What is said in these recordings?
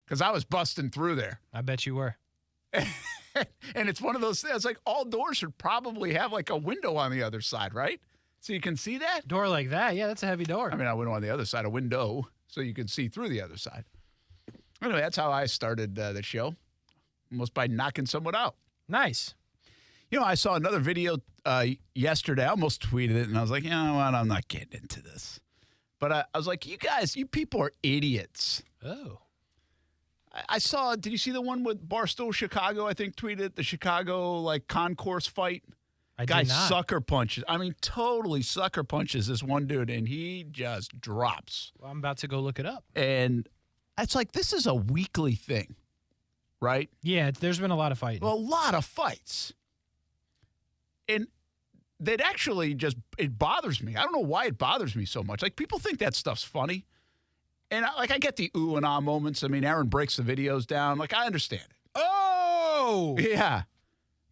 because I was busting through there. I bet you were. And it's one of those things, like all doors should probably have like a window on the other side, right? So you can see that? Door like that? Yeah, that's a heavy door. I mean, I went on the other side, a window, so you could see through the other side. Anyway, that's how I started the show, almost by knocking someone out. Nice. You know, I saw another video yesterday. I almost tweeted it, and I was like, you know what? I'm not getting into this. But I was like, you people are idiots. Oh. I saw, did you see the one with Barstool Chicago, I think, tweeted the Chicago, concourse fight? I Guy did not. sucker punches. I mean, totally sucker punches this one dude, and he just drops. Well, I'm about to go look it up. And it's like, this is a weekly thing, right? Yeah, there's been a lot of fighting. Well, a lot of fights. And that actually it bothers me. I don't know why it bothers me so much. Like, people think that stuff's funny. And, I get the ooh and ah moments. I mean, Aaron breaks the videos down. Like, I understand it. Oh! Yeah.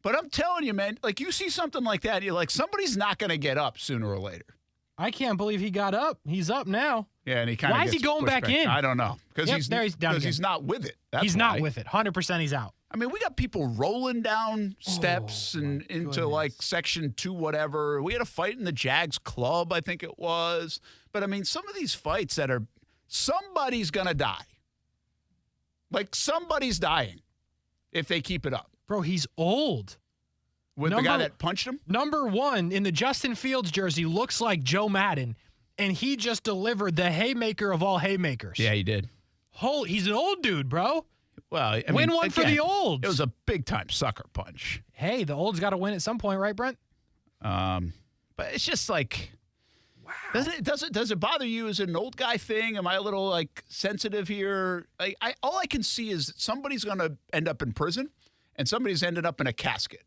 But I'm telling you, man, like, you see something like that, you're like, somebody's not going to get up sooner or later. I can't believe he got up. He's up now. Yeah, and he kind of Why is he going back in? I don't know. Because he's down again. he's not with it. That's He's why. not with it. 100% he's out. I mean, we got people rolling down steps and into like section 2 whatever. We had a fight in the Jags club, I think it was. But I mean, some of these fights that are somebody's going to die. Like, somebody's dying if they keep it up. Bro, he's old. With the guy that punched him? Number 1 in the Justin Fields jersey looks like Joe Madden, and he just delivered the haymaker of all haymakers. Yeah, he did. He's an old dude, bro. Well, I win mean, one for the olds. It was a big-time sucker punch. Hey, the olds got to win at some point, right, Brent? But it's just like, wow. Does it bother you as an old guy thing? Am I a little sensitive here? All I can see is that somebody's going to end up in prison, and somebody's ended up in a casket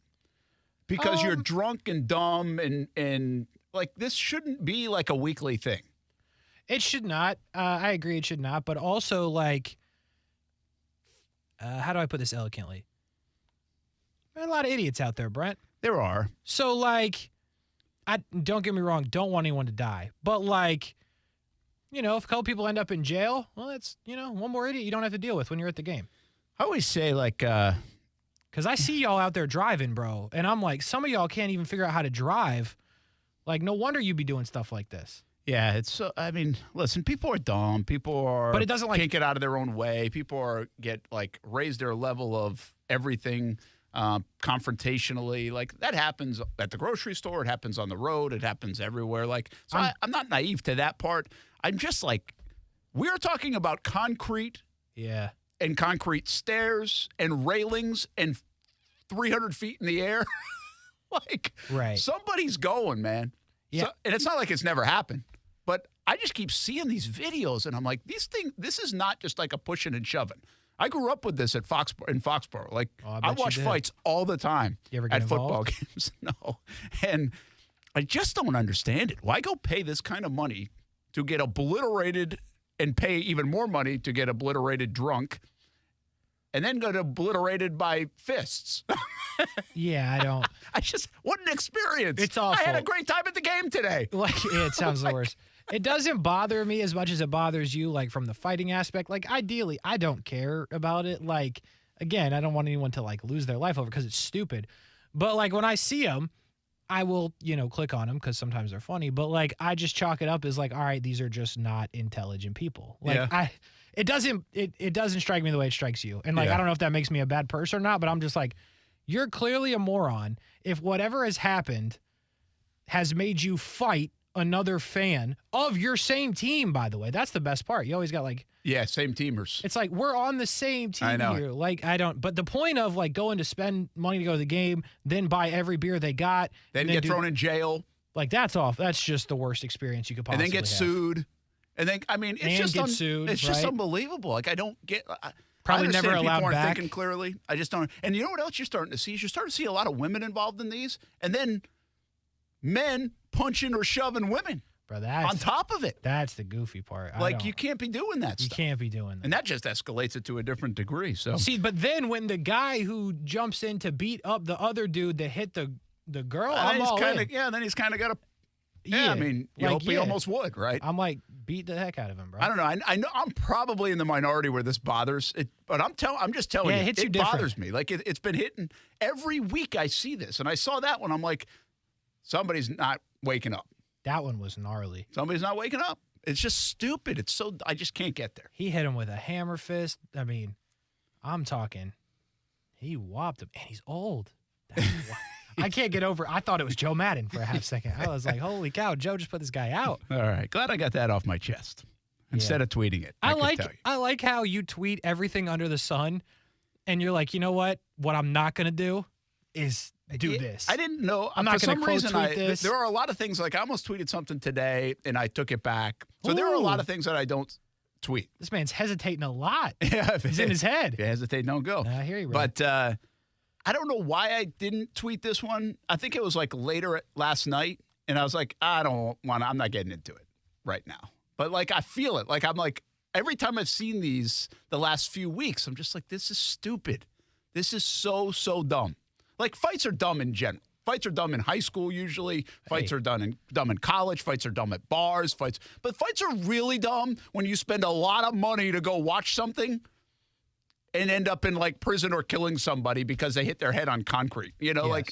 because you're drunk and dumb, and like, this shouldn't be like a weekly thing. It should not. I agree, it should not. But also, like, how do I put this elegantly? There are a lot of idiots out there, Brent. There are. So, like, don't get me wrong, don't want anyone to die. But, like, if a couple people end up in jail, well, that's, one more idiot you don't have to deal with when you're at the game. I always say, because I see y'all out there driving, bro, and I'm like, some of y'all can't even figure out how to drive. Like, no wonder you be doing stuff like this. Yeah, it's so. I mean, listen, people are dumb. People are. But it doesn't can't get out of their own way. People raise their level of everything confrontationally. Like, that happens at the grocery store. It happens on the road. It happens everywhere. Like, so I'm not naive to that part. I'm just like, we're talking about concrete. Yeah. And concrete stairs and railings and 300 feet in the air. Right. Somebody's going, man. Yeah. So, and it's not like it's never happened, but I just keep seeing these videos, and I'm like, this is not just like a pushing and shoving. I grew up with this in Foxborough. Like, I watch fights all the time at football games. No. And I just don't understand it. Why go pay this kind of money to get obliterated and pay even more money to get obliterated drunk and then get obliterated by fists? Yeah, I don't. What an experience. It's awful. I had a great time at the game today. It sounds the worst. It doesn't bother me as much as it bothers you, like, from the fighting aspect. Like, ideally, I don't care about it. Like, again, I don't want anyone to, lose their life over because it's stupid. But, when I see them, I will, click on them because sometimes they're funny. But, I just chalk it up as, all right, these are just not intelligent people. It doesn't strike me the way it strikes you. And, I don't know if that makes me a bad person or not, but I'm just like, you're clearly a moron if whatever has happened has made you fight another fan of your same team, by the way. That's the best part. You always got yeah, same teamers. It's like, we're on the same team here. But the point of going to spend money to go to the game, then buy every beer they got. Then get thrown in jail. That's off. That's just the worst experience you could possibly have. And then get sued. And then, I mean, it's just unbelievable. I don't get. Probably never allowed people aren't back. Thinking clearly. I just don't. And you know what else you're starting to see? You're starting to see a lot of women involved in these, and then men punching or shoving women. Bro, on top of it. That's the goofy part. You can't be doing that stuff. You can't be doing that. And that just escalates it to a different degree. So see, but then when the guy who jumps in to beat up the other dude that hit the girl, I'm all in. Yeah, then he's kind of got to Yeah, I mean, you hope he almost would, right? I'm like, beat the heck out of him, bro. I don't know. I know I'm probably in the minority where this bothers it, but I'm just telling you, it bothers me. Like it's been hitting every week. I see this, and I saw that one. I'm like, somebody's not waking up. That one was gnarly. Somebody's not waking up. It's just stupid. It's so I just can't get there. He hit him with a hammer fist. I mean, I'm talking. He whopped him, and he's old. I can't get over. I thought it was Joe Madden for a half second. I was like, "Holy cow, Joe just put this guy out." All right, glad I got that off my chest instead of tweeting it. I like how you tweet everything under the sun, and you're like, you know what? What I'm not gonna do is do this. I didn't know. I'm not going to quote tweet this. There are a lot of things like I almost tweeted something today, and I took it back. So there are a lot of things that I don't tweet. This man's hesitating a lot. Yeah, he's in his head. If you hesitate, don't go. I hear you, bro. But I don't know why I didn't tweet this one. I think it was like later last night, and I was like, I'm not getting into it right now. But like I feel it. Like I'm like every time I've seen these the last few weeks, I'm just like, this is stupid. This is so dumb. Like fights are dumb in general. Fights are dumb in high school usually. Fights are dumb in college. Fights are dumb at bars. But fights are really dumb when you spend a lot of money to go watch something and end up in like prison or killing somebody because they hit their head on concrete. You know, like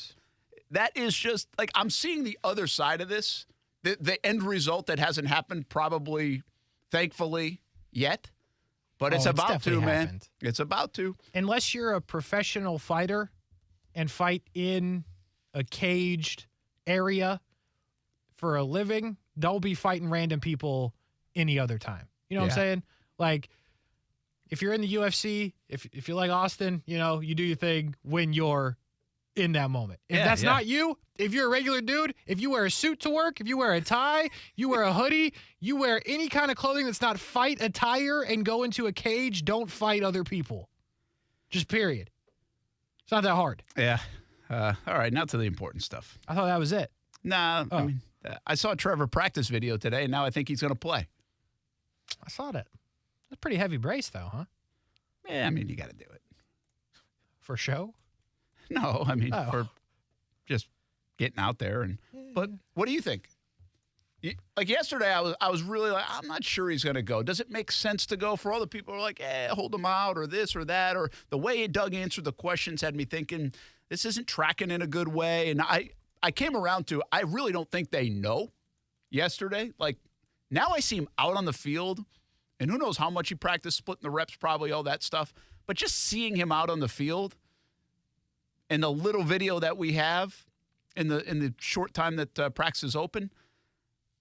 that is just like I'm seeing the other side of this. The end result that hasn't happened probably, thankfully, yet. But it's about to, man. It's about to. Unless you're a professional fighter and fight in a caged area for a living, don't be fighting random people any other time. You know what I'm saying? Like, if you're in the UFC, if you're like Austin, you know, you do your thing when you're in that moment. If that's not you, if you're a regular dude, if you wear a suit to work, if you wear a tie, you wear a hoodie, you wear any kind of clothing that's not fight attire and go into a cage, don't fight other people. Just period. It's not that hard. Yeah. All right, now to the important stuff. I thought that was it. Nah, I mean, I saw Trevor practice video today, and now I think he's going to play. I saw that. That's a pretty heavy brace, though, huh? Yeah, I mean, you got to do it. For show? No, I mean, for just getting out there. But what do you think? Like yesterday, I was really like, I'm not sure he's going to go. Does it make sense to go? For all the people who are like, hold him out or this or that, or the way Doug answered the questions had me thinking this isn't tracking in a good way. And I came around to, I really don't think they know yesterday. Like now I see him out on the field, and who knows how much he practiced, splitting the reps, probably all that stuff. But just seeing him out on the field and the little video that we have in the short time that practice is open,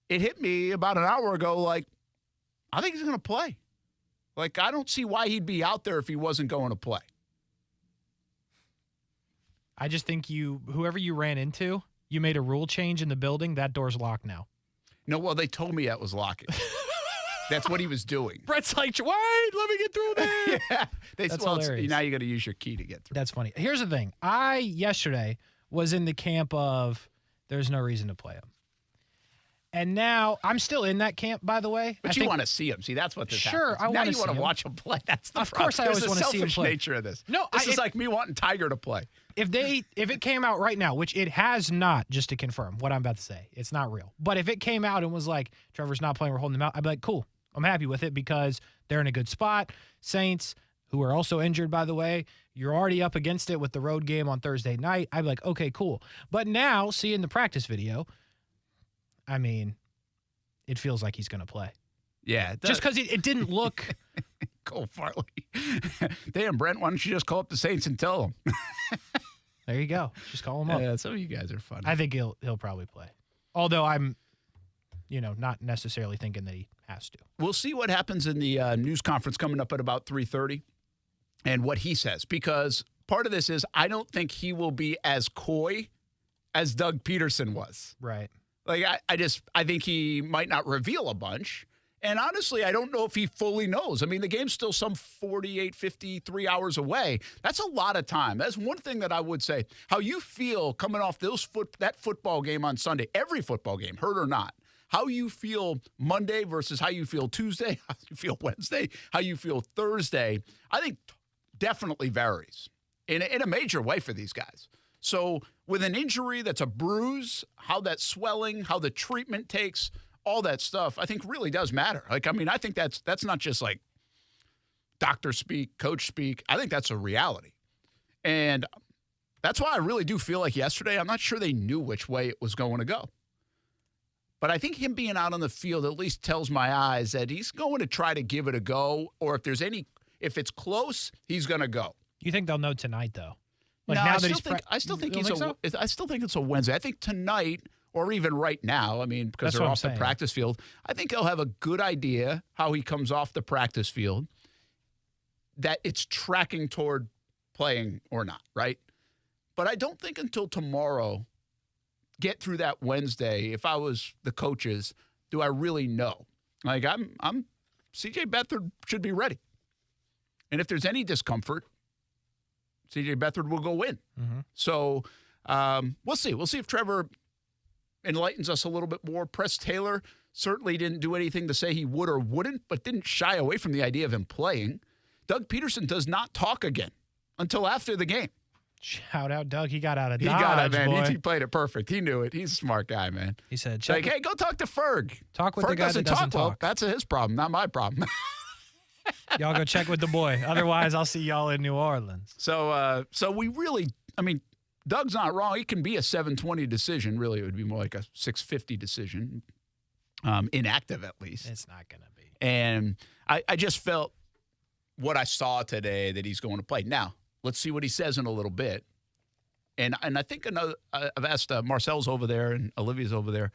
it hit me about an hour ago, like, I think he's going to play. Like, I don't see why he'd be out there if he wasn't going to play. I just think whoever you ran into, you made a rule change in the building, that door's locked now. No, well, they told me that was locking. That's what he was doing. Brett's like, wait, let me get through there. Yeah. That's hilarious. Now you got to use your key to get through. That's funny. Here's the thing. I, yesterday, was in the camp of there's no reason to play him. And now I'm still in that camp, by the way. But you want to see him. See, that's what this happens. I want to see him. Now you want to watch him play. That's the problem. Of course I always want to see him play. There's a selfish nature of this. No, this is like me wanting Tiger to play. If it came out right now, which it has not, just to confirm what I'm about to say, it's not real. But if it came out and was like, Trevor's not playing, we're holding him out, I'd be like, cool. I'm happy with it because they're in a good spot. Saints, who are also injured, by the way, you're already up against it with the road game on Thursday night. I'd be like, okay, cool. But now, seeing the practice video, I mean, it feels like he's going to play. Yeah. Just because it didn't look. Cole Farley. Damn, Brent, why don't you just call up the Saints and tell them? There you go. Just call him up. Yeah, some of you guys are funny. I think he'll probably play. Although I'm, not necessarily thinking that he has to. We'll see what happens in the news conference coming up at about 3:30 and what he says. Because part of this is I don't think he will be as coy as Doug Peterson was. Right. Like, I think he might not reveal a bunch. And honestly, I don't know if he fully knows. I mean, the game's still some 48, 53 hours away. That's a lot of time. That's one thing that I would say. How you feel coming off that football game on Sunday, every football game, hurt or not, how you feel Monday versus how you feel Tuesday, how you feel Wednesday, how you feel Thursday, I think definitely varies in a major way for these guys. So with an injury that's a bruise, how that swelling, how the treatment takes, all that stuff, I think really does matter. I think that's not just like doctor speak, coach speak. I think that's a reality. And that's why I really do feel like yesterday, I'm not sure they knew which way it was going to go. But I think him being out on the field at least tells my eyes that he's going to try to give it a go, or if it's close, he's going to go. You think they'll know tonight, though? Like no, I still think it's a Wednesday. I think tonight, or even right now, because they're off the practice field, I think he'll have a good idea how he comes off the practice field, that it's tracking toward playing or not, right? But I don't think until tomorrow, get through that Wednesday, if I was the coaches, do I really know? Like, I'm C.J. Beathard should be ready. And if there's any discomfort, C.J. Beathard will go in. Mm-hmm. So we'll see. We'll see if Trevor enlightens us a little bit more. Press Taylor certainly didn't do anything to say he would or wouldn't, but didn't shy away from the idea of him playing. Doug Peterson does not talk again until after the game. Shout out, Doug. He got out of Dodge, He got it, man. boy. He played it perfect. He knew it. He's a smart guy, man. He said, hey, go talk to Ferg. Talk with Ferg the guy that doesn't talk. Well, that's his problem, not my problem. Y'all go check with the boy. Otherwise, I'll see y'all in New Orleans. So we really, Doug's not wrong. It can be a 7:20 decision. Really, it would be more like a 6:50 decision. Inactive, at least. It's not going to be. And I just felt what I saw today that he's going to play. Now, let's see what he says in a little bit. And I think I've asked Marcel's over there and Olivia's over there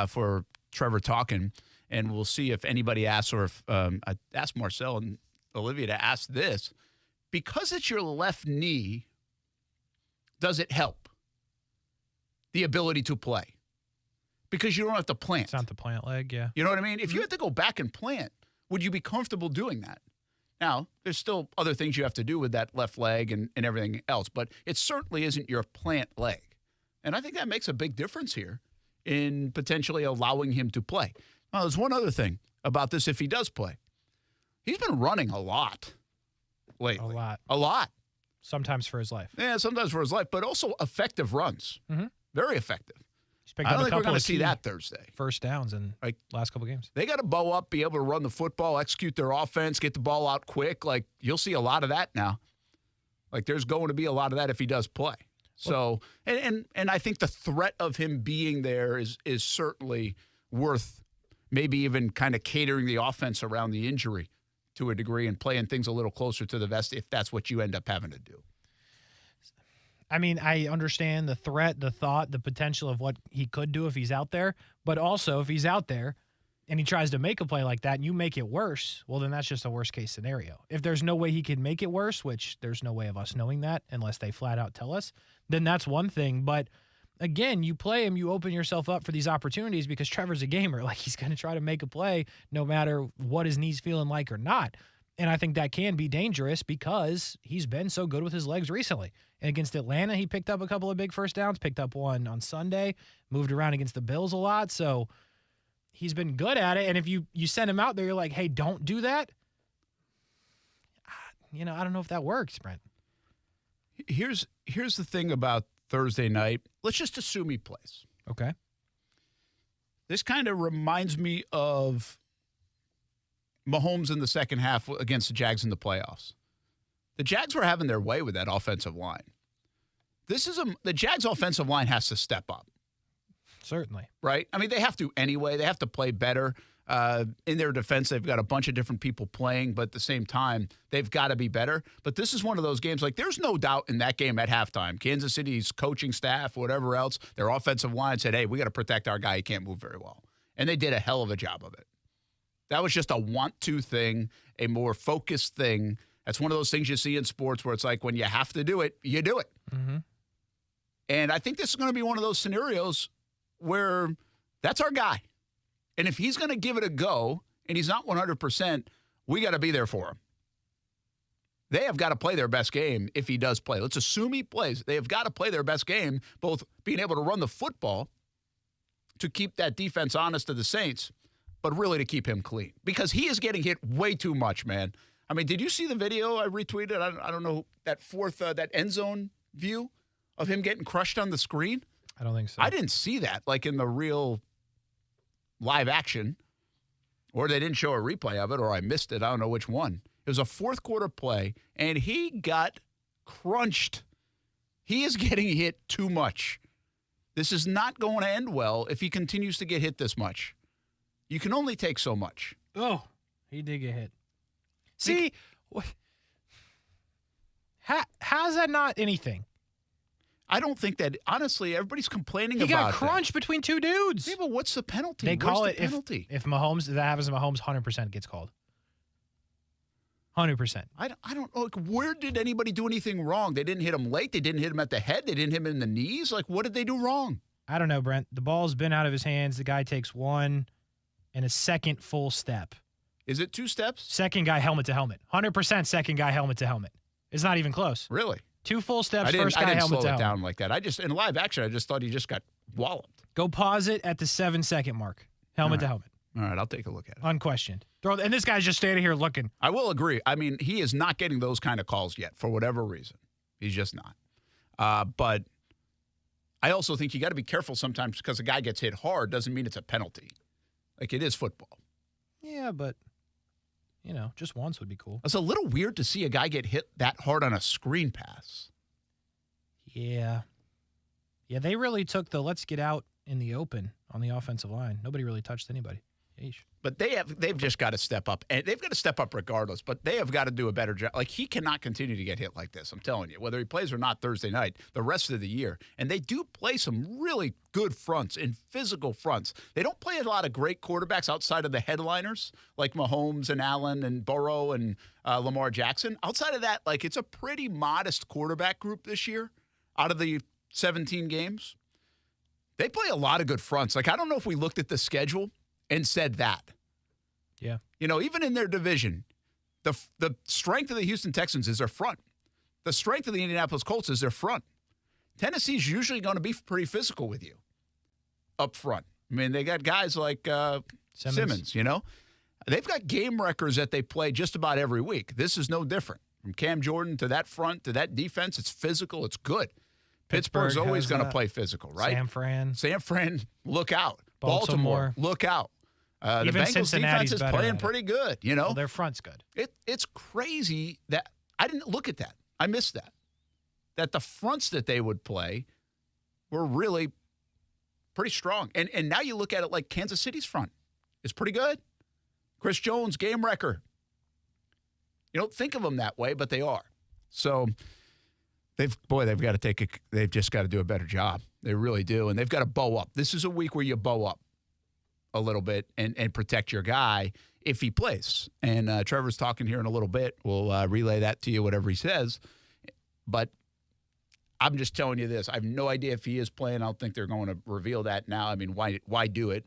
for Trevor talking, and we'll see if anybody asks, or if I asked Marcel and Olivia to ask this. Because it's your left knee, does it help the ability to play? Because you don't have to plant. It's not the plant leg, yeah. You know what I mean? If you had to go back and plant, would you be comfortable doing that? Now, there's still other things you have to do with that left leg and everything else, but it certainly isn't your plant leg. And I think that makes a big difference here in potentially allowing him to play. Now, there's one other thing about this if he does play. He's been running a lot lately. A lot. Sometimes for his life. Yeah, sometimes for his life, but also effective runs. Mm-hmm. Very effective. I don't think we're going to see that Thursday. First downs in last couple games. They got to bow up, be able to run the football, execute their offense, get the ball out quick. Like, you'll see a lot of that now. Like, there's going to be a lot of that if he does play. So, and I think the threat of him being there is certainly worth maybe even kind of catering the offense around the injury to a degree and playing things a little closer to the vest if that's what you end up having to do. I understand the threat, the thought, the potential of what he could do if he's out there. But also, if he's out there and he tries to make a play like that and you make it worse, well, then that's just a worst-case scenario. If there's no way he can make it worse, which there's no way of us knowing that unless they flat out tell us, then that's one thing. But, again, you play him, you open yourself up for these opportunities because Trevor's a gamer. Like, he's going to try to make a play no matter what his knee's feeling like or not. And I think that can be dangerous because he's been so good with his legs recently. And against Atlanta, he picked up a couple of big first downs, picked up one on Sunday, moved around against the Bills a lot. So he's been good at it. And if you send him out there, you're like, hey, don't do that. I don't know if that works, Brent. Here's the thing about Thursday night. Let's just assume he plays. Okay. This kind of reminds me of Mahomes in the second half against the Jags in the playoffs. The Jags were having their way with that offensive line. The Jags offensive line has to step up. Certainly. Right? They have to anyway. They have to play better. In their defense, they've got a bunch of different people playing, but at the same time, they've got to be better. But this is one of those games, like, there's no doubt in that game at halftime. Kansas City's coaching staff, whatever else, their offensive line said, hey, we got to protect our guy. He can't move very well. And they did a hell of a job of it. That was just a want-to thing, a more focused thing. That's one of those things you see in sports where it's like when you have to do it, you do it. Mm-hmm. And I think this is going to be one of those scenarios where that's our guy. And if he's going to give it a go and he's not 100%, we got to be there for him. They have got to play their best game if he does play. Let's assume he plays. They have got to play their best game, both being able to run the football to keep that defense honest to the Saints, but really to keep him clean. Because he is getting hit way too much, man. Did you see the video I retweeted? I don't know, that fourth, that end zone view of him getting crushed on the screen? I don't think so. I didn't see that, like in the real live action, or they didn't show a replay of it, or I missed it. I don't know which one. It was a fourth quarter play, and he got crunched. He is getting hit too much. This is not going to end well if he continues to get hit this much. You can only take so much. Oh, he did get hit. See, how's that not anything? I don't think that, honestly, everybody's complaining about it. He got crunched between two dudes. Yeah, but what's the penalty? They call it, penalty? If Mahomes, that happens to Mahomes, 100% gets called. 100%. I don't know. Like, where did anybody do anything wrong? They didn't hit him late. They didn't hit him at the head. They didn't hit him in the knees. Like, what did they do wrong? I don't know, Brent. The ball's been out of his hands. The guy takes one and a second full step. Is it 2 steps? Second guy helmet to helmet. 100% second guy helmet to helmet. It's not even close. Really? 2 full steps, I first guy helmet to didn't helmet. slow it down like that. In live action, I just thought he just got walloped. Go pause it at the 7-second mark. Helmet to helmet. All right, I'll take a look at it. Unquestioned. And this guy's just standing here looking. I will agree. I mean, he is not getting those kind of calls yet for whatever reason. He's just not. But I also think you got to be careful sometimes because a guy gets hit hard doesn't mean it's a penalty. Like, it is football. Yeah, but, just once would be cool. It's a little weird to see a guy get hit that hard on a screen pass. Yeah. Yeah, they really took the let's get out in the open on the offensive line. Nobody really touched anybody. Yeesh. But they've just got to step up, and they've got to step up regardless. But they have got to do a better job. Like, he cannot continue to get hit like this. I'm telling you, whether he plays or not Thursday night, the rest of the year. And they do play some really good fronts and physical fronts. They don't play a lot of great quarterbacks outside of the headliners like Mahomes and Allen and Burrow and Lamar Jackson. Outside of that, like, it's a pretty modest quarterback group this year. Out of the 17 games, they play a lot of good fronts. Like, I don't know if we looked at the schedule and said that. Yeah. Even in their division, the strength of the Houston Texans is their front. The strength of the Indianapolis Colts is their front. Tennessee's usually going to be pretty physical with you up front. I mean, they got guys like Simmons, They've got game records that they play just about every week. This is no different. From Cam Jordan to that front to that defense, it's physical, it's good. Pittsburgh's always going to play physical, right? San Fran, look out. Baltimore, look out. The Bengals defense is playing pretty good, Well, their front's good. It's crazy that I didn't look at that. I missed that. That the fronts that they would play were really pretty strong. And now you look at it like Kansas City's front is pretty good. Chris Jones, game wrecker. You don't think of them that way, but they are. So they've just got to do a better job. They really do. And they've got to bow up. This is a week where you bow up a little bit and protect your guy if he plays. And Trevor's talking here in a little bit. We'll relay that to you, whatever he says. But I'm just telling you this. I have no idea if he is playing. I don't think they're going to reveal that now. I mean, why do it?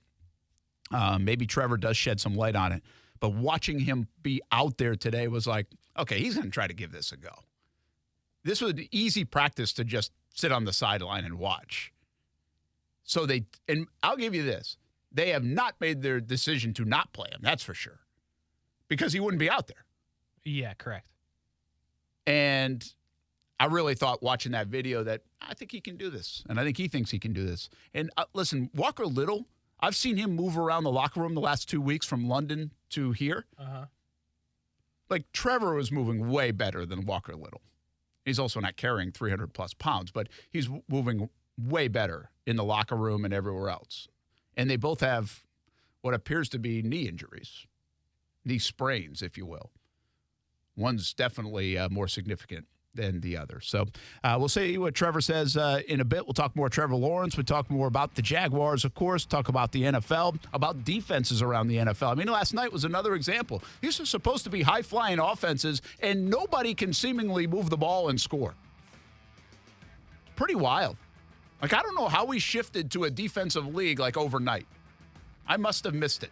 Maybe Trevor does shed some light on it. But watching him be out there today was like, okay, he's going to try to give this a go. This was an easy practice to just sit on the sideline and watch. And I'll give you this. They have not made their decision to not play him, that's for sure. Because he wouldn't be out there. Yeah, correct. And I really thought watching that video that I think he can do this. And I think he thinks he can do this. And listen, Walker Little, I've seen him move around the locker room the last 2 weeks from London to here. Uh-huh. Like, Trevor was moving way better than Walker Little. He's also not carrying 300-plus pounds, but he's moving way better in the locker room and everywhere else. And they both have what appears to be knee injuries, knee sprains, if you will. One's definitely more significant than the other. So we'll see what Trevor says in a bit. We'll talk more Trevor Lawrence. We'll talk more about the Jaguars, of course, talk about the NFL, about defenses around the NFL. I mean, last night was another example. These are supposed to be high-flying offenses, and nobody can seemingly move the ball and score. Pretty wild. Like, I don't know how we shifted to a defensive league like overnight. I must have missed it.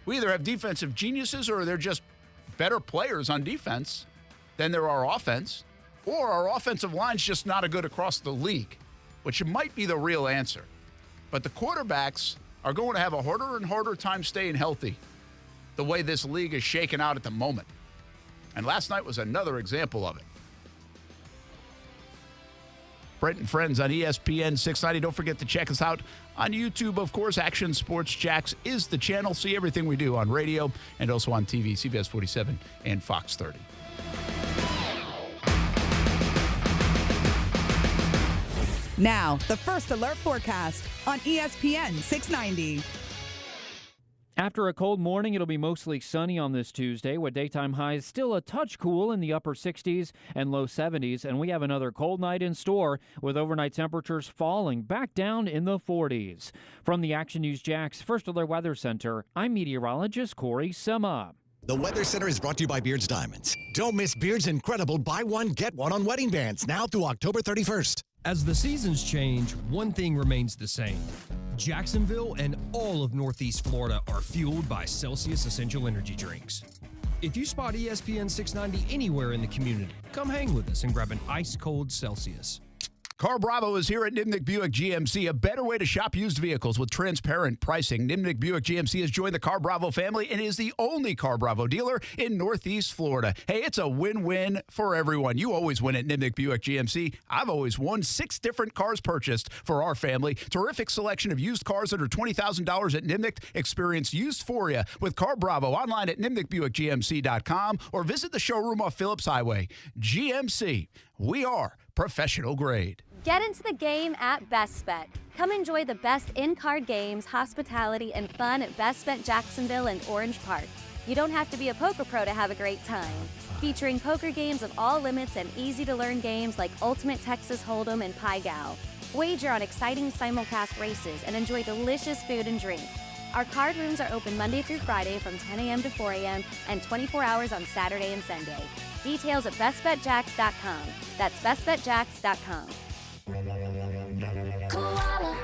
We either have defensive geniuses or they're just better players on defense than there are offense, or our offensive line's just not a good across the league, which might be the real answer. But the quarterbacks are going to have a harder and harder time staying healthy the way this league is shaken out at the moment. And last night was another example of it. Brent Friends on ESPN 690. Don't forget to check us out on YouTube, of course. Action Sports Jax is the channel. See everything we do on radio and also on TV, CBS 47 and Fox 30. Now, the First Alert forecast on ESPN 690. After a cold morning, it'll be mostly sunny on this Tuesday, with daytime highs still a touch cool in the upper 60s and low 70s. And we have another cold night in store, with overnight temperatures falling back down in the 40s. From the Action News Jax First Alert Weather Center, I'm meteorologist Corey Sema. The Weather Center is brought to you by Beards Diamonds. Don't miss Beards' incredible buy one, get one on wedding bands now through October 31st. As the seasons change, one thing remains the same. Jacksonville and all of Northeast Florida are fueled by Celsius Essential Energy Drinks. If you spot ESPN 690 anywhere in the community, come hang with us and grab an ice-cold Celsius. Car Bravo is here at Nimnick Buick GMC, a better way to shop used vehicles with transparent pricing. Nimnick Buick GMC has joined the Car Bravo family and is the only Car Bravo dealer in Northeast Florida. Hey, it's a win-win for everyone. You always win at Nimnick Buick GMC. I've always won 6 different cars purchased for our family. Terrific selection of used cars under $20,000 at Nimnick. Experience Euphoria with Car Bravo online at nimnickbuickgmc.com or visit the showroom off Phillips Highway. GMC, we are professional grade. Get into the game at Best Bet. Come enjoy the best in-card games, hospitality, and fun at Best Bet Jacksonville and Orange Park. You don't have to be a poker pro to have a great time. Featuring poker games of all limits and easy-to-learn games like Ultimate Texas Hold'em and Pai Gow. Wager on exciting simulcast races and enjoy delicious food and drink. Our card rooms are open Monday through Friday from 10 a.m. to 4 a.m. and 24 hours on Saturday and Sunday. Details at bestbetjax.com. That's bestbetjax.com. Koala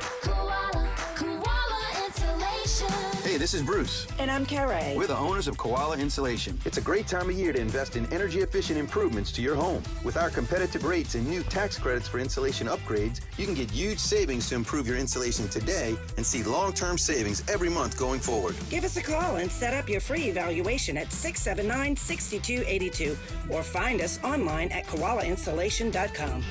Insulation. Hey, this is Bruce. And I'm Carrie. We're the owners of Koala Insulation. It's a great time of year to invest in energy-efficient improvements to your home. With our competitive rates and new tax credits for insulation upgrades, you can get huge savings to improve your insulation today and see long-term savings every month going forward. Give us a call and set up your free evaluation at 679-6282 or find us online at koalainsulation.com.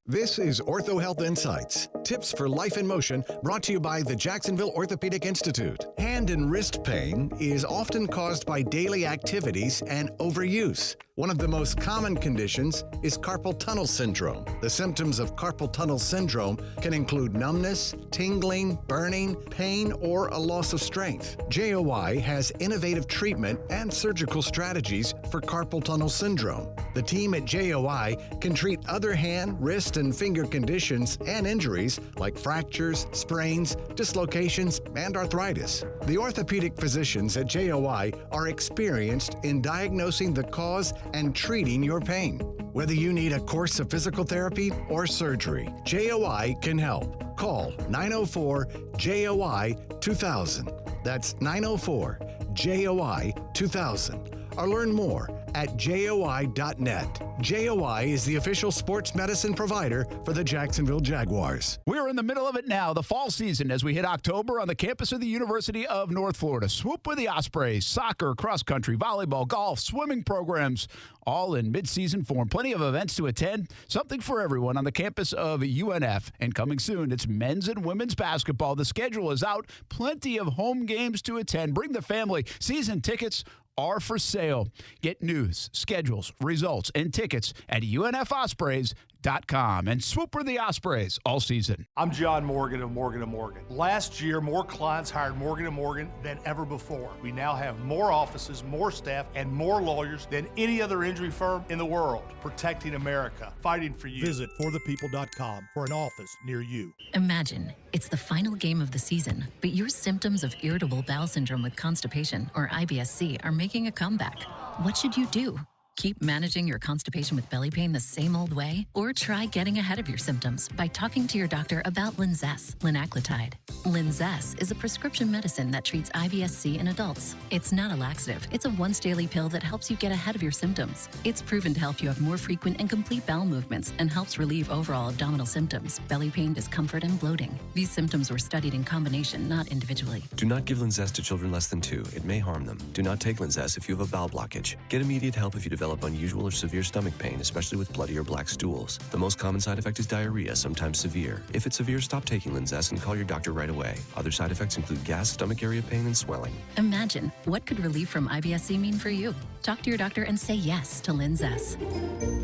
This is Ortho Health Insights, tips for life in motion, brought to you by the Jacksonville Orthopedic Institute. Hand and wrist pain is often caused by daily activities and overuse. One of the most common conditions is carpal tunnel syndrome. The symptoms of carpal tunnel syndrome can include numbness, tingling, burning, pain, or a loss of strength. JOI has innovative treatment and surgical strategies for carpal tunnel syndrome. The team at JOI can treat other hand, wrist, and finger conditions and injuries like fractures, sprains, dislocations, and arthritis. The orthopedic physicians at JOI are experienced in diagnosing the cause and treating your pain. Whether you need a course of physical therapy or surgery, JOI can help. Call 904-JOI-2000. That's 904-JOI-2000. Or learn more at joi.net. JOI is the official sports medicine provider for the Jacksonville Jaguars. We're in the middle of it now, the fall season, as we hit October on the campus of the University of North Florida. Swoop with the Ospreys, soccer, cross country, volleyball, golf, swimming programs, all in mid-season form. Plenty of events to attend, something for everyone on the campus of UNF. And coming soon, it's men's and women's basketball. The schedule is out, plenty of home games to attend. Bring the family. Season tickets are for sale. Get news, schedules, results, and tickets at UNFOspreys.com. And swoop for the Ospreys all season. I'm John Morgan of Morgan & Morgan. Last year, more clients hired Morgan & Morgan than ever before. We now have more offices, more staff, and more lawyers than any other injury firm in the world. Protecting America, fighting for you. Visit forthepeople.com for an office near you. Imagine it's the final game of the season, but your symptoms of irritable bowel syndrome with constipation, or IBS-C, are making a comeback. What should you do? Keep managing your constipation with belly pain the same old way? Or try getting ahead of your symptoms by talking to your doctor about Linzess, linaclotide. Linzess is a prescription medicine that treats IBS-C in adults. It's not a laxative. It's a once-daily pill that helps you get ahead of your symptoms. It's proven to help you have more frequent and complete bowel movements and helps relieve overall abdominal symptoms, belly pain, discomfort, and bloating. These symptoms were studied in combination, not individually. Do not give Linzess to children less than 2. It may harm them. Do not take Linzess if you have a bowel blockage. Get immediate help if you develop develop unusual or severe stomach pain, especially with bloody or black stools. The most common side effect is diarrhea, sometimes severe. If it's severe, stop taking Linzess and call your doctor right away. Other side effects include gas, stomach area pain, and swelling. Imagine, what could relief from IBS-C mean for you? Talk to your doctor and say yes to Linzess.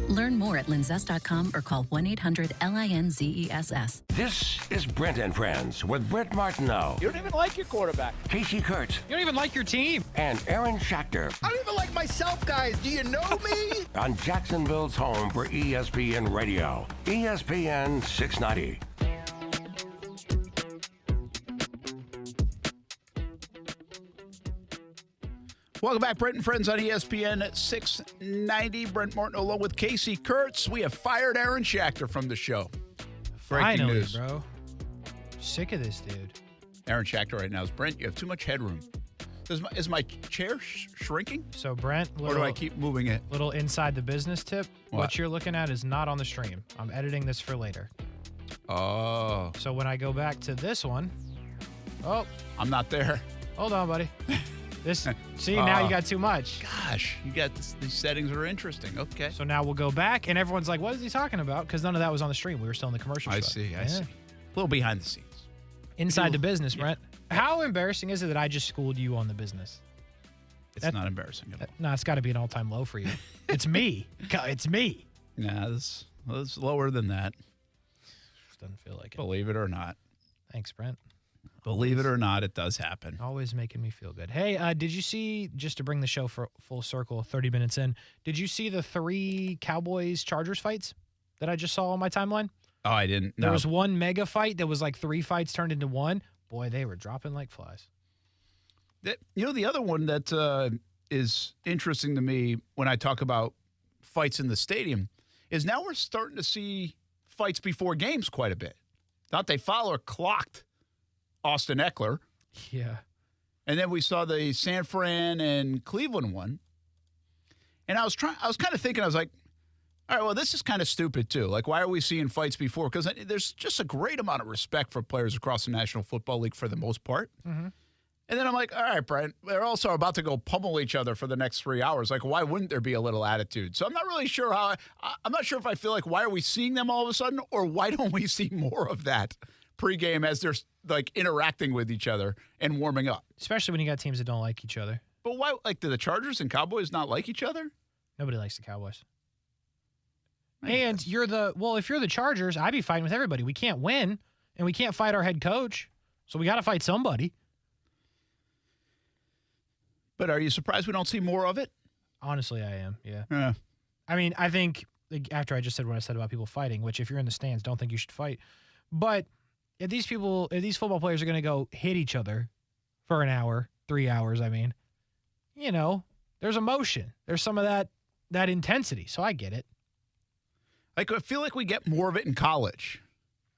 Learn more at linzess.com or call 1-800-LINZESS. This is Brent and Friends with Brent Martineau. You don't even like your quarterback. Kasey Kuhrts. You don't even like your team. And Aaron Schachter. I don't even like myself, guys. Do you know me? On Jacksonville's home for ESPN Radio. ESPN 690. Welcome back, Brent and Friends on ESPN 690. Brent Martineau along with Kasey Kuhrts. We have fired Aaron Schachter from the show. Breaking Finally, news. bro. Sick of this dude. Aaron Schachter right now is, Brent, you have too much headroom. Is my chair shrinking? So, Brent, Or do I keep moving it? Little inside the business tip. What? What you're looking at is not on the stream. I'm editing this for later. Oh. So when I go back to this one, oh, I'm not there. hold on, buddy. This, see, now you got too much. Gosh, you got these settings are interesting. Okay. So now we'll go back, and everyone's like, what is he talking about? Because none of that was on the stream. We were still in the commercial I show. see. Yeah. A little behind the scenes. Inside the business, Brent. How embarrassing is it that I just schooled you on the business? It's not embarrassing at all. No, it's got to be an all-time low for you. It's me. It's me. Nah, it's lower than that. Doesn't feel like it. Believe it or not. Thanks, Brent. Believe it or not, it does happen. Always making me feel good. Hey, did you see, just to bring the show for full circle, 30 minutes in, did you see the 3 Cowboys-Chargers fights that I just saw on my timeline? Oh, I didn't. No. There was one mega fight that was like 3 fights turned into one. Boy, they were dropping like flies. The other one that is interesting to me when I talk about fights in the stadium is now we're starting to see fights before games quite a bit. Dante Fowler clocked Austin Eckler. Yeah. And then we saw the San Fran and Cleveland one. And I was kind of thinking, I was like, all right, well, this is kind of stupid too. Like, why are we seeing fights before? Because there's just a great amount of respect for players across the National Football League for the most part. Mm-hmm. And then I'm like, all right, Brent, they're also about to go pummel each other for the next 3 hours. Like, why wouldn't there be a little attitude? So I'm not really sure I'm not sure if I feel like, why are we seeing them all of a sudden? Or why don't we see more of that pregame as they're like interacting with each other and warming up? Especially when you got teams that don't like each other. But why, like, do the Chargers and Cowboys not like each other? Nobody likes the Cowboys. And if you're the Chargers, I'd be fighting with everybody. We can't win, and we can't fight our head coach, so we got to fight somebody. But are you surprised we don't see more of it? Honestly, I am, yeah. I mean, I think, after I just said what I said about people fighting, which if you're in the stands, don't think you should fight. But if these football players are going to go hit each other for an hour, 3 hours, I mean, there's emotion. There's some of that intensity, so I get it. Like, I feel like we get more of it in college.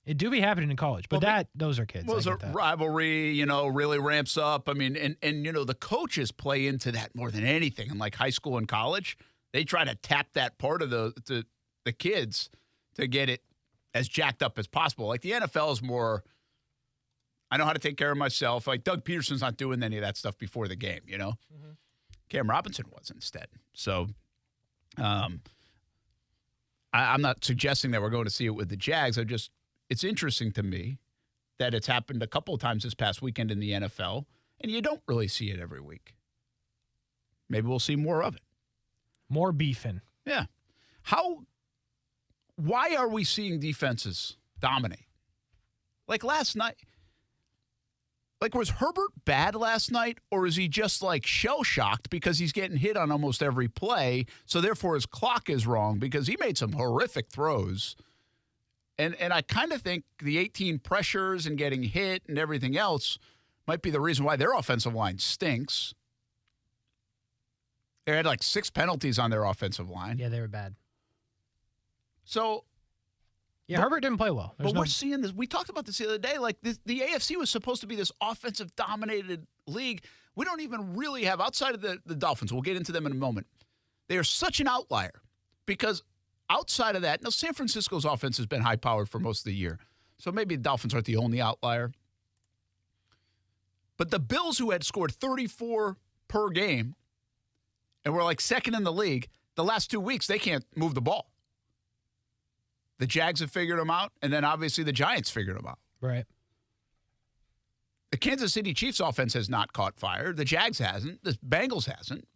It do be happening in college, but those are kids. Well, a rivalry, really ramps up. I mean, and the coaches play into that more than anything. In like high school and college, they try to tap that part of the kids to get it as jacked up as possible. Like the NFL is more, I know how to take care of myself. Like Doug Peterson's not doing any of that stuff before the game, Mm-hmm. Cam Robinson was instead. So, I'm not suggesting that we're going to see it with the Jags. It's interesting to me that it's happened a couple of times this past weekend in the NFL, and you don't really see it every week. Maybe we'll see more of it. More beefing. Yeah. Why are we seeing defenses dominate? Like last night, like was Herbert bad last night, or is he just like shell-shocked because he's getting hit on almost every play, so therefore his clock is wrong because he made some horrific throws? And I kind of think the 18 pressures and getting hit and everything else might be the reason why their offensive line stinks. They had like 6 penalties on their offensive line. Yeah, they were bad. So, Herbert didn't play well. We're seeing this. We talked about this the other day. Like the AFC was supposed to be this offensive-dominated league. We don't even really have, outside of the Dolphins, we'll get into them in a moment. They are such an outlier because outside of that, now San Francisco's offense has been high-powered for most of the year. So maybe the Dolphins aren't the only outlier. But the Bills, who had scored 34 per game and were like second in the league, the last 2 weeks, they can't move the ball. The Jags have figured them out, and then obviously the Giants figured them out. Right. The Kansas City Chiefs offense has not caught fire. The Jags hasn't. The Bengals hasn't.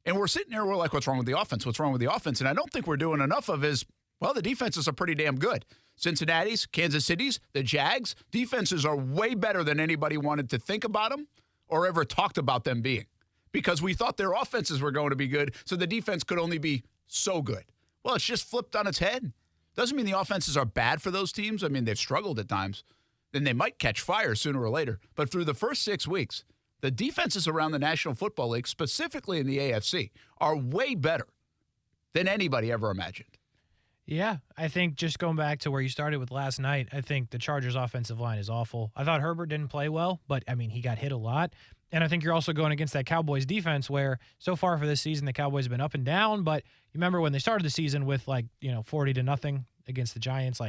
And we're sitting here, we're like, what's wrong with the offense? What's wrong with the offense? And I don't think we're doing enough of is, well, the defenses are pretty damn good. Cincinnati's, Kansas City's, the Jags, defenses are way better than anybody wanted to think about them or ever talked about them being. Because we thought their offenses were going to be good, so the defense could only be so good. Well, it's just flipped on its head. Doesn't mean the offenses are bad for those teams. I mean, they've struggled at times. Then they might catch fire sooner or later. But through the first 6 weeks, the defenses around the National Football League, specifically in the AFC, are way better than anybody ever imagined. Yeah, I think just going back to where you started with last night, I think the Chargers' offensive line is awful. I thought Herbert didn't play well, but, I mean, he got hit a lot. And I think you're also going against that Cowboys defense where so far for this season, the Cowboys have been up and down. But you remember when they started the season with 40-0 against the Giants,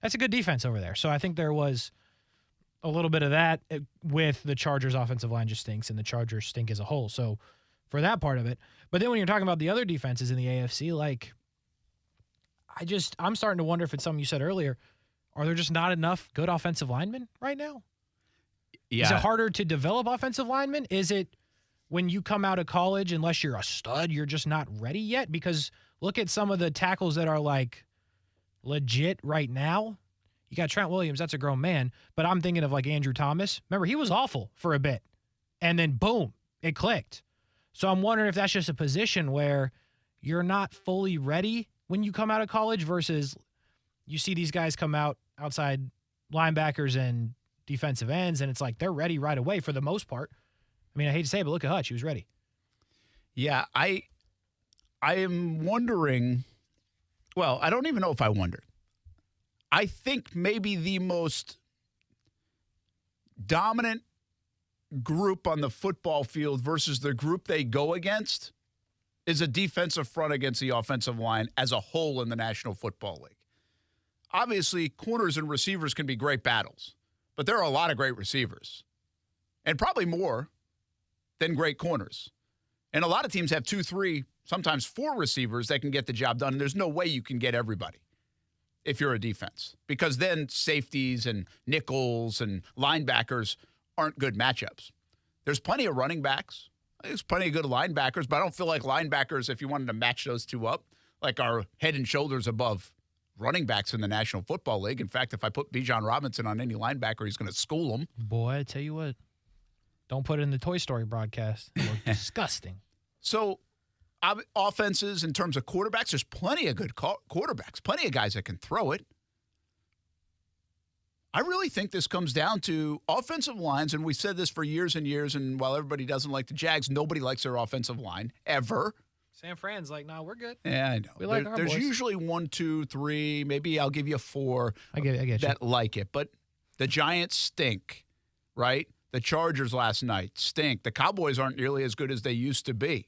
that's a good defense over there. So I think there was a little bit of that with the Chargers offensive line just stinks and the Chargers stink as a whole. So for that part of it. But then when you're talking about the other defenses in the AFC, I'm starting to wonder if it's something you said earlier. Are there just not enough good offensive linemen right now? Yeah. Is it harder to develop offensive linemen? Is it when you come out of college, unless you're a stud, you're just not ready yet? Because look at some of the tackles that are legit right now. You got Trent Williams, that's a grown man, but I'm thinking of Andrew Thomas. Remember, he was awful for a bit, and then boom, it clicked. So I'm wondering if that's just a position where you're not fully ready when you come out of college versus you see these guys come out outside linebackers and defensive ends, and it's they're ready right away for the most part. I mean, I hate to say it, but look at Hutch. He was ready. Yeah, I am wondering, well, I don't even know if I wondered. I think maybe the most dominant group on the football field versus the group they go against is a defensive front against the offensive line as a whole in the National Football League. Obviously, corners and receivers can be great battles, but there are a lot of great receivers, and probably more than great corners. And a lot of teams have 2, 3, sometimes 4 receivers that can get the job done, and there's no way you can get everybody if you're a defense, because then safeties and nickels and linebackers aren't good matchups. There's plenty of running backs. There's plenty of good linebackers, but I don't feel like linebackers, if you wanted to match those two up, are head and shoulders above running backs in the National Football League. In fact, if I put Bijan Robinson on any linebacker, he's going to school him. Boy, I tell you what, don't put it in the Toy Story broadcast. It looks disgusting. So offenses in terms of quarterbacks, there's plenty of good quarterbacks, plenty of guys that can throw it. I really think this comes down to offensive lines, and we've said this for years and years, and while everybody doesn't like the Jags, nobody likes their offensive line, ever. San Fran's nah, we're good. Yeah, I know. We like our There's boys. usually 1, 2, 3, maybe I'll give you 4 I get you. that like it. But the Giants stink, right? The Chargers last night stink. The Cowboys aren't nearly as good as they used to be.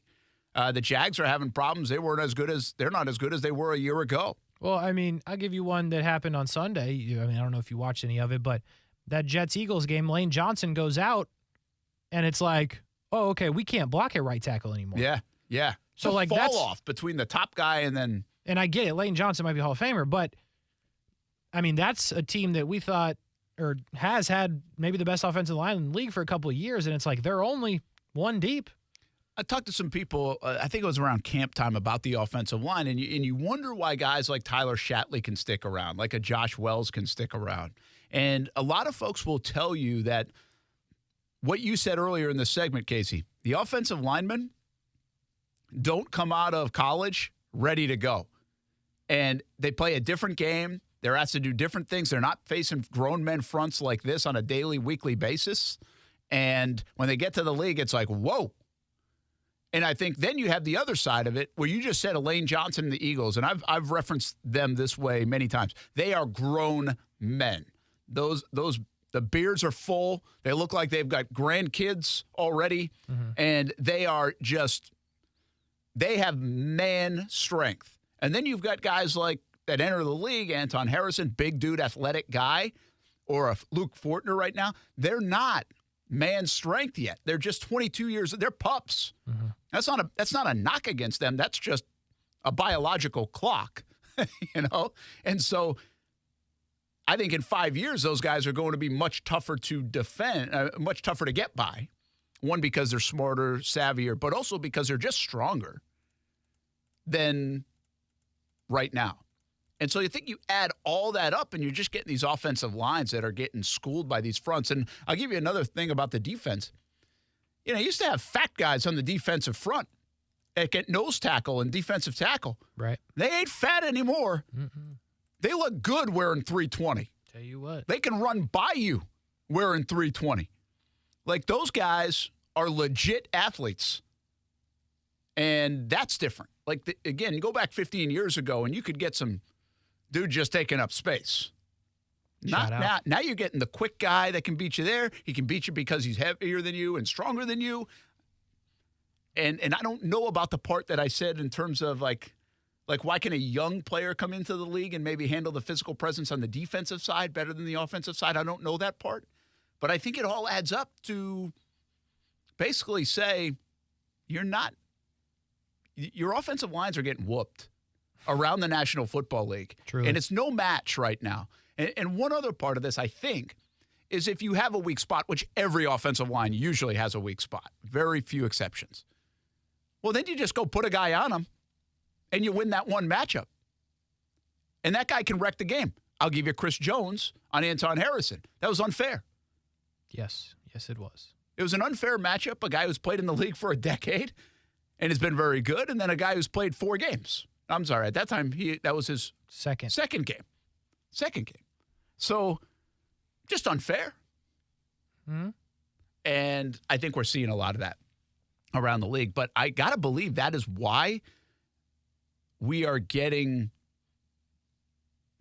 The Jags are having problems. They're not as good as they were a year ago. Well, I mean, I'll give you one that happened on Sunday. I don't know if you watched any of it, but that Jets-Eagles game, Lane Johnson goes out, and it's oh, okay, we can't block at right tackle anymore. Yeah. So the that's fall-off between the top guy and then... And I get it. Lane Johnson might be Hall of Famer, but, I mean, that's a team that we thought or has had maybe the best offensive line in the league for a couple of years, and it's they're only one deep. I talked to some people, I think it was around camp time, about the offensive line, and you wonder why guys like Tyler Shatley can stick around, like a Josh Wells can stick around. And a lot of folks will tell you that what you said earlier in the segment, Kasey, the offensive linemen don't come out of college ready to go. And they play a different game. They're asked to do different things. They're not facing grown men fronts like this on a daily, weekly basis. And when they get to the league, it's whoa. And I think then you have the other side of it where you just said Lane Johnson and the Eagles, and I've referenced them this way many times. They are grown men. The beards are full. They look like they've got grandkids already, and they have man strength. And then you've got guys that enter the league, Anton Harrison, big dude, athletic guy, or a Luke Fortner right now. They're not man strength yet. They're just 22 years. They're pups. That's not a knock against them. That's just a biological clock, And so I think in 5 years, those guys are going to be much tougher to defend, much tougher to get by. One, because they're smarter, savvier, but also because they're just stronger than right now. And so you think you add all that up and you're just getting these offensive lines that are getting schooled by these fronts. And I'll give you another thing about the defense. You used to have fat guys on the defensive front that get nose tackle and defensive tackle. Right. They ain't fat anymore. Mm-hmm. They look good wearing 320. Tell you what. They can run by you wearing 320. Like, those guys are legit athletes. And that's different. Like, again, you go back 15 years ago and you could get some dude just taking up space. Now you're getting the quick guy that can beat you there. He can beat you because he's heavier than you and stronger than you. And I don't know about the part that I said in terms of like why can a young player come into the league and maybe handle the physical presence on the defensive side better than the offensive side? I don't know that part. But I think it all adds up to basically say your offensive lines are getting whooped around the National Football League. Truly. And it's no match right now. And one other part of this, I think, is if you have a weak spot, which every offensive line usually has a weak spot, very few exceptions. Well, then you just go put a guy on him, and you win that one matchup. And that guy can wreck the game. I'll give you Chris Jones on Anton Harrison. That was unfair. Yes, it was. It was an unfair matchup, a guy who's played in the league for a decade and has been very good, and then a guy who's played 4 games. I'm sorry, at that time, that was his second game. So, just unfair. Mm-hmm. And I think we're seeing a lot of that around the league. But I got to believe that is why we are getting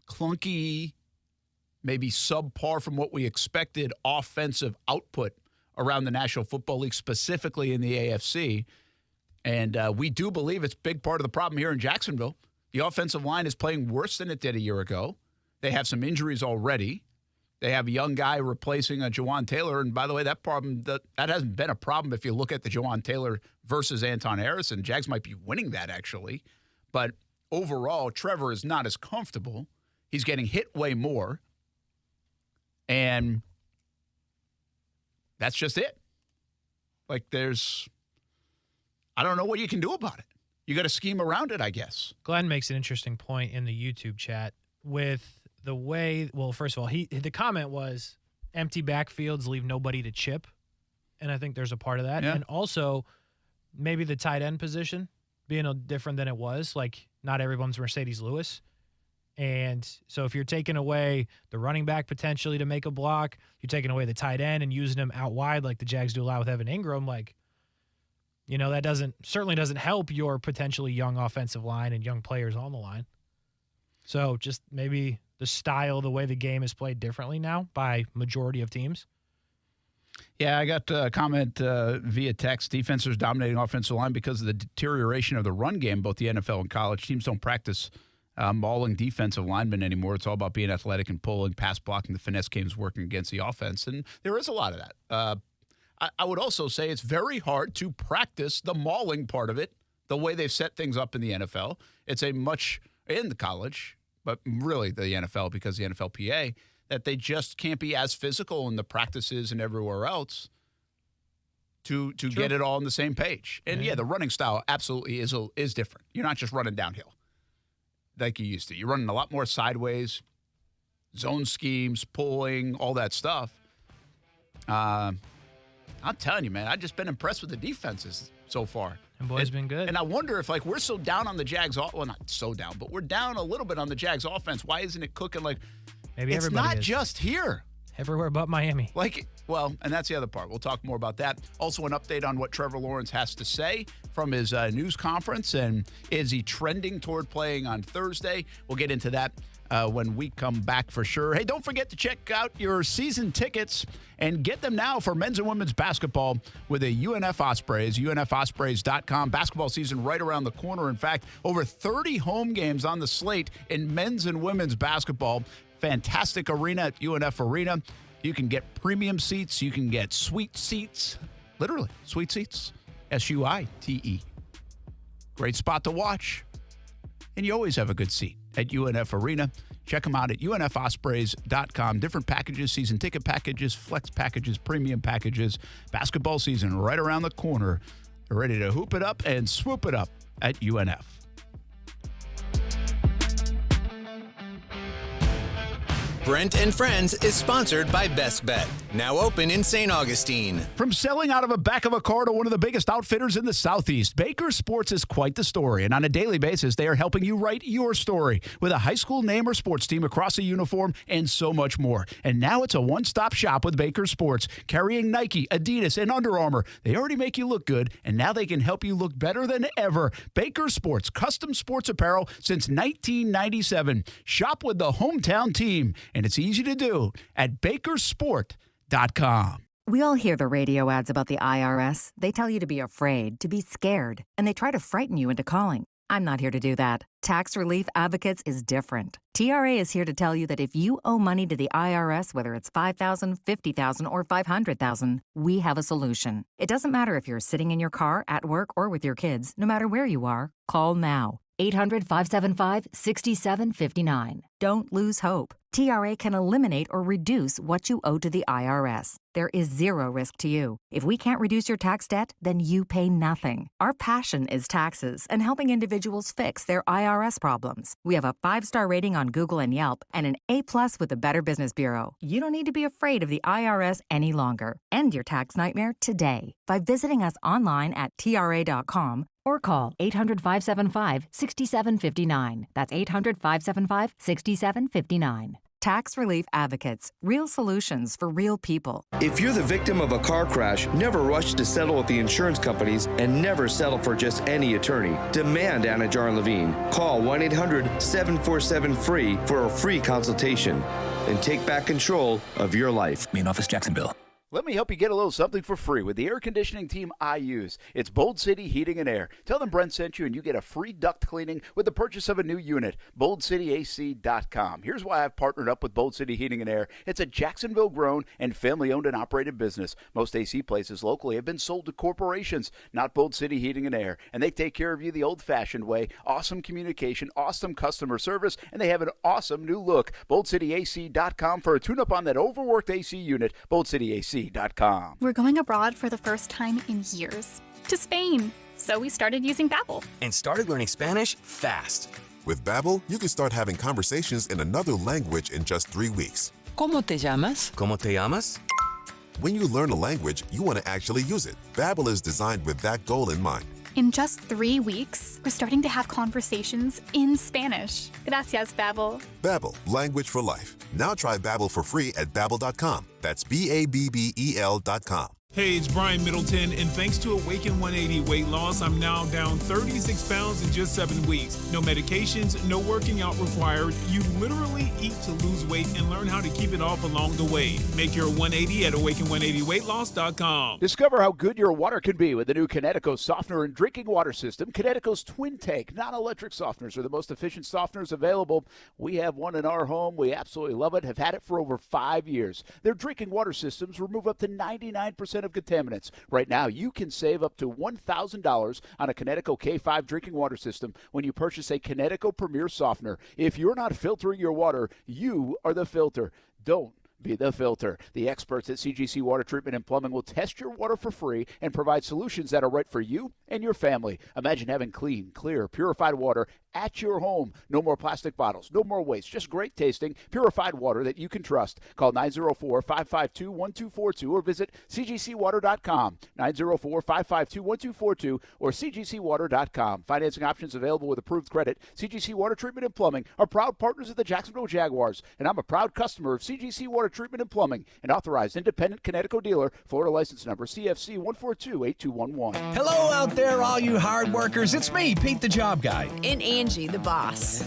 clunky, maybe subpar from what we expected offensive output around the National Football League, specifically in the AFC. And we do believe it's a big part of the problem here in Jacksonville. The offensive line is playing worse than it did a year ago. They have some injuries already. They have a young guy replacing a Jawan Taylor. And by the way, that hasn't been a problem if you look at the Jawan Taylor versus Anton Harrison. Jags might be winning that, actually. But overall, Trevor is not as comfortable. He's getting hit way more. And that's just it. Like, I don't know what you can do about it. You got to scheme around it, I guess. Glenn makes an interesting point in the YouTube chat with the way, well, first of all, the comment was empty backfields leave nobody to chip. And I think there's a part of that. Yeah. And also maybe the tight end position being different than it was. Like, not everyone's Mercedes Lewis. And so if you're taking away the running back potentially to make a block, you're taking away the tight end and using him out wide like the Jags do a lot with Evan Ingram, like, that certainly doesn't help your potentially young offensive line and young players on the line. So just maybe the style, the way the game is played differently now by majority of teams. Yeah, I got a comment via text. Defenses dominating offensive line because of the deterioration of the run game, both the NFL and college. Teams don't practice mauling defensive linemen anymore. It's all about being athletic and pulling, pass blocking. The finesse game's working against the offense, and there is a lot of that. I would also say it's very hard to practice the mauling part of it, the way they've set things up in the NFL. It's in the college, but really the NFL, because the NFLPA, that they just can't be as physical in the practices and everywhere else to get it all on the same page. And yeah, the running style absolutely is different. You're not just running downhill like you used to. You're running a lot more sideways, zone schemes, pulling, all that stuff. I'm telling you, man, I've just been impressed with the defenses so far. And boys been good. And I wonder if, we're so down on the Jags, well, not so down, but we're down a little bit on the Jags offense. Why isn't it cooking maybe it's everybody not is. Just here. Everywhere but Miami. And that's the other part. We'll talk more about that. Also, an update on what Trevor Lawrence has to say from his news conference, and is he trending toward playing on Thursday? We'll get into that when we come back for sure. Hey, don't forget to check out your season tickets and get them now for men's and women's basketball with a UNF Ospreys, unfospreys.com. Basketball season right around the corner. In fact, over 30 home games on the slate in men's and women's basketball. Fantastic arena at UNF Arena. You can get premium seats. You can get suite seats. Literally, suite seats. SUITE. Great spot to watch. and you always have a good seat at UNF Arena. Check them out at unfospreys.com. Different packages, season ticket packages, flex packages, premium packages. Basketball season right around the corner. They're ready to hoop it up and swoop it up at UNF. Brent and Friends is sponsored by Best Bet, now open in St. Augustine. From selling out of the back of a car to one of the biggest outfitters in the Southeast, Baker Sports is quite the story. And on a daily basis, they are helping you write your story with a high school name or sports team across a uniform and so much more. And now it's a one-stop shop with Baker Sports, carrying Nike, Adidas, and Under Armour. They already make you look good, and now they can help you look better than ever. Baker Sports, custom sports apparel since 1997. Shop with the hometown team. And it's easy to do at bakersport.com. We all hear the radio ads about the IRS. They tell you to be afraid, to be scared, and they try to frighten you into calling. I'm not here to do that. Tax Relief Advocates is different. TRA is here to tell you that if you owe money to the IRS, whether it's $5,000, $50,000, or $500,000, we have a solution. It doesn't matter if you're sitting in your car, at work, or with your kids. No matter where you are, call now. 800-575-6759. Don't lose hope. TRA can eliminate or reduce what you owe to the IRS. There is zero risk to you. If we can't reduce your tax debt, then you pay nothing. Our passion is taxes and helping individuals fix their IRS problems. We have a 5-star rating on Google and Yelp and an A+ with the Better Business Bureau. You don't need to be afraid of the IRS any longer. End your tax nightmare today by visiting us online at TRA.com or call 800-575-6759. That's 800-575-6759. Tax Relief Advocates. Real solutions for real people. If you're the victim of a car crash, never rush to settle with the insurance companies and never settle for just any attorney. Demand Anna Jar Levine. Call 1-800-747-FREE for a free consultation and take back control of your life. Main office, Jacksonville. Let me help you get a little something for free with the air conditioning team I use. It's Bold City Heating and Air. Tell them Brent sent you and you get a free duct cleaning with the purchase of a new unit. BoldCityAC.com. Here's why I've partnered up with Bold City Heating and Air. It's a Jacksonville-grown and family-owned and operated business. Most AC places locally have been sold to corporations, not Bold City Heating and Air. And they take care of you the old-fashioned way. Awesome communication, awesome customer service, and they have an awesome new look. BoldCityAC.com for a tune-up on that overworked AC unit. BoldCityAC.com. We're going abroad for the first time in years. To Spain. So we started using Babbel. And started learning Spanish fast. With Babbel, you can start having conversations in another language in just 3 weeks. ¿Cómo te llamas? ¿Cómo te llamas? When you learn a language, you want to actually use it. Babbel is designed with that goal in mind. In just 3 weeks, we're starting to have conversations in Spanish. Gracias, Babbel. Babbel, language for life. Now try Babbel for free at Babbel.com. That's Babbel.com. Hey, it's Brian Middleton, and thanks to Awaken 180 weight loss, I'm now down 36 pounds in just 7 weeks. No medications, no working out required. You literally eat to lose weight and learn how to keep it off along the way. Make your 180 at Awaken180weightloss.com. Discover how good your water can be with the new Kinetico softener and drinking water system. Kinetico's twin tank, non-electric softeners are the most efficient softeners available. We have one in our home. We absolutely love it, have had it for over 5 years. Their drinking water systems remove up to 99% of contaminants. Right now, you can save up to $1,000 on a Kinetico K5 drinking water system when you purchase a Kinetico Premier Softener. If you're not filtering your water, you are the filter. Don't be the filter. The experts at CGC Water Treatment and Plumbing will test your water for free and provide solutions that are right for you and your family. Imagine having clean, clear, purified water at your home. No more plastic bottles, no more waste, just great tasting, purified water that you can trust. Call 904-552-1242 or visit cgcwater.com, 904-552-1242 or cgcwater.com. Financing options available with approved credit. CGC Water Treatment and Plumbing are proud partners of the Jacksonville Jaguars, and I'm a proud customer of CGC Water Treatment and Plumbing, an authorized independent Kinetico dealer. Florida license number CFC 1428211. Hello out there, all you hard workers. It's me, Pete the Job Guy. And Angie, the boss.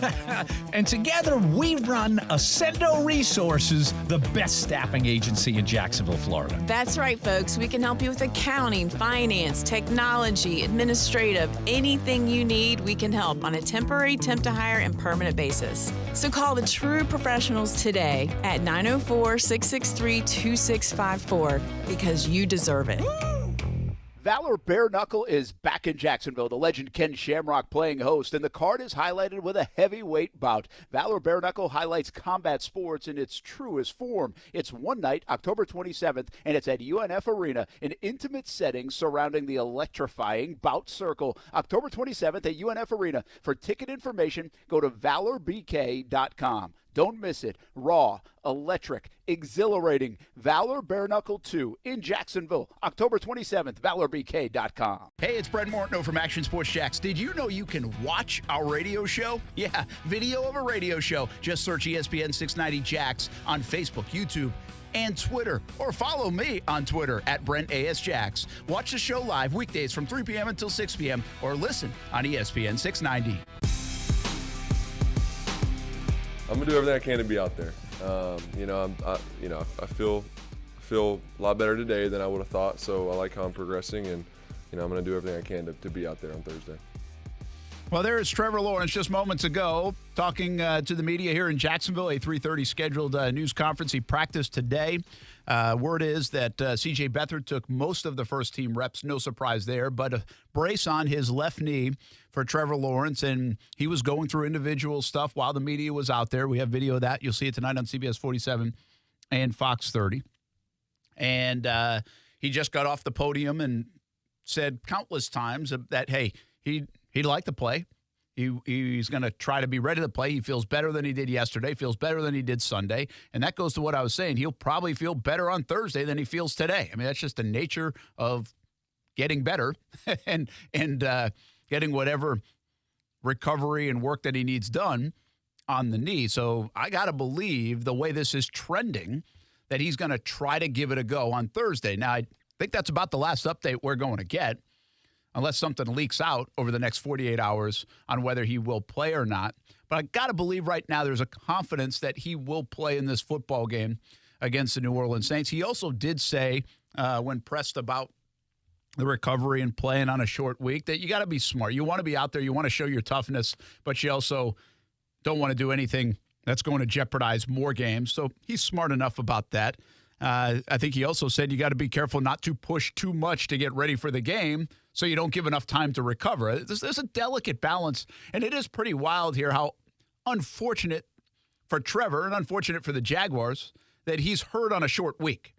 And together we run Ascendo Resources, the best staffing agency in Jacksonville, Florida. That's right, folks. We can help you with accounting, finance, technology, administrative, anything you need, we can help on a temporary, temp to hire, and permanent basis. So call the true professionals today at 904-663-2654 because you deserve it. Valor Bare Knuckle is back in Jacksonville. The legend Ken Shamrock playing host, and the card is highlighted with a heavyweight bout. Valor Bare Knuckle highlights combat sports in its truest form. It's one night, October 27th, and it's at UNF Arena, an intimate setting surrounding the electrifying bout circle. October 27th at UNF Arena. For ticket information, go to valorbk.com. Don't miss it. Raw, electric, exhilarating. Valor Bare Knuckle 2 in Jacksonville, October 27th, valorbk.com. Hey, it's Brent Martineau from Action Sports Jacks. Did you know you can watch our radio show? Yeah, video of a radio show. Just search ESPN 690 Jacks on Facebook, YouTube, and Twitter. Or follow me on Twitter at BrentASJacks. Watch the show live weekdays from 3 p.m. until 6 p.m. or listen on ESPN 690. I'm gonna do everything I can to be out there. I feel a lot better today than I would have thought. So I like how I'm progressing, and I'm gonna do everything I can to be out there on Thursday. Well, there is Trevor Lawrence just moments ago talking to the media here in Jacksonville, a 3:30 scheduled news conference. He practiced today. Word is that C.J. Beathard took most of the first-team reps. No surprise there, but a brace on his left knee for Trevor Lawrence, and he was going through individual stuff while the media was out there. We have video of that. You'll see it tonight on CBS 47 and Fox 30. And he just got off the podium and said countless times that, hey, he'd like to play. He's going to try to be ready to play. He feels better than he did yesterday, feels better than he did Sunday. And that goes to what I was saying. He'll probably feel better on Thursday than he feels today. I mean, that's just the nature of getting better and getting whatever recovery and work that he needs done on the knee. So I got to believe the way this is trending that he's going to try to give it a go on Thursday. Now, I think that's about the last update we're going to get, unless something leaks out over the next 48 hours on whether he will play or not. But I got to believe right now there's a confidence that he will play in this football game against the New Orleans Saints. He also did say, when pressed about the recovery and playing on a short week, that you got to be smart. You want to be out there. You want to show your toughness, but you also don't want to do anything that's going to jeopardize more games. So he's smart enough about that. I think he also said you got to be careful not to push too much to get ready for the game so you don't give enough time to recover. There's a delicate balance, and it is pretty wild here how unfortunate for Trevor and unfortunate for the Jaguars that he's hurt on a short week.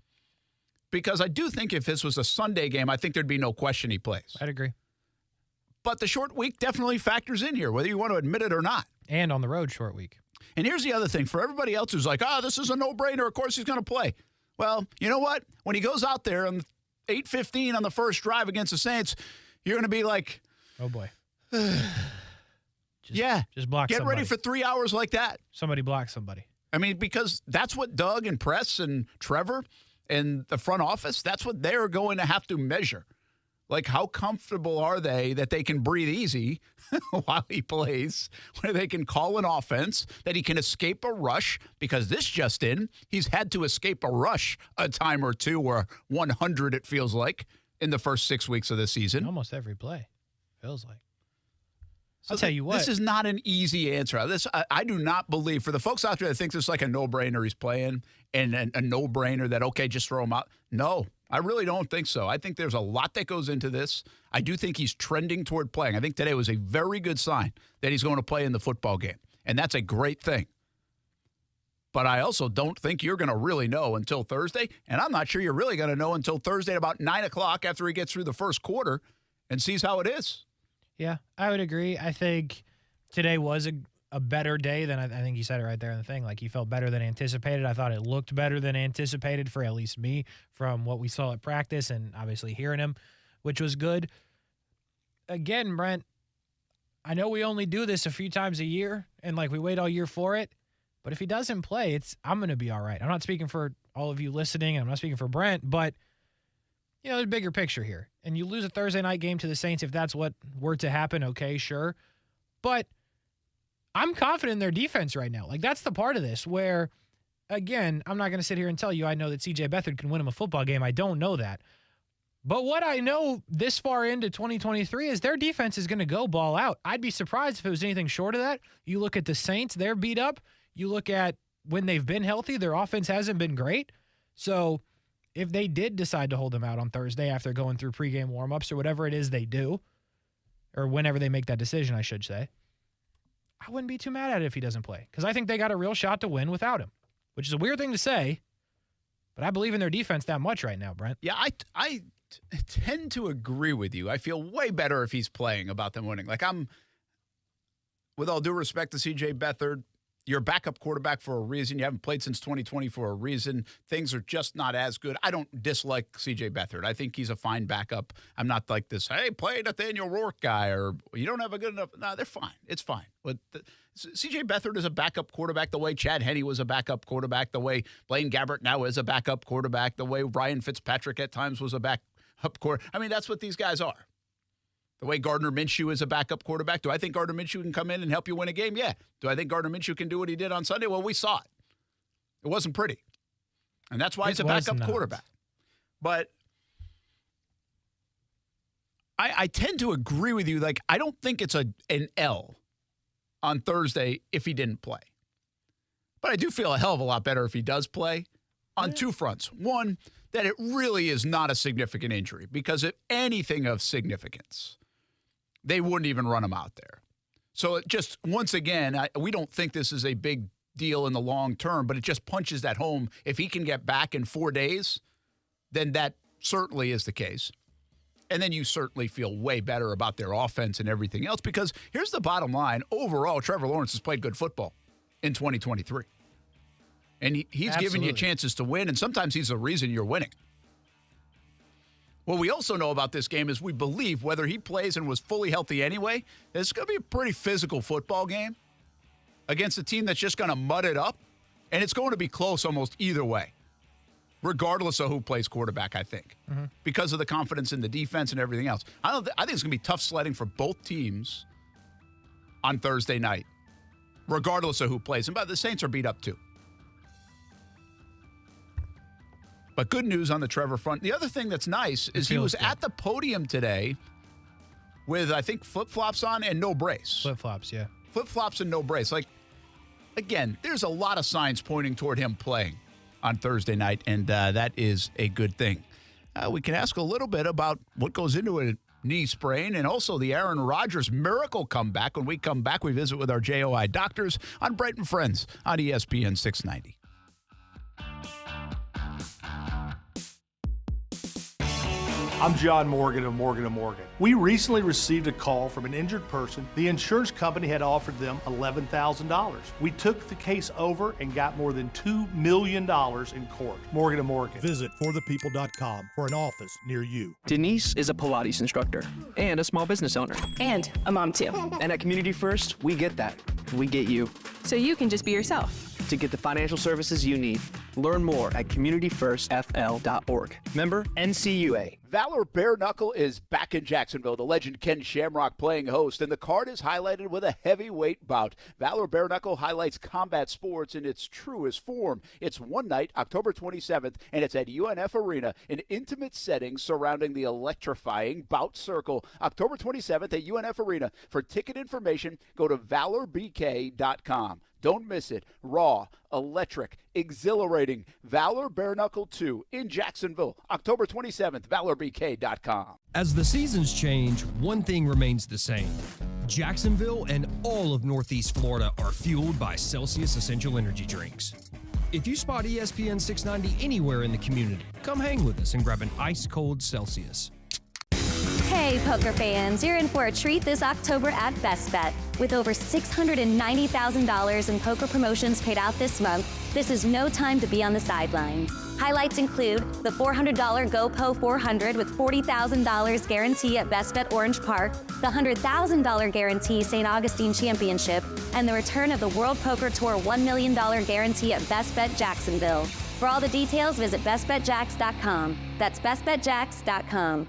Because I do think if this was a Sunday game, I think there'd be no question he plays. I'd agree. But the short week definitely factors in here, whether you want to admit it or not. And on the road, short week. And here's the other thing. For everybody else who's like, this is a no-brainer, of course he's going to play. Well, you know what? When he goes out there on 8:15 on the first drive against the Saints, you're going to be like, oh, boy. Just block Get somebody. ready for 3 hours like that. Somebody block somebody. I mean, because that's what Doug and Press and Trevor and the front office, that's what they're going to have to measure. Like, how comfortable are they that they can breathe easy while he plays, where they can call an offense, that he can escape a rush? Because this just in, he's had to escape a rush a time or two, or 100, it feels like, in the first 6 weeks of the season. Almost every play, feels like. So I'll tell you what. This is not an easy answer. I do not believe, for the folks out there that think this is like a no-brainer he's playing and a no-brainer that, okay, just throw him out. No, I really don't think so. I think there's a lot that goes into this. I do think he's trending toward playing. I think today was a very good sign that he's going to play in the football game, and that's a great thing. But I also don't think you're going to really know until Thursday, and I'm not sure you're really going to know until Thursday at about 9 o'clock after he gets through the first quarter and sees how it is. Yeah, I would agree. I think today was a better day than I think you said it right there in the thing. Like, he felt better than anticipated. I thought it looked better than anticipated for at least me from what we saw at practice and obviously hearing him, which was good. Again, Brent, I know we only do this a few times a year and we wait all year for it. But if he doesn't play, I'm going to be all right. I'm not speaking for all of you listening, and I'm not speaking for Brent, but there's a bigger picture here. And you lose a Thursday night game to the Saints, if that's what were to happen, okay, sure. But I'm confident in their defense right now. That's the part of this where, again, I'm not going to sit here and tell you I know that C.J. Beathard can win him a football game. I don't know that. But what I know this far into 2023 is their defense is going to go ball out. I'd be surprised if it was anything short of that. You look at the Saints, they're beat up. You look at when they've been healthy, their offense hasn't been great. So if they did decide to hold him out on Thursday after going through pregame warmups or whatever it is they do, or whenever they make that decision, I should say, I wouldn't be too mad at it if he doesn't play, because I think they got a real shot to win without him, which is a weird thing to say, but I believe in their defense that much right now, Brent. Yeah, I tend to agree with you. I feel way better if he's playing about them winning. Like, with all due respect to C.J. Beathard, you're a backup quarterback for a reason. You haven't played since 2020 for a reason. Things are just not as good. I don't dislike C.J. Beathard. I think he's a fine backup. I'm not like this, hey, play Nathaniel Rourke guy, or you don't have a good enough. No, they're fine. It's fine. But C.J. Beathard is a backup quarterback the way Chad Henne was a backup quarterback, the way Blaine Gabbert now is a backup quarterback, the way Ryan Fitzpatrick at times was a backup quarterback. I mean, that's what these guys are. The way Gardner Minshew is a backup quarterback. Do I think Gardner Minshew can come in and help you win a game? Yeah. Do I think Gardner Minshew can do what he did on Sunday? Well, we saw it. It wasn't pretty. And that's why he's a backup quarterback. But I tend to agree with you. Like, I don't think it's an L on Thursday if he didn't play. But I do feel a hell of a lot better if he does play on two fronts. One, that it really is not a significant injury, because if anything of significance, they wouldn't even run him out there. So it just, once again, we don't think this is a big deal in the long term, but it just punches that home. If he can get back in 4 days, then that certainly is the case. And then you certainly feel way better about their offense and everything else, because here's the bottom line. Overall, Trevor Lawrence has played good football in 2023. And he's giving you chances to win, and sometimes he's the reason you're winning. What we also know about this game is we believe, whether he plays and was fully healthy anyway, that it's going to be a pretty physical football game against a team that's just going to mud it up, and it's going to be close almost either way, regardless of who plays quarterback, I think, because of the confidence in the defense and everything else. I think it's going to be tough sledding for both teams on Thursday night, regardless of who plays. And the Saints are beat up too. But good news on the Trevor front. The other thing that's nice is he was at the podium today with, I think, flip-flops on and no brace. Flip-flops, yeah. Flip-flops and no brace. Like, again, there's a lot of signs pointing toward him playing on Thursday night, and that is a good thing. We can ask a little bit about what goes into a knee sprain and also the Aaron Rodgers miracle comeback. When we come back, we visit with our JOI doctors on Brent Friends on ESPN 690. I'm John Morgan of Morgan & Morgan. We recently received a call from an injured person. The insurance company had offered them $11,000. We took the case over and got more than $2 million in court. Morgan & Morgan. Visit forthepeople.com for an office near you. Denise is a Pilates instructor and a small business owner. And a mom too. And at Community First, we get that. We get you. So you can just be yourself. To get the financial services you need, learn more at communityfirstfl.org. Member NCUA. Valor Bare Knuckle is back in Jacksonville. The legend Ken Shamrock playing host, and the card is highlighted with a heavyweight bout. Valor Bare Knuckle highlights combat sports in its truest form. It's one night, October 27th, and it's at UNF Arena, an intimate setting surrounding the electrifying Bout Circle. October 27th at UNF Arena. For ticket information, go to valorbk.com. Don't miss it. Raw, electric, exhilarating. Valor Bare Knuckle 2 in Jacksonville, October 27th, valorbk.com. As the seasons change, one thing remains the same. Jacksonville and all of Northeast Florida are fueled by Celsius Essential Energy Drinks. If you spot ESPN 690 anywhere in the community, come hang with us and grab an ice-cold Celsius. Hey, poker fans, you're in for a treat this October at Best Bet. With over $690,000 in poker promotions paid out this month, this is no time to be on the sidelines. Highlights include the $400 GoPo 400 with $40,000 guarantee at Best Bet Orange Park, the $100,000 guarantee St. Augustine Championship, and the return of the World Poker Tour $1 million guarantee at Best Bet Jacksonville. For all the details, visit bestbetjacks.com. That's bestbetjacks.com.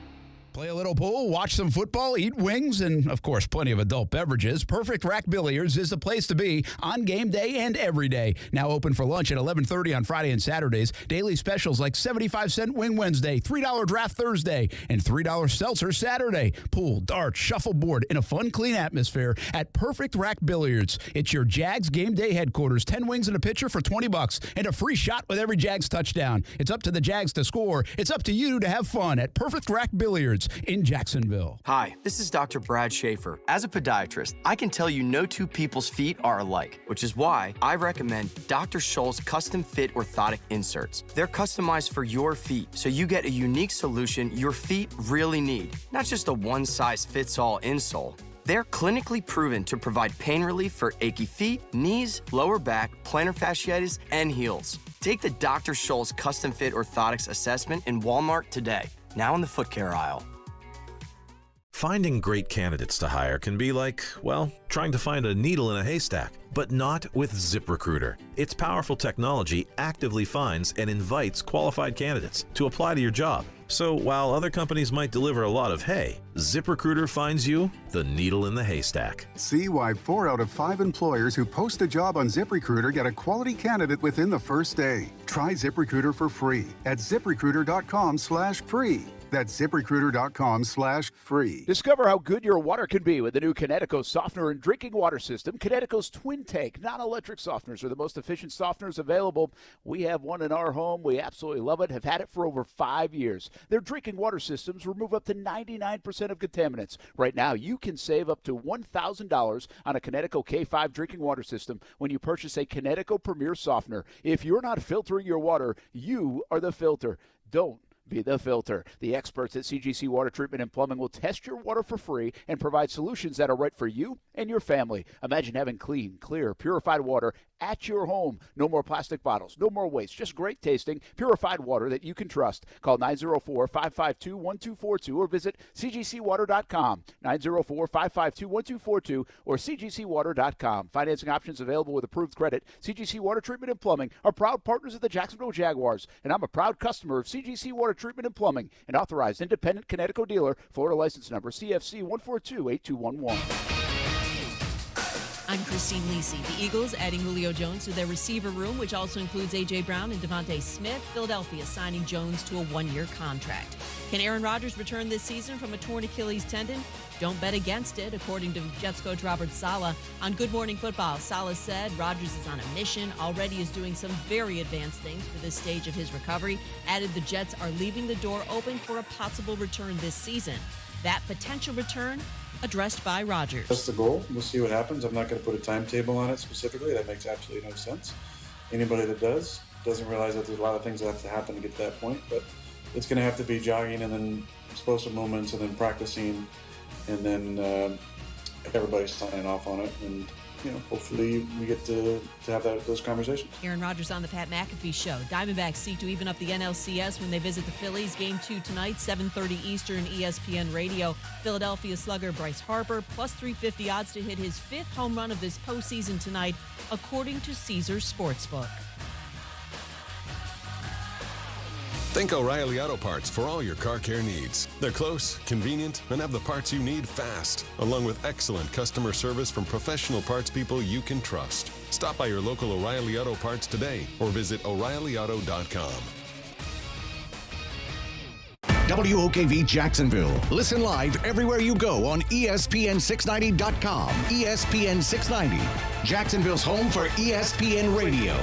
Play a little pool, watch some football, eat wings, and, of course, plenty of adult beverages. Perfect Rack Billiards is the place to be on game day and every day. Now open for lunch at 11:30 on Friday and Saturdays. Daily specials like 75-cent Wing Wednesday, $3 Draft Thursday, and $3 Seltzer Saturday. Pool, darts, shuffleboard in a fun, clean atmosphere at Perfect Rack Billiards. It's your Jags game day headquarters. 10 wings and a pitcher for $20 and a free shot with every Jags touchdown. It's up to the Jags to score. It's up to you to have fun at Perfect Rack Billiards in Jacksonville. Hi, this is Dr. Brad Schaefer. As a podiatrist, I can tell you no two people's feet are alike, which is why I recommend Dr. Scholl's custom fit orthotic inserts. They're customized for your feet, so you get a unique solution your feet really need, not just a one-size-fits-all insole. They're clinically proven to provide pain relief for achy feet, knees, lower back, plantar fasciitis, and heels. Take the Dr. Scholl's custom fit orthotics assessment in Walmart today, now in the foot care aisle. Finding great candidates to hire can be like, well, trying to find a needle in a haystack, but not with ZipRecruiter. Its powerful technology actively finds and invites qualified candidates to apply to your job. So while other companies might deliver a lot of hay, ZipRecruiter finds you the needle in the haystack. See why 4 out of 5 employers who post a job on ZipRecruiter get a quality candidate within the first day. Try ZipRecruiter for free at ZipRecruiter.com/free. That's ZipRecruiter.com/free. Discover how good your water can be with the new Connecticut softener and drinking water system. Connecticut's twin tank non-electric softeners are the most efficient softeners available. We have one in our home. We absolutely love it. Have had it for over 5 years. Their drinking water systems remove up to 99% of contaminants. Right now, you can save up to $1,000 on a Connecticut K5 drinking water system when you purchase a Connecticut Premier softener. If you're not filtering your water, you are the filter. Don't be the filter. The experts at CGC Water Treatment and Plumbing will test your water for free and provide solutions that are right for you and your family. Imagine having clean, clear, purified water at your home. No more plastic bottles, no more waste, just great tasting, purified water that you can trust. Call 904-552-1242 or visit cgcwater.com. 904-552-1242 or cgcwater.com. Financing options available with approved credit. CGC Water Treatment and Plumbing are proud partners of the Jacksonville Jaguars, and I'm a proud customer of CGC Water Treatment and Plumbing, an authorized independent Connecticut dealer. Florida license number CFC 1428211. I'm Christine Lisi. The Eagles adding Julio Jones to their receiver room, which also includes A.J. Brown and Devontae Smith. Philadelphia signing Jones to a one-year contract. Can Aaron Rodgers return this season from a torn Achilles tendon? Don't bet against it, according to Jets coach Robert Saleh. On Good Morning Football, Saleh said Rodgers is on a mission, already is doing some very advanced things for this stage of his recovery. Added the Jets are leaving the door open for a possible return this season. That potential return addressed by Rodgers. That's the goal. We'll see what happens. I'm not going to put a timetable on it specifically. That makes absolutely no sense. Anybody that doesn't realize that there's a lot of things that have to happen to get to that point, but it's going to have to be jogging and then explosive moments and then practicing and then everybody's signing off on it. And, hopefully we get to have those conversations. Aaron Rodgers on the Pat McAfee Show. Diamondbacks seek to even up the NLCS when they visit the Phillies. Game 2 tonight, 7:30 Eastern, ESPN Radio. Philadelphia slugger Bryce Harper, plus 350 odds to hit his 5th home run of this postseason tonight, according to Caesars Sportsbook. Think O'Reilly Auto Parts for all your car care needs. They're close, convenient, and have the parts you need fast, along with excellent customer service from professional parts people you can trust. Stop by your local O'Reilly Auto Parts today or visit O'ReillyAuto.com. WOKV Jacksonville. Listen live everywhere you go on ESPN690.com. ESPN 690, Jacksonville's home for ESPN Radio.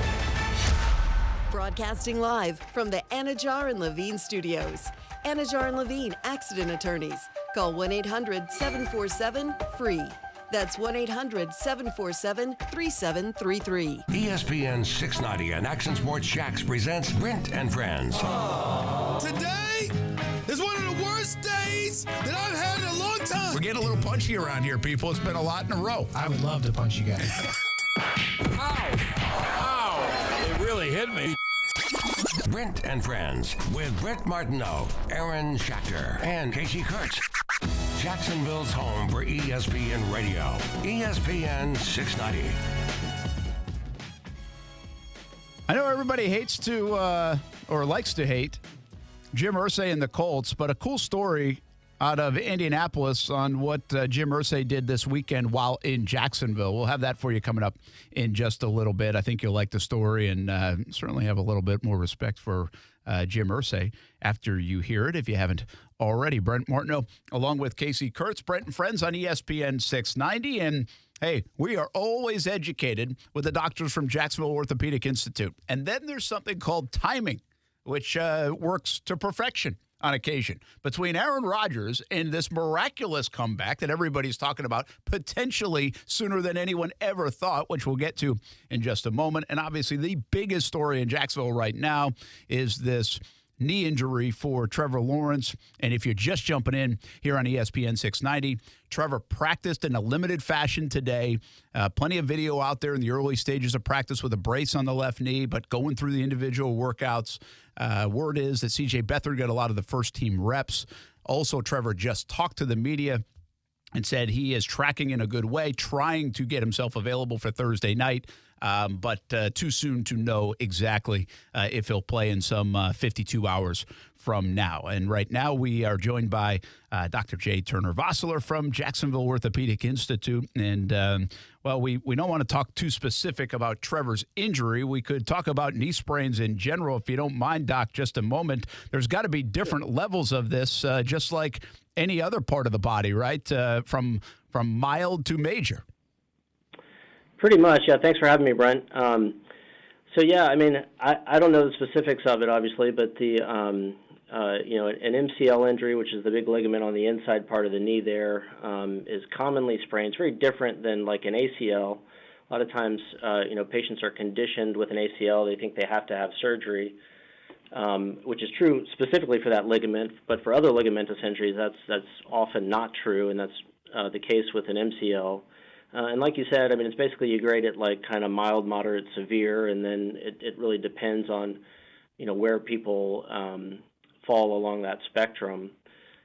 Broadcasting live from the Anajar and Levine Studios. Anajar and Levine Accident Attorneys. Call 1-800-747-FREE. That's 1-800-747-3733. ESPN 690 and Action Sports Shacks presents Brent and Friends. Today is one of the worst days that I've had in a long time. We're getting a little punchy around here, people. It's been a lot in a row. I would love to punch you guys. Ow! It really hit me. Brent and Friends with Brent Martineau, Aaron Schachter, and Kasey Kuhrts. Jacksonville's home for ESPN Radio. ESPN 690. I know everybody hates to, or likes to hate, Jim Irsay and the Colts, but a cool story out of Indianapolis on what Jim Irsay did this weekend while in Jacksonville. We'll have that for you coming up in just a little bit. I think you'll like the story and certainly have a little bit more respect for Jim Irsay after you hear it, if you haven't already. Brent Martineau, along with Kasey Kuhrts, Brent Friends on ESPN 690. And, hey, we are always educated with the doctors from Jacksonville Orthopedic Institute. And then there's something called timing, which works to perfection on occasion. Between Aaron Rodgers and this miraculous comeback that everybody's talking about, potentially sooner than anyone ever thought, which we'll get to in just a moment. And obviously the biggest story in Jacksonville right now is this knee injury for Trevor Lawrence. And if you're just jumping in here on ESPN 690, Trevor practiced in a limited fashion today. Plenty of video out there in the early stages of practice with a brace on the left knee, but going through the individual workouts. Word is that C.J. Beathard got a lot of the first-team reps. Also, Trevor just talked to the media and said he is tracking in a good way, trying to get himself available for Thursday night, but too soon to know exactly if he'll play in some 52 hours from now. And right now we are joined by Dr. J. Turner Vossler from Jacksonville Orthopedic Institute. And, well, we don't want to talk too specific about Trevor's injury. We could talk about knee sprains in general, if you don't mind, Doc, just a moment. There's got to be different levels of this, just like any other part of the body, right? From mild to major. Pretty much, yeah. Thanks for having me, Brent. So, yeah, I mean, I don't know the specifics of it, obviously, but the, an MCL injury, which is the big ligament on the inside part of the knee there, is commonly sprained. It's very different than like an ACL. A lot of times, patients are conditioned with an ACL. They think they have to have surgery, which is true specifically for that ligament. But for other ligamentous injuries, that's often not true, and that's the case with an MCL. And like you said, I mean, it's basically you grade it like kind of mild, moderate, severe, and then it really depends on, where people fall along that spectrum.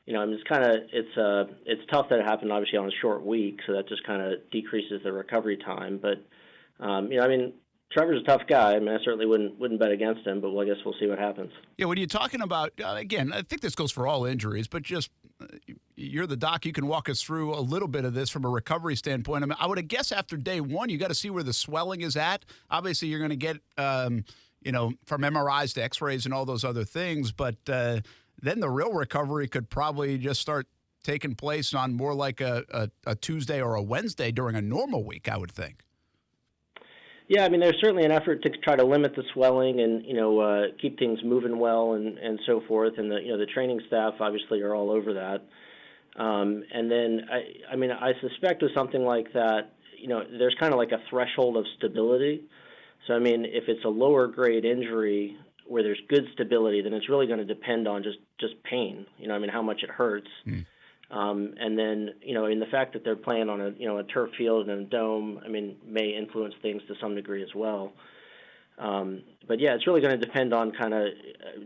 I mean, it's tough that it happened obviously on a short week, so that just kind of decreases the recovery time. But I mean, Trevor's a tough guy. I mean, I certainly wouldn't bet against him, but I guess we'll see what happens. Yeah, when you're talking about, again, I think this goes for all injuries, but just you're the doc. You can walk us through a little bit of this from a recovery standpoint. I mean, I would guess after day one, you got to see where the swelling is at. Obviously, you're going to get, from MRIs to X-rays and all those other things, but then the real recovery could probably just start taking place on more like a Tuesday or a Wednesday during a normal week, I would think. Yeah, I mean, there's certainly an effort to try to limit the swelling and, keep things moving well and so forth. And the training staff obviously are all over that. And then, I suspect with something like that, there's kind of like a threshold of stability. So, I mean, if it's a lower grade injury where there's good stability, then it's really going to depend on just pain, how much it hurts. And then, in the fact that they're playing on a turf field and a dome, I mean, may influence things to some degree as well. But yeah, it's really going to depend on kind of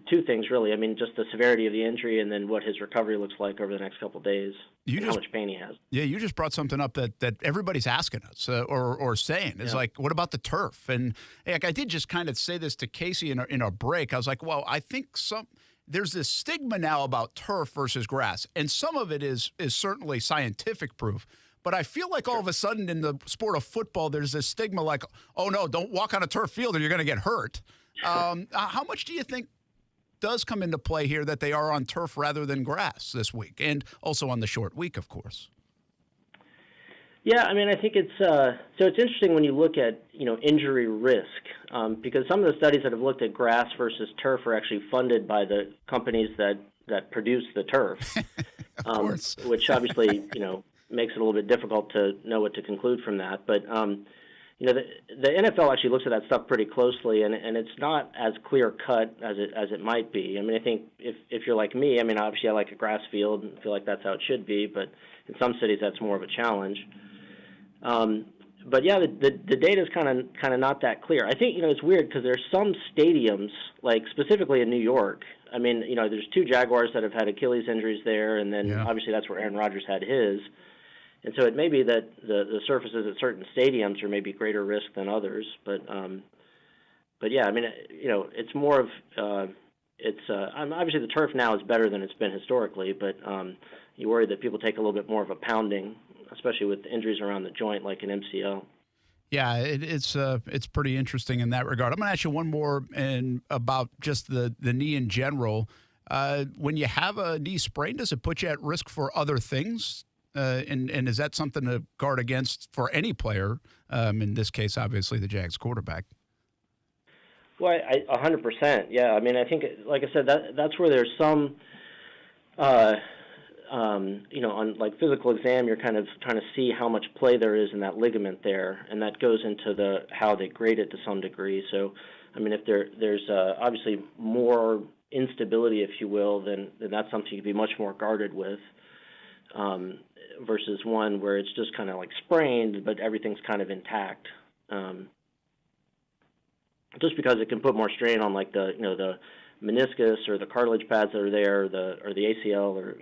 two things, really. I mean, just the severity of the injury and then what his recovery looks like over the next couple of days and how much pain he has. Yeah, you just brought something up that everybody's asking us or saying. It's like, what about the turf? And like, I did just kind of say this to Kasey in our break. I was like, well, I think there's this stigma now about turf versus grass, and some of it is certainly scientific proof. But I feel like all of a sudden in the sport of football, there's this stigma like, oh, no, don't walk on a turf field or you're going to get hurt. How much do you think does come into play here that they are on turf rather than grass this week, and also on the short week, of course? Yeah, I mean, I think it's so it's interesting when you look at injury risk because some of the studies that have looked at grass versus turf are actually funded by the companies that produce the turf, of course. Which obviously makes it a little bit difficult to know what to conclude from that. But the NFL actually looks at that stuff pretty closely, and it's not as clear cut as it might be. I mean, I think if you're like me, I mean, obviously I like a grass field and feel like that's how it should be, but in some cities that's more of a challenge. But yeah, the data is kind of not that clear. I think it's weird because there's some stadiums, like specifically in New York. I mean, there's two Jaguars that have had Achilles injuries there, and then obviously that's where Aaron Rodgers had his. And so it may be that the surfaces at certain stadiums are maybe greater risk than others. But yeah, I mean, it's more of it's obviously the turf now is better than it's been historically, but you worry that people take a little bit more of a pounding, especially with injuries around the joint like an MCL. Yeah, it's pretty interesting in that regard. I'm going to ask you one more about just the knee in general. When you have a knee sprain, does it put you at risk for other things? And is that something to guard against for any player? In this case, obviously, the Jags quarterback. Well, 100%. Yeah, I mean, I think, like I said, that's where there's some, on like physical exam, you're kind of trying to see how much play there is in that ligament there, and that goes into how they grade it to some degree. So, I mean, if there's obviously more instability, if you will, then that's something you can be much more guarded with. Versus one where it's just kind of like sprained, but everything's kind of intact. Just because it can put more strain on like the meniscus or the cartilage pads that are there, or the ACL, or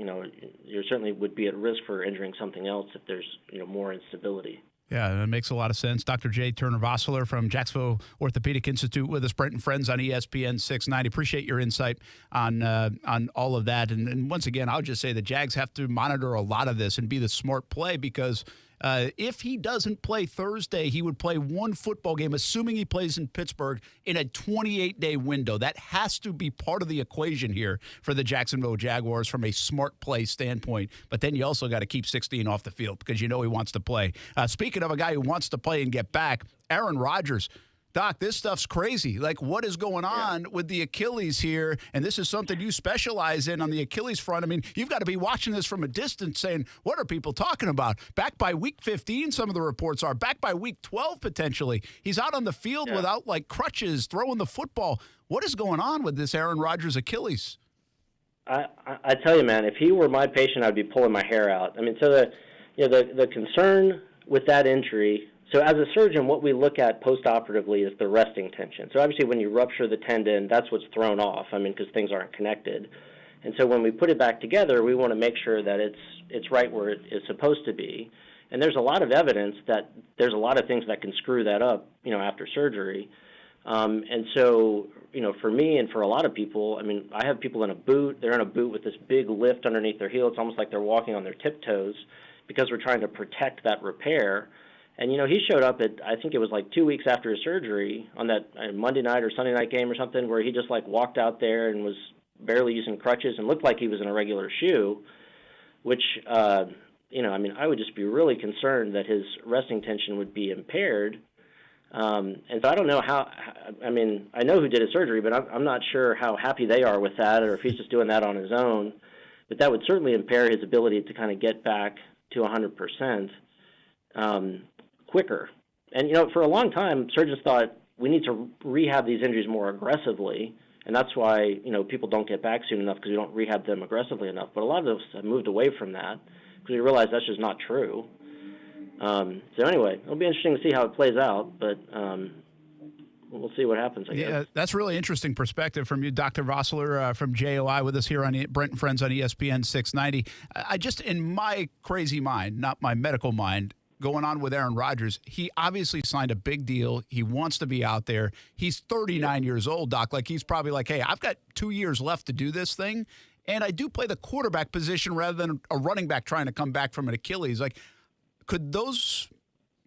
you certainly would be at risk for injuring something else if there's more instability. Yeah, that makes a lot of sense. Dr. J. Turner-Vossler from Jacksonville Orthopedic Institute with us, Brent Friends on ESPN 690. Appreciate your insight on all of that. And once again, I'll just say the Jags have to monitor a lot of this and be the smart play, because if he doesn't play Thursday, he would play one football game, assuming he plays in Pittsburgh, in a 28-day window. That has to be part of the equation here for the Jacksonville Jaguars from a smart play standpoint. But then you also got to keep 16 off the field because he wants to play. Speaking of a guy who wants to play and get back, Aaron Rodgers. Doc, this stuff's crazy. Like, what is going on with the Achilles here? And this is something you specialize in on the Achilles front. I mean, you've got to be watching this from a distance saying, what are people talking about? Back by week 15, some of the reports are. Back by week 12, potentially. He's out on the field without, like, crutches, throwing the football. What is going on with this Aaron Rodgers Achilles? I tell you, man, if he were my patient, I'd be pulling my hair out. I mean, so the concern with that injury. So as a surgeon, what we look at post-operatively is the resting tension. So obviously when you rupture the tendon, that's what's thrown off, because things aren't connected. And so when we put it back together, we want to make sure that it's right where it is supposed to be. And there's a lot of evidence that there's a lot of things that can screw that up, after surgery. And so, for me and for a lot of people, I mean, I have people in a boot. They're in a boot with this big lift underneath their heel. It's almost like they're walking on their tiptoes because we're trying to protect that repair. And, he showed up I think it was like 2 weeks after his surgery on that Monday night or Sunday night game or something, where he just like walked out there and was barely using crutches and looked like he was in a regular shoe, which, I would just be really concerned that his resting tension would be impaired. And so I don't know I know who did his surgery, but I'm not sure how happy they are with that, or if he's just doing that on his own. But that would certainly impair his ability to kind of get back to 100%. Quicker. And, for a long time, surgeons thought we need to rehab these injuries more aggressively, and that's why, people don't get back soon enough because we don't rehab them aggressively enough. But a lot of us have moved away from that because we realize that's just not true. So anyway, it'll be interesting to see how it plays out, but we'll see what happens, I guess. Yeah, that's really interesting perspective from you, Dr. Vossler from JOI, with us here on Brent Friends on ESPN 690. I just, in my crazy mind, not my medical mind, going on with Aaron Rodgers, he obviously signed a big deal. He wants to be out there. He's 39 years old, Doc. Like, he's probably like, hey, I've got 2 years left to do this thing, and I do play the quarterback position rather than a running back trying to come back from an Achilles. Like, could those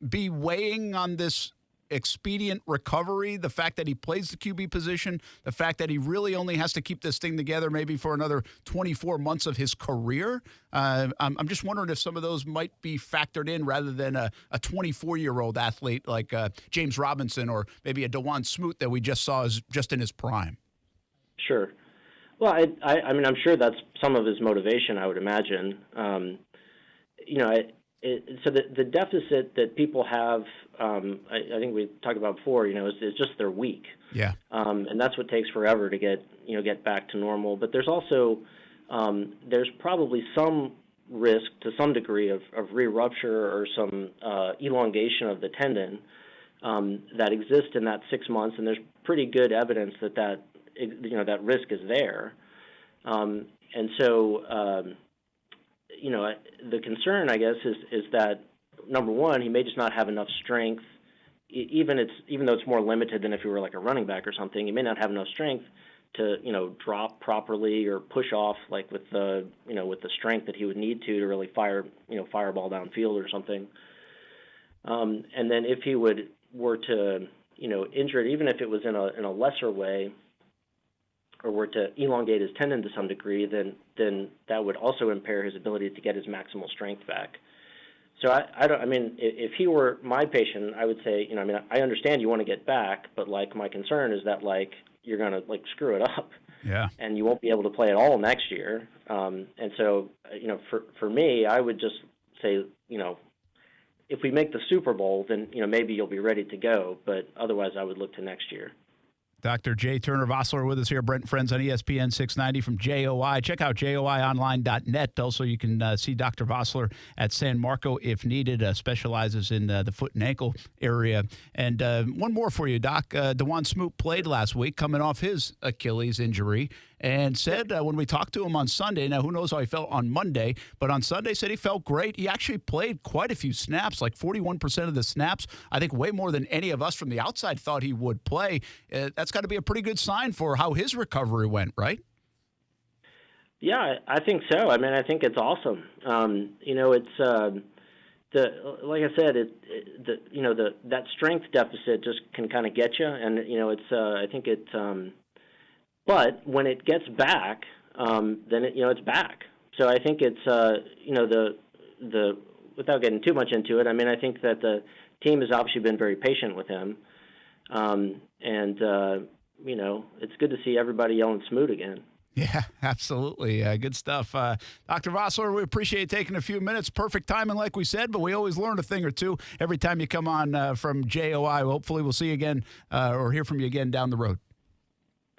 be weighing on this expedient recovery, the fact that he plays the QB position, the fact that he really only has to keep this thing together maybe for another 24 months of his career? I'm just wondering if some of those might be factored in rather than a 24-year-old athlete like James Robinson or maybe a DeJuan Smoot that we just saw is just in his prime. Sure. Well, I mean, I'm sure that's some of his motivation, I would imagine. So the deficit that people have, I think we talked about before, is just they're weak. Yeah. And that's what takes forever to get back to normal. But there's also, there's probably some risk to some degree of re-rupture or some elongation of the tendon that exists in that 6 months. And there's pretty good evidence that risk is there. And so, the concern, I guess, is that, number one, he may just not have enough strength, even though it's more limited than if he were like a running back or something. He may not have enough strength to drop properly or push off like with the strength that he would need to really fire a ball downfield or something. And then if he were to injure it, even if it was in a lesser way, or were to elongate his tendon to some degree, then that would also impair his ability to get his maximal strength back. So if he were my patient, I would say, I understand you want to get back, but like my concern is that like you're going to like screw it up. Yeah. And you won't be able to play at all next year. And so, for me, I would just say, if we make the Super Bowl, then, maybe you'll be ready to go. But otherwise, I would look to next year. Dr. J. Turner Vossler with us here. Brent Friends on ESPN 690 from JOI. Check out joionline.net. Also, you can see Dr. Vossler at San Marco if needed. Specializes in the foot and ankle area. And one more for you, Doc. DeJuan Smoot played last week, coming off his Achilles injury, and said when we talked to him on Sunday, now who knows how he felt on Monday, but on Sunday said he felt great. He actually played quite a few snaps, like 41% of the snaps. I think way more than any of us from the outside thought he would play. That's got to be a pretty good sign for how his recovery went, right? Yeah, I think so. I think it's awesome. It's like I said, that strength deficit just can kind of get you, and I think it. But when it gets back, then it's back. So I think it's the without getting too much into it. I think that the team has obviously been very patient with him, and it's good to see everybody yelling Smoot again. Yeah, absolutely. Good stuff. Dr. Vossler, we appreciate you taking a few minutes. Perfect timing, like we said, but we always learn a thing or two every time you come on from JOI. Hopefully we'll see you again or hear from you again down the road.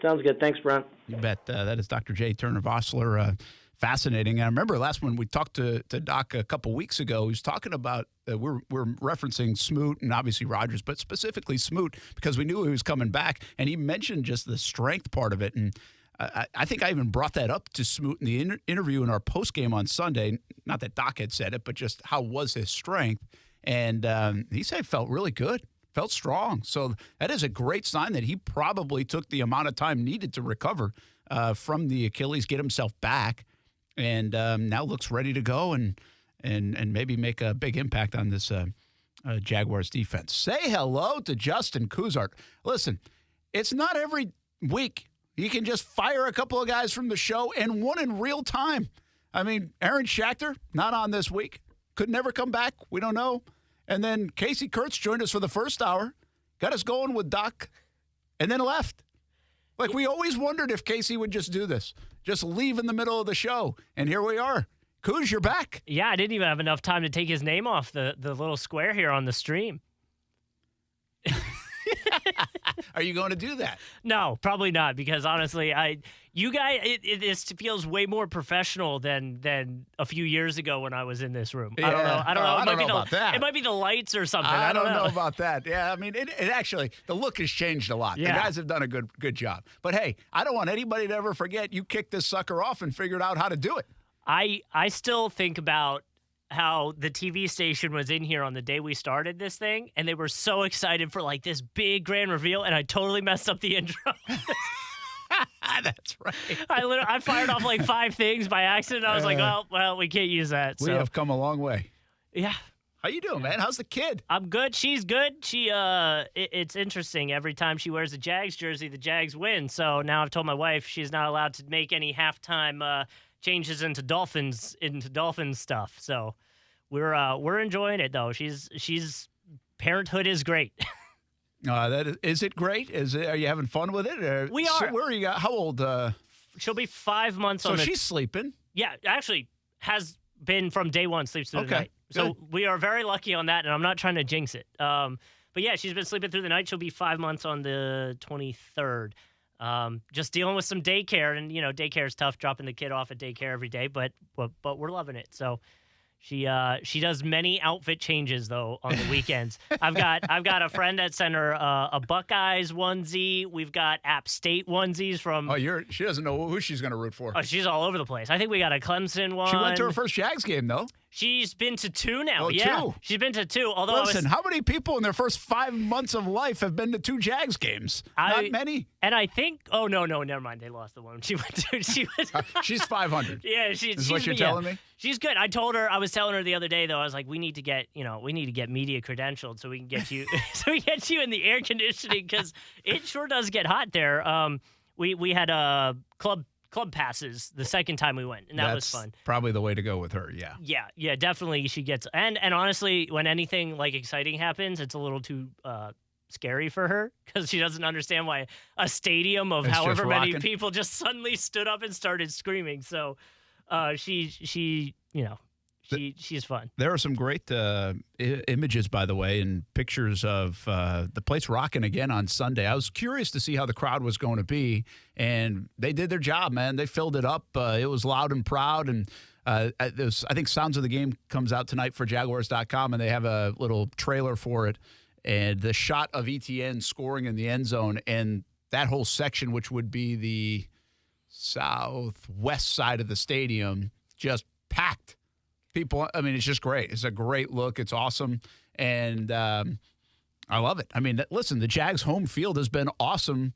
Sounds good. Thanks, Brent. You bet. That is Dr. J. Turner Vossler. Fascinating. And I remember last when we talked to Doc a couple weeks ago, he was talking about, we're referencing Smoot and obviously Rodgers, but specifically Smoot because we knew he was coming back. And he mentioned just the strength part of it. And I think I even brought that up to Smoot in the interview in our postgame on Sunday. Not that Doc had said it, but just how was his strength. And he said it felt really good. Felt strong. So that is a great sign that he probably took the amount of time needed to recover from the Achilles, get himself back, and now looks ready to go and maybe make a big impact on this Jaguars defense. Say hello to Justin Kuhrts. Listen, it's not every week you can just fire a couple of guys from the show and one in real time. Aaron Schachter, not on this week. Could never come back. We don't know. And then Kasey Kuhrts joined us for the first hour, got us going with Doc, and then left. Like, we always wondered if Kasey would just do this, just leave in the middle of the show. And here we are. Kuhrts, you're back. Yeah, I didn't even have enough time to take his name off the little square here on the stream. Are you going to do that? No, probably not, because honestly, you guys, it feels way more professional than a few years ago when I was in this room. Yeah. I don't know. I don't know about that. It might be the lights or something. I don't know about that. Yeah, it actually, the look has changed a lot. Yeah. The guys have done a good job. But hey, I don't want anybody to ever forget you kicked this sucker off and figured out how to do it. I still think about how the TV station was in here on the day we started this thing, and they were so excited for like this big grand reveal, and I totally messed up the intro. That's right. I fired off like 5 things by accident. I was like, well, we can't use that. We have come a long way. Yeah. How you doing, man? How's the kid? I'm good. She's good. It's interesting. Every time she wears a Jags jersey, the Jags win. So now I've told my wife she's not allowed to make any halftime changes into Dolphins stuff. So we're enjoying it though. She's parenthood is great. Is it great? Are you having fun with it? We are. So where are you? How old? She'll be 5 months. So she's sleeping. Yeah, actually has been from day one. Sleeps through the night. So we are very lucky on that, and I'm not trying to jinx it. But yeah, she's been sleeping through the night. She'll be 5 months on the 23rd. Just dealing with some daycare, and daycare is tough, dropping the kid off at daycare every day. But we're loving it. So she does many outfit changes though on the weekends. I've got a friend that sent her a Buckeyes onesie. We've got App State onesies from. Oh, she doesn't know who she's going to root for. Oh, she's all over the place. I think we got a Clemson one. She went to her first Jags game though. She's been to 2 now. Oh, yeah, 2? She's been to 2. Although listen, how many people in their first 5 months of life have been to 2 Jags games? Not many. And I think, oh no, never mind. They lost the one she went to. She's 500. Yeah, she's what you're telling me. She's good. I was telling her the other day though. I was like, we need to get media credentialed so we can get you, in the air conditioning because it sure does get hot there. We had club passes the second time we went, and that was fun. Probably the way to go with her, yeah. Yeah, definitely she gets – and honestly, when anything, like, exciting happens, it's a little too scary for her because she doesn't understand why a stadium of it's however many people just suddenly stood up and started screaming. So she's fun. There are some great images, by the way, and pictures of the place rocking again on Sunday. I was curious to see how the crowd was going to be, and they did their job, man. They filled it up. It was loud and proud, and I think Sounds of the Game comes out tonight for Jaguars.com, and they have a little trailer for it. And the shot of Etienne scoring in the end zone and that whole section, which would be the southwest side of the stadium, just packed. People, I mean, it's just great. It's a great look. It's awesome. And I love it. I mean, listen, the Jags home field has been awesome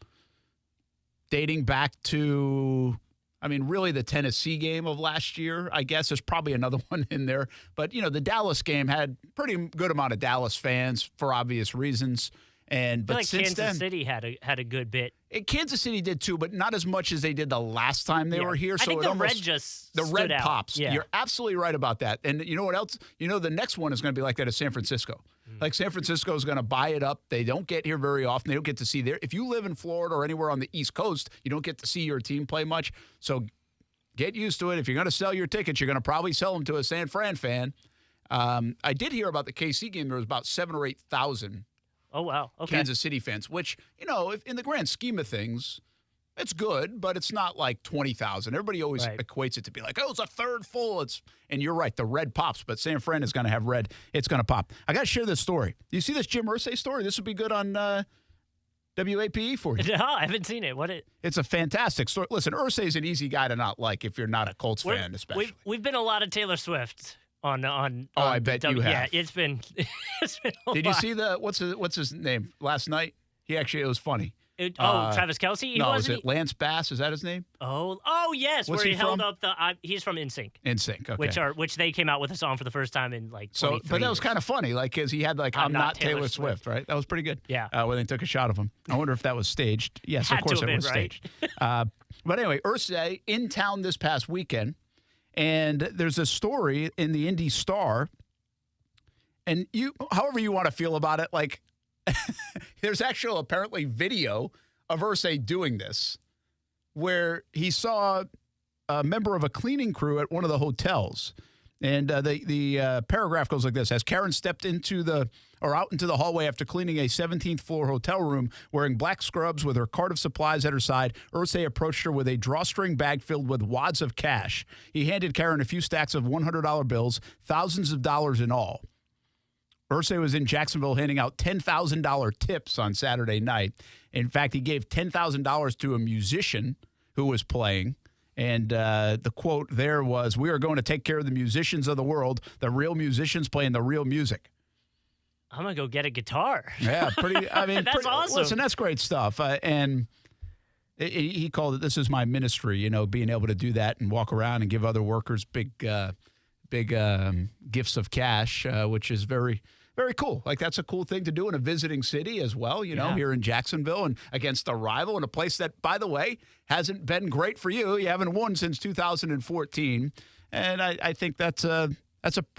dating back to, I mean, really the Tennessee game of last year, I guess. There's probably another one in there. But, the Dallas game had pretty good amount of Dallas fans for obvious reasons. But like since Kansas then, City had a good bit. Kansas City did too, but not as much as they did the last time they were here. I think the red just the red out. pops. Yeah. You're absolutely right about that. And you know what else? The next one is going to be like that at San Francisco. Like San Francisco is going to buy it up. They don't get here very often. They don't get to see there. If you live in Florida or anywhere on the East Coast, you don't get to see your team play much. So get used to it. If you're going to sell your tickets, you're going to probably sell them to a San Fran fan. I did hear about the KC game. There was about 7,000 or 8,000. Oh, wow. Okay. Kansas City fans, which, if in the grand scheme of things, it's good, but it's not like 20,000. Everybody always equates it to be like, oh, it's a third full. And you're right, the red pops, but San Fran is going to have red. It's going to pop. I got to share this story. Do you see this Jim Irsay story? This would be good on WAPE for you. No, I haven't seen it. It's a fantastic story. Listen, Irsay is an easy guy to not like if you're not a Colts fan, especially. We've been a lot of Taylor Swift. I bet you have. Yeah, it's been a Did you see what's his name last night? It was funny. Travis Kelce? No, is it Lance Bass? Is that his name? Oh yes, What's where he held from? up the he's from NSYNC. NSYNC, okay. Which they came out with a song for the first time in like 23 but that was years. kind of funny, like because he had I'm not Taylor Swift, right? That was pretty good. Yeah. When they took a shot of him. I wonder if that was staged. Yes, Had of course to have it was been, right? staged. But anyway, Irsay in town this past weekend. And there's a story in the Indy Star, and however you want to feel about it, like there's actual apparently video of Irsay doing this, where he saw a member of a cleaning crew at one of the hotels. And the paragraph goes like this. As Karen stepped out into the hallway after cleaning a 17th floor hotel room, wearing black scrubs with her cart of supplies at her side, Irsay approached her with a drawstring bag filled with wads of cash. He handed Karen a few stacks of $100 bills, thousands of dollars in all. Irsay was in Jacksonville handing out $10,000 tips on Saturday night. In fact, he gave $10,000 to a musician who was playing. And the quote there was, "We are going to take care of the musicians of the world, the real musicians playing the real music." I'm going to go get a guitar. Yeah, that's awesome. Listen, that's great stuff. And he called it, "This is my ministry," being able to do that and walk around and give other workers big gifts of cash, which is very, very cool. Like, that's a cool thing to do in a visiting city as well, here in Jacksonville and against a rival in a place that, by the way, hasn't been great for you. You haven't won since 2014. And I think that's a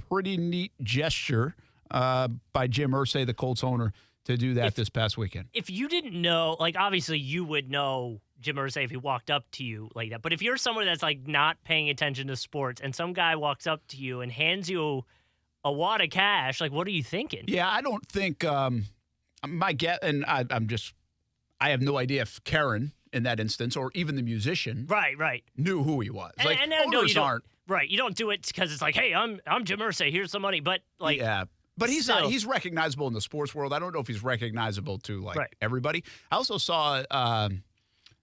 pretty neat gesture by Jim Irsay, the Colts owner, to do that this past weekend. If you didn't know, like, obviously you would know Jim Irsay if he walked up to you like that. But if you're someone that's, like, not paying attention to sports and some guy walks up to you and hands you a wad of cash, like, what are you thinking? Yeah, I don't think my guess, and I have no idea if Karen in that instance or even the musician right knew who he was. And Owners aren't. Right, you don't do it because it's like, hey, I'm Jim Irsay, here's some money. But like, yeah. But he's not. He's recognizable in the sports world. I don't know if he's recognizable to everybody. I also saw it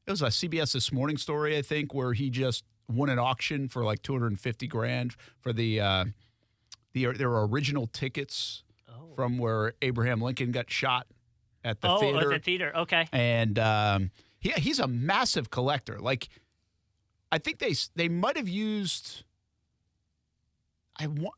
was a CBS This Morning story, I think, where he just won an auction for like $250,000 for the there are original tickets from where Abraham Lincoln got shot at the theater. Oh, at the theater. Okay. And he's a massive collector. Like, I think they might have used.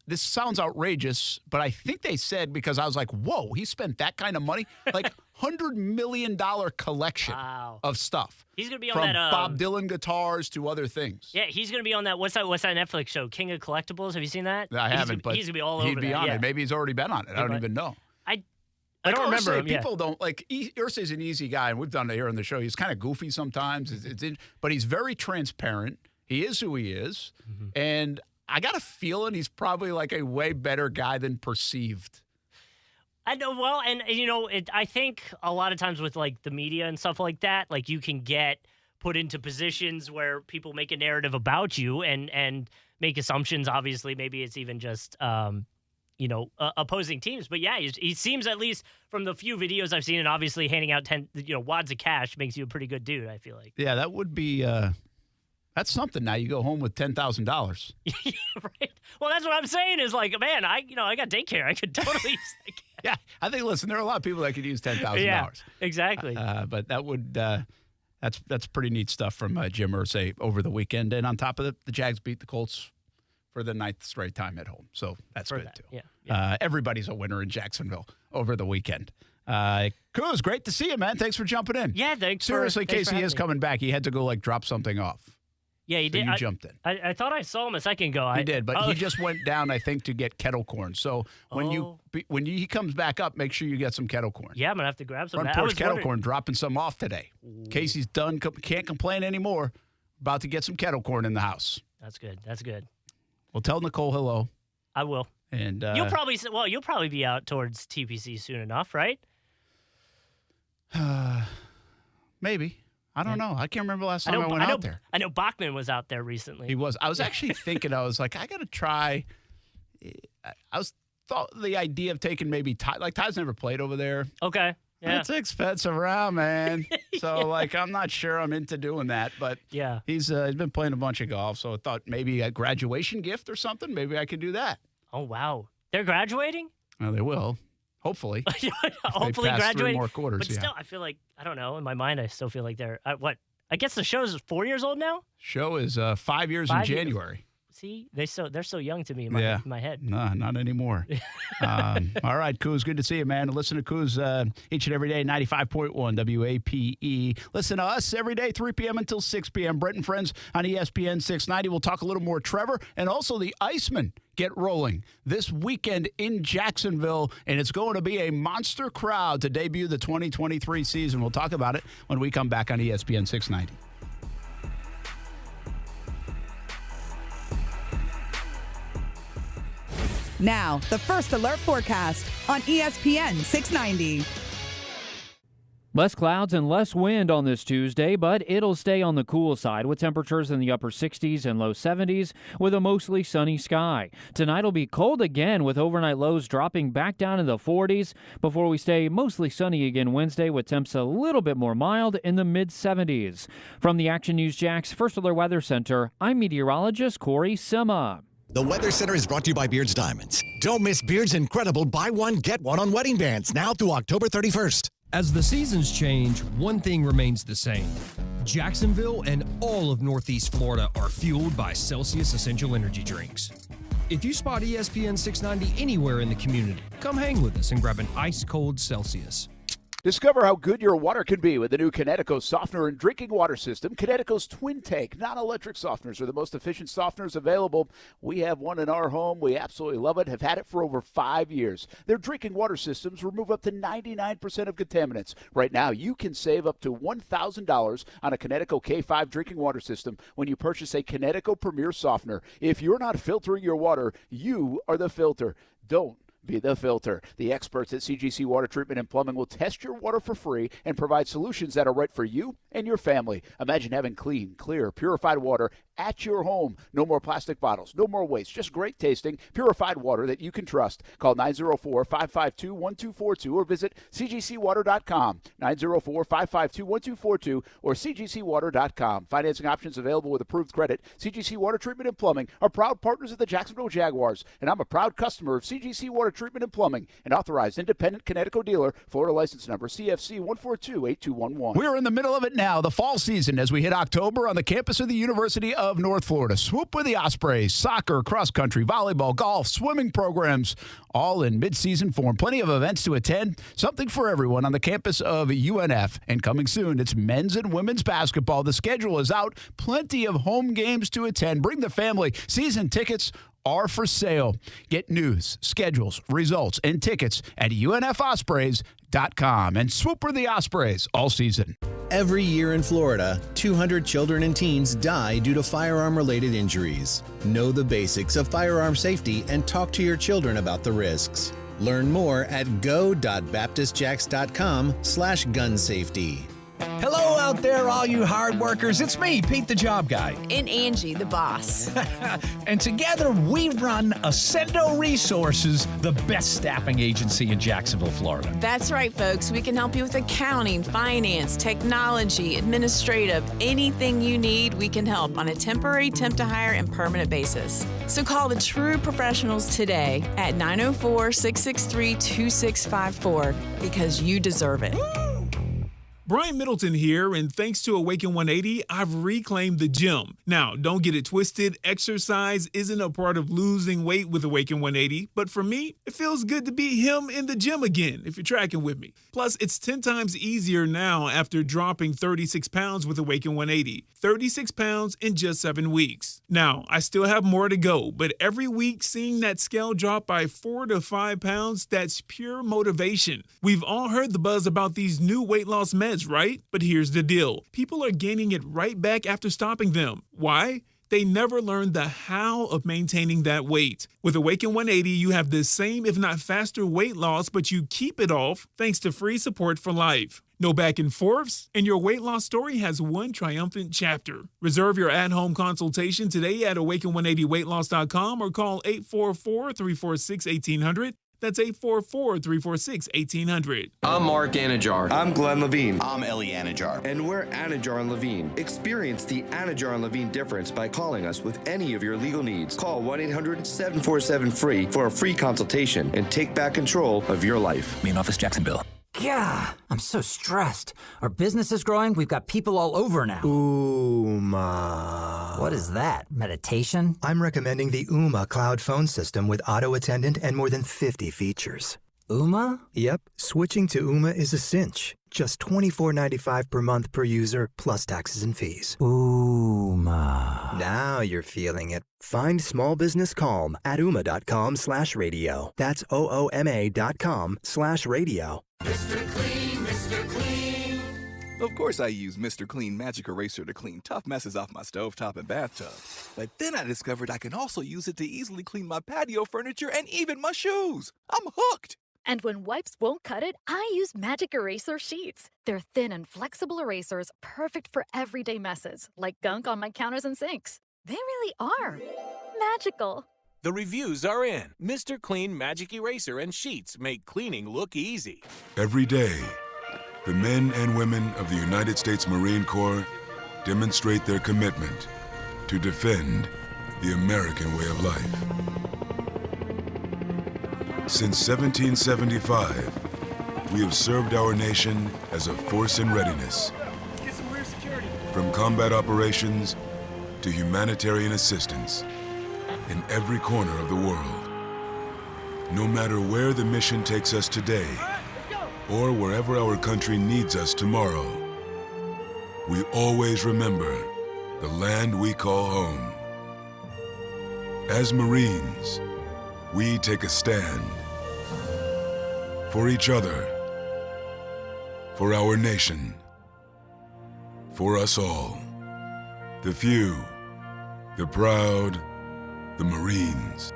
This sounds outrageous, but I think they said, because I was like, whoa, he spent that kind of money? Like $100 million collection of stuff. He's going to be on from that. Bob Dylan guitars to other things. Yeah, he's going to be on that. What's that Netflix show? King of Collectibles. Have you seen that? I haven't, but he's going to be all over he'd be that. on it. Maybe he's already been on it. I don't even know. I don't remember him. People don't like. Irsay's an easy guy, and we've done it here on the show. He's kind of goofy sometimes, but he's very transparent. He is who he is, and I got a feeling he's probably like a way better guy than perceived. I know. Well, and I think a lot of times with like the media and stuff like that, like you can get put into positions where people make a narrative about you and make assumptions. Obviously, maybe it's even just opposing teams. But yeah, he seems, at least from the few videos I've seen, and obviously handing out wads of cash makes you a pretty good dude, I feel like. Yeah, that would be. That's something. Now you go home with $10,000. Right. Well, that's what I'm saying is like, man, I got daycare. I could totally use that cash. Yeah, I think. Listen, there are a lot of people that could use $10,000. Yeah, exactly. But that would. That's pretty neat stuff from Jim Irsay over the weekend. And on top of the Jags beat the Colts for the 9th straight time at home. So that's good, too. Yeah. Everybody's a winner in Jacksonville over the weekend. Kuz, great to see you, man. Thanks for jumping in. Yeah, thanks. Seriously, thanks Kasey is coming back. He had to go, drop something off. Yeah, he so did. You jumped in. I thought I saw him a second ago. He did, but he just went down, I think, to get kettle corn. So when he comes back up, make sure you get some kettle corn. Yeah, I'm going to have to grab some. Front porch kettle corn, dropping some off today. Ooh. Kasey's done. Can't complain anymore. About to get some kettle corn in the house. That's good. That's good. Well, tell Nicole hello. I will. And you'll probably be out towards TPC soon enough, right? Maybe. I don't know. I can't remember the last time I went out there. I know Bachman was out there recently. He was. I was actually thinking, I was like, I got to try. I thought the idea of taking maybe Ty. Like, Ty's never played over there. Okay. Yeah. It's expensive around, man. So, I'm not sure I'm into doing that. But yeah, he's been playing a bunch of golf. So I thought maybe a graduation gift or something. Maybe I could do that. Oh, wow. They're graduating? Well, they will. Hopefully. Hopefully graduating. More quarters, but still, I feel like, I don't know, in my mind, I still feel like they're, I guess the show is 4 years old now? Show is 5 years in January. See, they're so young to me in my head. No, not anymore. All right, Kuz, good to see you, man. Listen to Kuz each and every day, 95.1 WAPE. Listen to us every day, 3 p.m. until 6 p.m. Brent and Friends on ESPN 690. We'll talk a little more Trevor and also the Icemen get rolling this weekend in Jacksonville, and it's going to be a monster crowd to debut the 2023 season. We'll talk about it when we come back on ESPN 690. Now, the First Alert forecast on ESPN 690. Less clouds and less wind on this Tuesday, but it'll stay on the cool side with temperatures in the upper 60s and low 70s with a mostly sunny sky. Tonight will be cold again with overnight lows dropping back down in the 40s before we stay mostly sunny again Wednesday with temps a little bit more mild in the mid-70s. From the Action News Jax First Alert Weather Center, I'm meteorologist Corey Sima. The Weather Center is brought to you by Beards Diamonds. Don't miss Beards' incredible buy one, get one on wedding bands now through October 31st. As the seasons change, one thing remains the same. Jacksonville and all of Northeast Florida are fueled by Celsius Essential Energy Drinks. If you spot ESPN 690 anywhere in the community, come hang with us and grab an ice-cold Celsius. Discover how good your water can be with the new Connecticut softener and drinking water system. Connecticut's twin tank non-electric softeners are the most efficient softeners available. We have one in our home. We absolutely love it, have had it for over 5 years. Their drinking water systems remove up to 99% of contaminants. Right now, you can save up to $1,000 on a Connecticut K5 drinking water system when you purchase a Connecticut Premier softener. If you're not filtering your water, you are the filter. Don't be the filter. The experts at CGC Water Treatment and Plumbing will test your water for free and provide solutions that are right for you and your family. Imagine having clean, clear, purified water at your home. No more plastic bottles, no more waste, just great tasting, purified water that you can trust. Call 904-552-1242 or visit cgcwater.com, 904-552-1242 or cgcwater.com. Financing options available with approved credit. CGC Water Treatment and Plumbing are proud partners of the Jacksonville Jaguars, and I'm a proud customer of CGC Water Treatment and Plumbing, an authorized independent Connecticut dealer, Florida license number CFC 1428211. We're in the middle of it now, the fall season, as we hit October on the campus of the University of North Florida. Swoop with the Ospreys, soccer, cross country, volleyball, golf, swimming programs, all in mid-season form. Plenty of events to attend, something for everyone on the campus of UNF. And coming soon, it's men's and women's basketball. The schedule is out, plenty of home games to attend. Bring the family. Season tickets are for sale. Get news, schedules, results, and tickets at UNFOspreys.com. And swoop for the Ospreys all season. Every year in Florida, 200 children and teens die due to firearm-related injuries. Know the basics of firearm safety and talk to your children about the risks. Learn more at go.baptistjacks.com/gun safety. Hello out there, all you hard workers. It's me, Pete the Job Guy. And Angie, the boss. And together we run Ascendo Resources, the best staffing agency in Jacksonville, Florida. That's right, folks. We can help you with accounting, finance, technology, administrative, anything you need, we can help on a temporary, temp to hire, and permanent basis. So call the true professionals today at 904-663-2654 because you deserve it. Brian Middleton here, and thanks to Awaken 180, I've reclaimed the gym. Now, don't get it twisted. Exercise isn't a part of losing weight with Awaken 180, but for me, it feels good to be him in the gym again, if you're tracking with me. Plus, it's 10 times easier now after dropping 36 pounds with Awaken 180. 36 pounds in just 7 weeks. Now, I still have more to go, but every week seeing that scale drop by 4 to 5 pounds, that's pure motivation. We've all heard the buzz about these new weight loss meds, right? But here's the deal. People are gaining it right back after stopping them. Why? They never learned the how of maintaining that weight. With Awaken 180, you have the same, if not faster, weight loss, but you keep it off thanks to free support for life. No back and forths, and your weight loss story has one triumphant chapter. Reserve your at-home consultation today at awaken180weightloss.com or call 844-346-1800. That's 844-346-1800. I'm Mark Anajar. I'm Glenn Levine. I'm Ellie Anajar. And we're Anajar and Levine. Experience the Anajar and Levine difference by calling us with any of your legal needs. Call 1-800-747-FREE for a free consultation and take back control of your life. Main office, Jacksonville. Yeah, I'm so stressed. Our business is growing. We've got people all over now. Ooma. What is that? Meditation? I'm recommending the Ooma cloud phone system with auto attendant and more than 50 features. Ooma? Yep, switching to Ooma is a cinch. Just $24.95 per month per user, plus taxes and fees. Ooma. Now you're feeling it. Find small business calm at ooma.com/radio. That's OOMA.com/radio. Mr. Clean, Mr. Clean. Of course I use Mr. Clean Magic Eraser to clean tough messes off my stovetop and bathtub. But then I discovered I can also use it to easily clean my patio furniture and even my shoes. I'm hooked. And when wipes won't cut it, I use Magic Eraser Sheets. They're thin and flexible erasers, perfect for everyday messes, like gunk on my counters and sinks. They really are magical. The reviews are in. Mr. Clean Magic Eraser and Sheets make cleaning look easy. Every day, the men and women of the United States Marine Corps demonstrate their commitment to defend the American way of life. Since 1775, we have served our nation as a force in readiness. Get some rear security. From combat operations to humanitarian assistance in every corner of the world. No matter where the mission takes us today, or wherever our country needs us tomorrow, we always remember the land we call home. As Marines, we take a stand for each other, for our nation, for us all. The few, the proud, the Marines.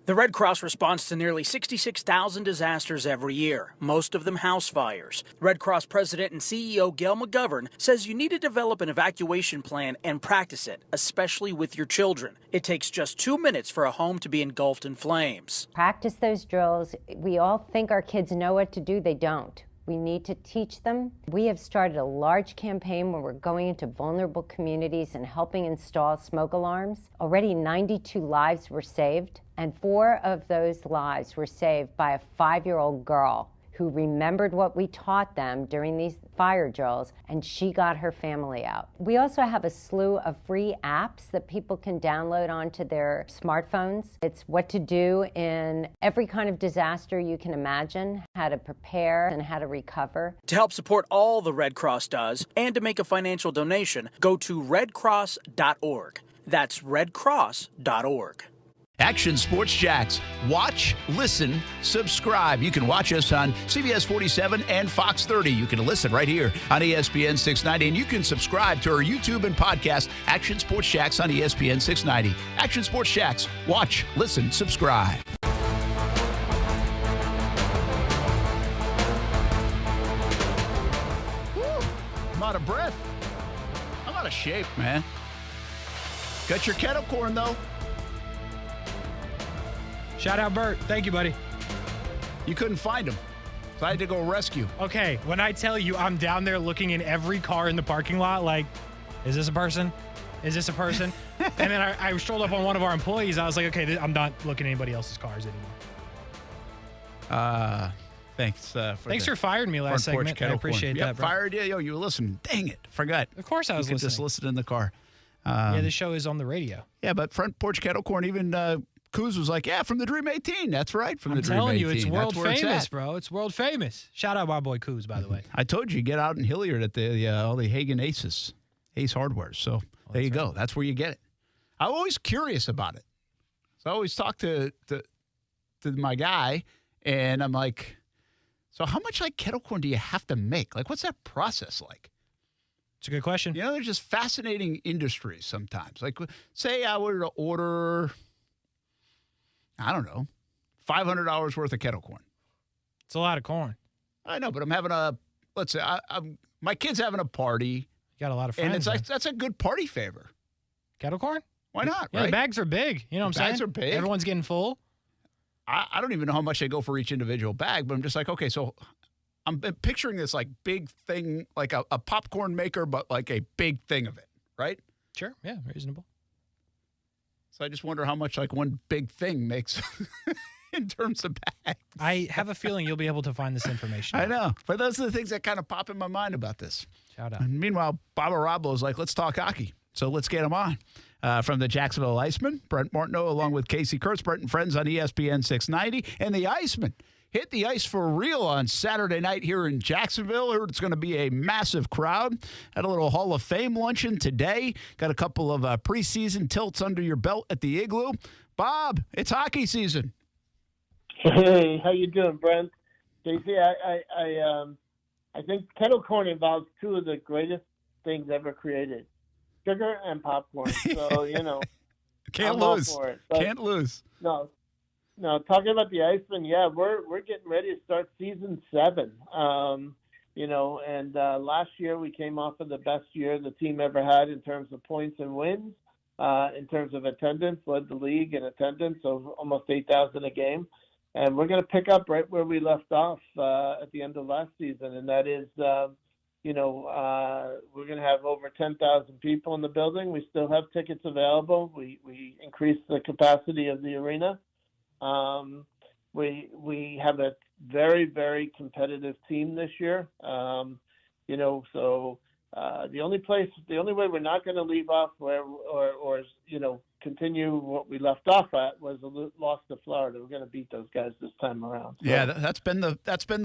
The Red Cross responds to nearly 66,000 disasters every year, most of them house fires. Red Cross President and CEO Gail McGovern says you need to develop an evacuation plan and practice it, especially with your children. It takes just 2 minutes for a home to be engulfed in flames. Practice those drills. We all think our kids know what to do. They don't. We need to teach them. We have started a large campaign where we're going into vulnerable communities and helping install smoke alarms. Already 92 lives were saved, and 4 of those lives were saved by a 5-year-old girl who remembered what we taught them during these fire drills, and she got her family out. We also have a slew of free apps that people can download onto their smartphones. It's what to do in every kind of disaster you can imagine, how to prepare and how to recover. To help support all the Red Cross does and to make a financial donation, go to redcross.org. That's redcross.org. Action Sports Jacks. Watch, listen, subscribe. You can watch us on CBS 47 and Fox 30. You can listen right here on ESPN 690. And you can subscribe to our YouTube and podcast, Action Sports Jacks on ESPN 690. Action Sports Jacks. Watch, listen, subscribe. I'm out of breath. I'm out of shape, man. Got your kettle corn, though. Shout out, Bert. Thank you, buddy. You couldn't find him, so I had to go rescue. Okay, when I tell you I'm down there looking in every car in the parking lot, like, is this a person? Is this a person? And then I strolled up on one of our employees. I was like, okay, I'm not looking at anybody else's cars anymore. Thanks for firing me last segment. I appreciate that, bro. Fired you. Yo, you were listening. Dang it. Forgot. Of course I was listening. Just listen in the car. Yeah, this show is on the radio. Yeah, but Front Porch Kettle Corn, even Kuz was like, yeah, from the Dream 18. That's right, from the Dream 18. I'm telling you, it's world famous, bro. It's world famous. Shout out my boy Kuz, by the way. I told you, get out in Hilliard at the all the Hagen Ace Hardware. So there you go. That's where you get it. I'm always curious about it. So I always talk to my guy, and I'm like, so how much like kettle corn do you have to make? Like, what's that process like? It's a good question. You know, they're just fascinating industries sometimes. Like, say I were to order, I don't know, $500 worth of kettle corn. It's a lot of corn. I know, but I'm having let's say, my kid's having a party. You got a lot of friends. And it's like, that's a good party favor. Kettle corn? Why not, Yeah, right? the bags are big. You know what I'm saying? Bags are big. Everyone's getting full. I don't even know how much they go for each individual bag, but I'm just like, okay, so I'm picturing this like big thing, like a popcorn maker, but like a big thing of it, right? Sure, yeah, reasonable. So I just wonder how much like one big thing makes in terms of bags. I have a feeling you'll be able to find this information. I know, but those are the things that kind of pop in my mind about this. Shout out. And meanwhile, Bob Arablo's like, let's talk hockey. So let's get him on. From the Jacksonville Iceman, Brent Martineau, along with Kasey Kuhrts, Brent Friends on ESPN 690. And the Iceman hit the ice for real on Saturday night here in Jacksonville. Heard it's going to be a massive crowd. Had a little Hall of Fame luncheon today. Got a couple of preseason tilts under your belt at the Igloo. Bob, it's hockey season. Hey, how you doing, Brent? Kasey, I think kettle corn involves two of the greatest things ever created. Sugar and popcorn. So, you know. Can't lose. Can't lose. No, talking about the Iceman, yeah, we're getting ready to start season 7. You know, and last year we came off of the best year the team ever had in terms of points and wins. In terms of attendance, led the league in attendance of almost 8,000 a game. And we're going to pick up right where we left off at the end of last season, and that is we're going to have over 10,000 people in the building. We still have tickets available. We increased the capacity of the arena. We have a very, very competitive team this year. The only way we're not going to leave off or continue what we left off at was a loss to Florida. We're going to beat those guys this time around. So, yeah, that's been the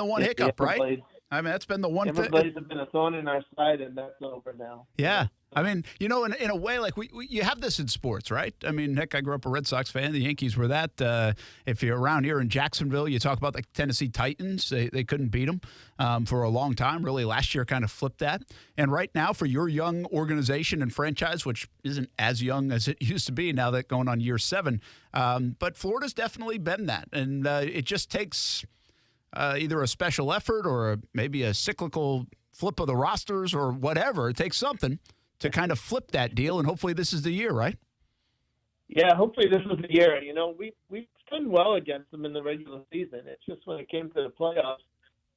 one hiccup, right? I mean, that's been the one thing. Everybody's been a thorn in our side, and that's over now. Yeah. I mean, in a way, like you have this in sports, right? I mean, heck, I grew up a Red Sox fan. The Yankees were that. If you're around here in Jacksonville, you talk about the Tennessee Titans. They couldn't beat them for a long time. Really, last year kind of flipped that. And right now, for your young organization and franchise, which isn't as young as it used to be now that going on year 7, but Florida's definitely been that. And it just takes either a special effort or maybe a cyclical flip of the rosters or whatever. It takes something to kind of flip that deal, and hopefully this is the year, right? Yeah, hopefully this is the year. We've done well against them in the regular season. It's just when it came to the playoffs,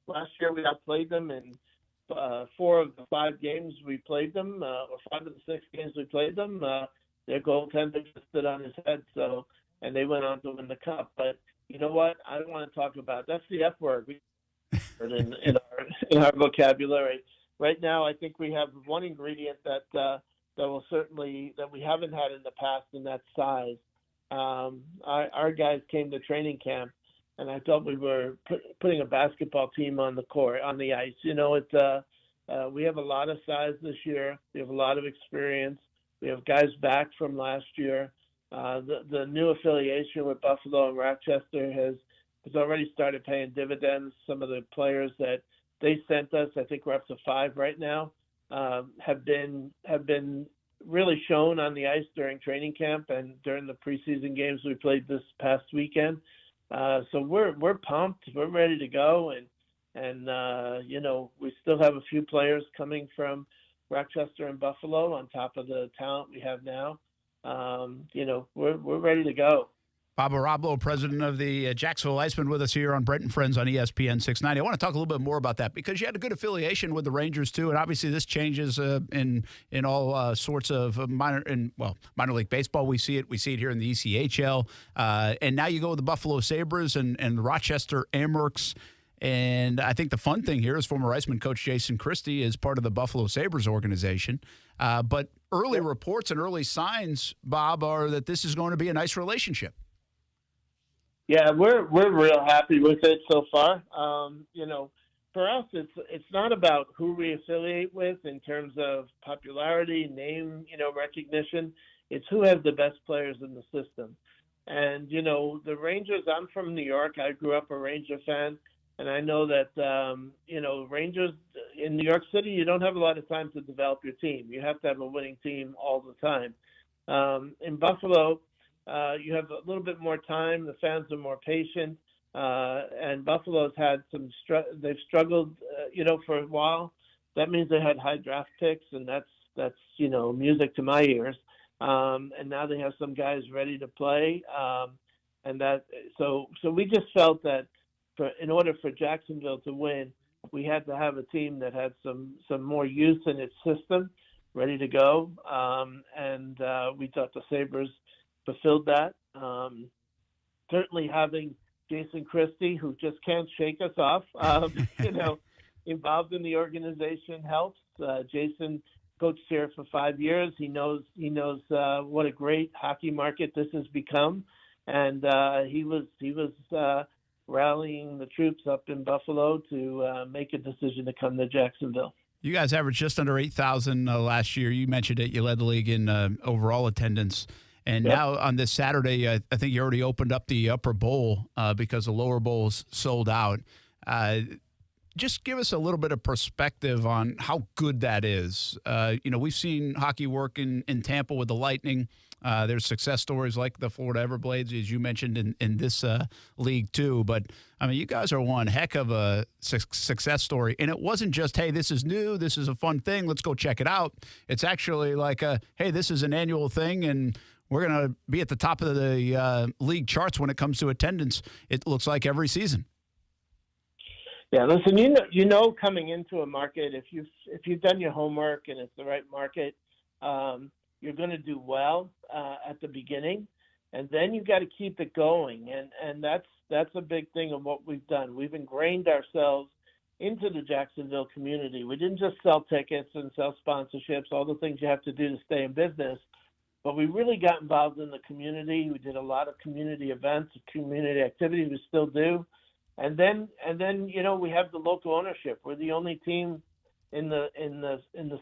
last year we outplayed them in 4 of the 5 games we played them, or 5 of the 6 games we played them. Their goaltender just stood on his head, and they went on to win the cup. But you know what? I don't want to talk about that's the F word in our vocabulary. Right now, I think we have one ingredient that will certainly that we haven't had in the past, and that's size. Our guys came to training camp, and I thought we were putting a basketball team on the court, on the ice. We have a lot of size this year. We have a lot of experience. We have guys back from last year. The new affiliation with Buffalo and Rochester has already started paying dividends. Some of the players that they sent us, I think we're up to 5 right now, have been really shown on the ice during training camp and during the preseason games we played this past weekend. So we're pumped. We're ready to go, and we still have a few players coming from Rochester and Buffalo on top of the talent we have now. We're ready to go. Bob Arablo, president of the Jacksonville Icemen, with us here on Brent Friends on ESPN 690. I want to talk a little bit more about that because you had a good affiliation with the Rangers too, and obviously this changes in all sorts of minor league baseball. We see it here in the ECHL, and now you go with the Buffalo Sabres and the Rochester Amherst. And I think the fun thing here is former Iceman coach Jason Christie is part of the Buffalo Sabres organization. But early reports and early signs, Bob, are that this is going to be a nice relationship. Yeah, we're real happy with it so far. For us, it's not about who we affiliate with in terms of popularity, name, recognition. It's who has the best players in the system. And, the Rangers, I'm from New York. I grew up a Ranger fan. And I know that, Rangers in New York City, you don't have a lot of time to develop your team. You have to have a winning team all the time. In Buffalo, you have a little bit more time. The fans are more patient. And Buffalo's had they've struggled, for a while. That means they had high draft picks, and that's music to my ears. And now they have some guys ready to play. So we just felt that in order for Jacksonville to win, we had to have a team that had some more youth in its system, ready to go. We thought the Sabres fulfilled that. Certainly having Jason Christie, who just can't shake us off, involved in the organization helps. Jason coached here for 5 years. He knows what a great hockey market this has become, and he was rallying the troops up in Buffalo to make a decision to come to Jacksonville. You guys averaged just under 8,000 last year. You mentioned it. You led the league in overall attendance. And now on this Saturday, I think you already opened up the upper bowl because the lower bowl's sold out. Just give us a little bit of perspective on how good that is. We've seen hockey work in Tampa with the Lightning. There's success stories like the Florida Everblades, as you mentioned, in this league too. But, you guys are one heck of a success story. And it wasn't just, hey, this is new, this is a fun thing, let's go check it out. It's actually like, hey, this is an annual thing, and we're going to be at the top of the league charts when it comes to attendance, it looks like, every season. Yeah, listen, coming into a market, if you've done your homework and it's the right market, you're going to do well at the beginning, and then you've got to keep it going, and that's a big thing of what we've done. We've ingrained ourselves into the Jacksonville community. We didn't just sell tickets and sell sponsorships, all the things you have to do to stay in business, but we really got involved in the community. We did a lot of community events, community activities. We still do. And then we have the local ownership. We're the only team in the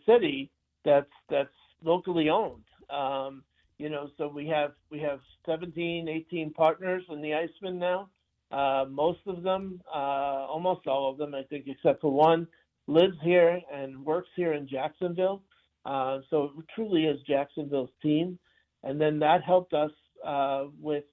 city that's locally owned. So we have 17, 18 partners in the Iceman now. Most of them, almost all of them, I think, except for one, lives here and works here in Jacksonville. So it truly is Jacksonville's team. And then that helped us with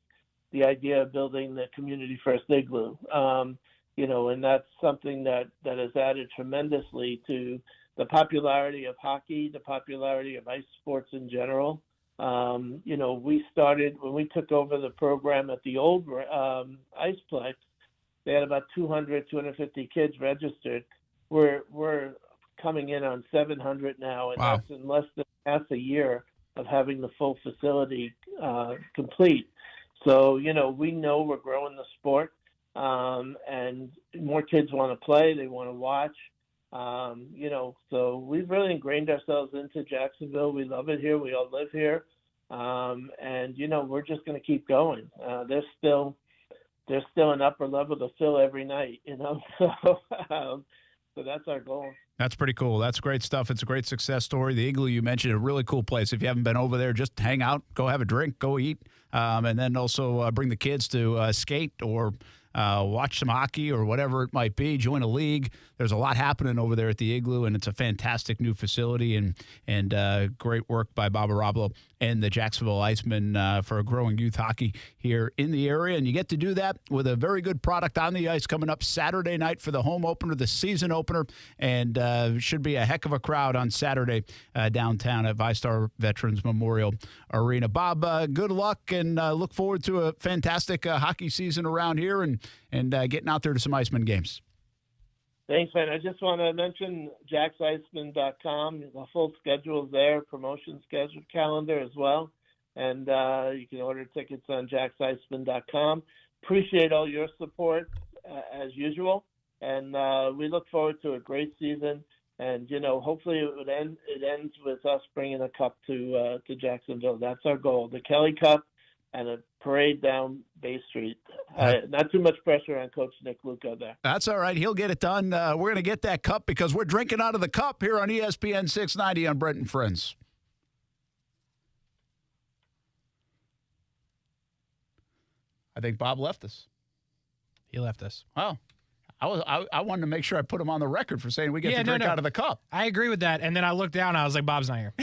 the idea of building the Community First Igloo. And that's something that has added tremendously to the popularity of hockey, the popularity of ice sports in general. We started, when we took over the program at the old Iceplex, they had about 250 kids registered. We're coming in on 700 now, and wow. That's in less than half a year of having the full facility complete. So, we know we're growing the sport, and more kids want to play, they want to watch. So we've really ingrained ourselves into Jacksonville. We love it here. We all live here. We're just going to keep going. There's still an upper level to fill every night, so that's our goal. That's pretty cool. That's great stuff. It's a great success story. The Igloo, you mentioned, a really cool place. If you haven't been over there, just hang out, go have a drink, go eat, and then also bring the kids to skate or watch some hockey or whatever it might be, join a league. There's a lot happening over there at the Igloo, and it's a fantastic new facility and great work by Bob Arablo and the Jacksonville Icemen for growing youth hockey here in the area. And you get to do that with a very good product on the ice coming up Saturday night for the home opener, the season opener, and should be a heck of a crowd on Saturday downtown at VyStar Veterans Memorial Arena. Bob, good luck, and look forward to a fantastic hockey season around here and getting out there to some Iceman games. Thanks, man. I just want to mention JacksIceman.com. The full schedule is there, promotion schedule calendar as well. And you can order tickets on JacksIceman.com. Appreciate all your support as usual. And we look forward to a great season. And, hopefully it ends with us bringing a cup to Jacksonville. That's our goal. The Kelly Cup and a parade down Bay Street. Not too much pressure on Coach Nick Luca there. That's all right. He'll get it done. We're going to get that cup because we're drinking out of the cup here on ESPN 690 on Brent Friends. I think Bob left us. He left us. Oh. I wanted to make sure I put him on the record for saying we get to drink out of the cup. I agree with that. And then I looked down and I was like, Bob's not here.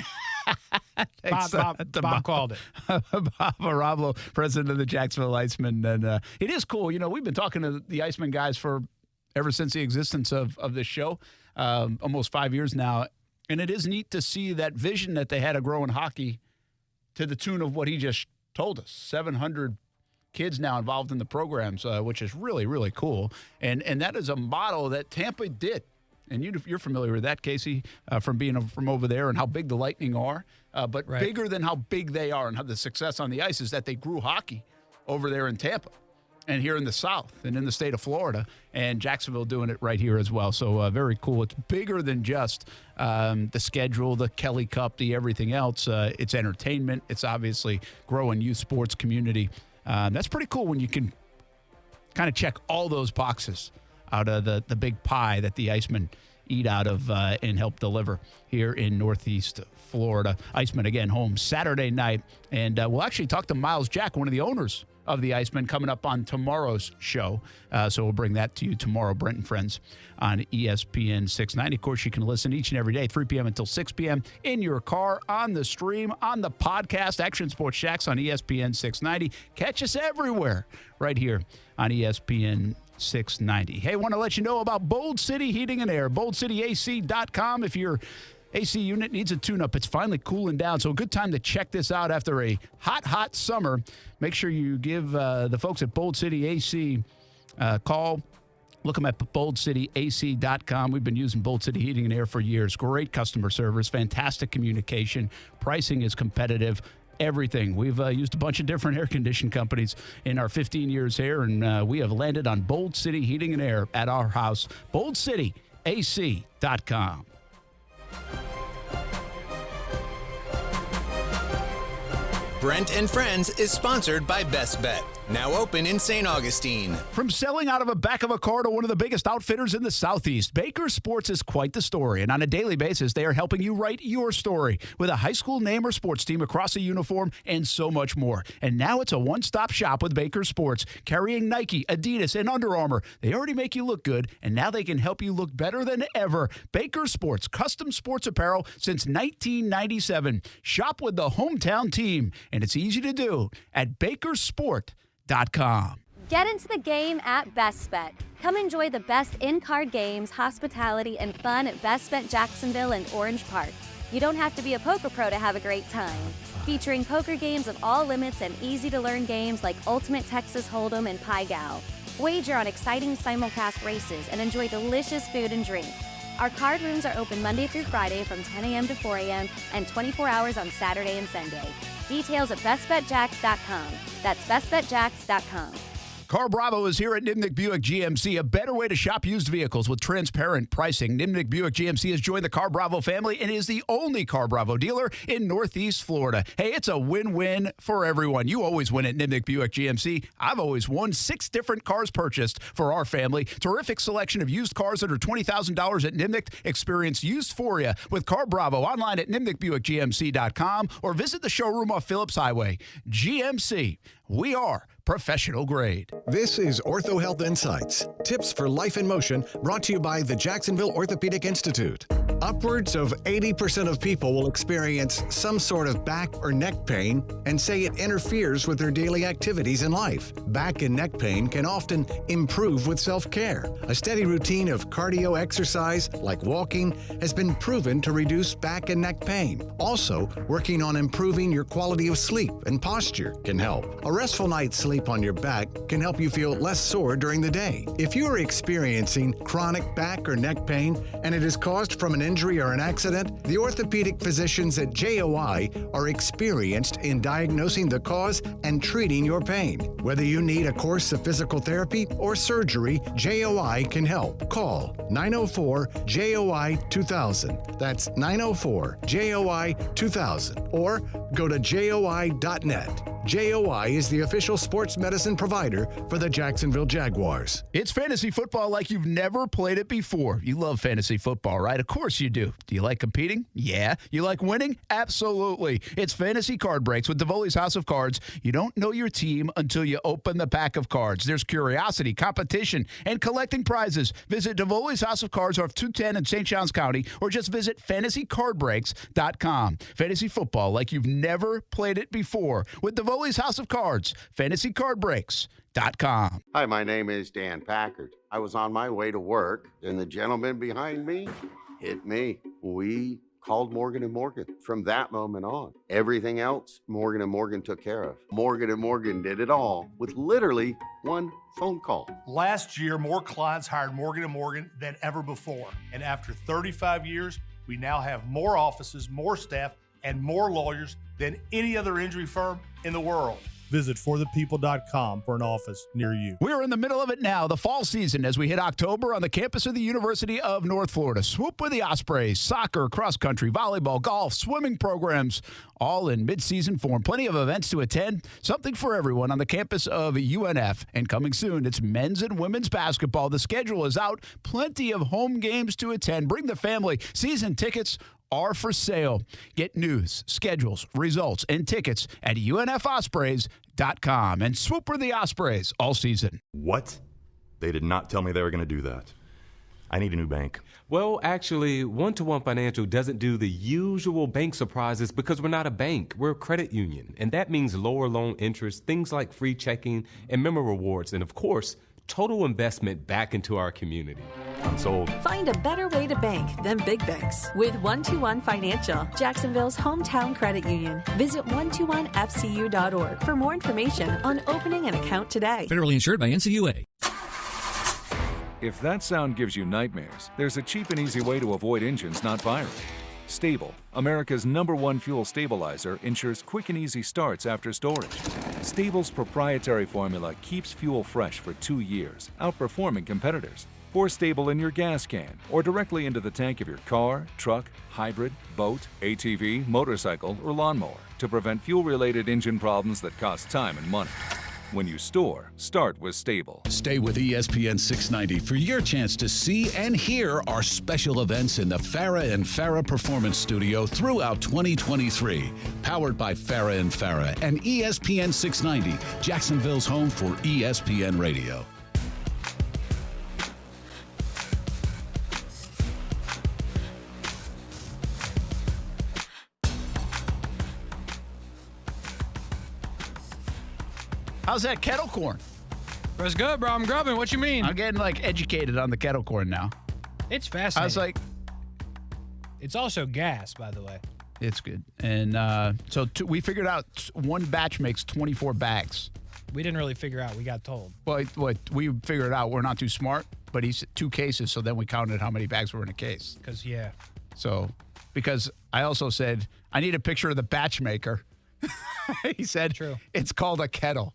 Bob called it. Bob Arablo, president of the Jacksonville Icemen. And it is cool. We've been talking to the Icemen guys for ever since the existence of this show, almost 5 years now. And it is neat to see that vision that they had of growing hockey to the tune of what he just told us. 700 kids now involved in the programs, which is really, really cool. And that is a model that Tampa did. And you're familiar with that, Kasey, from being from over there and how big the Lightning are. But right. Bigger than how big they are and how the success on the ice is that they grew hockey over there in Tampa and here in the South and in the state of Florida, and Jacksonville doing it right here as well. So very cool. It's bigger than just the schedule, the Kelly Cup, the everything else. It's entertainment. It's obviously growing youth sports community. That's pretty cool when you can kind of check all those boxes out of the big pie that the Icemen eat out of and help deliver here in Northeast Florida. Icemen, again, home Saturday night. And we'll actually talk to Miles Jack, one of the owners of the Icemen, coming up on tomorrow's show. So we'll bring that to you tomorrow, Brent Friends, on ESPN 690. Of course, you can listen each and every day, 3 p.m. until 6 p.m. in your car, on the stream, on the podcast, Action Sports Shacks on ESPN 690. Catch us everywhere right here on ESPN 690. Hey, want to let you know about Bold City Heating and Air, boldcityac.com. If your AC unit needs a tune-up, it's finally cooling down, so a good time to check this out after a hot summer. Make sure you give the folks at Bold City AC a call. Look them at boldcityac.com. We've been using Bold City Heating and Air for years. Great customer service, fantastic communication. Pricing is competitive. Everything. We've used a bunch of different air conditioning companies in our 15 years here, and we have landed on Bold City Heating and Air at our house. boldcityac.com. Brent and Friends is sponsored by Best Bet. Now open in St. Augustine. From selling out of the back of a car to one of the biggest outfitters in the Southeast, Baker Sports is quite the story. And on a daily basis, they are helping you write your story with a high school name or sports team across a uniform and so much more. And now it's a one-stop shop with Baker Sports, carrying Nike, Adidas, and Under Armour. They already make you look good, and now they can help you look better than ever. Baker Sports, custom sports apparel since 1997. Shop with the hometown team, and it's easy to do at bakersport.com. Get into the game at Best Bet. Come enjoy the best in-card games, hospitality, and fun at Best Bet Jacksonville and Orange Park. You don't have to be a poker pro to have a great time. Featuring poker games of all limits and easy-to-learn games like Ultimate Texas Hold'em and Pai Gow. Wager on exciting simulcast races and enjoy delicious food and drink. Our card rooms are open Monday through Friday from 10 a.m. to 4 a.m. and 24 hours on Saturday and Sunday. Details at bestbetjacks.com. That's bestbetjacks.com. Car Bravo is here at Nimnick Buick GMC, a better way to shop used vehicles with transparent pricing. Nimnick Buick GMC has joined the Car Bravo family and is the only Car Bravo dealer in Northeast Florida. Hey, it's a win-win for everyone. You always win at Nimnick Buick GMC. I've always won 6 different cars purchased for our family. Terrific selection of used cars under $20,000 at Nimnick. Experience used for you with Car Bravo online at nimnickbuickgmc.com or visit the showroom off Phillips Highway. GMC, we are professional grade. This is Ortho Health Insights, tips for life in motion, brought to you by the Jacksonville Orthopedic Institute. Upwards of 80% of people will experience some sort of back or neck pain and say it interferes with their daily activities in life. Back and neck pain can often improve with self-care. A steady routine of cardio exercise, like walking, has been proven to reduce back and neck pain. Also, working on improving your quality of sleep and posture can help. A restful night's sleep on your back can help you feel less sore during the day. If you are experiencing chronic back or neck pain and it is caused from an injury or an accident, the orthopedic physicians at JOI are experienced in diagnosing the cause and treating your pain. Whether you need a course of physical therapy or surgery, JOI can help. Call 904-JOI-2000. That's 904-JOI-2000. Or go to JOI.net. JOI is the official sports medicine provider for the Jacksonville Jaguars. It's fantasy football like you've never played it before. You love fantasy football, right? Of course you do. Do you like competing? Yeah. You like winning? Absolutely. It's Fantasy Card Breaks with Davoli's House of Cards. You don't know your team until you open the pack of cards. There's curiosity, competition, and collecting prizes. Visit Davoli's House of Cards off 210 in St. Johns County, or just visit fantasycardbreaks.com. Fantasy football like you've never played it before with Davoli's House of Cards. fantasycardbreaks.com. Hi, my name is Dan Packard. I was on my way to work, and the gentleman behind me hit me. We called Morgan & Morgan. From that moment on, everything else Morgan & Morgan took care of. Morgan & Morgan did it all with literally one phone call. Last year, more clients hired Morgan & Morgan than ever before. And after 35 years, we now have more offices, more staff, and more lawyers than any other injury firm in the world. Visit forthepeople.com for an office near you. We're in the middle of it now, the fall season, as we hit October on the campus of the University of North Florida. Swoop with the Ospreys, soccer, cross country, volleyball, golf, swimming programs, all in mid-season form. Plenty of events to attend, something for everyone on the campus of UNF. And coming soon, it's men's and women's basketball. The schedule is out, plenty of home games to attend. Bring the family. Season tickets are for sale. Get news, schedules, results, and tickets at UNFOspreys.com. And swoop for the Ospreys all season. What? They did not tell me they were going to do that. I need a new bank. Well, actually, One-to-One Financial doesn't do the usual bank surprises because we're not a bank. We're a credit union. And that means lower loan interest, things like free checking and member rewards, and of course, total investment back into our community. I'm sold. Find a better way to bank than big banks with One-to-One Financial, Jacksonville's hometown credit union. Visit 121fcu.org for more information on opening an account today. Federally insured by NCUA. If that sound gives you nightmares, there's a cheap and easy way to avoid engines not firing. Stable, America's #1 fuel stabilizer, ensures quick and easy starts after storage. Stable's proprietary formula keeps fuel fresh for 2 years, outperforming competitors. Pour Stable in your gas can or directly into the tank of your car, truck, hybrid, boat, ATV, motorcycle, or lawnmower to prevent fuel-related engine problems that cost time and money. When you store, start with Stable. Stay with ESPN 690 for your chance to see and hear our special events in the Farah and Farah Performance Studio throughout 2023. Powered by Farah and Farah and ESPN 690, Jacksonville's home for ESPN Radio. How's that kettle corn? That's good, bro. I'm grubbing. What you mean? I'm getting educated on the kettle corn now. It's fascinating. I was like, it's also gas, by the way. It's good. And so we figured out one batch makes 24 bags. We didn't really figure out. We got told. Well, we figured out we're not too smart, but he said 2 cases, so then we counted how many bags were in a case. Because I also said, I need a picture of the batch maker. He said, True. It's called a kettle.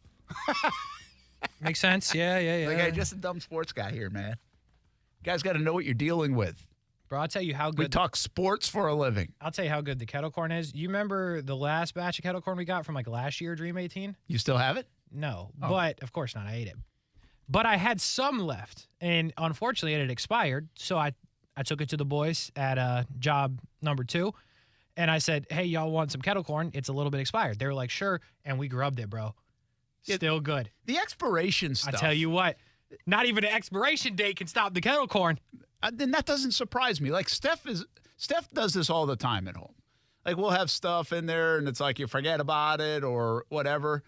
Makes sense. Yeah. Like, hey, just a dumb sports guy here, man. You guys got to know what you're dealing with. Bro, I'll tell you how good. We talk sports for a living. I'll tell you how good the kettle corn is. You remember the last batch of kettle corn we got from last year, Dream 18? You still have it? No, but of course not. I ate it. But I had some left, and unfortunately it had expired. So I took it to the boys at job number 2, and I said, hey, y'all want some kettle corn? It's a little bit expired. They were like, sure, and we grubbed it, bro. Still good. The expiration stuff. I tell you what, not even an expiration date can stop the kettle corn. Then that doesn't surprise me. Like Steph does this all the time at home. Like we'll have stuff in there, and it's like you forget about it or whatever,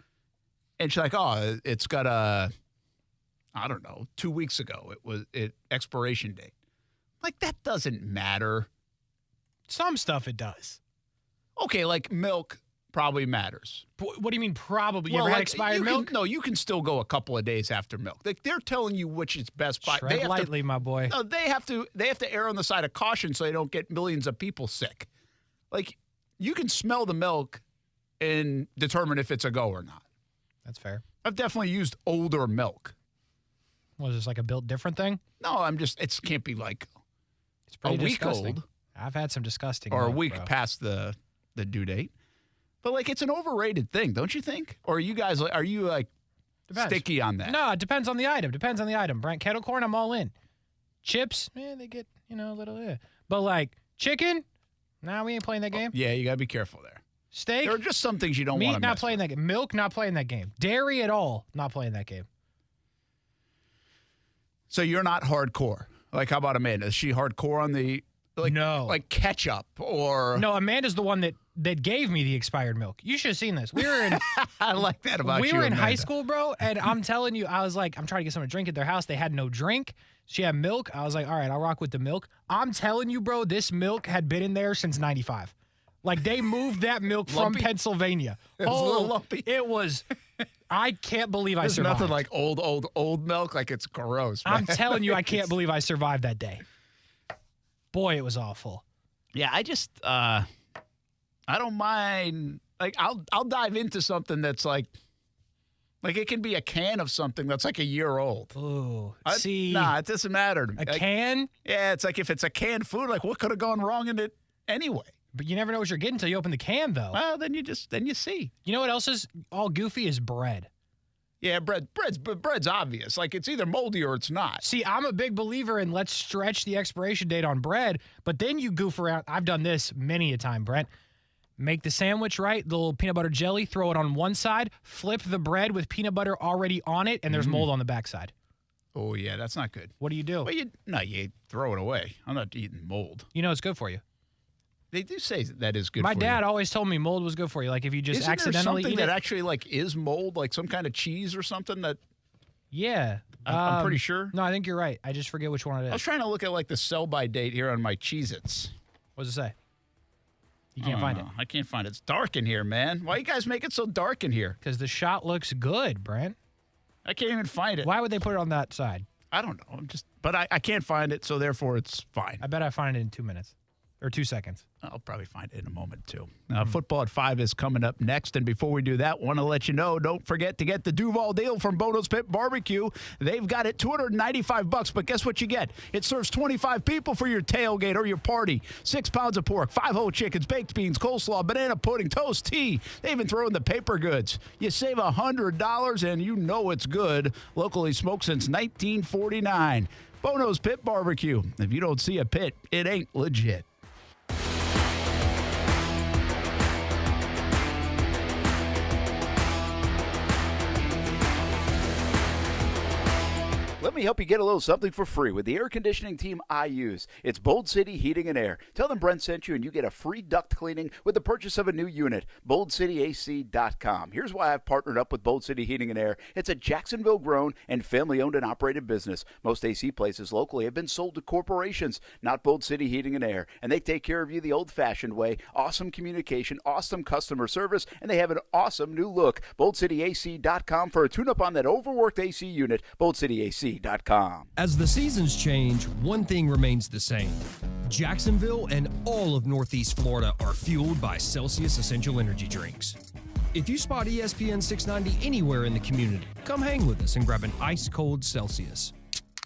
and she's like, "Oh, it's got I don't know, 2 weeks ago it expiration date." Like that doesn't matter. Some stuff it does. Okay, like milk probably matters. What do you mean probably? You ever had expired milk? No, you can still go a couple of days after milk. Like they're telling you which is best. Tread lightly, my boy. No, they have to err on the side of caution so they don't get millions of people sick. Like you can smell the milk and determine if it's a go or not. That's fair. I've definitely used older milk. Was this like a built different thing? No, it can't be like it's pretty a week disgusting. old. I've had some disgusting or milk, a week bro. past the due date. But like it's an overrated thing, don't you think? Or are you guys sticky on that? No, it depends on the item. Brent, kettle corn, I'm all in. Chips, they get, a little. But like chicken, we ain't playing that game. Yeah, you got to be careful there. Steak. There are just some things you don't want to Meat, not playing that game. Milk, not playing that game. Dairy at all, not playing that game. So you're not hardcore. Like, how about Amanda? Is she hardcore on the no, like ketchup or? No, Amanda's the one that gave me the expired milk. You should have seen this. We were in. I like that about you. We were in Amanda. high school, bro, and I'm telling you, I was like, I'm trying to get someone to drink at their house. They had no drink. She had milk. I was like, all right, I'll rock with the milk. I'm telling you, bro, this milk had been in there since '95. Like they moved that milk from Pennsylvania. It was a little lumpy. It was. I can't believe I There's survived. nothing like old milk. Like it's gross. Man. I'm telling you, I can't believe I survived that day. Boy, it was awful. Yeah, I just I don't mind. Like I'll dive into something that's like it can be a can of something that's like a year old. Ooh, it doesn't matter to me. Can? Yeah, it's like if it's a canned food, like what could have gone wrong in it anyway? But you never know what you're getting until you open the can, though. Well, then you see. You know what else is all goofy is bread. Yeah, bread's obvious. Like it's either moldy or it's not. See, I'm a big believer in let's stretch the expiration date on bread, but then you goof around. I've done this many a time, Brent. Make the sandwich, right? The little peanut butter jelly, throw it on one side, flip the bread with peanut butter already on it, and there's mold on the backside. Oh, yeah, that's not good. What do you do? Well, you throw it away. I'm not eating mold. You know it's good for you. They do say that is good My for dad you. always told me mold was good for you. Like if you just Isn't accidentally there something eat that it. actually like is mold, like some kind of cheese or something that. Yeah. I'm pretty sure. No, I think you're right. I just forget which one it is. I was trying to look at like the sell-by date here on my Cheez-Its. What does it say? You can't find it. I can't find it. It's dark in here, man. Why you guys make it so dark in here? Because the shot looks good, Brent. I can't even find it. Why would they put it on that side? I don't know. But I can't find it, so therefore it's fine. I bet I find it in 2 minutes. or 2 seconds. I'll probably find it in a moment, too. Football at 5 is coming up next. And before we do that, want to let you know, don't forget to get the Duval deal from Bono's Pit Barbecue. They've got it $295, but guess what you get? It serves 25 people for your tailgate or your party. 6 pounds of pork, 5 whole chickens, baked beans, coleslaw, banana pudding, toast, tea. They even throw in the paper goods. You save $100, and you know it's good. Locally smoked since 1949. Bono's Pit Barbecue. If you don't see a pit, it ain't legit. Let me help you get a little something for free with the air conditioning team I use. It's Bold City Heating and Air. Tell them Brent sent you and you get a free duct cleaning with the purchase of a new unit. BoldCityAC.com. Here's why I've partnered up with Bold City Heating and Air. It's a Jacksonville-grown and family-owned and operated business. Most AC places locally have been sold to corporations, not Bold City Heating and Air. And they take care of you the old-fashioned way. Awesome communication, awesome customer service, and they have an awesome new look. BoldCityAC.com for a tune-up on that overworked AC unit. BoldCityAC.com. As the seasons change, one thing remains the same. Jacksonville and all of Northeast Florida are fueled by Celsius Essential Energy Drinks. If you spot ESPN 690 anywhere in the community, come hang with us and grab an ice-cold Celsius.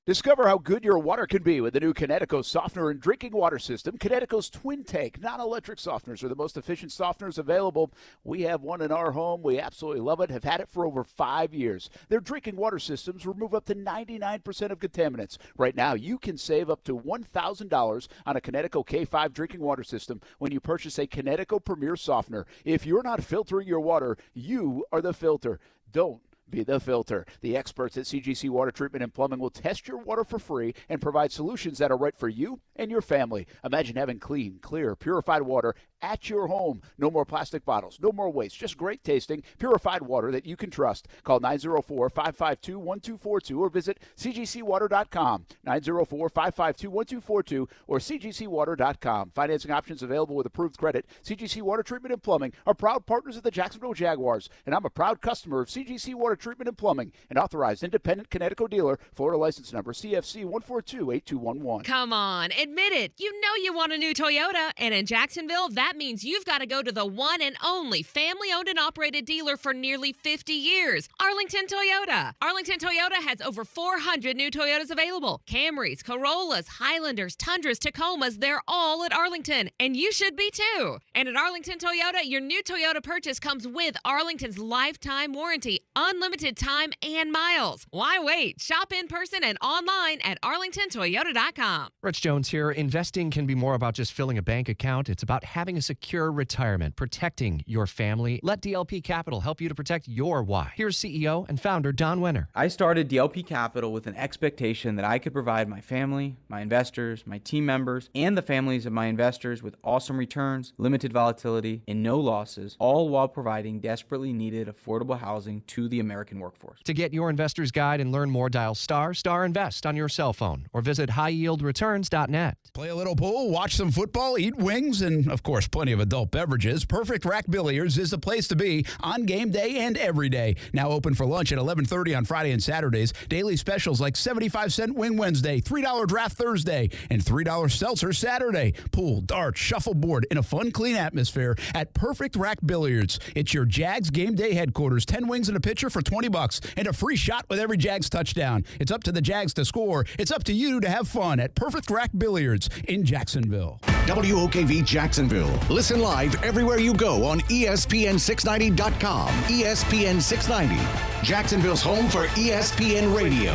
Discover how good your water can be with the new Connecticut softener and drinking water system. Connecticut's Twin Tank non-electric softeners are the most efficient softeners available. We have one in our home. We absolutely love it, have had it for over 5 years. Their drinking water systems remove up to 99% of contaminants. Right now, you can save up to $1,000 on a Connecticut K5 drinking water system when you purchase a Connecticut Premier softener. If you're not filtering your water, you are the filter. Don't be the filter. The experts at CGC Water Treatment and Plumbing will test your water for free and provide solutions that are right for you and your family. Imagine having clean, clear, purified water at your home. No more plastic bottles, no more waste, just great tasting, purified water that you can trust. Call 904-552-1242 or visit cgcwater.com, 904-552-1242 or cgcwater.com. Financing options available with approved credit. CGC Water Treatment and Plumbing are proud partners of the Jacksonville Jaguars, and I'm a proud customer of CGC Water Treatment and Plumbing, an authorized independent Connecticut dealer, Florida license number CFC 1428211. Come on, admit it. You know you want a new Toyota, and in Jacksonville, that means you've got to go to the one and only family-owned and operated dealer for nearly 50 years, Arlington Toyota. Arlington Toyota has over 400 new Toyotas available. Camrys, Corollas, Highlanders, Tundras, Tacomas, they're all at Arlington, and you should be too. And at Arlington Toyota, your new Toyota purchase comes with Arlington's lifetime warranty, unlimited time and miles. Why wait? Shop in person and online at arlingtontoyota.com. Rich Jones here. Investing can be more about just filling a bank account. It's about having a secure retirement, protecting your family. Let DLP Capital help you to protect your why. Here's CEO and founder Don Wenner. I started DLP Capital with an expectation that I could provide my family, my investors, my team members, and the families of my investors with awesome returns, limited volatility, and no losses, all while providing desperately needed affordable housing to the American workforce. To get your investor's guide and learn more, dial ** invest on your cell phone or visit highyieldreturns.net. Play a little pool, watch some football, eat wings, and, of course, plenty of adult beverages. Perfect Rack Billiards is the place to be on game day and every day. Now open for lunch at 11:30 on Friday and Saturdays. Daily specials like 75-cent Wing Wednesday, $3 Draft Thursday, and $3 Seltzer Saturday. Pool, darts, shuffleboard in a fun, clean atmosphere at Perfect Rack Billiards. It's your Jags game day headquarters. 10 wings and a pitcher for $20 and a free shot with every Jags touchdown. It's up to the Jags to score. It's up to you to have fun at Perfect Rack Billiards in Jacksonville. WOKV Jacksonville. Listen live everywhere you go on ESPN690.com. ESPN 690, Jacksonville's home for ESPN Radio.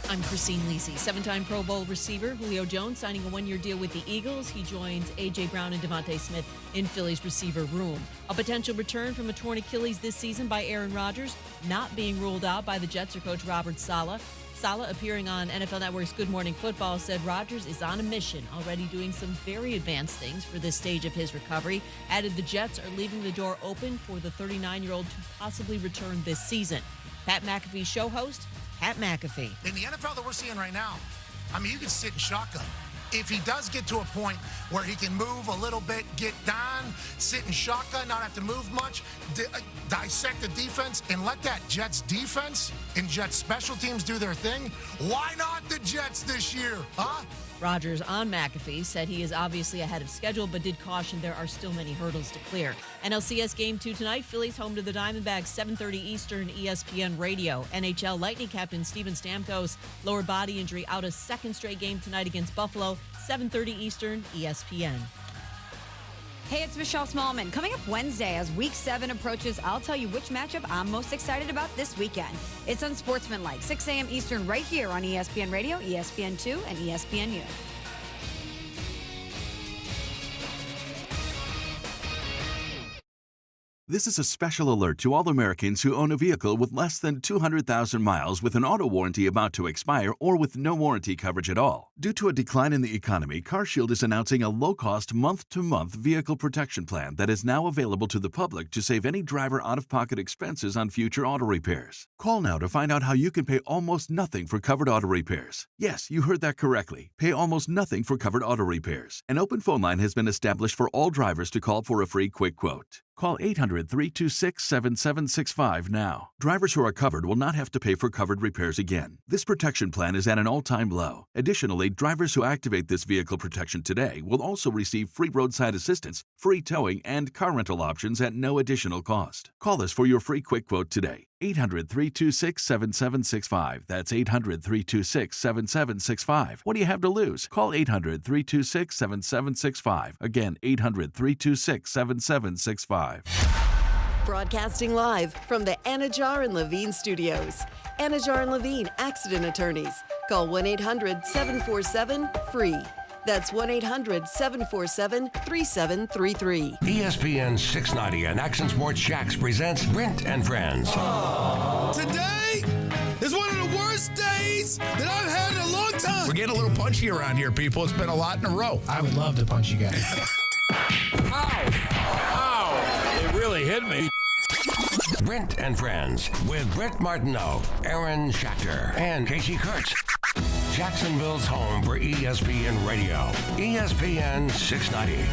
I'm Christine Lisi. 7-time Pro Bowl receiver Julio Jones signing a one-year deal with the Eagles. He joins A.J. Brown and Devontae Smith in Philly's receiver room. A potential return from a torn Achilles this season by Aaron Rodgers, not being ruled out by the Jets or coach Robert Saleh. Saleh, appearing on NFL Network's Good Morning Football, said Rodgers is on a mission, already doing some very advanced things for this stage of his recovery. Added the Jets are leaving the door open for the 39-year-old to possibly return this season. Pat McAfee's show host, Pat McAfee. In the NFL that we're seeing right now, I mean, you can sit in shotgun. If he does get to a point where he can move a little bit, get down, sit in shotgun, not have to move much, dissect the defense, and let that Jets defense and Jets special teams do their thing, why not the Jets this year, huh? Rogers on McAfee said he is obviously ahead of schedule, but did caution there are still many hurdles to clear. NLCS Game 2 tonight, Phillies home to the Diamondbacks, 7:30 Eastern, ESPN Radio. NHL Lightning captain Steven Stamkos, lower body injury, out a second straight game tonight against Buffalo, 7:30 Eastern, ESPN. Hey, it's Michelle Smallman. Coming up Wednesday, as Week 7 approaches, I'll tell you which matchup I'm most excited about this weekend. It's Unsportsmanlike, 6 a.m. Eastern, right here on ESPN Radio, ESPN2, and ESPNU. This is a special alert to all Americans who own a vehicle with less than 200,000 miles with an auto warranty about to expire or with no warranty coverage at all. Due to a decline in the economy, CarShield is announcing a low-cost month-to-month vehicle protection plan that is now available to the public to save any driver out-of-pocket expenses on future auto repairs. Call now to find out how you can pay almost nothing for covered auto repairs. Yes, you heard that correctly. Pay almost nothing for covered auto repairs. An open phone line has been established for all drivers to call for a free quick quote. Call 800-326-7765 now. Drivers who are covered will not have to pay for covered repairs again. This protection plan is at an all-time low. Additionally, drivers who activate this vehicle protection today will also receive free roadside assistance, free towing, and car rental options at no additional cost. Call us for your free quick quote today. 800-326-7765. That's 800-326-7765. What do you have to lose? Call 800-326-7765. Again, 800-326-7765. Broadcasting live from the Anajar and Levine studios. Anajar and Levine Accident Attorneys. Call 1-800-747-FREE. That's 1-800-747-3733. ESPN 690 and Action Sports Shacks presents Brent and Friends. Today is one of the worst days that I've had in a long time. We're getting a little punchy around here, people. It's been a lot in a row. I would love to punch you guys. Ow! It really hit me. Brent and Friends with Brent Martineau, Aaron Schachter, and Kasey Kuhrts. Jacksonville's home for ESPN Radio. ESPN 690.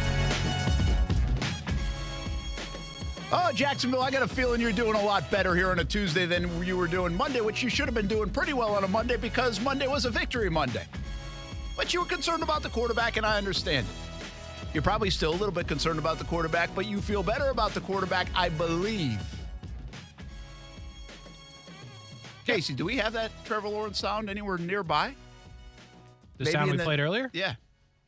Oh, Jacksonville, I got a feeling you're doing a lot better here on a Tuesday than you were doing Monday, which you should have been doing pretty well on a Monday because Monday was a victory Monday. But you were concerned about the quarterback, and I understand it. You're probably still a little bit concerned about the quarterback, but you feel better about the quarterback, I believe. Kasey, do we have that Trevor Lawrence sound anywhere nearby? The sound we played earlier? Yeah.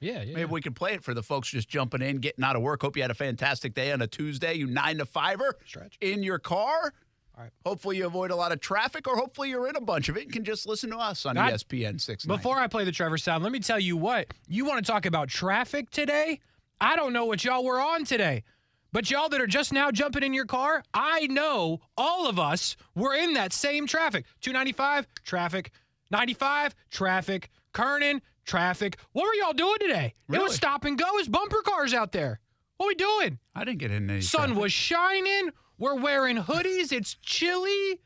Yeah. Maybe we can play it for the folks just jumping in, getting out of work. Hope you had a fantastic day on a Tuesday. You 9 to 5er in your car. All right. Hopefully you avoid a lot of traffic, or hopefully you're in a bunch of it and can just listen to us on ESPN 690. Before I play the Trevor sound, let me tell you what. You want to talk about traffic today? I don't know what y'all were on today. But y'all that are just now jumping in your car, I know all of us were in that same traffic. 295, traffic. 95, traffic. Kernan, traffic. What were y'all doing today? Really? It was stop and go. It was bumper cars out there. What are we doing? I didn't get in any Sun traffic. was shining. We're wearing hoodies. It's chilly.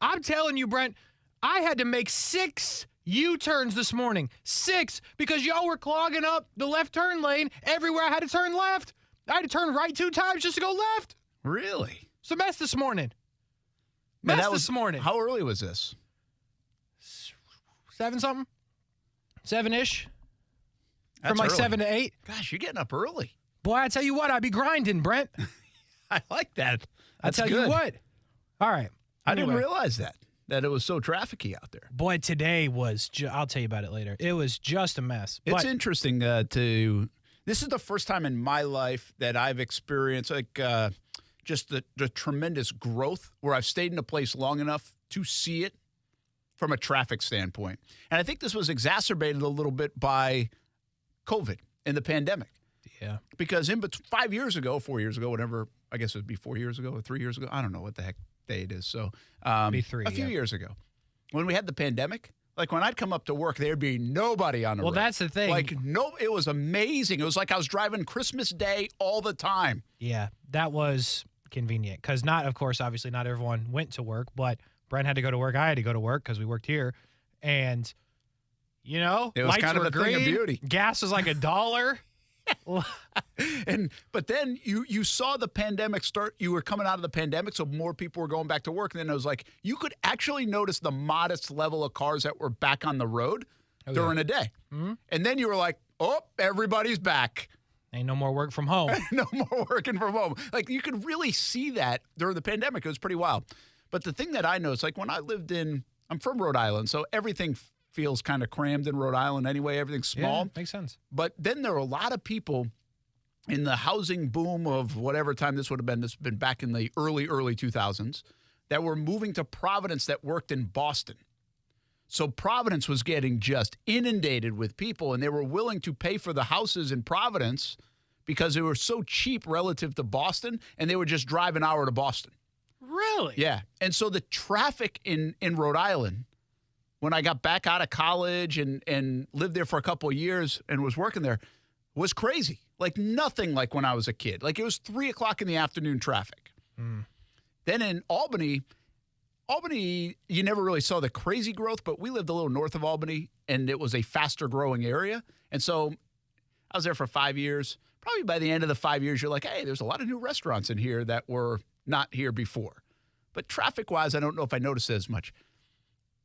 I'm telling you, Brent, I had to make 6 U-turns this morning. 6, because y'all were clogging up the left turn lane everywhere I had to turn left. I had to turn right 2 times just to go left. Really? It's a mess this morning. This morning. How early was this? 7-something? 7-ish? From That's like early. 7 to 8. Gosh, you're getting up early. Boy, I tell you what, I'd be grinding, Brent. I like that. That's I tell good. you what. All right. I didn't Anyway. realize that it was so trafficy out there. Boy, today was, I'll tell you about it later. It was just a mess. It's But interesting this is the first time in my life that I've experienced just the tremendous growth where I've stayed in a place long enough to see it from a traffic standpoint. And I think this was exacerbated a little bit by COVID and the pandemic. Yeah. Because 4 years ago, whatever, I guess it would be 4 years ago or 3 years ago. I don't know what the heck day it is. So Be 3, a few yeah. years ago, when we had the pandemic, like when I'd come up to work, there'd be nobody on the road. Well, that's the thing. It was amazing. It was like I was driving Christmas Day all the time. yeah, that was convenient because obviously not everyone went to work, but Brent had to go to work. I had to go to work because we worked here. And, It was lights kind of were a thing of green. beauty. Gas was like $1. But then you saw the pandemic start. You were coming out of the pandemic, so more people were going back to work. And then it was like you could actually notice the modest level of cars that were back on the road. during a day. Mm-hmm. And then you were like, oh, everybody's back. Ain't no more work from home. No more working from home. Like, you could really see that during the pandemic. It was pretty wild. But the thing that I noticed, like when I lived I'm from Rhode Island, so everything feels kind of crammed in Rhode Island anyway. Everything's small. Yeah, makes sense. But then there are a lot of people in the housing boom of whatever time this would have been. This has been back in the early 2000s that were moving to Providence that worked in Boston. So Providence was getting just inundated with people, and they were willing to pay for the houses in Providence because they were so cheap relative to Boston, and they would just drive an hour to Boston. Really? Yeah. And so the traffic in Rhode Island, when I got back out of college and lived there for a couple of years and was working there, was crazy. Like nothing like when I was a kid. Like it was 3 o'clock in the afternoon traffic. Then in Albany, you never really saw the crazy growth, but we lived a little north of Albany, and it was a faster growing area. And so I was there for 5 years. Probably by the end of the 5 years, you're like, hey, there's a lot of new restaurants in here that were not here before. But traffic-wise, I don't know if I noticed it as much.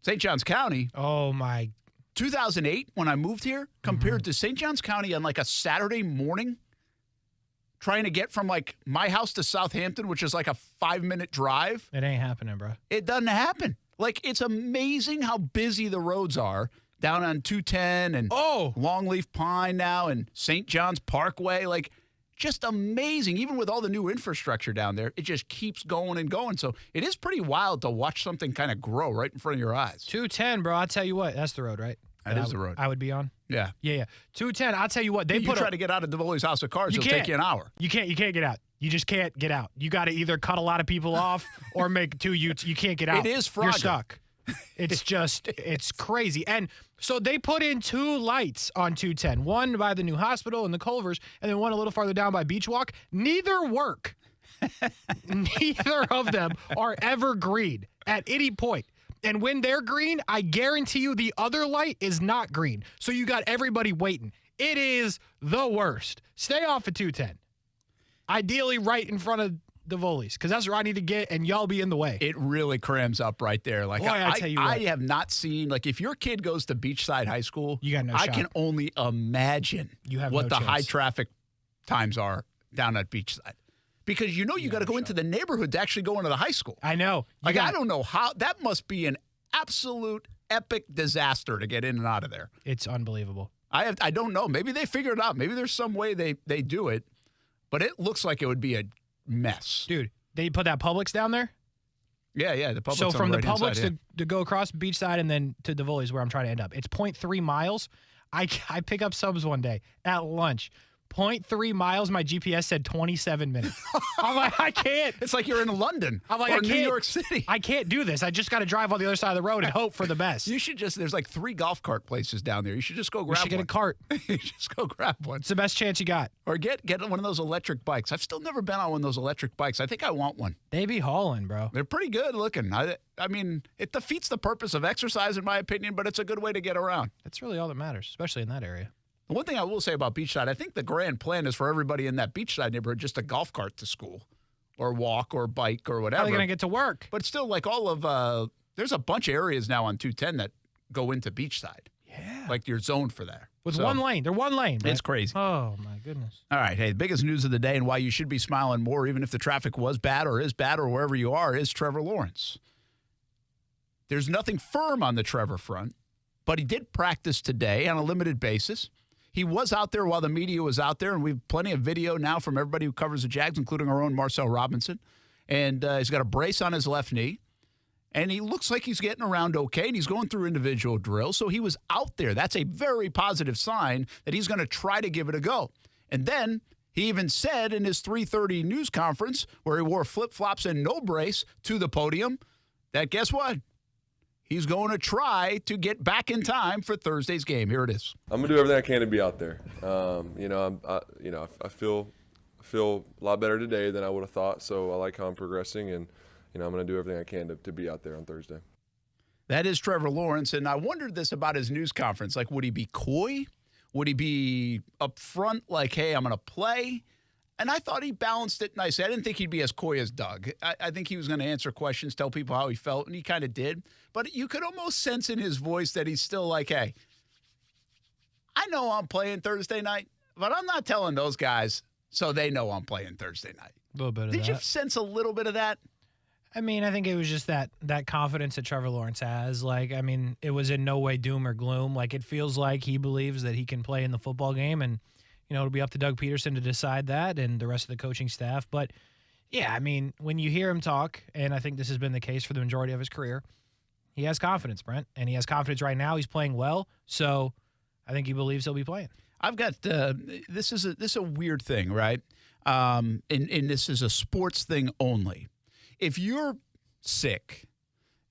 St. Johns County. Oh, my. 2008, when I moved here, compared to St. Johns County on like a Saturday morning, trying to get from like my house to Southampton, which is like a 5-minute drive. It ain't happening, bro. It doesn't happen. Like, it's amazing how busy the roads are down on 210 and Longleaf Pine now and St. John's Parkway. Like, just amazing. Even with all the new infrastructure down there, it just keeps going and going. So it is pretty wild to watch something kind of grow right in front of your eyes. 210, bro. I'll tell you what. That's the road, right? That is the road. I would be on. Yeah. Yeah. 210, I'll tell you what. You try to get out of Divoli's House of Cards, it'll take you an hour. You can't get out. You just can't get out. You got to either cut a lot of people off or make two U-turns. You can't get out. It is Frogger. You're stuck. It's crazy. And so they put in 2 lights on 210, one by the new hospital and the Culvers, and then one a little farther down by Beach Walk. Neither work. Neither of them are ever green at any point. And when they're green, I guarantee you the other light is not green. So you got everybody waiting. It is the worst. Stay off at 210. Ideally right in front of Divoli's, because that's where I need to get, and y'all be in the way. It really crams up right there. Like, boy, I tell you what. I have not seen, like, if your kid goes to Beachside High School, you got no I shot. can only imagine what the high traffic times are down at Beachside. Because you got to go into the neighborhood to actually go into the high school. I know. Like, I don't know how. That must be an absolute epic disaster to get in and out of there. It's unbelievable. I don't know. Maybe they figured it out. Maybe there's some way they do it. But it looks like it would be a mess. Dude, they put that Publix down there? Yeah, the Publix. So from the Publix inside, to go across Beachside and then to Divoli's where I'm trying to end up. It's 0.3 miles. I pick up subs one day at lunch. 0.3 miles, my GPS said 27 minutes. I'm like, I can't. It's like you're in London or New York City. I can't do this. I just got to drive on the other side of the road and hope for the best. You should there's like 3 golf cart places down there. You should just go grab one. You should get a cart. You just go grab one. It's the best chance you got. Or get one of those electric bikes. I've still never been on one of those electric bikes. I think I want one. They be hauling, bro. They're pretty good looking. I mean, it defeats the purpose of exercise in my opinion, but it's a good way to get around. That's really all that matters, especially in that area. The one thing I will say about Beachside, I think the grand plan is for everybody in that Beachside neighborhood just a golf cart to school or walk or bike or whatever. How are they going to get to work? But still, like all of there's a bunch of areas now on 210 that go into Beachside. Yeah. Like you're zoned for that. With one lane. They're one lane. Right? It's crazy. Oh, my goodness. All right. Hey, the biggest news of the day and why you should be smiling more, even if the traffic was bad or is bad or wherever you are, is Trevor Lawrence. There's nothing firm on the Trevor front, but he did practice today on a limited basis. He was out there while the media was out there, and we have plenty of video now from everybody who covers the Jags, including our own Marcel Robinson. And he's got a brace on his left knee, and he looks like he's getting around okay, and he's going through individual drills. So he was out there. That's a very positive sign that he's going to try to give it a go. And then he even said in his 3:30 news conference, where he wore flip-flops and no brace to the podium, that guess what? He's going to try to get back in time for Thursday's game. Here it is. I'm gonna do everything I can to be out there. I feel a lot better today than I would have thought. So I like how I'm progressing, and I'm gonna do everything I can to be out there on Thursday. That is Trevor Lawrence, and I wondered this about his news conference. Like, would he be coy? Would he be upfront, like, "Hey, I'm gonna play"? And I thought he balanced it nicely. I didn't think he'd be as coy as Doug. I think he was going to answer questions, tell people how he felt, and he kind of did. But you could almost sense in his voice that he's still like, hey, know I'm playing Thursday night, but I'm not telling those guys so they know I'm playing Thursday night. A little bit of Did that. you sense a little bit of that? I mean, I think it was just that confidence that Trevor Lawrence has. Like, I mean, it was in no way doom or gloom. Like, it feels like he believes that he can play in the football game, and, you know, it'll be up to Doug Peterson to decide that and the rest of the coaching staff. But, yeah, I mean, when you hear him talk, and I think this has been the case for the majority of his career, he has confidence, Brent, and he has confidence right now. He's playing well, so I think he believes he'll be playing. I've got this is a weird thing, right? And this is a sports thing only. If you're sick,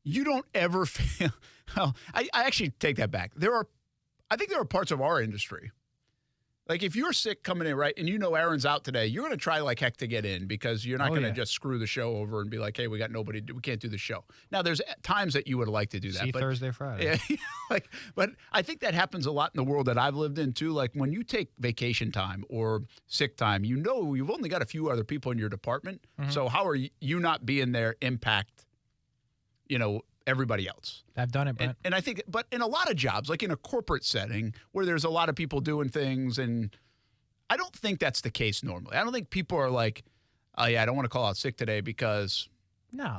you don't ever feel. Well, I actually take that back. I think there are parts of our industry. Like if you're sick coming in, right, and you know Aaron's out today, you're going to try like heck to get in because you're not going to just screw the show over and be like, hey, we got nobody, we can't do the show. Now, there's times that you would like to do that. See, Thursday, Friday. Yeah, but I think that happens a lot in the world that I've lived in too. Like when you take vacation time or sick time, you know you've only got a few other people in your department. Mm-hmm. So how are you not being there impact, everybody else? I've done it, Brent. And I think, but in a lot of jobs, like in a corporate setting where there's a lot of people doing things, and I don't think that's the case normally. I don't think people are like, oh, yeah, I don't want to call out sick today because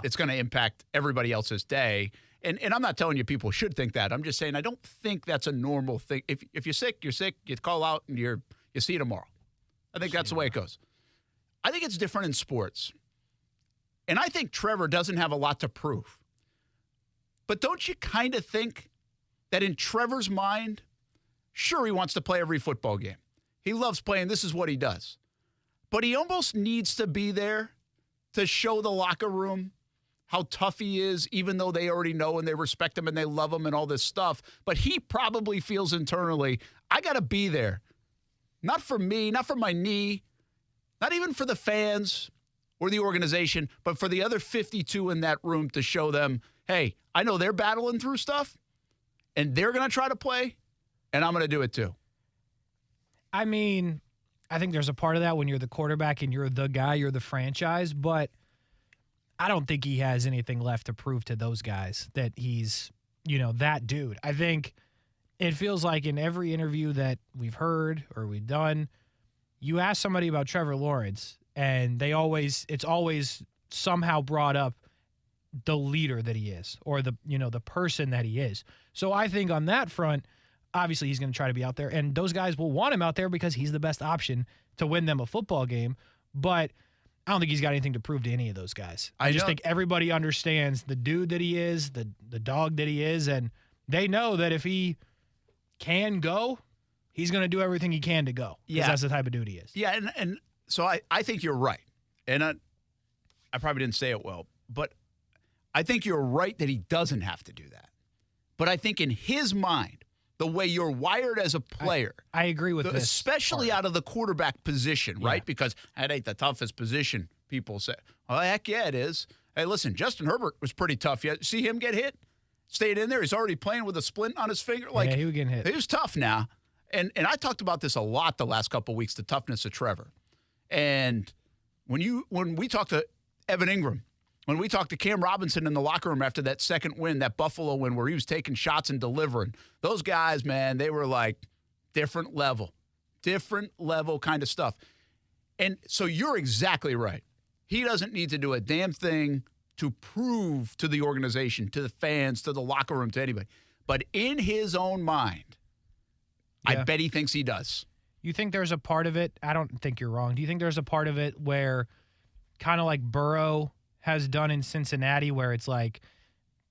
it's going to impact everybody else's day. And I'm not telling you people should think that. I'm just saying I don't think that's a normal thing. If you're sick, you're sick. You call out and you see you tomorrow. I think that's the way it goes. I think it's different in sports. And I think Trevor doesn't have a lot to prove. But don't you kind of think that in Trevor's mind, sure, he wants to play every football game. He loves playing. This is what he does. But he almost needs to be there to show the locker room how tough he is, even though they already know and they respect him and they love him and all this stuff. But he probably feels internally, I got to be there. Not for me, not for my knee, not even for the fans or the organization, but for the other 52 in that room to show them, hey, I know they're battling through stuff, and they're going to try to play, and I'm going to do it too. I mean, I think there's a part of that when you're the quarterback and you're the guy, you're the franchise, but I don't think he has anything left to prove to those guys that he's, that dude. I think it feels like in every interview that we've heard or we've done, you ask somebody about Trevor Lawrence, and it's always somehow brought up the leader that he is, or the person that he is. So I think on that front, obviously he's going to try to be out there, and those guys will want him out there because he's the best option to win them a football game. But I don't think he's got anything to prove to any of those guys. I just think everybody understands the dude that he is, the dog that he is, and they know that if he can go, he's going to do everything he can to go. Because that's the type of dude he is. Yeah, and so I think you're right. And I probably didn't say it well, but I think you're right that he doesn't have to do that. But I think in his mind, the way you're wired as a player. I agree with this. Especially out of the quarterback position, right? Because that ain't the toughest position, people say. Oh, heck yeah, it is. Hey, listen, Justin Herbert was pretty tough. You see him get hit? Stayed in there. He's already playing with a splint on his finger. Yeah, he was getting hit. He was tough now. And I talked about this a lot the last couple of weeks, the toughness of Trevor. And when we talked to Evan Ingram, when we talked to Cam Robinson in the locker room after that second win, that Buffalo win where he was taking shots and delivering, those guys, man, they were like different level kind of stuff. And so you're exactly right. He doesn't need to do a damn thing to prove to the organization, to the fans, to the locker room, to anybody. But in his own mind, I bet he thinks he does. You think there's a part of it? I don't think you're wrong. Do you think there's a part of it where kind of like Burrow has done in Cincinnati, where it's like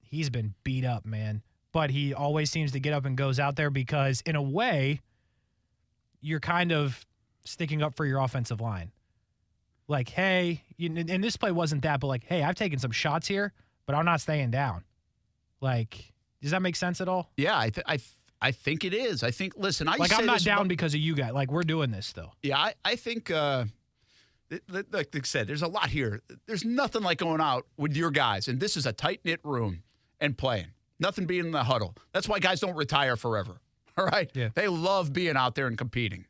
he's been beat up, man, but he always seems to get up and goes out there because in a way you're kind of sticking up for your offensive line. Like, hey, and this play wasn't that, but like, hey, I've taken some shots here, but I'm not staying down. Like, does that make sense at all? Yeah, I think it is. I think, listen, I'm not down because of you guys. Like, we're doing this still. Yeah, I think like they said, there's a lot here. There's nothing like going out with your guys, and this is a tight-knit room, and playing. Nothing being in the huddle. That's why guys don't retire forever, all right? Yeah. They love being out there and competing.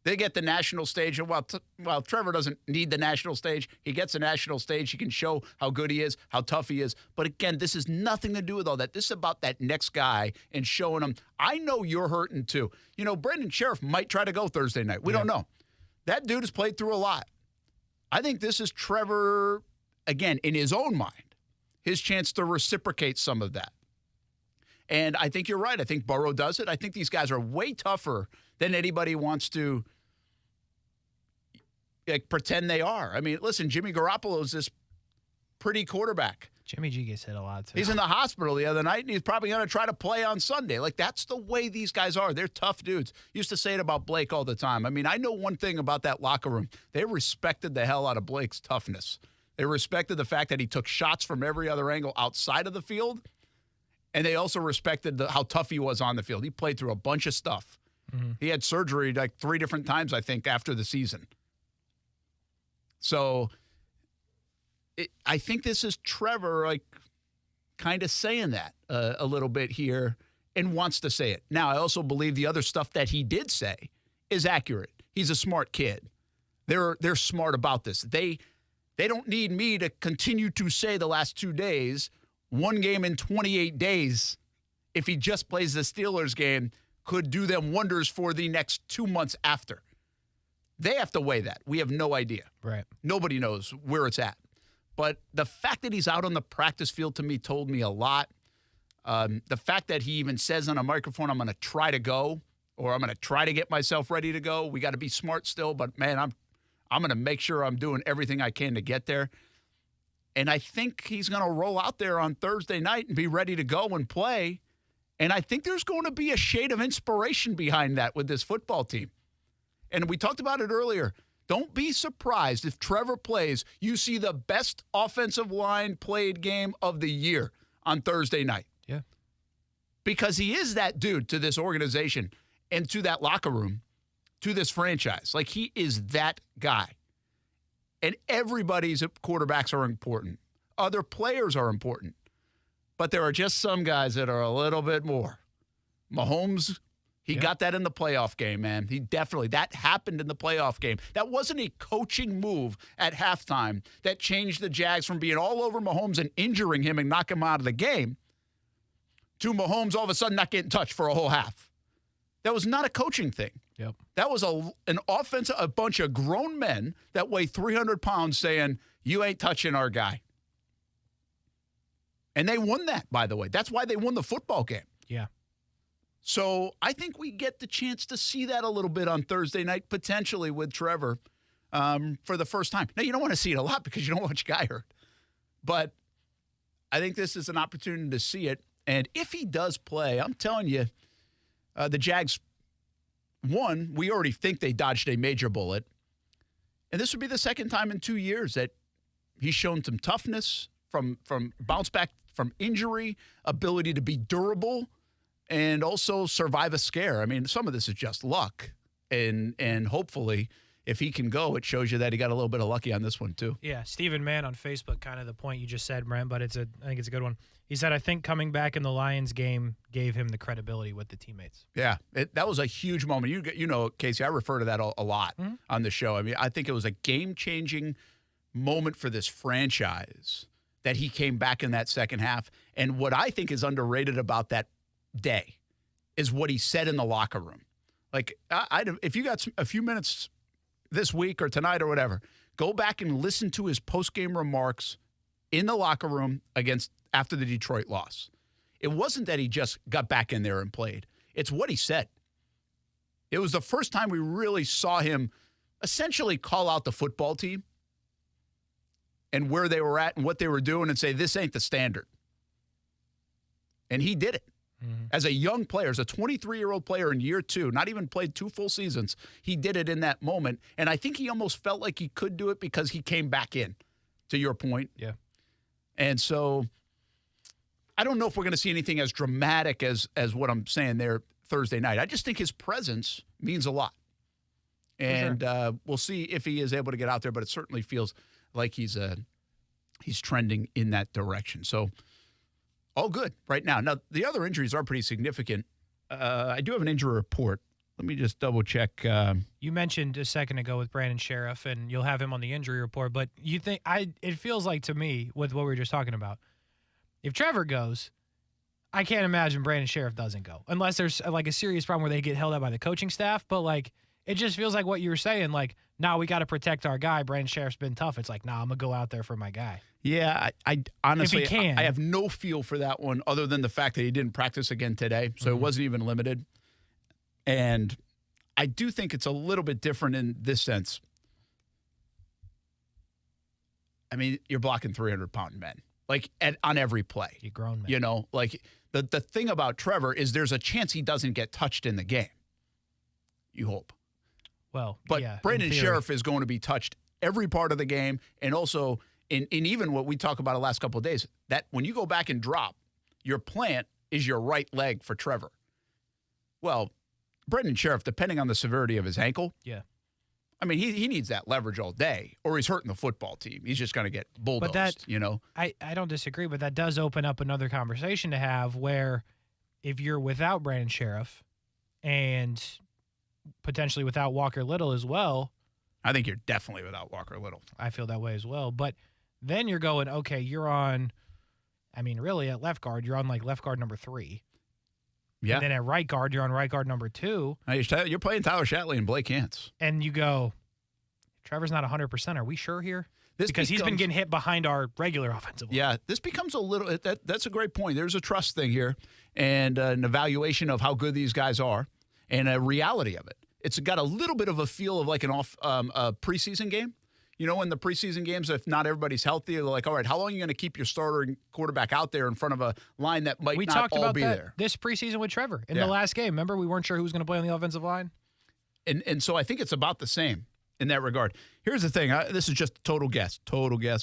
They get the national stage, and while Trevor doesn't need the national stage, he gets the national stage. He can show how good he is, how tough he is. But again, this has nothing to do with all that. This is about that next guy and showing him, I know you're hurting too. You know, Brendan Sheriff might try to go Thursday night. We don't know. That dude has played through a lot. I think this is Trevor, again, in his own mind, his chance to reciprocate some of that. And I think you're right. I think Burrow does it. I think these guys are way tougher than anybody wants to pretend they are. I mean, listen, Jimmy Garoppolo's this pretty quarterback. Jimmy G gets hit a lot, too. He's in the hospital the other night, and he's probably going to try to play on Sunday. Like, that's the way these guys are. They're tough dudes. Used to say it about Blake all the time. I mean, I know one thing about that locker room. They respected the hell out of Blake's toughness. They respected the fact that he took shots from every other angle outside of the field, and they also respected how tough he was on the field. He played through a bunch of stuff. Mm-hmm. He had surgery like 3 different times, I think, after the season. So I think this is Trevor, like, kind of saying that a little bit here and wants to say it. Now, I also believe the other stuff that he did say is accurate. He's a smart kid. They're smart about this. They don't need me to continue to say the last 2 days, 1 game in 28 days, if he just plays the Steelers game, could do them wonders for the next 2 months after. They have to weigh that. We have no idea. Right. Nobody knows where it's at. But the fact that he's out on the practice field to me told me a lot. The fact that he even says on a microphone, I'm going to try to go, or I'm going to try to get myself ready to go. We got to be smart still, but, man, I'm going to make sure I'm doing everything I can to get there. And I think he's going to roll out there on Thursday night and be ready to go and play. And I think there's going to be a shade of inspiration behind that with this football team. And we talked about it earlier. Don't be surprised if Trevor plays, you see the best offensive line played game of the year on Thursday night. Yeah. Because he is that dude to this organization and to that locker room, to this franchise. Like, he is that guy. And everybody's quarterbacks are important. Other players are important. But there are just some guys that are a little bit more. Mahomes, he got that in the playoff game, man. That happened in the playoff game. That wasn't a coaching move at halftime that changed the Jags from being all over Mahomes and injuring him and knocking him out of the game to Mahomes all of a sudden not getting touched for a whole half. That was not a coaching thing. Yep. That was an offensive, a bunch of grown men that weigh 300 pounds saying, you ain't touching our guy. And they won that, by the way. That's why they won the football game. Yeah. So I think we get the chance to see that a little bit on Thursday night, potentially with Trevor for the first time. Now, you don't want to see it a lot because you don't want your guy hurt. But I think this is an opportunity to see it. And if he does play, I'm telling you, the Jags, one, we already think they dodged a major bullet. And this would be the second time in 2 years that he's shown some toughness from bounce back from injury, ability to be durable, and also survive a scare. I mean, some of this is just luck. And hopefully, if he can go, it shows you that he got a little bit of lucky on this one, too. Yeah, Stephen Mann on Facebook, kind of the point you just said, Brent, but I think it's a good one. He said, I think coming back in the Lions game gave him the credibility with the teammates. Yeah, that was a huge moment. You know, Kasey, I refer to that a lot on the show. I mean, I think it was a game-changing moment for this franchise that he came back in that second half. And what I think is underrated about that day is what he said in the locker room. Like, if you got a few minutes this week or tonight or whatever, go back and listen to his post-game remarks in the locker room after the Detroit loss. It wasn't that he just got back in there and played. It's what he said. It was the first time we really saw him essentially call out the football team and where they were at and what they were doing and say, this ain't the standard. And he did it. Mm-hmm. As a young player, as a 23-year-old player in year 2, not even played 2 full seasons, he did it in that moment. And I think he almost felt like he could do it because he came back in, to your point. Yeah. And so I don't know if we're going to see anything as dramatic as what I'm saying there Thursday night. I just think his presence means a lot. And we'll see if he is able to get out there, but it certainly feels like he's trending in that direction. So all good right now. Now, the other injuries are pretty significant. I do have an injury report Let me just double check. You mentioned a second ago with Brandon Sheriff, and you'll have him on the injury report. But you think it feels like to me with what we were just talking about. If Trevor goes, I can't imagine Brandon Sheriff doesn't go unless there's like a serious problem where they get held up by the coaching staff. But like it just feels like what you were saying. Like now we got to protect our guy. Brandon Sheriff's been tough. It's like I'm gonna go out there for my guy. Yeah, I honestly if he can. I have no feel for that one other than the fact that he didn't practice again today, so it wasn't even limited. And I do think it's a little bit different in this sense. I mean, you're blocking 300-pound men, like on every play. You grown men. You know, like the thing about Trevor is there's a chance he doesn't get touched in the game. You hope. Well, but yeah, Brandon Sheriff is going to be touched every part of the game, and also in even what we talk about the last couple of days, that when you go back and drop, your plant is your right leg for Trevor. Well, Brandon Sheriff, depending on the severity of his ankle, I mean, he needs that leverage all day, or he's hurting the football team. He's just going to get bulldozed, but I don't disagree, but that does open up another conversation to have where if you're without Brandon Sheriff and potentially without Walker Little as well. I think you're definitely without Walker Little. I feel that way as well. But then you're going, okay, you're on, I mean, really at left guard, you're on like left guard number 3. Yeah. And then at right guard, you're on right guard number 2. Now you're playing Tyler Shatley and Blake Hance. And you go, Trevor's not 100%. Are we sure here? Because he's been getting hit behind our regular offensive line. Yeah, this becomes a little that's a great point. There's a trust thing here and an evaluation of how good these guys are and a reality of it. It's got a little bit of a feel of like a preseason game. You know, in the preseason games, if not everybody's healthy, they're like, all right, how long are you going to keep your starter and quarterback out there in front of a line that might not all be there? We talked about that this preseason with Trevor in the last game. Remember, we weren't sure who was going to play on the offensive line? And so I think it's about the same in that regard. Here's the thing. This is just a total guess,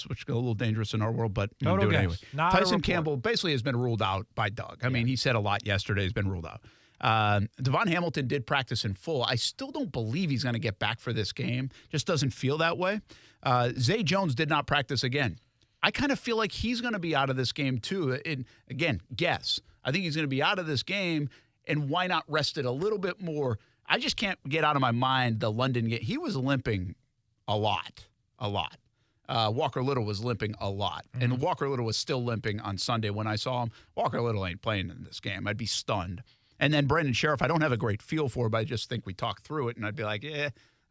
which is a little dangerous in our world, but I'm total doing it guess. anyway. Not Tyson Campbell basically has been ruled out by Doug. I mean, he said a lot yesterday. He's been ruled out. Devon Hamilton did practice in full. I still don't believe he's going to get back for this game. Just doesn't feel that way. Zay Jones did not practice again. I kind of feel like he's going to be out of this game too. And again, guess. I think he's going to be out of this game, and why not rest it a little bit more? I just can't get out of my mind the London game. He was limping a lot. Walker Little was limping a lot. And Walker Little was still limping on Sunday when I saw him. Walker Little ain't playing in this game. I'd be stunned. And then Brandon Sheriff, I don't have a great feel for, but I just think we talked through it, and I'd be like,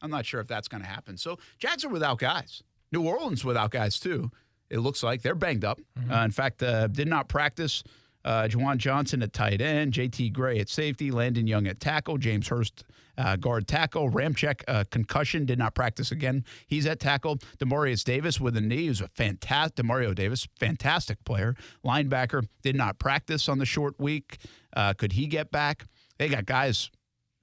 I'm not sure if that's going to happen. So Jags are without guys. New Orleans without guys, too. It looks like they're banged up. In fact, did not practice. Juwan Johnson at tight end, J.T. Gray at safety, Landon Young at tackle, James Hurst guard tackle, Ramczyk concussion, did not practice again. He's at tackle. Demarius Davis with a knee, who's a Demario Davis, fantastic player. Linebacker, did not practice on the short week. Could he get back? They got guys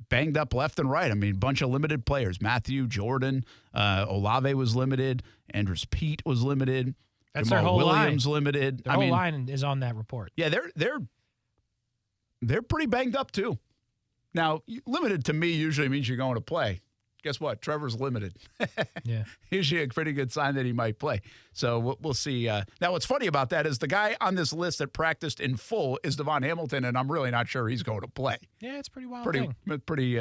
banged up left and right. I mean, a bunch of limited players. Matthew, Jordan, Olave was limited. Andrews Pete was limited. That's Jamal their whole Williams line. limited. Their whole line is on that report. Yeah, they're pretty banged up too. Now, limited to me usually means you're going to play. Guess what? Trevor's limited. Yeah, usually a pretty good sign that he might play. So we'll see. Now, what's funny about that is the guy on this list that practiced in full is Devon Hamilton, and I'm really not sure he's going to play. Yeah, it's a pretty wild Pretty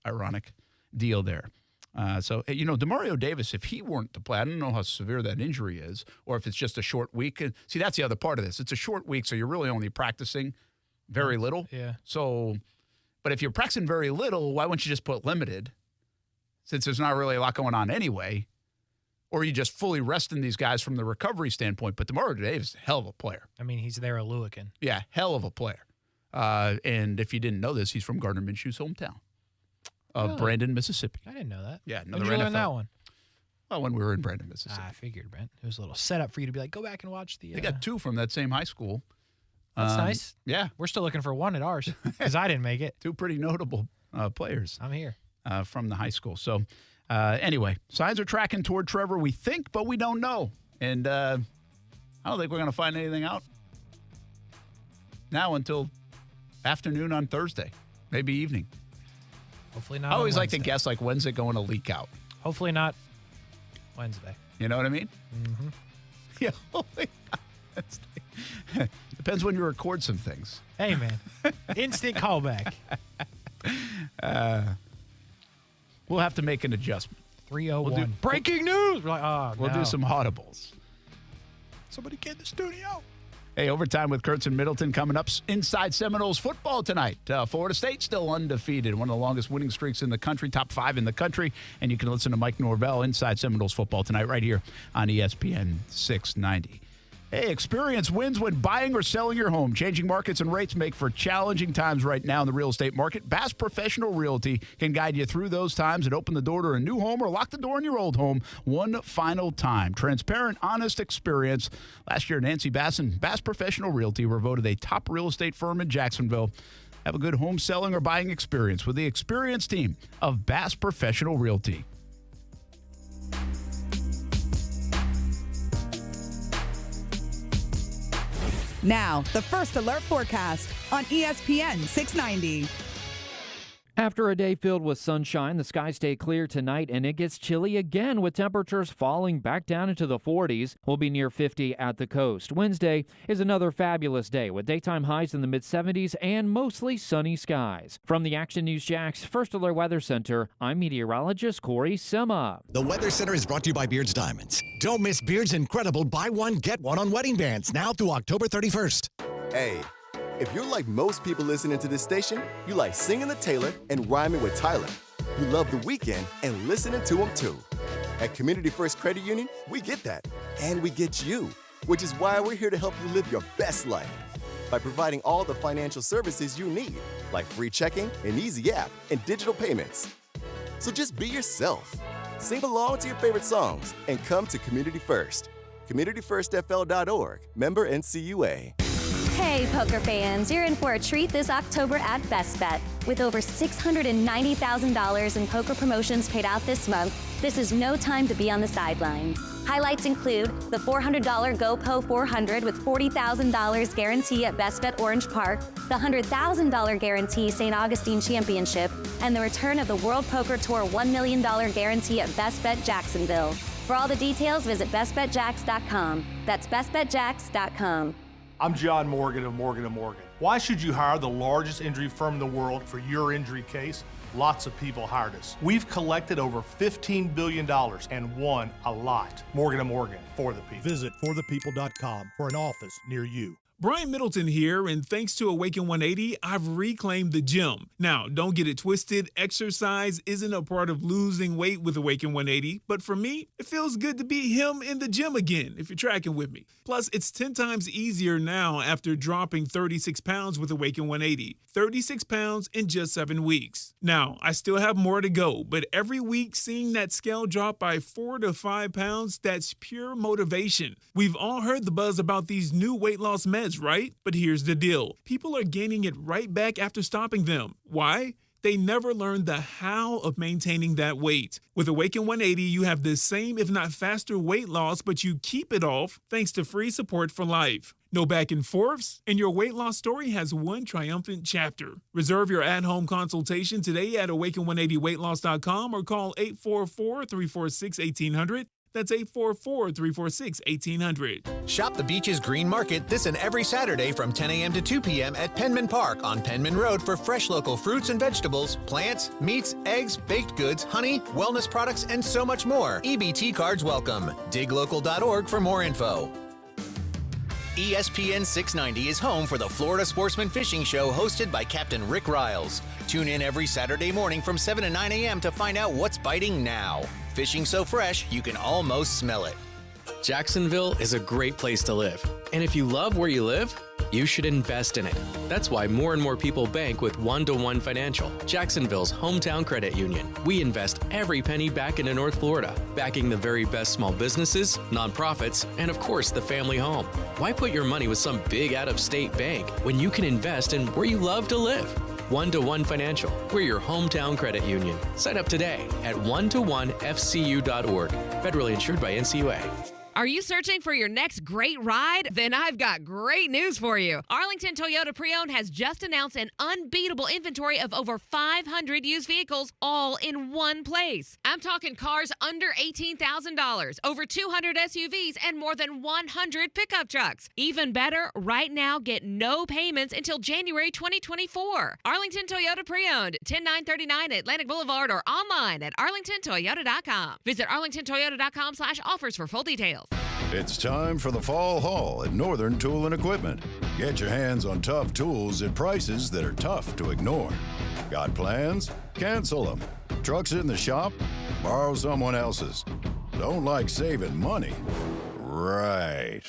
ironic deal there. So, Demario Davis, if he weren't to play, I don't know how severe that injury is or if it's just a short week. See, that's the other part of this. It's a short week, so you're really only practicing very little. Yeah. So, but if you're practicing very little, why wouldn't you just put limited since there's not really a lot going on anyway? Or you just fully resting these guys from the recovery standpoint. But Demario Davis is a hell of a player. I mean, he's there at Lewican. Yeah, hell of a player. And if you didn't know this, he's from Gardner Minshew's hometown. Of Brandon, Mississippi. I didn't know that. Yeah, When did you learn that one? Well, when we were in Brandon, Mississippi. I figured, Brent. It was a little setup for you to be like, go back and watch the. They got 2 from that same high school. That's nice. Yeah. We're still looking for 1 at ours because I didn't make it. 2 pretty notable players. I'm here. From the high school. So, anyway, signs are tracking toward Trevor, we think, but we don't know. And I don't think we're going to find anything out now until afternoon on Thursday, maybe evening. Hopefully not. I always like to guess, like, when's it going to leak out? Hopefully not Wednesday. You know what I mean? Mm-hmm. Yeah, hopefully not Wednesday. Depends when you record some things. Hey, man. Instant callback. We'll have to make an adjustment. 301. Breaking news! We're like, We'll do some audibles. Somebody get in the studio. Hey, overtime with Kuhrts and Middleton coming up inside Seminoles football tonight. Florida State still undefeated, one of the longest winning streaks in the country, top 5 in the country. And you can listen to Mike Norvell inside Seminoles football tonight right here on ESPN 690. Hey, experience wins when buying or selling your home. Changing markets and rates make for challenging times right now in the real estate market. Bass Professional Realty can guide you through those times and open the door to a new home or lock the door in your old home one final time. Transparent, honest experience. Last year, Nancy Bass and Bass Professional Realty were voted a top real estate firm in Jacksonville. Have a good home selling or buying experience with the experienced team of Bass Professional Realty. Now, the First Alert forecast on ESPN 690. After a day filled with sunshine, the skies stay clear tonight, and it gets chilly again with temperatures falling back down into the 40s. We'll be near 50 at the coast. Wednesday is another fabulous day with daytime highs in the mid-70s and mostly sunny skies. From the Action News Jax First Alert Weather Center, I'm meteorologist Corey Sima. The Weather Center is brought to you by Beards Diamonds. Don't miss Beards' incredible buy one, get one on wedding bands now through October 31st. Hey. If you're like most people listening to this station, you like singing the Taylor and rhyming with Tyler. You love The Weeknd and listening to him too. At Community First Credit Union, we get that. And we get you, which is why we're here to help you live your best life by providing all the financial services you need, like free checking, an easy app, and digital payments. So just be yourself. Sing along to your favorite songs and come to Community First. CommunityFirstFL.org, member NCUA. Hey, poker fans, you're in for a treat this October at Best Bet. With over $690,000 in poker promotions paid out this month, this is no time to be on the sidelines. Highlights include the $400 GoPo 400 with $40,000 guarantee at Best Bet Orange Park, the $100,000 guarantee St. Augustine Championship, and the return of the World Poker Tour $1 million guarantee at Best Bet Jacksonville. For all the details, visit bestbetjax.com. That's bestbetjax.com. I'm John Morgan of Morgan & Morgan. Why should you hire the largest injury firm in the world for your injury case? Lots of people hired us. We've collected over $15 billion and won a lot. Morgan & Morgan, for the people. Visit forthepeople.com for an office near you. Brian Middleton here, and thanks to Awaken 180, I've reclaimed the gym. Now, don't get it twisted. Exercise isn't a part of losing weight with Awaken 180, but for me, it feels good to be him in the gym again, if you're tracking with me. Plus, it's 10 times easier now after dropping 36 pounds with Awaken 180. 36 pounds in just 7 weeks. Now, I still have more to go, but every week seeing that scale drop by 4 to 5 pounds, that's pure motivation. We've all heard the buzz about these new weight loss meds, right? But here's the deal. People are gaining it right back after stopping them. Why? They never learned the how of maintaining that weight. With Awaken 180, you have the same, if not faster, weight loss, but you keep it off thanks to free support for life. No back and forths, and your weight loss story has one triumphant chapter. Reserve your at-home consultation today at awaken180weightloss.com or call 844-346-1800. That's 844-346-1800. Shop the Beaches Green Market this and every Saturday from 10 a.m. to 2 p.m. at Penman Park on Penman Road for fresh local fruits and vegetables, plants, meats, eggs, baked goods, honey, wellness products, and so much more. EBT cards welcome. DigLocal.org for more info. ESPN 690 is home for the Florida Sportsman Fishing Show hosted by Captain Rick Riles. Tune in every Saturday morning from 7 to 9 a.m. to find out what's biting now. Fishing so fresh, you can almost smell it. Jacksonville is a great place to live. And if you love where you live, you should invest in it. That's why more and more people bank with One-to-One Financial, Jacksonville's hometown credit union. We invest every penny back into North Florida, backing the very best small businesses, nonprofits, and of course the family home. Why put your money with some big out-of-state bank when you can invest in where you love to live? One-to-One Financial, we're your hometown credit union. Sign up today at one-to-onefcu.org. Federally insured by NCUA. Are you searching for your next great ride? Then I've got great news for you. Arlington Toyota Pre-Owned has just announced an unbeatable inventory of over 500 used vehicles all in one place. I'm talking cars under $18,000, over 200 SUVs, and more than 100 pickup trucks. Even better, right now, get no payments until January 2024. Arlington Toyota Pre-Owned, 10939 Atlantic Boulevard, or online at arlingtontoyota.com. Visit arlingtontoyota.com/offers for full details. It's time for the fall haul at Northern Tool and Equipment. Get your hands on tough tools at prices that are tough to ignore. Got plans? Cancel them. Trucks in the shop? Borrow someone else's. Don't like saving money? Right.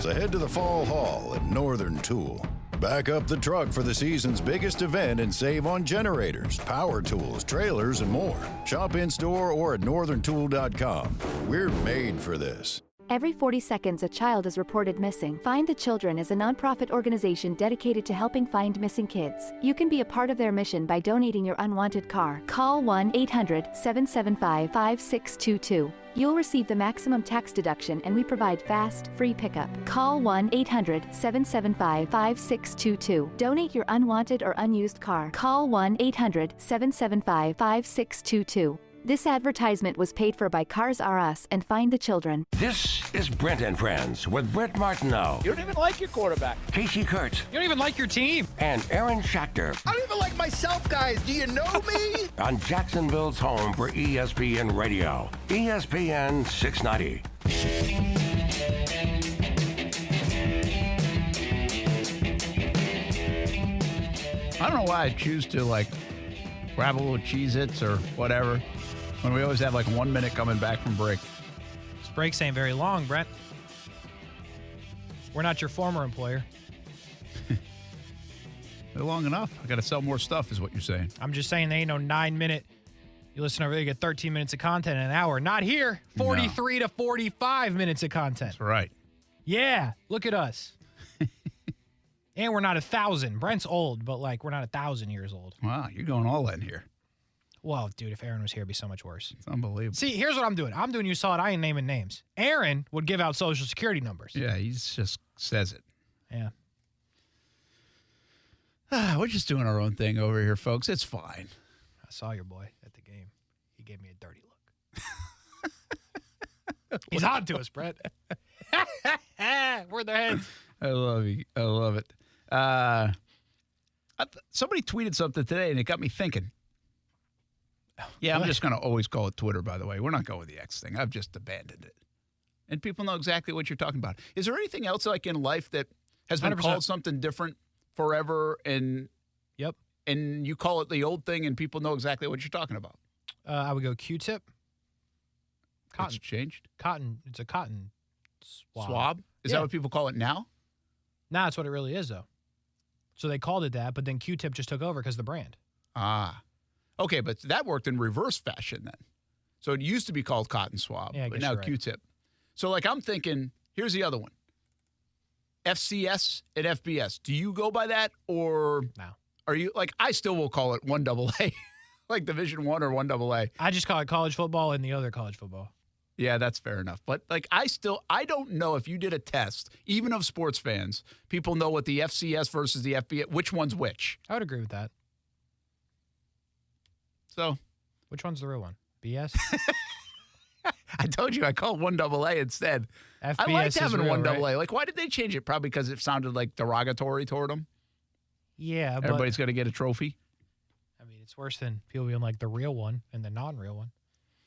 So head to the fall haul at Northern Tool. Back up the truck for the season's biggest event and save on generators, power tools, trailers, and more. Shop in-store or at northerntool.com. We're made for this. Every 40 seconds, a child is reported missing. Find the Children is a nonprofit organization dedicated to helping find missing kids. You can be a part of their mission by donating your unwanted car. Call 1-800-775-5622. You'll receive the maximum tax deduction, and we provide fast, free pickup. Call 1-800-775-5622. Donate your unwanted or unused car. Call 1-800-775-5622. This advertisement was paid for by Cars R Us and Find the Children. This is Brent and Friends with Brent Martineau. You don't even like your quarterback. Kasey Kuhrts. You don't even like your team. And Aaron Schachter. I don't even like myself, guys. Do you know me? On Jacksonville's home for ESPN Radio. ESPN 690. I don't know why I choose to, grab a little Cheez-Its or whatever when we always have, 1 minute coming back from break. This breaks ain't very long, Brent. We're not your former employer. They're long enough. I got to sell more stuff is what you're saying. I'm just saying they ain't no 9 minute. You listen over there, you get 13 minutes of content in an hour. Not here. 43 to 45 minutes of content. That's right. Yeah, look at us. And we're not 1,000. Brent's old, but we're not 1,000 years old. Wow, you're going all in here. Well, dude, if Aaron was here, it'd be so much worse. It's unbelievable. See, here's what I'm doing. You saw it. I ain't naming names. Aaron would give out Social Security numbers. Yeah, he just says it. Yeah. We're just doing our own thing over here, folks. It's fine. I saw your boy at the game. He gave me a dirty look. He's on to us, Brett. We're their heads. I love you. I love it. Somebody tweeted something today, and it got me thinking. Yeah, I'm just going to always call it Twitter, by the way. We're not going with the X thing. I've just abandoned it. And people know exactly what you're talking about. Is there anything else in life that has been 100%. Called something different forever and and you call it the old thing and people know exactly what you're talking about? I would go Q-tip. Cotton. It's changed? Cotton. It's a cotton swab. Swab? Is that what people call it now? Nah, that's what it really is, though. So they called it that, but then Q-tip just took over because of the brand. Ah. Okay, but that worked in reverse fashion then. So it used to be called cotton swab, but now Q-tip. So I'm thinking, here's the other one. FCS and FBS. Do you go by that or no? Are you I still will call it 1AA, Division 1 or 1AA. I just call it college football and the other college football. Yeah, that's fair enough. But I don't know if you did a test, even of sports fans, people know what the FCS versus the FBS, which one's which. I would agree with that. So, which one's the real one? BS? I told you I called 1AA instead. FBS I liked having real, 1AA. Right? Why did they change it? Probably because it sounded derogatory toward them. Yeah, everybody's going to get a trophy. I mean, it's worse than people being the real one and the non-real one.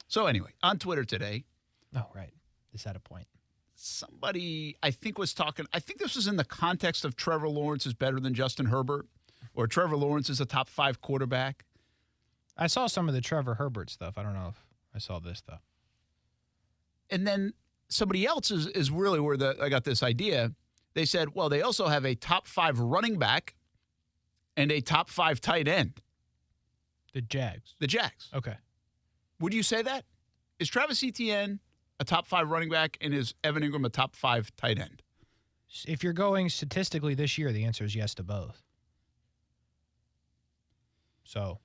So anyway, on Twitter today. Oh, right. This had a point. Somebody, I think, was talking. I think this was in the context of Trevor Lawrence is better than Justin Herbert, or Trevor Lawrence is a top 5 quarterback. I saw some of the Trevor Herbert stuff. I don't know if I saw this, though. And then somebody else is really where I got this idea. They said, well, they also have a top 5 running back and a top 5 tight end. The Jags. The Jags. Okay. Would you say that? Is Travis Etienne a top 5 running back and is Evan Ingram a top 5 tight end? If you're going statistically this year, the answer is yes to both. So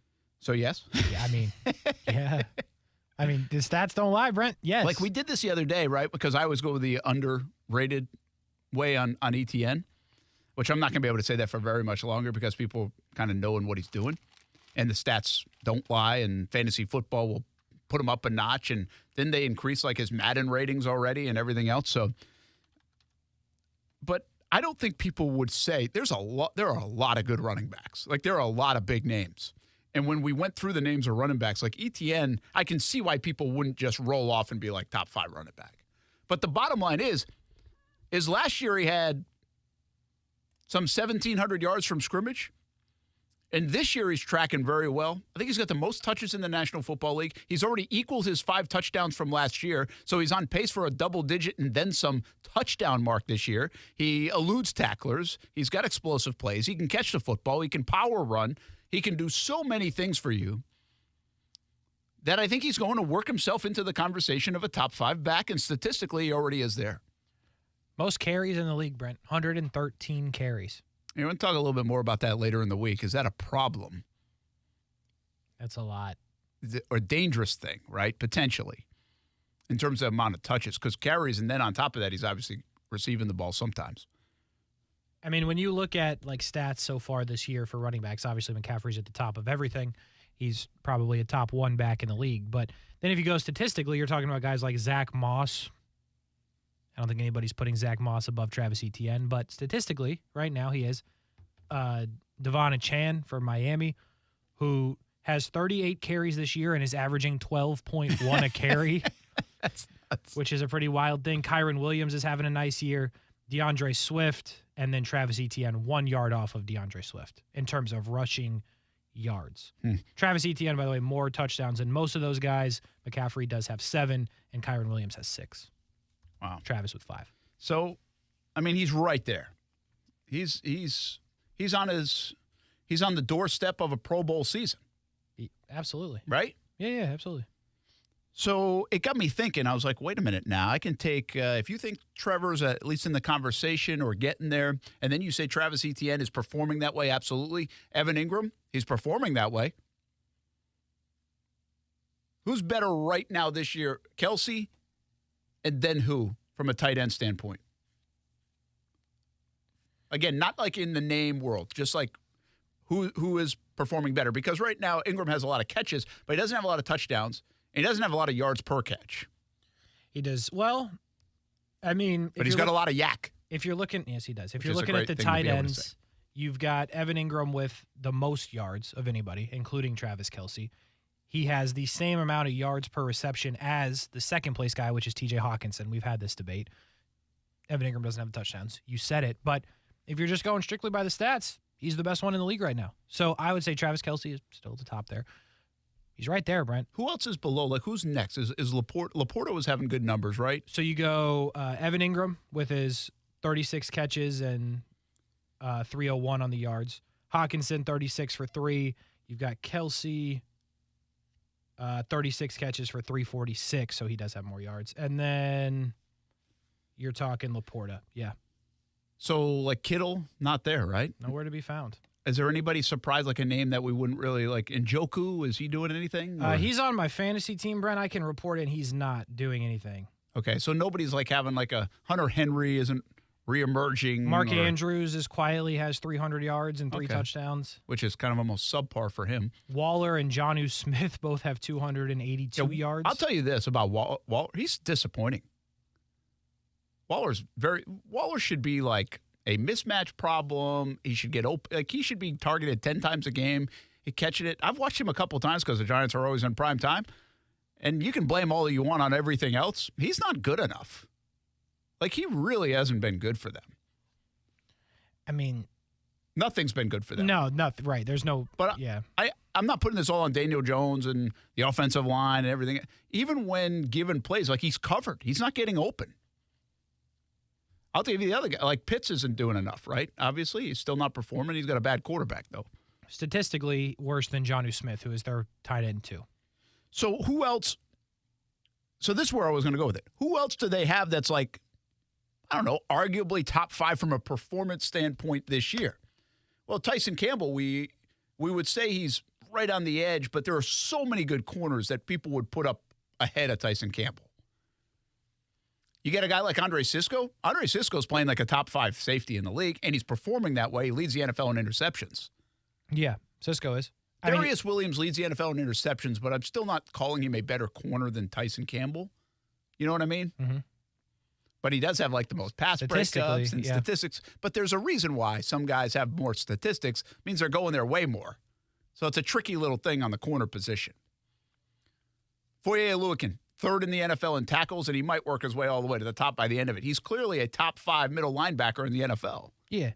yes? Yeah, I mean, yeah. I mean, the stats don't lie, Brent. Yes. Like we did this the other day, right? Because I always go with the underrated way on ETN, which I'm not going to be able to say that for very much longer because people kind of knowing what he's doing. And the stats don't lie, and fantasy football will put him up a notch, and then they increase like his Madden ratings already and everything else. So, but I don't think people would say there are a lot of good running backs. Like there are a lot of big names. And when we went through the names of running backs, like ETN, I can see why people wouldn't just roll off and be like top 5 running back. But the bottom line is last year he had some 1,700 yards from scrimmage. And this year he's tracking very well. I think he's got the most touches in the National Football League. He's already equaled his 5 touchdowns from last year. So he's on pace for a double-digit and then some touchdown mark this year. He eludes tacklers. He's got explosive plays. He can catch the football. He can power run. He can do so many things for you that I think he's going to work himself into the conversation of a top 5 back, and statistically he already is there. Most carries in the league, Brent. 113 carries. We're going to talk a little bit more about that later in the week. Is that a problem? That's a lot. Or a dangerous thing, right? Potentially, in terms of amount of touches, because carries, and then on top of that, he's obviously receiving the ball sometimes. I mean, when you look at like stats so far this year for running backs, obviously McCaffrey's at the top of everything. He's probably a top 1 back in the league. But then if you go statistically, you're talking about guys like Zach Moss. I don't think anybody's putting Zach Moss above Travis Etienne, but statistically, right now he is. Devon Chan for Miami, who has 38 carries this year and is averaging 12.1 a carry, which is a pretty wild thing. Kyron Williams is having a nice year. DeAndre Swift, and then Travis Etienne 1 yard off of DeAndre Swift in terms of rushing yards. Travis Etienne, by the way, more touchdowns than most of those guys. McCaffrey does have 7, and Kyron Williams has 6. Wow. Travis with 5. So, I mean, he's right there. He's on the doorstep of a Pro Bowl season. Absolutely. Right? Yeah, absolutely. So it got me thinking. I was like, wait a minute now. I can take, if you think Trevor's at least in the conversation or getting there, and then you say Travis Etienne is performing that way, absolutely. Evan Ingram, he's performing that way. Who's better right now this year? Kasey, and then who from a tight end standpoint? Again, not like in the name world, just like who is performing better. Because right now Ingram has a lot of catches, but he doesn't have a lot of touchdowns. And he doesn't have a lot of yards per catch. He does. Well, I mean. But he's got a lot of yak. If you're looking. Yes, he does. If you're looking at the tight ends, you've got Evan Ingram with the most yards of anybody, including Travis Kelce. He has the same amount of yards per reception as the second place guy, which is TJ Hawkinson. We've had this debate. Evan Ingram doesn't have touchdowns. You said it. But if you're just going strictly by the stats, he's the best one in the league right now. So I would say Travis Kelce is still at the top there. He's right there, Brent. Who else is below? Like, who's next? Is Laporta? Laporta was having good numbers, right? So you go Evan Ingram with his 36 catches and 301 on the yards. Hawkinson, 36 for 3. You've got Kelce, 36 catches for 346, so he does have more yards. And then you're talking Laporta, yeah. So, like, Kittle, not there, right? Nowhere to be found. Is there anybody surprised, like a name that we wouldn't really like? Njoku, is he doing anything? He's on my fantasy team, Brent. I can report in he's not doing anything. Okay, so nobody's like having like a Hunter Henry isn't reemerging. Mark Andrews is quietly has 300 yards and 3 touchdowns. Which is kind of almost subpar for him. Waller and Jonnu Smith both have 282 yards. I'll tell you this about Waller. He's disappointing. Waller should be like a mismatch problem. He should get open. Like, he should be targeted 10 times a game. He's catching it. I've watched him a couple times because the Giants are always in prime time. And you can blame all you want on everything else. He's not good enough. Like, he really hasn't been good for them. I mean, nothing's been good for them. No, nothing. Right. There's no. But yeah. I'm not putting this all on Daniel Jones and the offensive line and everything. Even when given plays, like, he's covered. He's not getting open. I'll tell you the other guy, like Pitts isn't doing enough, right? Obviously, he's still not performing. He's got a bad quarterback, though. Statistically worse than Jonnu Smith, who is their tight end, too. So who else? So this is where I was going to go with it. Who else do they have that's like, I don't know, arguably top 5 from a performance standpoint this year? Well, Tyson Campbell, we would say he's right on the edge, but there are so many good corners that people would put up ahead of Tyson Campbell. You get a guy like Andre Cisco. Andre Cisco's playing like a top 5 safety in the league, and he's performing that way. He leads the NFL in interceptions. Yeah, Cisco is. Darius Williams leads the NFL in interceptions, but I'm still not calling him a better corner than Tyson Campbell. You know what I mean? Mm-hmm. But he does have like the most pass breakups and statistics. But there's a reason why some guys have more statistics. It means they're going their way more. So it's a tricky little thing on the corner position. Foye Oluokun, 3rd in the NFL in tackles, and he might work his way all the way to the top by the end of it. He's clearly a top 5 middle linebacker in the NFL. Yeah.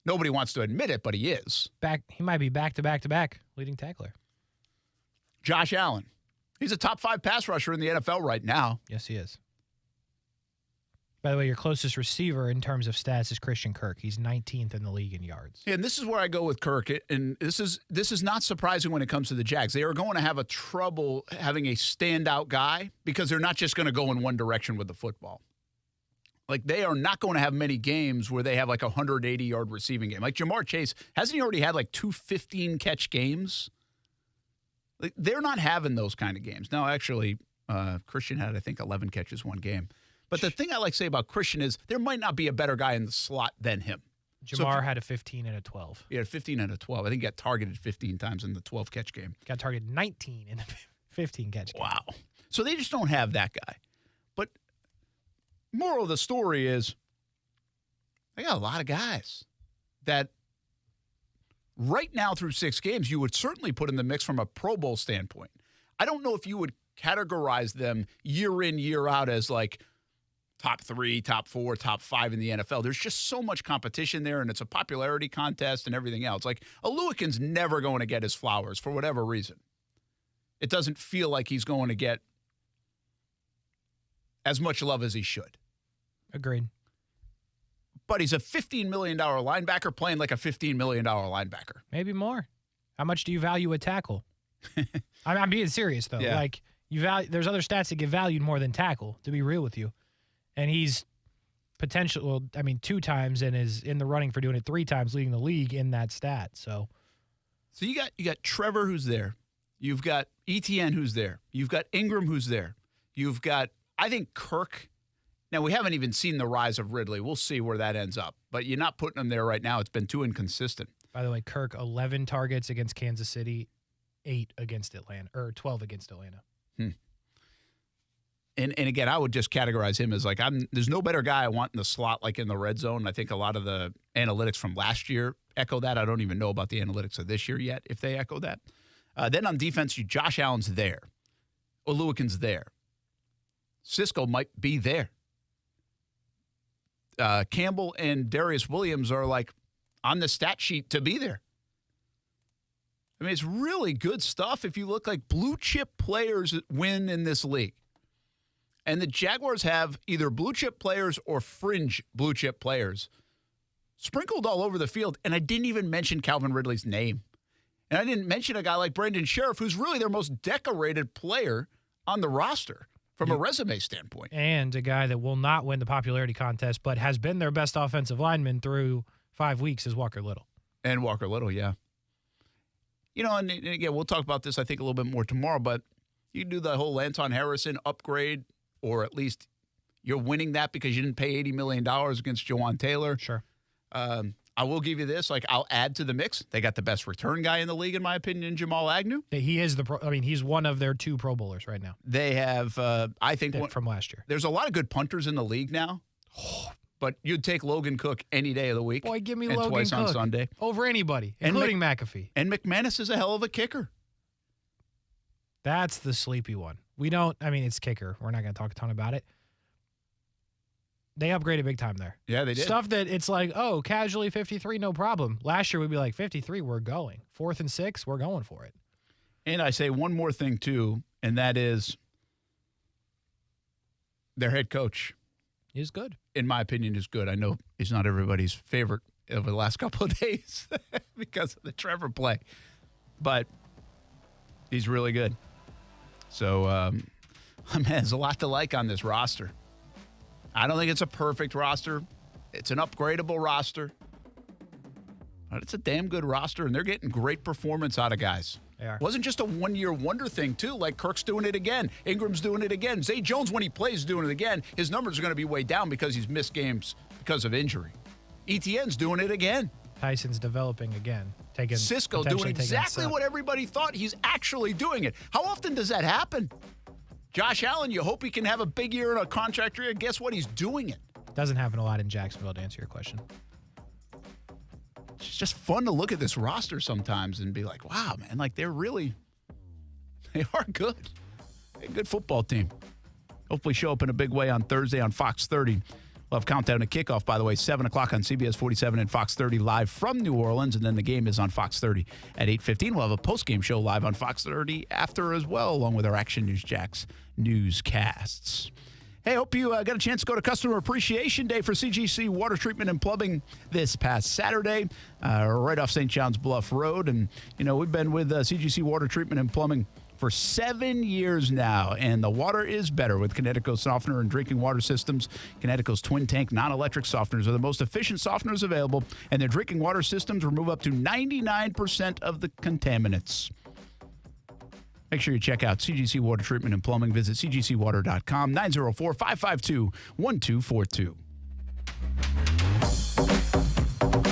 Nobody wants to admit it, but he is. He might be back-to-back leading tackler. Josh Allen. He's a top 5 pass rusher in the NFL right now. Yes, he is. By the way, your closest receiver in terms of stats is Christian Kirk. He's 19th in the league in yards. Yeah, and this is where I go with Kirk, and this is not surprising when it comes to the Jags. They are going to have a trouble having a standout guy because they're not just going to go in one direction with the football. Like, they are not going to have many games where they have like a 180-yard receiving game. Like Jamar Chase, hasn't he already had like 2 15-catch games? Like, they're not having those kind of games. Now, actually, Christian had, I think, 11 catches one game. But the thing I like to say about Christian is there might not be a better guy in the slot than him. Jamar had a 15 and a 12. Yeah, 15 and a 12. I think he got targeted 15 times in the 12-catch game. Got targeted 19 in the 15-catch game. Wow. So they just don't have that guy. But moral of the story is they got a lot of guys that right now through 6 games you would certainly put in the mix from a Pro Bowl standpoint. I don't know if you would categorize them year in, year out as like top 3, top 4, top 5 in the NFL. There's just so much competition there, and it's a popularity contest and everything else. Like, Oluokun's never going to get his flowers for whatever reason. It doesn't feel like he's going to get as much love as he should. Agreed. But he's a $15 million linebacker playing like a $15 million linebacker. Maybe more. How much do you value a tackle? I'm being serious, though. Yeah. Like, there's other stats that get valued more than tackle, to be real with you. And he's 2 times and is in the running for doing it 3 times, leading the league in that stat. So you got Trevor who's there. You've got Etienne who's there. You've got Ingram who's there. You've got, I think, Kirk. Now, we haven't even seen the rise of Ridley. We'll see where that ends up. But you're not putting him there right now. It's been too inconsistent. By the way, Kirk, 11 targets against Kansas City, 8 against Atlanta, or 12 against Atlanta. And again, I would just categorize him as like, there's no better guy I want in the slot like in the red zone. I think a lot of the analytics from last year echo that. I don't even know about the analytics of this year yet, if they echo that. Then on defense, Josh Allen's there. Oluokun's there. Cisco might be there. Campbell and Darius Williams are like on the stat sheet to be there. I mean, it's really good stuff if you look like blue chip players that win in this league. And the Jaguars have either blue chip players or fringe blue chip players sprinkled all over the field. And I didn't even mention Calvin Ridley's name. And I didn't mention a guy like Brandon Sheriff, who's really their most decorated player on the roster from a resume standpoint. And a guy that will not win the popularity contest, but has been their best offensive lineman through 5 weeks is Walker Little. And Walker Little, yeah. You know, and again, we'll talk about this, I think, a little bit more tomorrow, but you can do the whole Anton Harrison upgrade, or at least you're winning that because you didn't pay $80 million against Jawan Taylor. Sure. I will give you this. Like, I'll add to the mix. They got the best return guy in the league, in my opinion, in Jamal Agnew. He is he's one of their 2 Pro Bowlers right now. They have, I think, from last year. There's a lot of good punters in the league now. But you'd take Logan Cook any day of the week. Boy, give me and Logan twice Cook on Sunday. over anybody, including McAfee. And McManus is a hell of a kicker. That's the sleepy one. It's kicker. We're not going to talk a ton about it. They upgraded big time there. Yeah, they did. Stuff that it's like, oh, casually 53, no problem. Last year we'd be like, 53, we're going. 4th and 6, we're going for it. And I say one more thing, too, and that is their head coach. Is good. In my opinion, is good. I know he's not everybody's favorite over the last couple of days because of the Trevor play, but he's really good. So, there's a lot to like on this roster. I don't think it's a perfect roster. It's an upgradable roster. But it's a damn good roster, and they're getting great performance out of guys. They are. Wasn't just a one-year wonder thing, too. Like Kirk's doing it again. Ingram's doing it again. Zay Jones, when he plays, is doing it again. His numbers are going to be way down because he's missed games because of injury. Etienne's doing it again. Tyson's developing again. Cisco doing exactly what everybody thought. He's actually doing it. How often does that happen? Josh Allen, you hope he can have a big year in a contract year. Guess what? He's doing it. Doesn't happen a lot in Jacksonville, to answer your question. It's just fun to look at this roster sometimes and be like, wow, man, like they are good. They're a good football team. Hopefully show up in a big way on Thursday on Fox 30. We'll have countdown to kickoff, by the way, 7 o'clock on CBS 47 and Fox 30 live from New Orleans, and then the game is on Fox 30 at 8:15. We'll have a post-game show live on Fox 30 after as well, along with our Action News Jacks newscasts. Hey, hope you got a chance to go to Customer Appreciation Day for CGC Water Treatment and Plumbing this past Saturday, right off St. John's Bluff Road. And, you know, we've been with CGC Water Treatment and Plumbing for 7 years now, and the water is better with Connecticut softener and drinking water systems. Connecticut's twin tank non-electric softeners are the most efficient softeners available, and their drinking water systems remove up to 99% of the contaminants. Make sure you check out CGC Water Treatment and Plumbing. Visit cgcwater.com, 904-552-1242.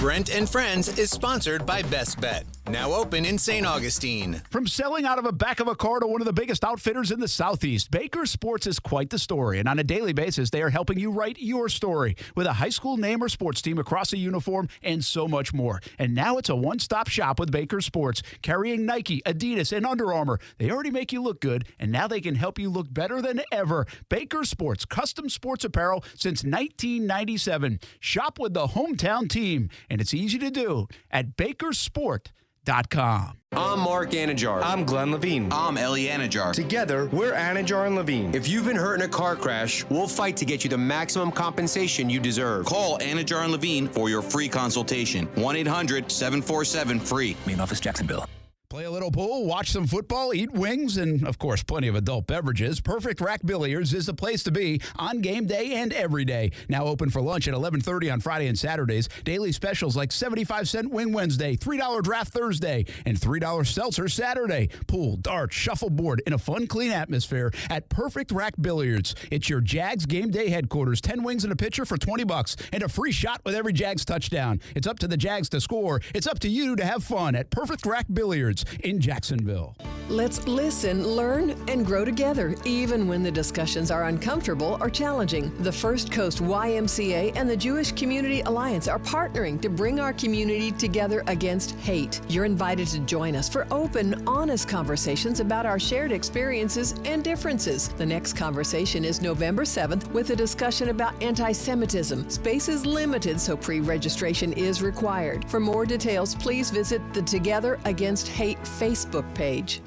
Brent and Friends is sponsored by Best Bet, now open in St. Augustine. From selling out of the back of a car to one of the biggest outfitters in the Southeast, Baker Sports is quite the story. And on a daily basis, they are helping you write your story with a high school name or sports team across a uniform and so much more. And now it's a one-stop shop with Baker Sports, carrying Nike, Adidas, and Under Armour. They already make you look good, and now they can help you look better than ever. Baker Sports, custom sports apparel since 1997. Shop with the hometown team, and it's easy to do at bakersport.com. I'm Mark Anajar. I'm Glenn Levine. I'm Ellie Anajar. Together, we're Anajar and Levine. If you've been hurt in a car crash, we'll fight to get you the maximum compensation you deserve. Call Anajar and Levine for your free consultation. 1-800-747-FREE. Main office, Jacksonville. Play a little pool, watch some football, eat wings, and, of course, plenty of adult beverages. Perfect Rack Billiards is the place to be on game day and every day. Now open for lunch at 11:30 on Friday and Saturdays. Daily specials like 75-cent Wing Wednesday, $3 Draft Thursday, and $3 Seltzer Saturday. Pool, darts, shuffleboard in a fun, clean atmosphere at Perfect Rack Billiards. It's your Jags game day headquarters. 10 wings and a pitcher for $20 and a free shot with every Jags touchdown. It's up to the Jags to score. It's up to you to have fun at Perfect Rack Billiards in Jacksonville. Let's listen, learn, and grow together, even when the discussions are uncomfortable or challenging. The First Coast YMCA and the Jewish Community Alliance are partnering to bring our community together against hate. You're invited to join us for open, honest conversations about our shared experiences and differences. The next conversation is November 7th with a discussion about anti-Semitism. Space is limited, so pre-registration is required. For more details, please visit the Together Against Hate Facebook page.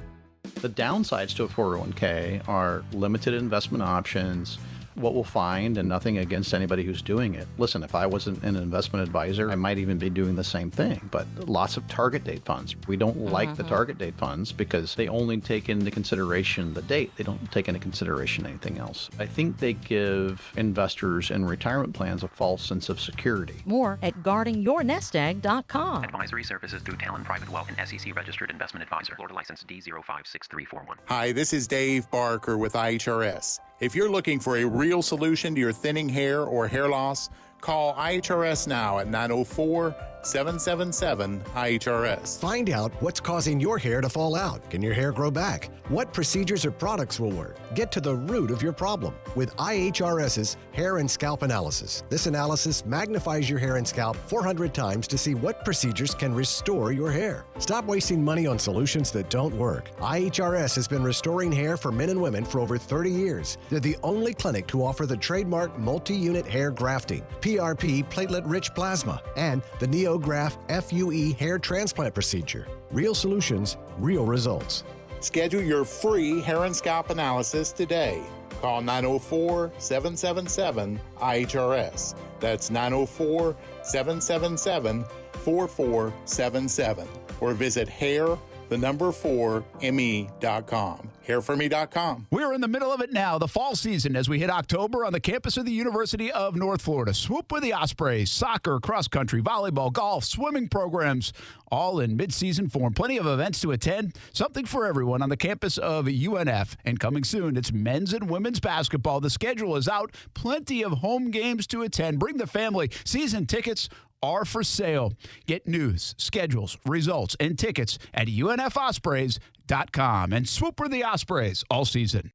The downsides to a 401k are limited investment options, what we'll find, and nothing against anybody who's doing it. Listen, if I wasn't an investment advisor, I might even be doing the same thing, but lots of target date funds. We don't like the target date funds because they only take into consideration the date. They don't take into consideration anything else. I think they give investors in retirement plans a false sense of security. More at guardingyournestegg.com. Advisory services through Talon Private Wealth, an SEC registered investment advisor. Florida license D056341. Hi, this is Dave Barker with IHRS. If you're looking for a real solution to your thinning hair or hair loss, call IHRS now at 904-777-IHRS. Find out what's causing your hair to fall out. Can your hair grow back? What procedures or products will work? Get to the root of your problem with IHRS's Hair and Scalp Analysis. This analysis magnifies your hair and scalp 400 times to see what procedures can restore your hair. Stop wasting money on solutions that don't work. IHRS has been restoring hair for men and women for over 30 years. They're the only clinic to offer the trademark multi-unit hair grafting, PRP platelet-rich plasma, and the NeoGraft FUE hair transplant procedure. Real solutions, real results. Schedule your free hair and scalp analysis today. Call 904-777-IHRS. That's 904-777-4477. Or visit hairthenewgolf.com. 4me.com. Hairforme.com. We're in the middle of it now, the fall season, as we hit October on the campus of the University of North Florida. Swoop with the Ospreys, soccer, cross country, volleyball, golf, swimming programs, all in mid-season form. Plenty of events to attend, something for everyone on the campus of UNF. And coming soon, it's men's and women's basketball. The schedule is out, plenty of home games to attend. Bring the family. Season tickets are for sale. Get news, schedules, results, and tickets at UNFOspreys.com. And swoop for the Ospreys all season.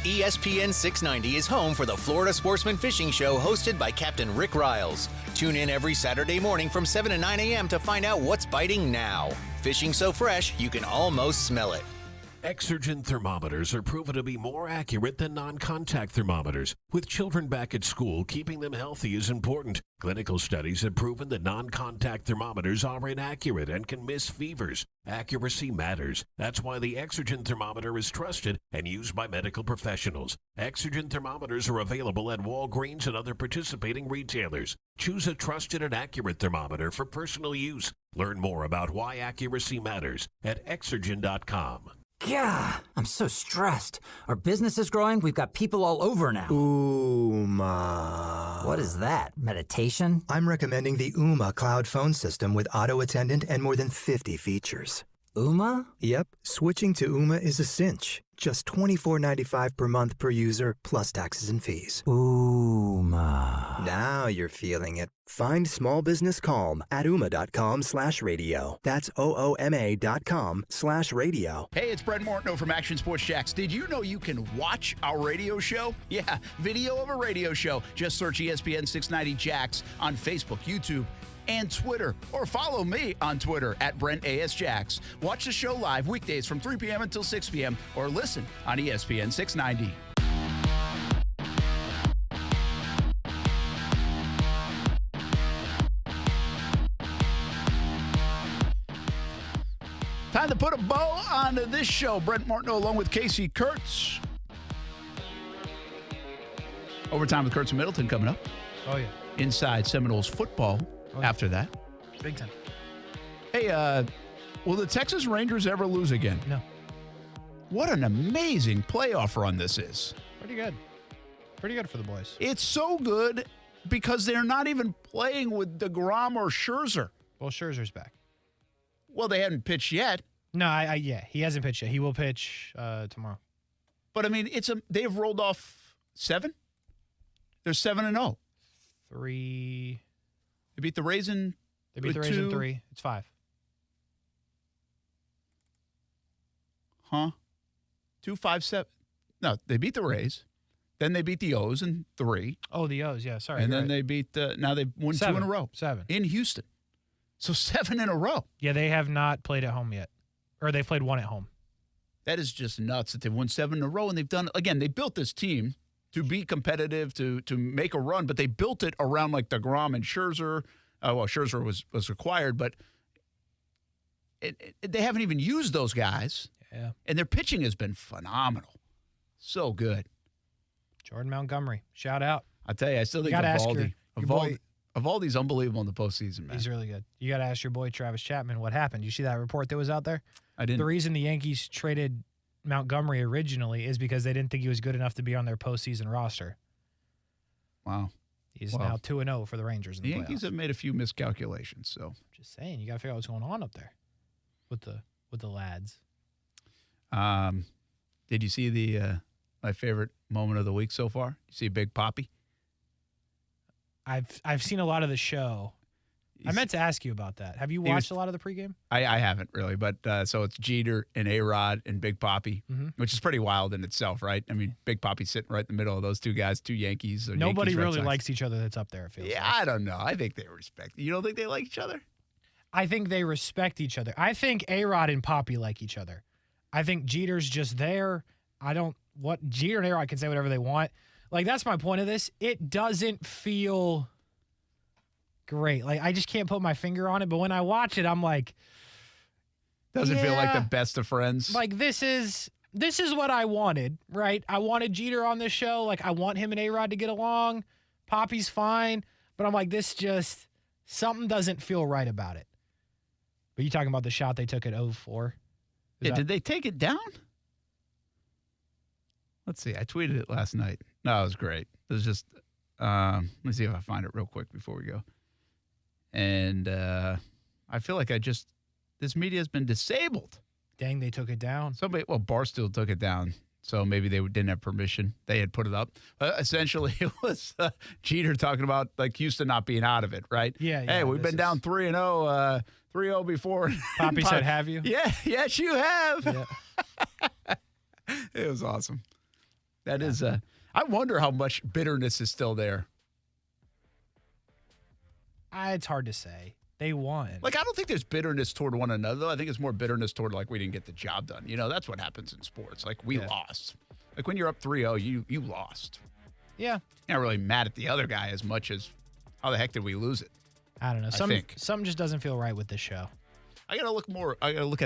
ESPN 690 is home for the Florida Sportsman Fishing Show hosted by Captain Rick Riles. Tune in every Saturday morning from 7 to 9 a.m. to find out what's biting now. Fishing so fresh, you can almost smell it. Exergen thermometers are proven to be more accurate than non-contact thermometers. With children back at school, keeping them healthy is important. Clinical studies have proven that non-contact thermometers are inaccurate and can miss fevers. Accuracy matters. That's why the Exergen thermometer is trusted and used by medical professionals. Exergen thermometers are available at Walgreens and other participating retailers. Choose a trusted and accurate thermometer for personal use. Learn more about why accuracy matters at Exergen.com. Yeah, I'm so stressed. Our business is growing. We've got people all over now. Ooma. What is that? Meditation? I'm recommending the Ooma cloud phone system with auto attendant and more than 50 features. Ooma? Yep, switching to Ooma is a cinch. Just $24.95 per month per user, plus taxes and fees. Ooma. Now you're feeling it. Find small business calm at ooma.com/radio. That's OOMA.com/radio. Hey, it's Brent Martineau from Action Sports Jacks. Did you know you can watch our radio show? Yeah, video of a radio show. Just search ESPN 690 Jacks on Facebook, YouTube, and Twitter, or follow me on Twitter at BrentASJacks. Watch the show live weekdays from 3 p.m. until 6 p.m. or listen on ESPN 690. Time to put a bow on this show. Brent Martineau along with Kasey Kuhrts. Overtime with Kuhrts and Middleton coming up. Oh, yeah. Inside Seminoles football. After that. Big time. Hey, will the Texas Rangers ever lose again? No. What an amazing playoff run this is. Pretty good. Pretty good for the boys. It's so good because they're not even playing with DeGrom or Scherzer. Well, Scherzer's back. Well, they haven't pitched yet. No, yeah, he hasn't pitched yet. He will pitch tomorrow. But, I mean, they've rolled off 7? They're 7-0. 3... They beat the Rays in 3. It's 5. Huh? 2, 5, 7. No, they beat the Rays. Then they beat the O's in 3. Oh, the O's, yeah. Sorry. And then they beat now they've won 7. 2 in a row. 7. In Houston. So 7 in a row. Yeah, they have not played at home yet. Or they've played 1 at home. That is just nuts that they've won 7 in a row. And they've done, again, they built this team to be competitive, to make a run, but they built it around like DeGrom and Scherzer. Scherzer was acquired, but they haven't even used those guys. Yeah. And their pitching has been phenomenal. So good. Jordan Montgomery, shout out. I tell you, I still think Evaldi, Evaldi's unbelievable in the postseason, man. He's really good. You got to ask your boy Travis Chapman what happened. You see that report that was out there? I didn't. The reason the Yankees traded Montgomery originally is because they didn't think he was good enough to be on their postseason roster. Wow. He's now 2-0 for the Rangers in the Yankees playoffs. have made a few miscalculations, so just saying, you got to figure out what's going on up there with the lads. Did you see the my favorite moment of the week so far? You see Big Papi? I've seen a lot of the show. I meant to ask you about that. Have you watched a lot of the pregame? I haven't really, but so it's Jeter and A-Rod and Big Papi, which is pretty wild in itself, right? I mean, Big Papi's sitting right in the middle of those two guys, two Yankees. Nobody Yankees, really likes each other that's up there, it feels like. I don't know. I think they respect. You don't think they like each other? I think they respect each other. I think A-Rod and Papi like each other. I think Jeter's just there. Jeter and A-Rod can say whatever they want. Like, that's my point of this. It doesn't feel great. Like, I just can't put my finger on it, but when I watch it, I'm like, doesn't feel like the best of friends. Like, this is what I wanted, right? I wanted Jeter on this show. Like, I want him and A-Rod to get along. Papi's fine, but I'm like, something doesn't feel right about it. But you talking about the shot they took at 0-4? Did they take it down? Let's see. I tweeted it last night. No, it was great. It was just, let me see if I find it real quick before we go. And I feel like this media has been disabled. Dang, they took it down. Barstool took it down. So maybe they didn't have permission. They had put it up. Essentially, it was Jeter talking about like Houston not being out of it, right? Yeah. Hey, we've been down 3-0, 3-0 before. Poppy said, "Have you?" Yeah. Yes, you have. Yeah. It was awesome. That is. I wonder how much bitterness is still there. It's hard to say. They won. Like, I don't think there's bitterness toward one another. I think it's more bitterness toward, like, we didn't get the job done. You know, that's what happens in sports. Like, we lost. Like, when you're up 3-0, you lost. Yeah. You're not really mad at the other guy as much as how the heck did we lose it? I don't know. Something just doesn't feel right with this show. I got to look at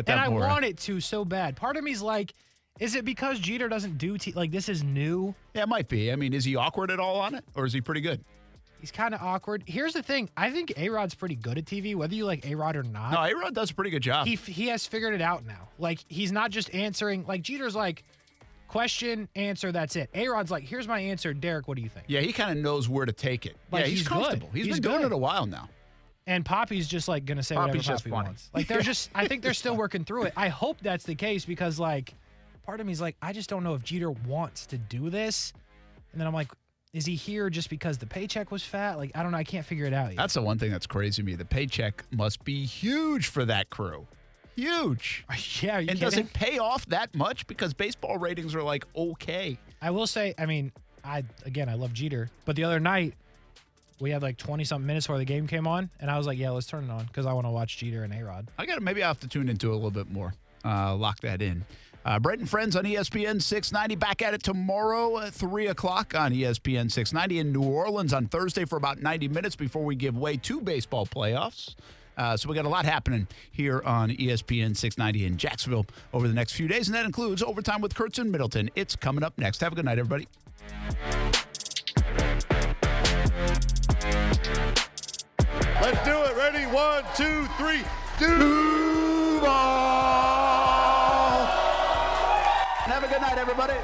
that more. And more. I want it to so bad. Part of me's like, is it because Jeter doesn't do like this is new? Yeah, it might be. I mean, is he awkward at all on it, or is he pretty good? He's kind of awkward. Here's the thing. I think A-Rod's pretty good at TV, whether you like A-Rod or not. No, A-Rod does a pretty good job. He has figured it out now. Like, he's not just answering. Like, Jeter's like, question, answer, that's it. A-Rod's like, here's my answer. Derek, what do you think? Yeah, he kind of knows where to take it. Like, yeah, he's comfortable. Good. He's been doing it a while now. And Poppy's just like going to say whatever Poppy wants. Like, they're just, I think they're still working through it. I hope that's the case because, like, part of me is like, I just don't know if Jeter wants to do this. And then I'm like, is he here just because the paycheck was fat? Like, I don't know. I can't figure it out yet. That's the one thing that's crazy to me. The paycheck must be huge for that crew. Huge. Yeah, are you And kidding? does it pay off that much? Because baseball ratings are like, okay. I will say, I mean, I love Jeter. But the other night, we had like 20-something minutes before the game came on. And I was like, yeah, let's turn it on because I want to watch Jeter and A-Rod. Maybe I'll have to tune into it a little bit more. Lock that in. Brent and Friends on ESPN 690. Back at it tomorrow at 3 o'clock on ESPN 690 in New Orleans on Thursday for about 90 minutes before we give way to baseball playoffs. So we got a lot happening here on ESPN 690 in Jacksonville over the next few days, and that includes Overtime with Kuhrts and Middleton. It's coming up next. Have a good night, everybody. Let's do it. Ready? 1, 2, 3. Do ball. Have a good night, everybody.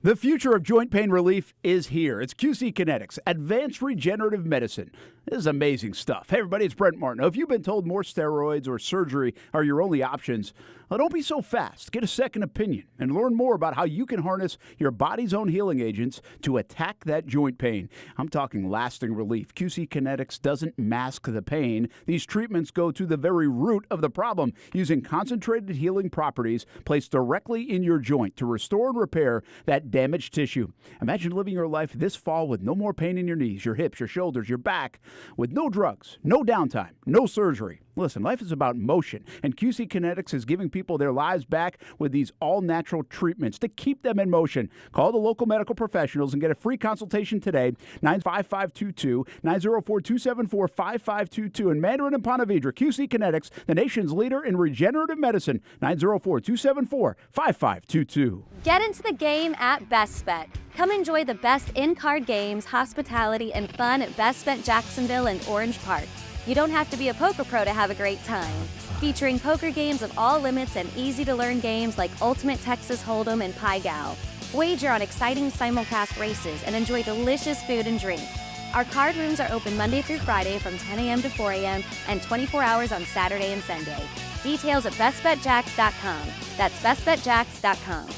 The future of joint pain relief is here. It's QC Kinetics, advanced regenerative medicine. This is amazing stuff. Hey, everybody, it's Brent Martineau. If you've been told more steroids or surgery are your only options, well, don't be so fast. Get a second opinion and learn more about how you can harness your body's own healing agents to attack that joint pain. I'm talking lasting relief. QC Kinetics doesn't mask the pain. These treatments go to the very root of the problem using concentrated healing properties placed directly in your joint to restore and repair that damaged tissue. Imagine living your life this fall with no more pain in your knees, your hips, your shoulders, your back, with no drugs, no downtime, no surgery. Listen, life is about motion, and QC Kinetics is giving people their lives back with these all-natural treatments to keep them in motion. Call the local medical professionals and get a free consultation today, 95522, 904-274-5522, in Mandarin and Ponte Vedra. QC Kinetics, the nation's leader in regenerative medicine, 904-274-5522. Get into the game at Best Bet. Come enjoy the best in-car games, hospitality, and fun at Best Bet Jacksonville and Orange Park. You don't have to be a poker pro to have a great time. Featuring poker games of all limits and easy-to-learn games like Ultimate Texas Hold'em and Pai Gow. Wager on exciting simulcast races and enjoy delicious food and drink. Our card rooms are open Monday through Friday from 10 a.m. to 4 a.m. and 24 hours on Saturday and Sunday. Details at bestbetjacks.com. That's bestbetjacks.com.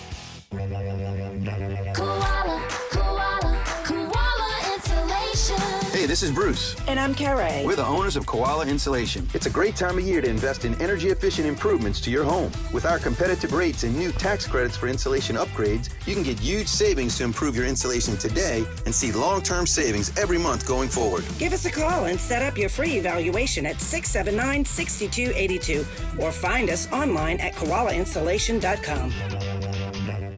Koala Insulation. Hey, this is Bruce. And I'm Carrie. We're the owners of Koala Insulation. It's a great time of year to invest in energy-efficient improvements to your home. With our competitive rates and new tax credits for insulation upgrades, you can get huge savings to improve your insulation today and see long-term savings every month going forward. Give us a call and set up your free evaluation at 679-6282 or find us online at koalainsulation.com.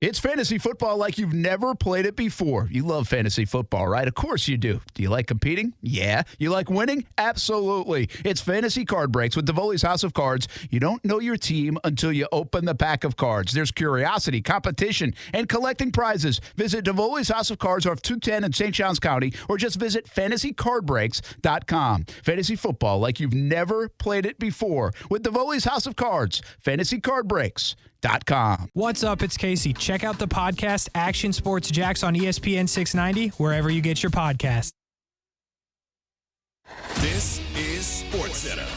It's fantasy football like you've never played it before. You love fantasy football, right? Of course you do. Do you like competing? Yeah. You like winning? Absolutely. It's Fantasy Card Breaks with Davoli's House of Cards. You don't know your team until you open the pack of cards. There's curiosity, competition, and collecting prizes. Visit Davoli's House of Cards off 210 in St. Johns County, or just visit fantasycardbreaks.com. Fantasy football like you've never played it before with Davoli's House of Cards. FantasyCardBreaks.com. What's up? It's Kasey. Check out the podcast Action Sports Jacks on ESPN 690, wherever you get your podcasts. This is SportsCenter.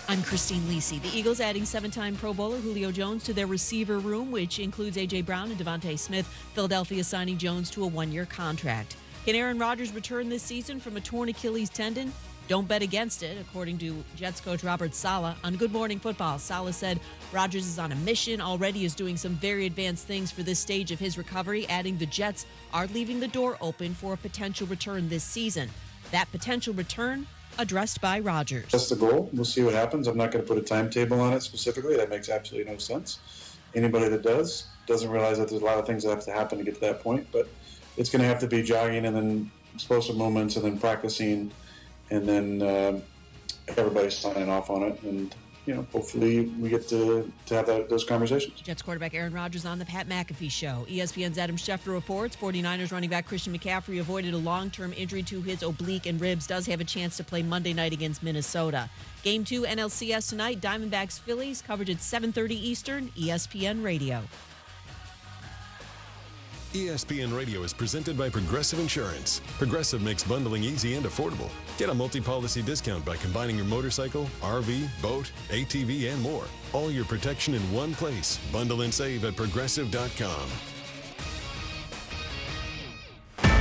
I'm Christine Lisi. The Eagles adding 7-time Pro Bowler Julio Jones to their receiver room, which includes A.J. Brown and Devontae Smith. Philadelphia signing Jones to a 1-year contract. Can Aaron Rodgers return this season from a torn Achilles tendon? Don't bet against it, according to Jets coach Robert Saleh. On Good Morning Football, Saleh said Rodgers is on a mission, already is doing some very advanced things for this stage of his recovery, adding the Jets are leaving the door open for a potential return this season. That potential return addressed by Rodgers. That's the goal. We'll see what happens. I'm not going to put a timetable on it specifically. That makes absolutely no sense. Anybody that doesn't realize that there's a lot of things that have to happen to get to that point, but it's going to have to be jogging and then explosive moments and then practicing and then everybody's signing off on it, and hopefully we get to have those conversations. Jets quarterback Aaron Rodgers on the Pat McAfee Show. ESPN's Adam Schefter reports 49ers running back Christian McCaffrey avoided a long-term injury to his oblique and ribs, does have a chance to play Monday night against Minnesota. Game 2 NLCS tonight, Diamondbacks Phillies, coverage at 7:30 Eastern, ESPN Radio. ESPN Radio is presented by Progressive Insurance. Progressive makes bundling easy and affordable. Get a multi-policy discount by combining your motorcycle, RV, boat, ATV, and more. All your protection in one place. Bundle and save at Progressive.com.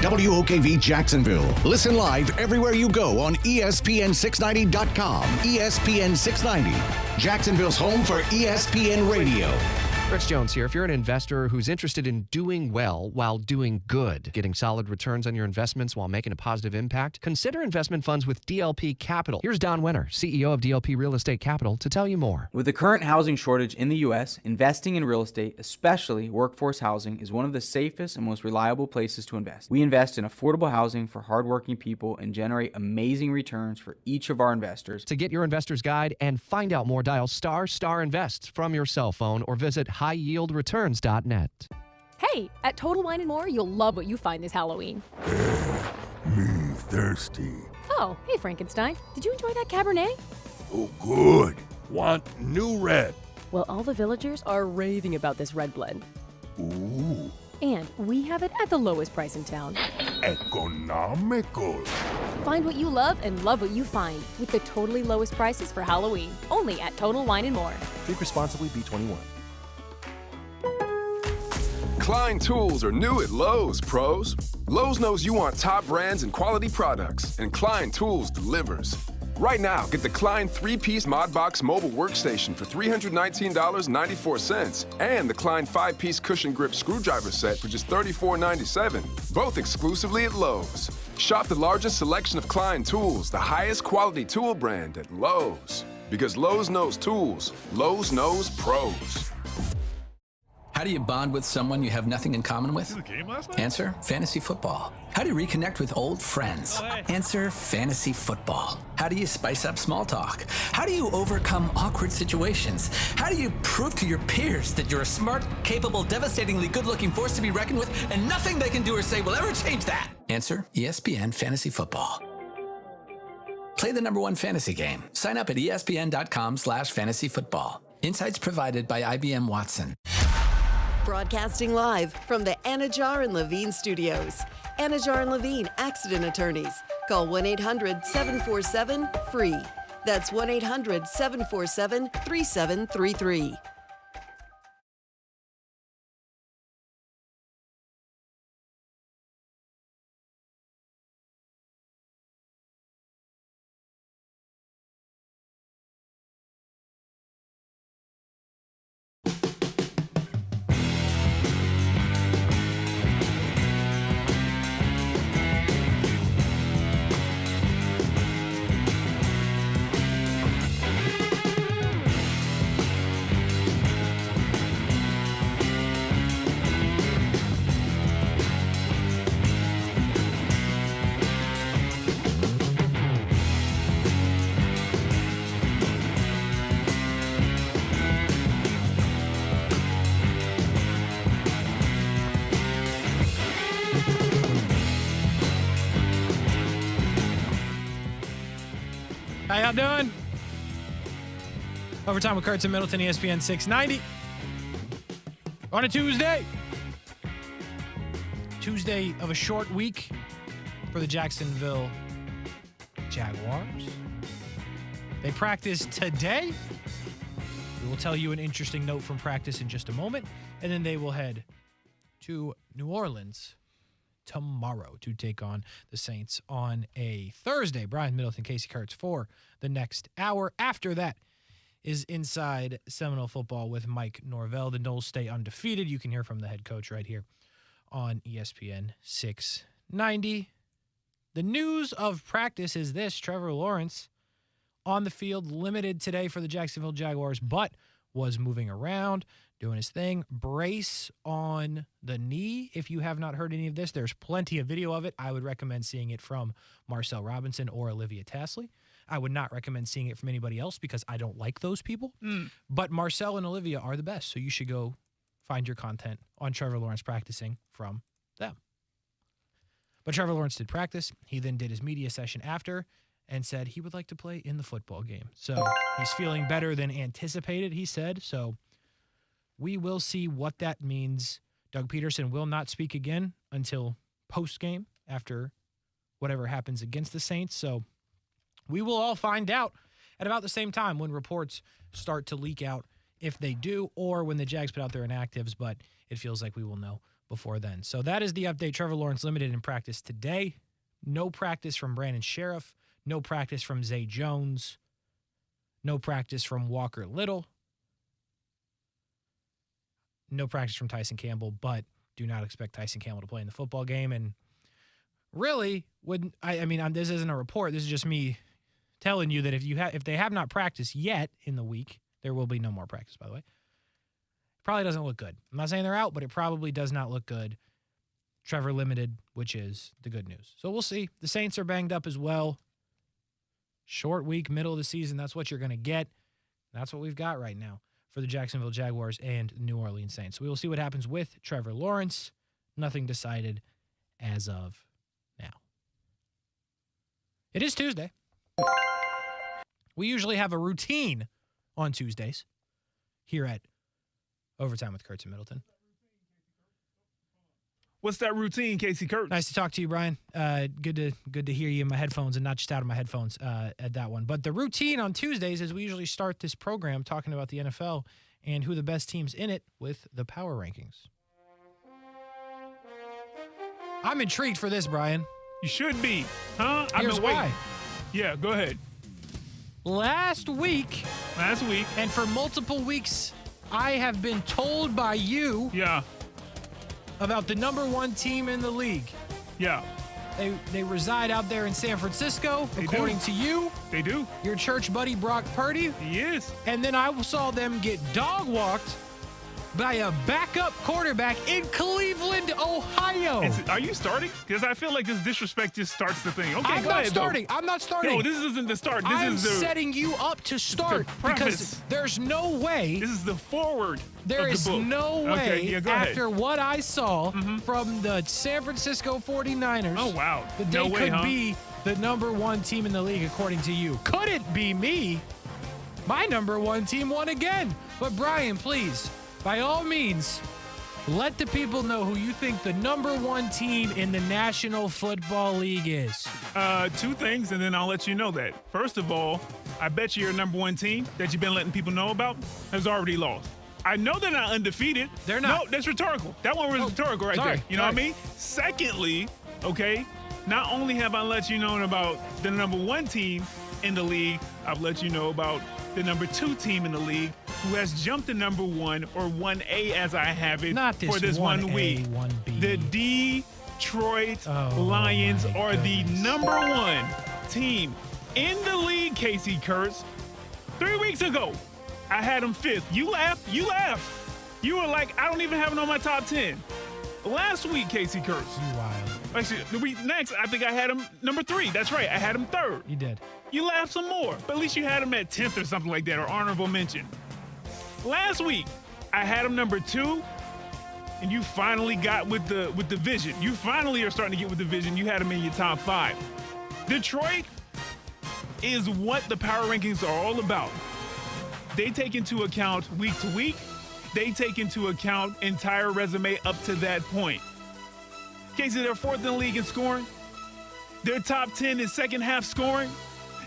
WOKV Jacksonville. Listen live everywhere you go on ESPN690.com. ESPN 690, Jacksonville's home for ESPN Radio. Rich Jones here. If you're an investor who's interested in doing well while doing good, getting solid returns on your investments while making a positive impact, consider investment funds with DLP Capital. Here's Don Wenner, CEO of DLP Real Estate Capital, to tell you more. With the current housing shortage in the U.S., investing in real estate, especially workforce housing, is one of the safest and most reliable places to invest. We invest in affordable housing for hardworking people and generate amazing returns for each of our investors. To get your investor's guide and find out more, dial ** Invest from your cell phone or visit highyieldreturns.net. Hey, at Total Wine & More, you'll love what you find this Halloween. Me thirsty. Oh, hey Frankenstein, did you enjoy that Cabernet? Oh, good. Want new red. Well, all the villagers are raving about this red blend. Ooh. And we have it at the lowest price in town. Economical. Find what you love and love what you find with the totally lowest prices for Halloween. Only at Total Wine & More. Drink responsibly, B21. Klein tools are new at Lowe's, pros. Lowe's knows you want top brands and quality products, and Klein Tools delivers. Right now, get the Klein 3-piece ModBox mobile workstation for $319.94 and the Klein 5-piece cushion grip screwdriver set for just $34.97, both exclusively at Lowe's. Shop the largest selection of Klein tools, the highest quality tool brand at Lowe's. Because Lowe's knows tools, Lowe's knows pros. How do you bond with someone you have nothing in common with? Answer, fantasy football. How do you reconnect with old friends? Answer, fantasy football. How do you spice up small talk? How do you overcome awkward situations? How do you prove to your peers that you're a smart, capable, devastatingly good-looking force to be reckoned with, and nothing they can do or say will ever change that? Answer, ESPN Fantasy Football. Play the #1 fantasy game. Sign up at ESPN.com/fantasyfootball. Insights provided by IBM Watson. Broadcasting live from the Anajar and Levine studios. Anajar and Levine Accident Attorneys. Call 1-800-747-FREE. That's 1-800-747-3733. How y'all doing? Overtime with Kuhrts and Middleton, ESPN 690. On a Tuesday. Tuesday of a short week for the Jacksonville Jaguars. They practice today. We will tell you an interesting note from practice in just a moment. And then they will head to New Orleans tomorrow to take on the Saints on a Thursday. Brian Middleton, Kasey Kuhrts for the next hour. After that is Inside Seminole Football with Mike Norvell. The Noles stay undefeated. You can hear from the head coach right here on ESPN 690. The news of practice is this: Trevor Lawrence on the field, limited today for the Jacksonville Jaguars, but was moving around, doing his thing. Brace on the knee. If you have not heard any of this, there's plenty of video of it. I would recommend seeing it from Marcel Robinson or Olivia Tasley. I would not recommend seeing it from anybody else because I don't like those people. But Marcel and Olivia are the best, so you should go find your content on Trevor Lawrence practicing from them. But Trevor Lawrence did practice. He then did his media session after and said he would like to play in the football game. So he's feeling better than anticipated, he said. So we will see what that means. Doug Peterson will not speak again until post-game after whatever happens against the Saints. So we will all find out at about the same time when reports start to leak out, if they do, or when the Jags put out their inactives, but it feels like we will know before then. So that is the update. Trevor Lawrence limited in practice today. No practice from Brandon Sheriff. No practice from Zay Jones. No practice from Walker Little. No practice from Tyson Campbell, but do not expect Tyson Campbell to play in the football game. And really, this isn't a report. This is just me telling you that if they have not practiced yet in the week, there will be no more practice, by the way. Probably doesn't look good. I'm not saying they're out, but it probably does not look good. Trevor limited, which is the good news. So we'll see. The Saints are banged up as well. Short week, middle of the season, that's what you're going to get. That's what we've got right now for the Jacksonville Jaguars and New Orleans Saints. So we will see what happens with Trevor Lawrence. Nothing decided as of now. It is Tuesday. We usually have a routine on Tuesdays here at Overtime with Kuhrts and Middleton. What's that routine, Kasey Kuhrts? Nice to talk to you, Brian. Good to hear you in my headphones and not just out of my headphones at that one. But the routine on Tuesdays is we usually start this program talking about the NFL and who the best teams in it with the power rankings. I'm intrigued for this, Brian. You should be, huh? Here's why. Yeah, go ahead. Last week, and for multiple weeks, I have been told by you about the number one team in the league. Yeah. They reside out there in San Francisco, according to you. They do. Your church buddy, Brock Purdy. He is. And then I saw them get dog-walked by a backup quarterback in Cleveland, Ohio. Are you starting? Because I feel like this disrespect just starts the thing. Okay, I'm go not ahead, starting. though. I'm not starting. No, this isn't the start. This I'm is the setting you up to start because there's no way. This is the forward. There of is the book. no way after what I saw from the San Francisco 49ers. Oh, wow. That they could be the number one team in the league, according to you. Could it be me? My number one team won again. But Brian, please, by all means, let the people know who you think the number one team in the National Football League is. Two things, and then I'll let you know that. First of all, I bet you your number one team that you've been letting people know about has already lost. I know they're not undefeated. They're not. No, that's rhetorical. That one was rhetorical right there. You know what I mean? Secondly, okay, not only have I let you know about the number one team in the league, I've let you know about the number two team in the league who has jumped to number one, or 1A as I have it, for this 1 week. 1B. The Detroit Lions are the number one team in the league, Kasey Kuhrts. 3 weeks ago, I had them fifth. You laughed. You were like, I don't even have it on my top 10. Last week, Kasey Kuhrts. You wild. Actually, the week next, I think I had him number 3. That's right. I had him third. You did. You laughed some more, but at least you had him at 10th or something like that, or honorable mention. Last week, I had him number 2, and you finally got with the vision. You finally are starting to get with the vision. You had him in your top 5. Detroit, is what the power rankings are all about. They take into account week to week. They take into account entire resume up to that point. Kasey, they're 4th in the league in scoring. They're top 10 in second half scoring.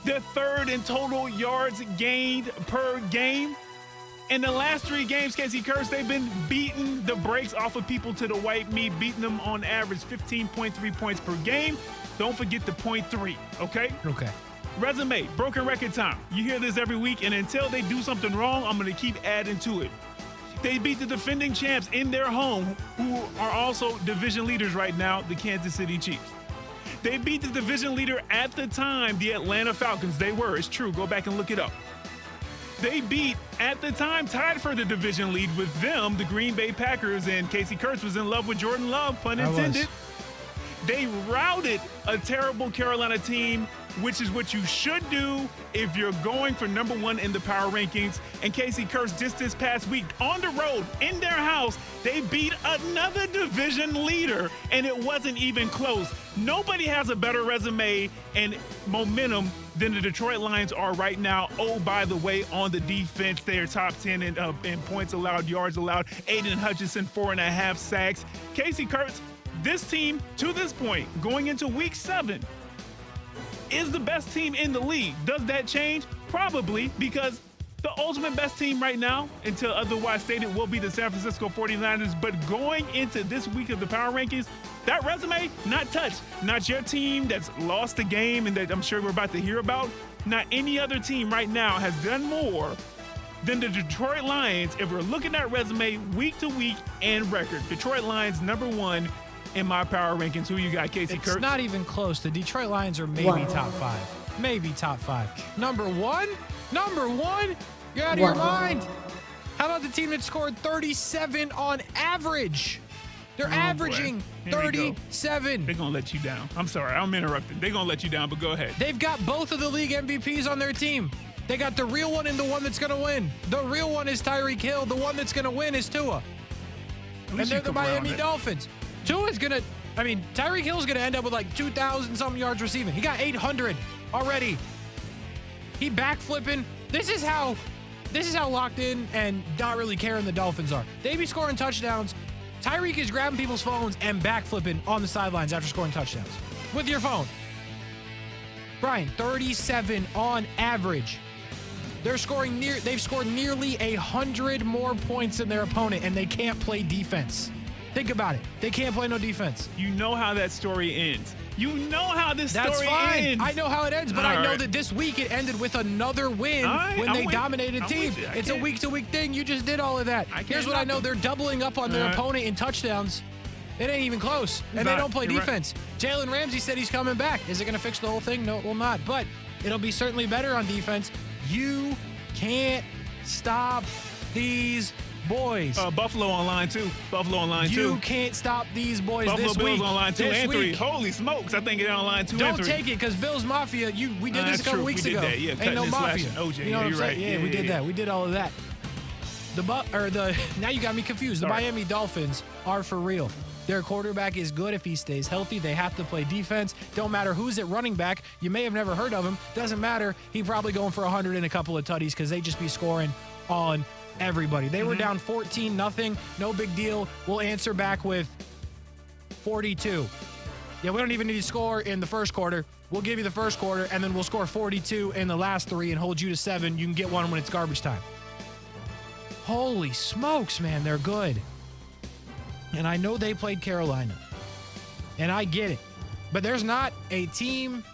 They're 3rd in total yards gained per game. In the last 3 games, Kasey Kuhrts, they've been beating the brakes off of people to the white meat, beating them on average 15.3 points per game. Don't forget the 0.3, okay? Okay. Resume, broken record time. You hear this every week, and until they do something wrong, I'm going to keep adding to it. They beat the defending champs in their home, who are also division leaders right now, the Kansas City Chiefs. They beat the division leader at the time, the Atlanta Falcons. They were. It's true. Go back and look it up. They beat, at the time, tied for the division lead with them, the Green Bay Packers, and Kasey Kuhrts was in love with Jordan Love, pun intended. They routed a terrible Carolina team, which is what you should do if you're going for number 1 in the power rankings. And Kasey Kuhrts, just this past week, on the road, in their house, they beat another division leader, and it wasn't even close. Nobody has a better resume and momentum than the Detroit Lions are right now. Oh, by the way, on the defense, they are top 10 in points allowed, yards allowed. Aiden Hutchinson, 4.5 sacks. Kasey Kuhrts, this team, to this point, going into week 7, is the best team in the league. Does that change? Probably, because the ultimate best team right now, until otherwise stated, will be the San Francisco 49ers. But going into this week of the power rankings, that resume, not touched. Not your team that's lost the game and that I'm sure we're about to hear about. Not any other team right now has done more than the Detroit Lions if we're looking at resume week to week and record. Detroit Lions, number 1 in my power rankings. Who you got, Kasey Kuhrts? It's not even close. The Detroit Lions are maybe top 5. Maybe top 5. Number 1? Number 1? You're out of your mind. How about the team that scored 37 on average? They're averaging 37. They're going to let you down. I'm sorry. I'm interrupting. They're going to let you down, but go ahead. They've got both of the league MVPs on their team. They got the real one and the one that's going to win. The real one is Tyreek Hill. The one that's going to win is Tua. And they're the Miami Dolphins. Tua's going to, Tyreek Hill's going to end up with like 2,000-something yards receiving. He got 800 already. He backflipping. This is how locked in and not really caring the Dolphins are. They be scoring touchdowns. Tyreek is grabbing people's phones and backflipping on the sidelines after scoring touchdowns with your phone. Brian, 37 on average. They've scored nearly 100 more points than their opponent, and they can't play defense. Think about it. They can't play no defense. You know how that story ends. You know how this story ends. I know how it ends, but I know that this week it ended with another win when they dominated team. It's a week-to-week thing. You just did all of that. Here's what I know. They're doubling up on their opponent in touchdowns. It ain't even close. And they don't play defense. Right. Jalen Ramsey said he's coming back. Is it going to fix the whole thing? No, it will not. But it'll be certainly better on defense. You can't stop these boys. Buffalo on line 2. You can't stop these boys Buffalo this Bills week. on line 2 and 3. Holy smokes. I think they're on line 2 and 3. Don't take it, because Bills Mafia, we did this a couple weeks ago. That. Yeah, ain't no Mafia. OJ, you know what I'm saying? right. Yeah, we did that. We did all of that. Now you got me confused. The Miami Dolphins are for real. Their quarterback is good if he stays healthy. They have to play defense. Don't matter who's at running back. You may have never heard of him. Doesn't matter. He probably going for 100 and a couple of tutties because they just be scoring on everybody. They were down 14-0. No big deal. We'll answer back with 42. Yeah, we don't even need to score in the first quarter. We'll give you the first quarter, and then we'll score 42 in the last 3 and hold you to 7. You can get one when it's garbage time. Holy smokes, man, they're good. And I know they played Carolina, and I get it. But there's not a team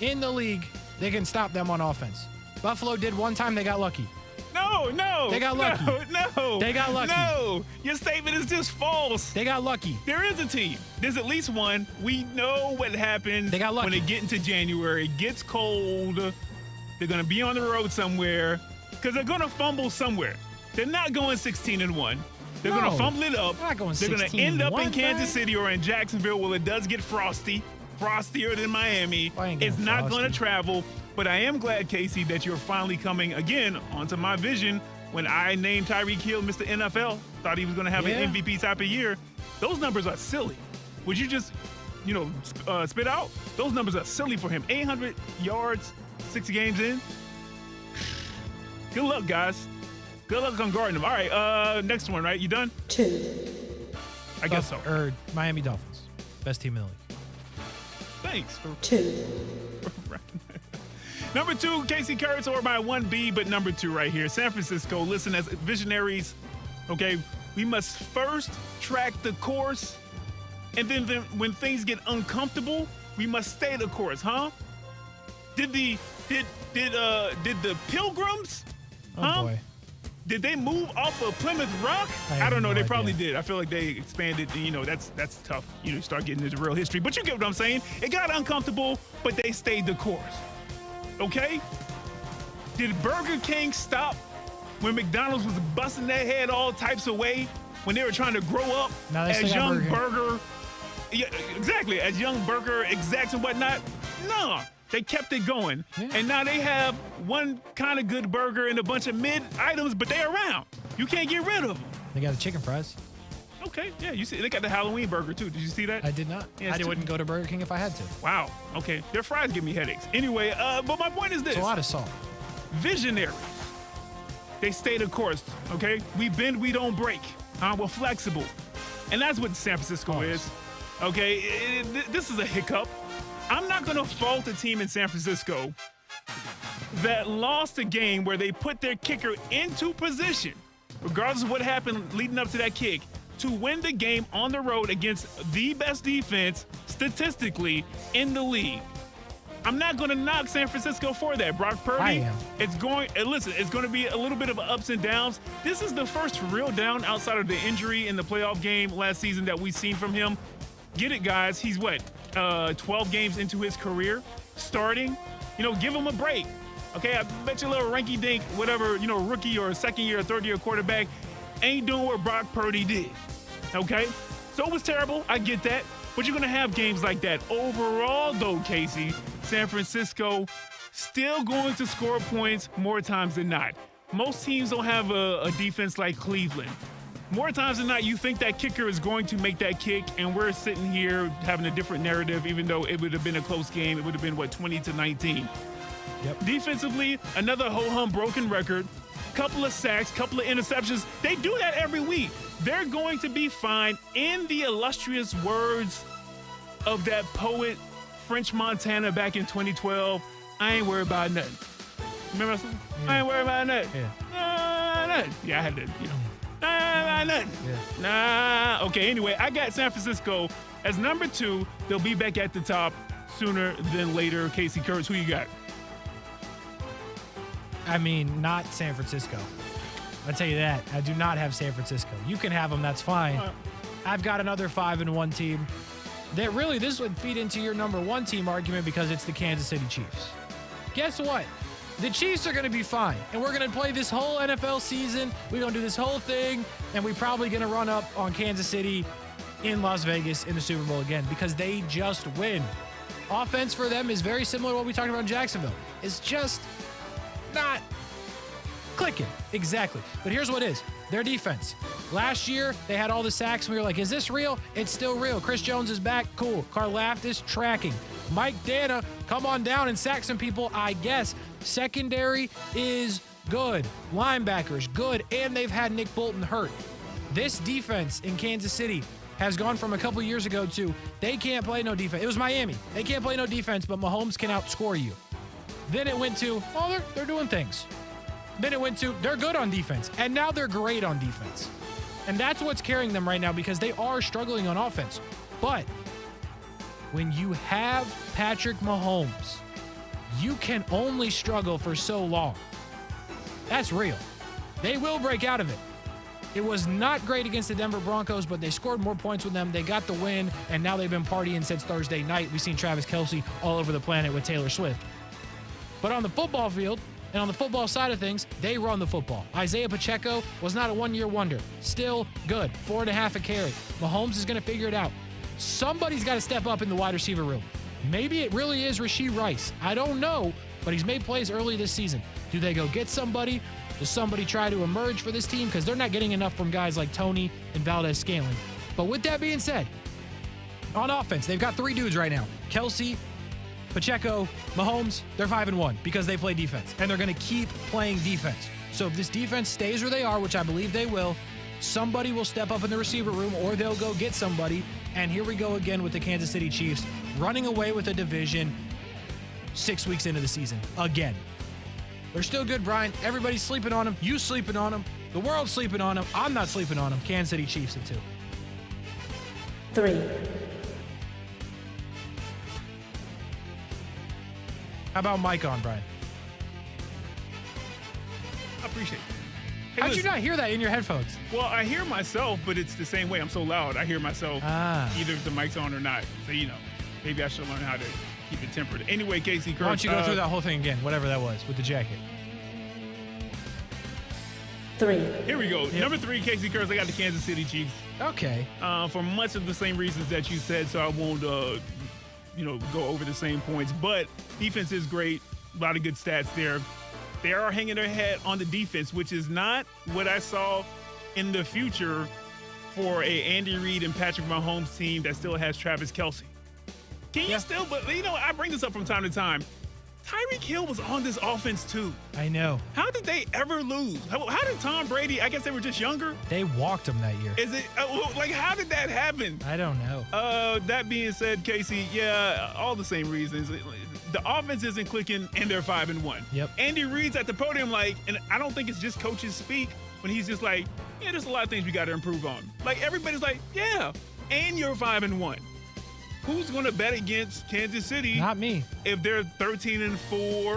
in the league that can stop them on offense. Buffalo did one time. They got lucky. No. They got lucky. No. They got lucky. No. Your statement is just false. They got lucky. There is a team. There's at least one. We know what happens they got lucky. when it gets into January. It gets cold. They're going to be on the road somewhere because they're going to fumble somewhere. They're not going 16-1. They're going to fumble it up. They're going to end up in Kansas City or in Jacksonville where it does get frostier than Miami. It's not going to travel. But I am glad, Kasey, that you're finally coming again onto my vision when I named Tyreek Hill Mr. NFL. Thought he was going to have an MVP type of year. Those numbers are silly. Would you just, spit out? Those numbers are silly for him. 800 yards 6 games in. Good luck, guys. Good luck on guarding them. All right, next one, right? You done? 2. I guess so. Or Miami Dolphins. Best team in the league. Thanks. 2. Number 2, Kasey Kuhrts, or my 1B, but number 2 right here. San Francisco, listen, as visionaries, okay, we must first track the course, and then when things get uncomfortable, we must stay the course, huh? Did the Pilgrims, Oh, boy. Did they move off of Plymouth Rock? I don't know. They probably did. I feel like they expanded. You know, that's tough. You start getting into real history. But you get what I'm saying. It got uncomfortable, but they stayed the course. Okay? Did Burger King stop when McDonald's was busting their head all types of way when they were trying to grow up as young burger? Yeah, exactly. As young burger execs and whatnot? No. They kept it going. Yeah. And now they have one kind of good burger and a bunch of mid items, but they're around. You can't get rid of them. They got the chicken fries. Okay, yeah, you see, they got the Halloween burger too. Did you see that? I did not. Yeah, I wouldn't go to Burger King if I had to. Wow. Okay, their fries give me headaches. Anyway, but my point is this. It's a lot of salt. Visionary. They stay the course, okay? We bend, we don't break. We're flexible. And that's what San Francisco is, okay? This is a hiccup. I'm not going to fault the team in San Francisco that lost a game where they put their kicker into position, regardless of what happened leading up to that kick, to win the game on the road against the best defense statistically in the league. I'm not going to knock San Francisco for that. Brock Purdy, I am. it's going to be a little bit of ups and downs. This is the first real down outside of the injury in the playoff game last season that we've seen from him. Get it, guys. He's 12 games into his career starting. Give him a break. Okay, I bet you a little ranky-dink, whatever, rookie or second-year or third-year quarterback ain't doing what Brock Purdy did. Okay? So it was terrible. I get that. But you're going to have games like that. Overall, though, Kasey, San Francisco still going to score points more times than not. Most teams don't have a defense like Cleveland. More times than not, you think that kicker is going to make that kick, and we're sitting here having a different narrative, even though it would have been a close game. It would have been, 20-19. Yep. Defensively, another ho-hum broken record, couple of sacks, couple of interceptions. They do that every week. They're going to be fine. In the illustrious words of that poet, French Montana, back in 2012, I ain't worried about nothing. Remember that song? Yeah. I ain't worried about nothing. Yeah. Nothing. Yeah, I had to, nothing. Yeah. Okay, anyway, I got San Francisco as number 2. They'll be back at the top sooner than later. Kasey Kuhrts, who you got? I mean, not San Francisco. I'll tell you that. I do not have San Francisco. You can have them, that's fine. I've got another 5-1 team. That really, this would feed into your number 1 team argument because it's the Kansas City Chiefs. Guess what? The Chiefs are going to be fine, and we're going to play this whole NFL season. We're going to do this whole thing, and we're probably going to run up on Kansas City in Las Vegas in the Super Bowl again because they just win. Offense for them is very similar to what we talked about in Jacksonville. It's just not clicking. Exactly. But here's what is. Their defense. Last year, they had all the sacks, and we were like, is this real? It's still real. Chris Jones is back. Cool. Karlaftis tracking. Mike Dana, come on down and sack some people, I guess. Secondary is good. Linebackers, good. And they've had Nick Bolton hurt. This defense in Kansas City has gone from a couple years ago to they can't play no defense. It was Miami. They can't play no defense, but Mahomes can outscore you. Then it went to, oh, they're doing things. Then it went to, they're good on defense. And now they're great on defense. And that's what's carrying them right now because they are struggling on offense. But when you have Patrick Mahomes, you can only struggle for so long. That's real. They will break out of it. It was not great against the Denver Broncos, but they scored more points with them. They got the win, and now they've been partying since Thursday night. We've seen Travis Kelce all over the planet with Taylor Swift. But on the football field and on the football side of things, they run the football. Isaiah Pacheco was not a one-year wonder. Still good. 4.5 a carry. Mahomes is going to figure it out. Somebody's got to step up in the wide receiver room. Maybe it really is Rashee Rice. I don't know, but he's made plays early this season. Do they go get somebody? Does somebody try to emerge for this team? Because they're not getting enough from guys like Tony and Valdez-Scantling. But with that being said, on offense, they've got 3 dudes right now. Kelce, Pacheco, Mahomes, they're 5-1 because they play defense, and they're going to keep playing defense. So if this defense stays where they are, which I believe they will, somebody will step up in the receiver room or they'll go get somebody. And here we go again with the Kansas City Chiefs running away with a division 6 weeks into the season. Again. They're still good, Brian. Everybody's sleeping on them. You sleeping on them. The world's sleeping on them. I'm not sleeping on them. Kansas City Chiefs at 2. 3. How about Mike on, Brian? I appreciate it. Hey, How'd you not hear that in your headphones? Well, I hear myself, but it's the same way. I'm so loud. I hear myself either if the mic's on or not. So, maybe I should learn how to keep it tempered. Anyway, Kasey, Why don't you go through that whole thing again, whatever that was, with the jacket? 3. Here we go. Yep. Number 3, Kasey Kuhrts. I got the Kansas City Chiefs. Okay. For much of the same reasons that you said, so I won't, go over the same points. But defense is great. A lot of good stats there. They are hanging their head on the defense, which is not what I saw in the future for a Andy Reid and Patrick Mahomes team that still has Travis Kelce. Can you still, but I bring this up from time to time. Tyreek Hill was on this offense too. I know. How did they ever lose? How did Tom Brady, I guess they were just younger? They walked him that year. Is it, how did that happen? I don't know. That being said, Kasey, all the same reasons. The offense isn't clicking and they're 5-1. Yep. Andy Reid's at the podium and I don't think it's just coaches speak when he's just like, there's a lot of things we got to improve on. Like everybody's like, and you're 5-1. Who's going to bet against Kansas City? Not me. If they're 13-4,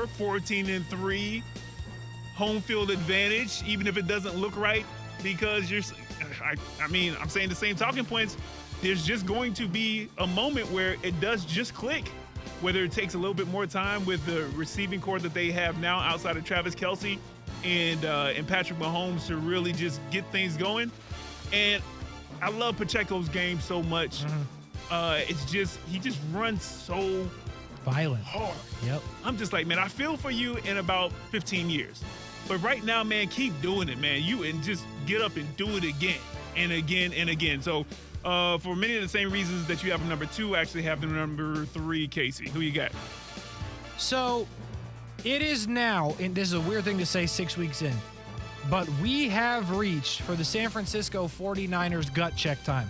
14-3, home field advantage, even if it doesn't look right, because I'm saying the same talking points. There's just going to be a moment where it does just click, whether it takes a little bit more time with the receiving core that they have now outside of Travis Kelce and Patrick Mahomes to really just get things going. And I love Pacheco's game so much. Mm-hmm. He just runs so violent, hard. Yep. I'm just like, man, I feel for you in about 15 years. But right now, man, keep doing it, man. And just get up and do it again and again and again. So for many of the same reasons that you have number 2, I actually have the number 3, Kasey. Who you got? So it is now, and this is a weird thing to say 6 weeks in, but we have reached for the San Francisco 49ers gut check time.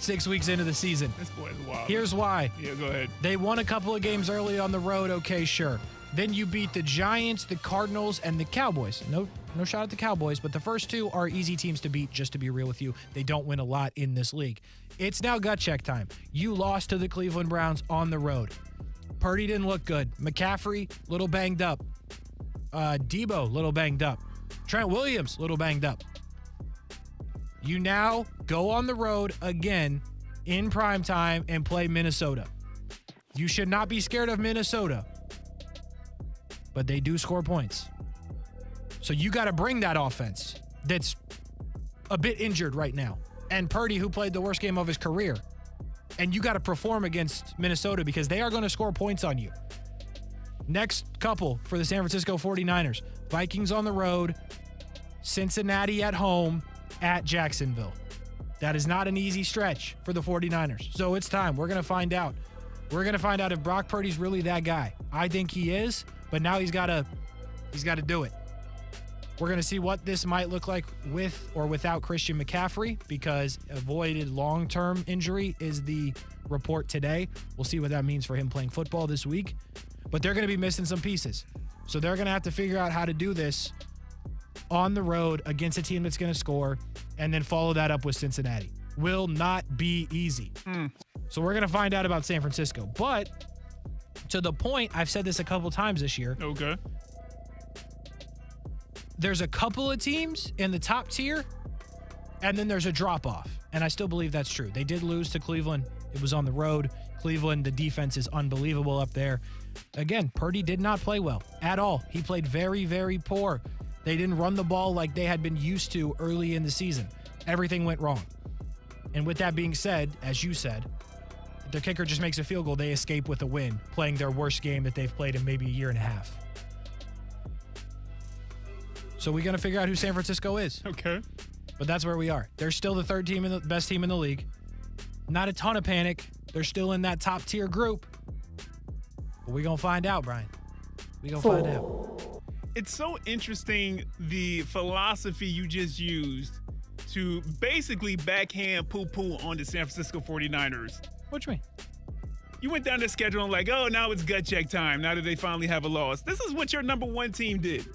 6 weeks into the season. This boy is wild. Here's why. Yeah, go ahead. They won a couple of games early on the road. Okay, sure. Then you beat the Giants, the Cardinals, and the Cowboys. No shot at the Cowboys, but the first 2 are easy teams to beat, just to be real with you. They don't win a lot in this league. It's now gut check time. You lost to the Cleveland Browns on the road. Purdy didn't look good. McCaffrey, little banged up. Debo, little banged up. Trent Williams, little banged up. You now go on the road again in primetime and play Minnesota. You should not be scared of Minnesota, but they do score points. So you got to bring that offense that's a bit injured right now. And Purdy, who played the worst game of his career. And you got to perform against Minnesota because they are going to score points on you. Next couple for the San Francisco 49ers. Vikings on the road, Cincinnati at home, at Jacksonville. That is not an easy stretch for the 49ers. So it's time. We're going to find out. We're going to find out if Brock Purdy's really that guy. I think he is, but now he's got to do it. We're going to see what this might look like with or without Christian McCaffrey because avoided long-term injury is the report today. We'll see what that means for him playing football this week. But they're going to be missing some pieces. So they're going to have to figure out how to do this on the road against a team that's going to score and then follow that up with Cincinnati. Will not be easy. So we're going to find out about San Francisco. But to the point, I've said this a couple times this year. Okay. There's a couple of teams in the top tier, and then there's a drop-off. And I still believe that's true. They did lose to Cleveland. It was on the road. Cleveland, the defense is unbelievable up there. Again, Purdy did not play well at all. He played very, very poor. They didn't run the ball like they had been used to early in the season. Everything went wrong. And with that being said, as you said, if their kicker just makes a field goal, they escape with a win, playing their worst game that they've played in maybe a year and a half. So we're going to figure out who San Francisco is. Okay. But that's where we are. They're still the third team, best team in the league. Not a ton of panic. They're still in that top tier group. But we're going to find out, Brian. We're going to find out. It's so interesting the philosophy you just used to basically backhand poo-poo on the San Francisco 49ers. What you mean? You went down the schedule and like, oh, now it's gut check time, now that they finally have a loss. This is what your number one team did.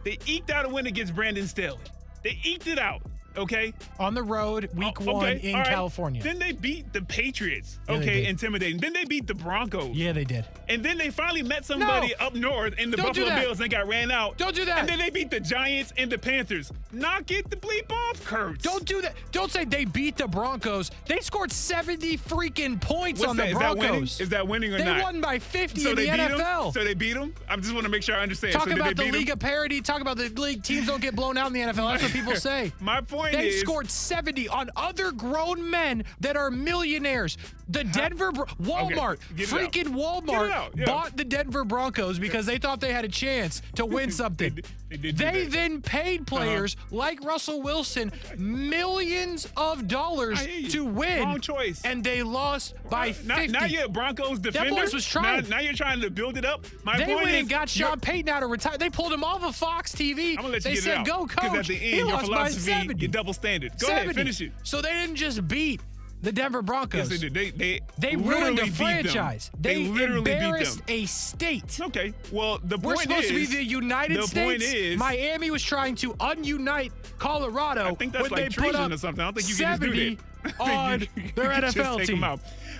They eked out a win against Brandon Staley. They eked it out, okay? On the road, week one in California. Then they beat the Patriots, Yeah, okay, intimidating. Then they beat the Broncos. Yeah, they did. And then they finally met somebody up north in the Buffalo Bills and got ran out. Don't do that. And then they beat the Giants and the Panthers. Knock it the bleep off, Kuhrts. Don't do that. Don't say they beat the Broncos. They scored 70 freaking points on the Broncos. Is that winning or they not? They won by 50 in the beat NFL. Them? So they beat them? I just want to make sure I understand. Talk about the league of parity. Talk about the league. Teams don't get blown out in the NFL. That's what people say. My point is they scored 70 on other grown men that are millionaires. The Denver Walmart, freaking Walmart bought the Denver Broncos because they thought they had a chance to win something. They then paid players like Russell Wilson millions of dollars to win. Wrong choice. And they lost by 50. Now you're Broncos defender. That boys was trying. Now you're trying to build it up. They went and got Sean Payton out of retirement. They pulled him off of Fox TV. I'm gonna let you they get said, it out. go, coach. Because at the end, your philosophy, your double standard. Go ahead, finish it. So they didn't just beat the Denver Broncos. Yes, they did. They ruined a franchise. They literally embarrassed beat them. a state. Okay, well, the point We're supposed to be the United States. Point is, Miami was trying to unite Colorado. I think that's when like they put up treason or something. I don't think you can just do that. On their NFL team.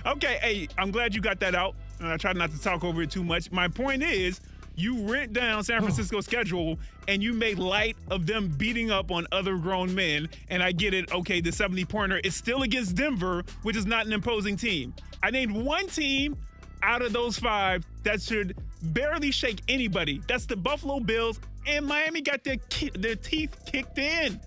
Okay, hey, I'm glad you got that out. I try not to talk over it too much. My point is, you went down San Francisco's schedule and you made light of them beating up on other grown men. And I get it. Okay, the 70-pointer is still against Denver, which is not an imposing team. I named one team out of those 5 that should barely shake anybody. That's the Buffalo Bills, and Miami got their teeth kicked in.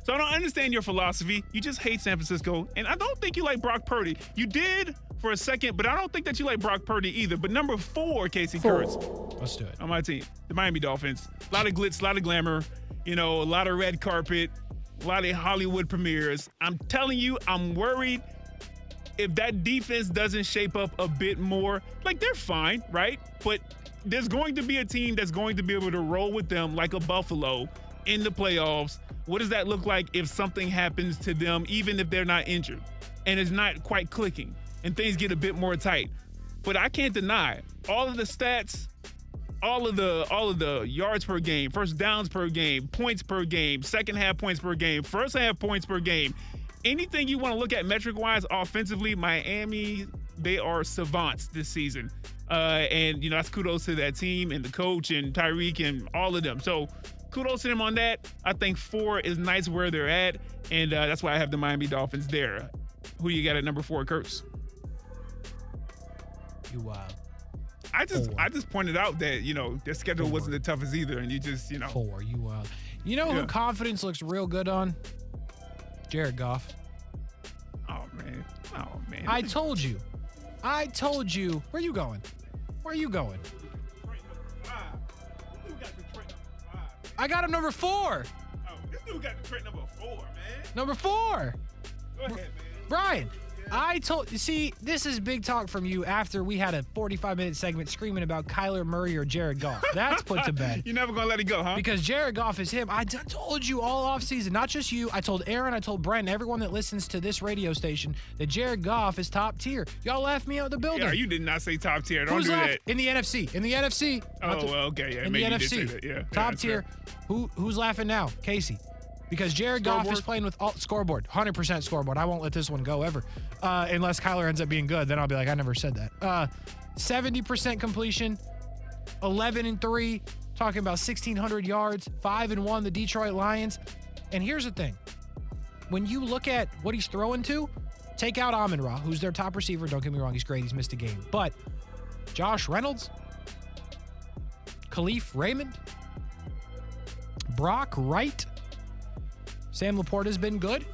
So I don't understand your philosophy. You just hate San Francisco, and I don't think you like Brock Purdy. You did for a second, but I don't think that you like Brock Purdy either. But number 4, Kasey Kuhrts. Let's do it. On my team, the Miami Dolphins. A lot of glitz, a lot of glamour, a lot of red carpet, a lot of Hollywood premieres. I'm telling you, I'm worried if that defense doesn't shape up a bit more. Like, they're fine, right? But there's going to be a team that's going to be able to roll with them like a Buffalo in the playoffs. What does that look like if something happens to them, even if they're not injured and it's not quite clicking and things get a bit more tight? But I can't deny all of the stats, all of the yards per game, first downs per game, points per game, second half points per game, first half points per game. Anything you want to look at metric-wise offensively, Miami, they are savants this season. And that's kudos to that team and the coach and Tyreek and all of them. So kudos to them on that. I think 4 is nice where they're at, and that's why I have the Miami Dolphins there. Who you got at number 4, Kuhrts? You wild. I just pointed out that their schedule wasn't the toughest either, and you just 4. You wild. Who confidence looks real good on? Jared Goff. Oh man. I told you. Where you going? I got him number 4. Oh, this dude got the Trent number 4, man. Number 4. Go ahead, man. Brian, this is big talk from you after we had a 45-minute segment screaming about Kyler Murray or Jared Goff. That's put to bed. You're never going to let it go, huh? Because Jared Goff is him. I told you all offseason, not just you. I told Aaron, I told Brent, everyone that listens to this radio station, that Jared Goff is top tier. Y'all laughed me out of the building. Yeah, you did not say top tier. Don't do that. In the NFC. Oh, well, okay. Yeah, in maybe the you NFC. did say that. Yeah, top tier. Who's laughing now? Kasey. Because Jared Goff is playing with scoreboard, 100% scoreboard. I won't let this one go ever. Unless Kyler ends up being good, then I'll be like, I never said that. 70% completion, 11-3, talking about 1,600 yards, 5-1, the Detroit Lions. And here's the thing. When you look at what he's throwing to, take out Amon-Ra, who's their top receiver. Don't get me wrong, he's great. He's missed a game. But Josh Reynolds, Khalif Raymond, Brock Wright, Sam Laporta's been good.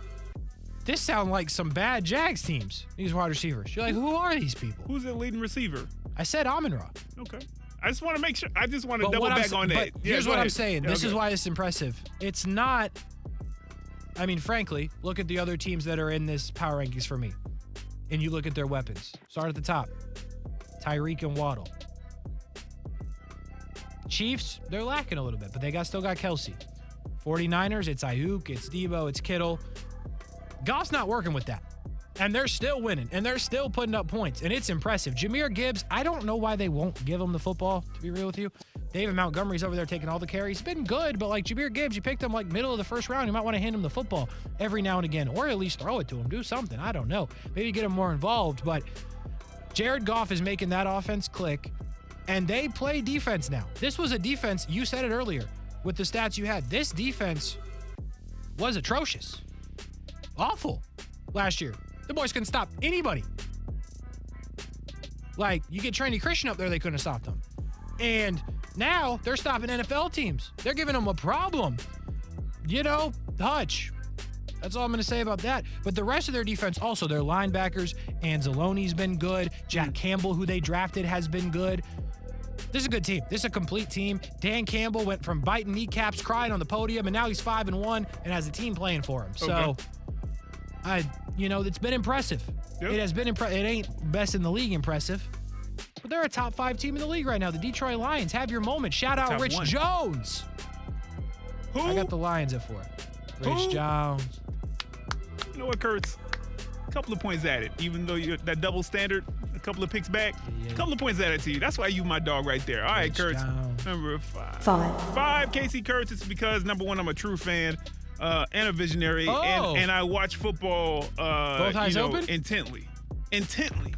This sound like some bad Jags teams, these wide receivers. You're like, who are these people? Who's the leading receiver? I said Amon-Ra. Okay. I just want to make sure. I just want to double back on that. But here's what I'm saying. This is why it's impressive. It's not, frankly, look at the other teams that are in this power rankings for me. And you look at their weapons. Start at the top. Tyreek and Waddle. Chiefs, they're lacking a little bit, but they still got Kasey. 49ers, it's Ayuk, it's Debo, it's Kittle. Goff's not working with that. And they're still winning, and they're still putting up points, and it's impressive. Jahmyr Gibbs, I don't know why they won't give him the football, to be real with you. David Montgomery's over there taking all the carries. He's been good, but like Jahmyr Gibbs, you picked him like middle of the first round. You might want to hand him the football every now and again, or at least throw it to him. Do something. I don't know. Maybe get him more involved, but Jared Goff is making that offense click, and they play defense now. This was a defense, you said it earlier, with the stats you had. This defense was atrocious. Awful last year. The boys couldn't stop anybody. Like, you get Trendy Christian up there, they couldn't have stopped them. And now they're stopping NFL teams. They're giving them a problem. You know, Hutch. That's all I'm going to say about that. But the rest of their defense also, their linebackers, Anzalone's been good. Jack Campbell, who they drafted, has been good. This is a good team. This is a complete team. Dan Campbell went from biting kneecaps, crying on the podium, and now he's 5-1 and has a team playing for him. So, it's been impressive. Yep. It has been impressive. It ain't best in the league impressive, but they're a top 5 team in the league right now. The Detroit Lions, have your moment. Shout out Rich Jones. Who? I got the Lions at 4. Rich Jones. You know what, Kuhrts? A couple of points added. Even though you're that double standard, a couple of picks back, a couple of points added to you. That's why you my dog right there. All right, Kuhrts. Number 5. 5, Kasey Kuhrts. It's because, number 1, I'm a true fan. And a visionary, and I watch football both eyes open? Intently.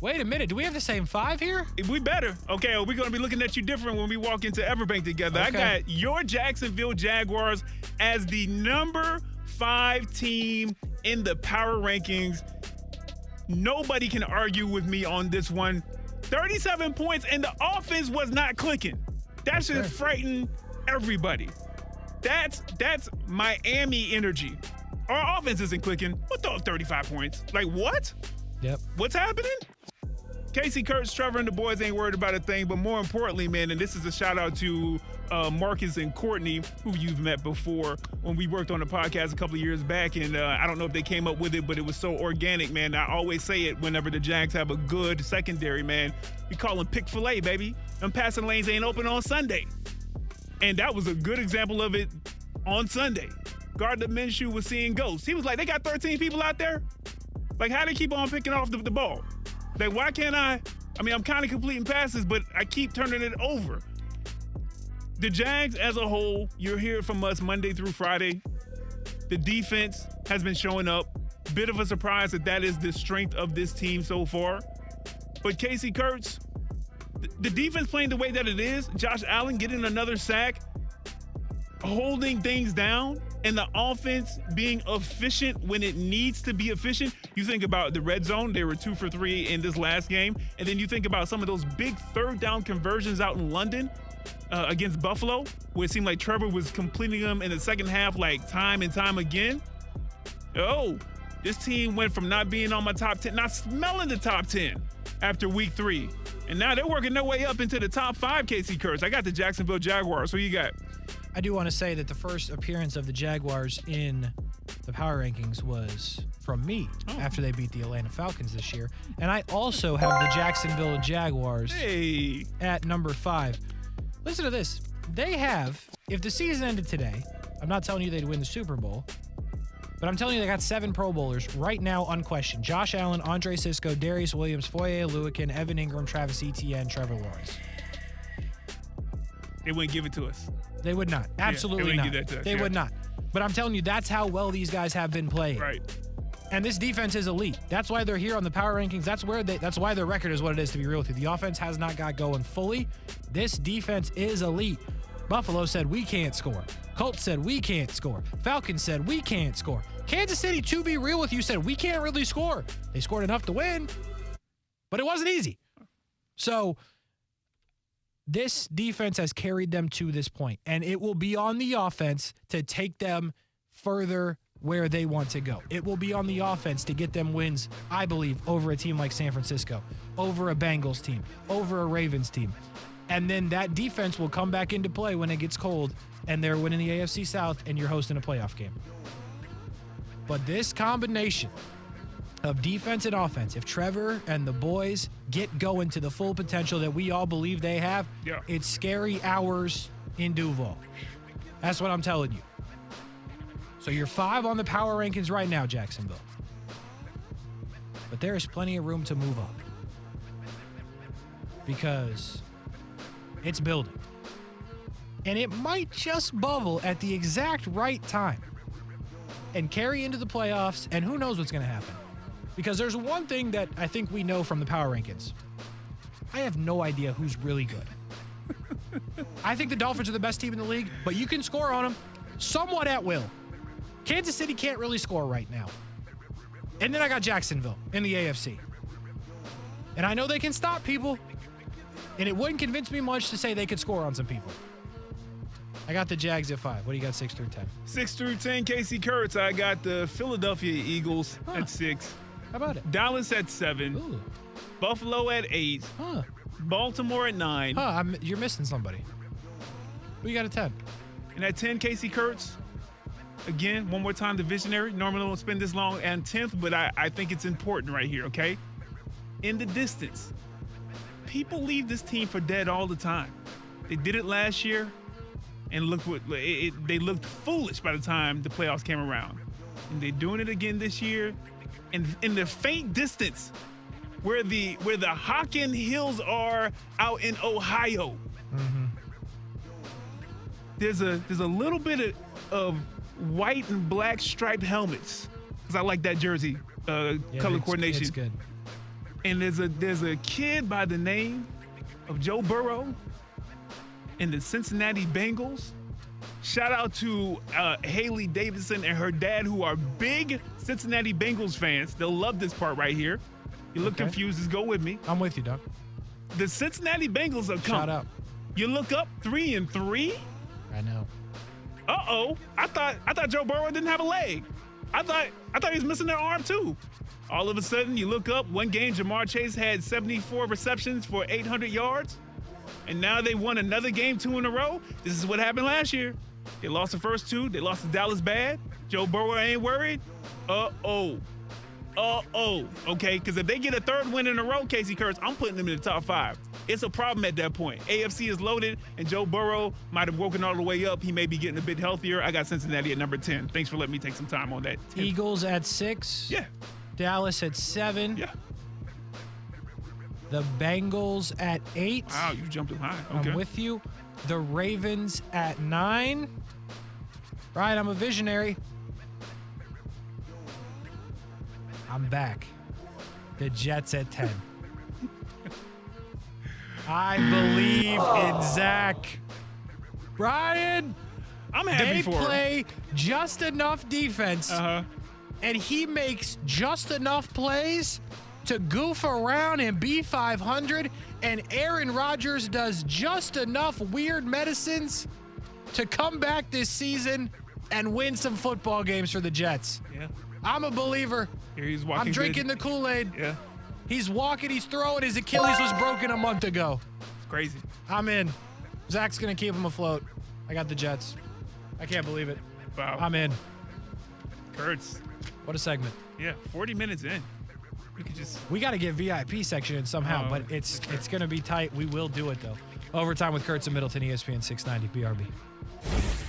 Wait a minute, do we have the same 5 here? We better. Okay, we're going to be looking at you different when we walk into Everbank together. Okay. I got your Jacksonville Jaguars as the number 5 team in the power rankings. Nobody can argue with me on this one. 37 points, and the offense was not clicking. That should frighten everybody. That's Miami energy. Our offense isn't clicking. We'll throw up 35 points. Like, what? Yep. What's happening? Kasey, Kuhrts, Trevor, and the boys ain't worried about a thing, but more importantly, man, and this is a shout-out to Marcus and Courtney, who you've met before when we worked on the podcast a couple of years back, and I don't know if they came up with it, but it was so organic, man. I always say it whenever the Jags have a good secondary, man. We call them Pick-fil-A, baby. Them passing lanes ain't open on Sunday. And that was a good example of it on Sunday. Gardner Minshew was seeing ghosts. He was like, they got 13 people out there? Like, how do they keep on picking off the ball? Like, why can't I'm kind of completing passes, but I keep turning it over. The Jags as a whole, you'll hear from us Monday through Friday. The defense has been showing up. Bit of a surprise that is the strength of this team so far. But Kasey Kuhrts, the defense playing the way that it is, Josh Allen getting another sack, holding things down, and the offense being efficient when it needs to be efficient. You think about the red zone, they were 2 for 3 in this last game. And then you think about some of those big third down conversions out in London against Buffalo, where it seemed like Trevor was completing them in the second half like time and time again. This team went from not being on my top 10, not smelling the top 10 after week 3. And now they're working their way up into the top 5, Kasey Kuhrts. I got the Jacksonville Jaguars. Who you got? I do want to say that the first appearance of the Jaguars in the power rankings was from me after they beat the Atlanta Falcons this year. And I also have the Jacksonville Jaguars at number 5. Listen to this. They have, if the season ended today, I'm not telling you they'd win the Super Bowl, but I'm telling you they got 7 Pro Bowlers right now unquestioned. Josh Allen, Andre Sisco, Darius Williams, Foye Oluokun, Evan Ingram, Travis Etienne, Trevor Lawrence. They wouldn't give it to us. They would not. Absolutely not. They would not. But I'm telling you, that's how well these guys have been playing. Right. And this defense is elite. That's why they're here on the power rankings. That's why their record is what it is, to be real with you. The offense has not got going fully. This defense is elite. Buffalo said we can't score. Colts said we can't score. Falcons said we can't score. Kansas City, to be real with you, said we can't really score. They scored enough to win, but it wasn't easy. So this defense has carried them to this point, and it will be on the offense to take them further where they want to go. It will be on the offense to get them wins, I believe, over a team like San Francisco, over a Bengals team, over a Ravens team. And then that defense will come back into play when it gets cold and they're winning the AFC South and you're hosting a playoff game. But this combination of defense and offense, if Trevor and the boys get going to the full potential that we all believe they have, it's scary hours in Duval. That's what I'm telling you. So you're 5 on the power rankings right now, Jacksonville. But there is plenty of room to move up. Because it's building. And it might just bubble at the exact right time and carry into the playoffs, and who knows what's going to happen. Because there's one thing that I think we know from the power rankings. I have no idea who's really good. I think the Dolphins are the best team in the league, but you can score on them somewhat at will. Kansas City can't really score right now. And then I got Jacksonville in the AFC. And I know they can stop people, and it wouldn't convince me much to say they could score on some people. I got the Jags at 5. What do you got 6 through 10? 6 through 10, Kasey Kuhrts. I got the Philadelphia Eagles at 6. How about it? Dallas at 7. Ooh. Buffalo at 8. Baltimore at 9. You're missing somebody. Who you got at 10? And at 10, Kasey Kuhrts. Again, one more time, the visionary. Normally don't spend this long and 10th, but I think it's important right here, okay? In the distance, people leave this team for dead all the time. They did it last year, and look what they looked foolish by the time the playoffs came around. And they're doing it again this year. And in the faint distance, where the Hockin Hills are out in Ohio, there's a little bit of white and black striped helmets, because I like that jersey color coordination. It's good. And there's a kid by the name of Joe Burrow in the Cincinnati Bengals. Shout out to Haley Davidson and her dad, who are big Cincinnati Bengals fans. They'll love this part right here. You look confused, just go with me. I'm with you, Doug. The Cincinnati Bengals have come. Shout out. You look up 3-3. I know. Uh-oh. I thought Joe Burrow didn't have a leg. I thought he was missing their arm too. All of a sudden, you look up, one game, Jamar Chase had 74 receptions for 800 yards. And now they won another game 2 in a row. This is what happened last year. They lost the first 2. They lost to Dallas bad. Joe Burrow ain't worried. Uh-oh. Okay, because if they get a 3rd win in a row, Kasey Kuhrts, I'm putting them in the top 5. It's a problem at that point. AFC is loaded, and Joe Burrow might have woken all the way up. He may be getting a bit healthier. I got Cincinnati at number 10. Thanks for letting me take some time on that. 10th. Eagles at 6. Yeah. Dallas at 7. Yeah. The Bengals at 8. Wow, you jumped them high. Okay. I'm with you. The Ravens at 9. Right, I'm a visionary. I'm back. The Jets at 10. I believe in Zach. Brian, I'm happy for him. They play just enough defense, and he makes just enough plays to goof around and be 500, and Aaron Rodgers does just enough weird medicines to come back this season and win some football games for the Jets. Yeah. I'm a believer. Here he's walking. I'm drinking the Kool-Aid. Yeah. He's walking, he's throwing. His Achilles was broken a month ago. It's crazy. I'm in. Zach's going to keep him afloat. I got the Jets. I can't believe it. Wow. I'm in. Kuhrts. What a segment. Yeah, 40 minutes in. We got to get VIP section in somehow, but it's going to be tight. We will do it, though. Overtime with Kuhrts and Middleton, ESPN 690 BRB.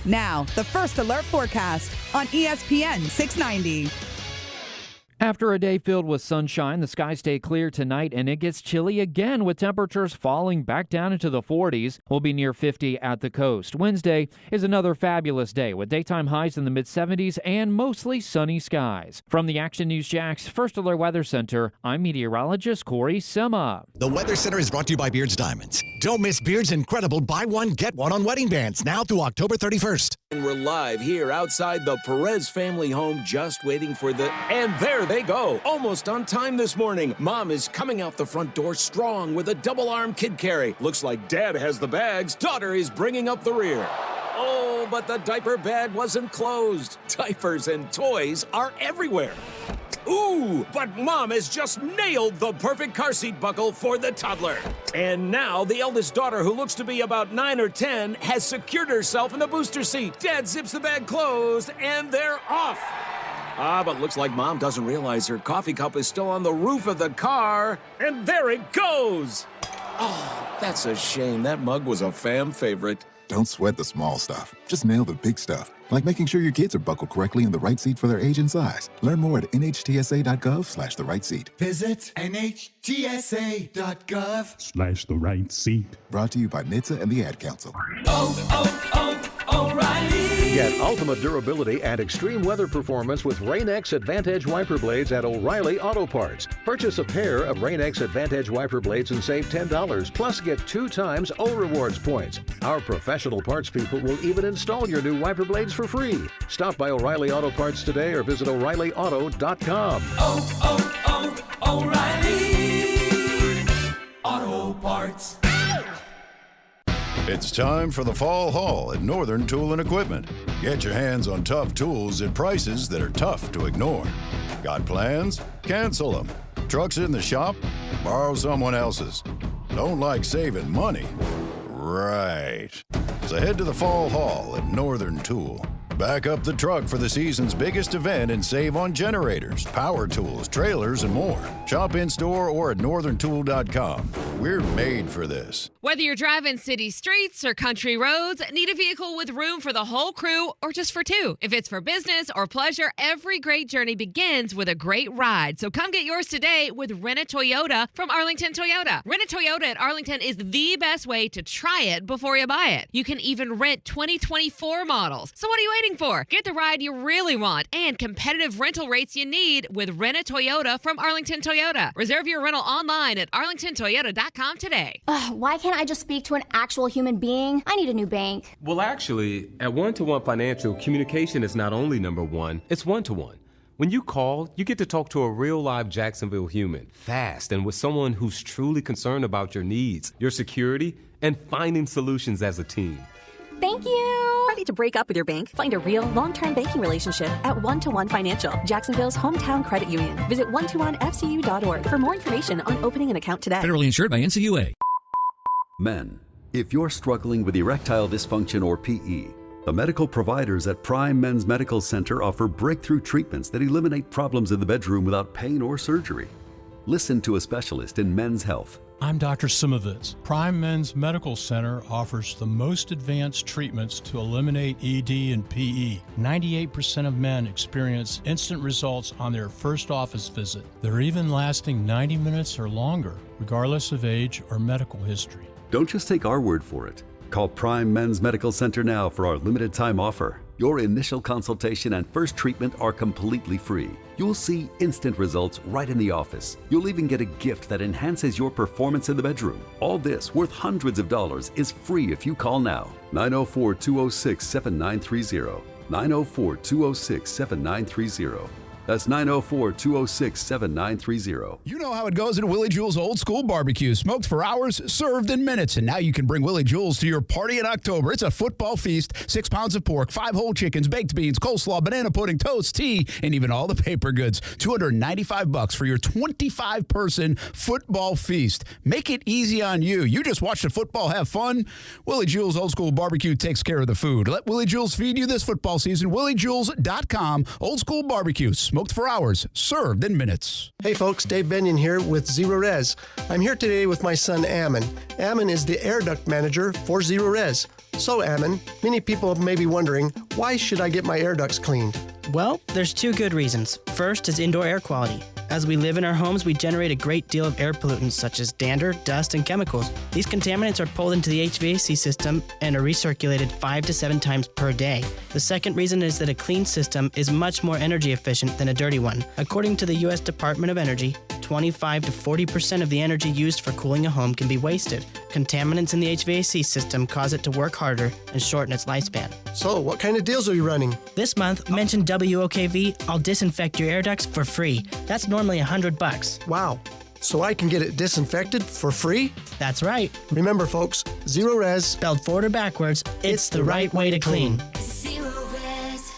Now, the First Alert forecast on ESPN 690. After a day filled with sunshine, the skies stay clear tonight, and it gets chilly again with temperatures falling back down into the 40s. We'll be near 50 at the coast. Wednesday is another fabulous day with daytime highs in the mid-70s and mostly sunny skies. From the Action News Jax First Alert Weather Center, I'm meteorologist Corey Sima. The Weather Center is brought to you by Beards Diamonds. Don't miss Beards' incredible buy one, get one on wedding bands now through October 31st. And we're live here outside the Perez family home, just waiting for the... And there they go, almost on time this morning. Mom is coming out the front door strong with a double-arm kid carry. Looks like Dad has the bags. Daughter is bringing up the rear. Oh, but the diaper bag wasn't closed. Diapers and toys are everywhere. Ooh, but Mom has just nailed the perfect car seat buckle for the toddler. And now the eldest daughter, who looks to be about 9 or 10, has secured herself in the booster seat. Dad zips the bag closed, and they're off. But looks like Mom doesn't realize her coffee cup is still on the roof of the car. And there it goes. Oh, that's a shame. That mug was a fam favorite. Don't sweat the small stuff. Just nail the big stuff, like making sure your kids are buckled correctly in the right seat for their age and size. Learn more at nhtsa.gov/the right seat. Visit nhtsa.gov/the right seat. Brought to you by NHTSA and the Ad Council. O'Reilly. Get ultimate durability and extreme weather performance with Rain-X Advantage wiper blades at O'Reilly Auto Parts. Purchase a pair of Rain-X Advantage wiper blades and save $10, plus get 2 times O-Rewards points. Our professional parts people will even install your new wiper blades for free. Stop by O'Reilly Auto Parts today or visit O'ReillyAuto.com. O'Reilly Auto Parts. It's time for the fall haul at Northern Tool and Equipment. Get your hands on tough tools at prices that are tough to ignore. Got plans? Cancel them. Trucks in the shop? Borrow someone else's. Don't like saving money? Right. So head to the fall haul at Northern Tool. Back up the truck for the season's biggest event and save on generators, power tools, trailers, and more. Shop in-store or at northerntool.com. We're made for this. Whether you're driving city streets or country roads, need a vehicle with room for the whole crew or just for 2. If it's for business or pleasure, every great journey begins with a great ride. So come get yours today with Rent a Toyota from Arlington Toyota. Rent a Toyota at Arlington is the best way to try it before you buy it. You can even rent 2024 models. So what are you waiting for? Get the ride you really want and competitive rental rates you need with Rent a Toyota from Arlington Toyota. Reserve your rental online at arlingtontoyota.com today. Why can't I just speak to an actual human being? I need a new bank. Well, actually, at One-to-One Financial, communication is not only number one, it's one-to-one. When you call, you get to talk to a real live Jacksonville human, fast, and with someone who's truly concerned about your needs, your security, and finding solutions as a team. Thank you. Ready to break up with your bank? Find a real long-term banking relationship at One-to-One Financial, Jacksonville's hometown credit union. Visit one-to-onefcu.org for more information on opening an account today. Federally insured by NCUA. Men, if you're struggling with erectile dysfunction or PE, the medical providers at Prime Men's Medical Center offer breakthrough treatments that eliminate problems in the bedroom without pain or surgery. Listen to a specialist in men's health. I'm Dr. Simovitz. Prime Men's Medical Center offers the most advanced treatments to eliminate ED and PE. 98% of men experience instant results on their first office visit. They're even lasting 90 minutes or longer, regardless of age or medical history. Don't just take our word for it. Call Prime Men's Medical Center now for our limited time offer. Your initial consultation and first treatment are completely free. You'll see instant results right in the office. You'll even get a gift that enhances your performance in the bedroom. All this, worth hundreds of dollars, is free if you call now. 904-206-7930. 904-206-7930. That's 904-206-7930. You know how it goes at Willie Jewell's Old School Barbecue. Smoked for hours, served in minutes. And now you can bring Willie Jewell's to your party in October. It's a football feast. 6 pounds of pork, 5 whole chickens, baked beans, coleslaw, banana pudding, toast, tea, and even all the paper goods. $295 for your 25-person football feast. Make it easy on you. You just watch the football, have fun. Willie Jewell's Old School Barbecue takes care of the food. Let Willie Jewell's feed you this football season. WillieJewells.com. Old School Barbecue. Smoked for hours, served in minutes. Hey folks, Dave Benyon here with Zero Res. I'm here today with my son Ammon. Ammon is the air duct manager for Zero Res. So Ammon, many people may be wondering, why should I get my air ducts cleaned? Well, there's 2 good reasons. First is indoor air quality. As we live in our homes, we generate a great deal of air pollutants such as dander, dust, and chemicals. These contaminants are pulled into the HVAC system and are recirculated 5 to 7 times per day. The second reason is that a clean system is much more energy efficient than a dirty one. According to the U.S. Department of Energy, 25 to 40% of the energy used for cooling a home can be wasted. Contaminants in the HVAC system cause it to work harder and shorten its lifespan. So, what kind of deals are you running? This month, mention WOKV, I'll disinfect your air ducts for free. That's normally $100. Wow. So I can get it disinfected for free? That's right. Remember, folks, Zero Res, spelled forward or backwards, it's the right way to clean. Zero Res.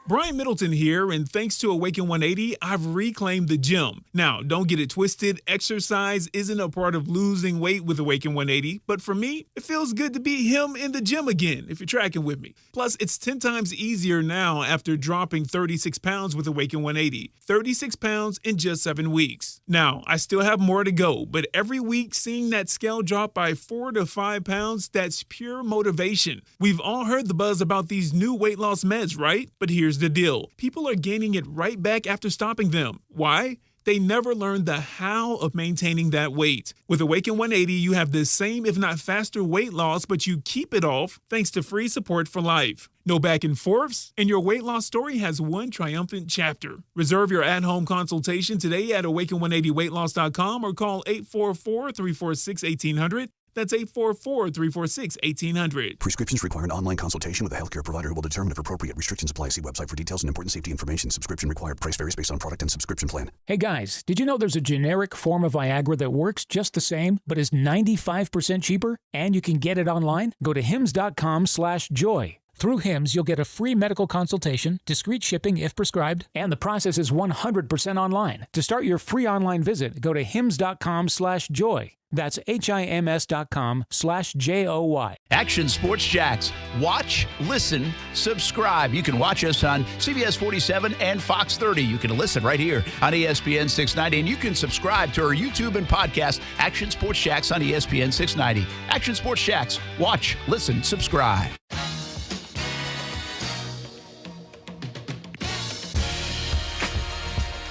Brian Middleton here, and thanks to Awaken 180, I've reclaimed the gym. Now, don't get it twisted. Exercise isn't a part of losing weight with Awaken 180, but for me, it feels good to be him in the gym again, if you're tracking with me. Plus, it's 10 times easier now after dropping 36 pounds with Awaken 180. 36 pounds in just 7 weeks. Now, I still have more to go, but every week seeing that scale drop by 4 to 5 pounds, that's pure motivation. We've all heard the buzz about these new weight loss meds, right? But here's the deal. People are gaining it right back after stopping them. Why? They never learned the how of maintaining that weight. With Awaken 180, you have the same, if not faster, weight loss, but you keep it off thanks to free support for life. No back and forths, and your weight loss story has one triumphant chapter. Reserve your at-home consultation today at awaken180weightloss.com or call 844-346-1800. That's 844-346-1800. Prescriptions require an online consultation with a healthcare provider who will determine if appropriate. Restrictions apply. See website for details and important safety information. Subscription required. Price varies based on product and subscription plan. Hey guys, did you know there's a generic form of Viagra that works just the same, but is 95% cheaper? And you can get it online? Go to hims.com/joy. Through Hims, you'll get a free medical consultation, discreet shipping if prescribed, and the process is 100% online. To start your free online visit, go to hims.com/joy. That's HIMS.com/JOY. Action Sports Jacks. Watch, listen, subscribe. You can watch us on CBS 47 and Fox 30. You can listen right here on ESPN 690. And you can subscribe to our YouTube and podcast, Action Sports Jacks on ESPN 690. Action Sports Jacks. Watch, listen, subscribe.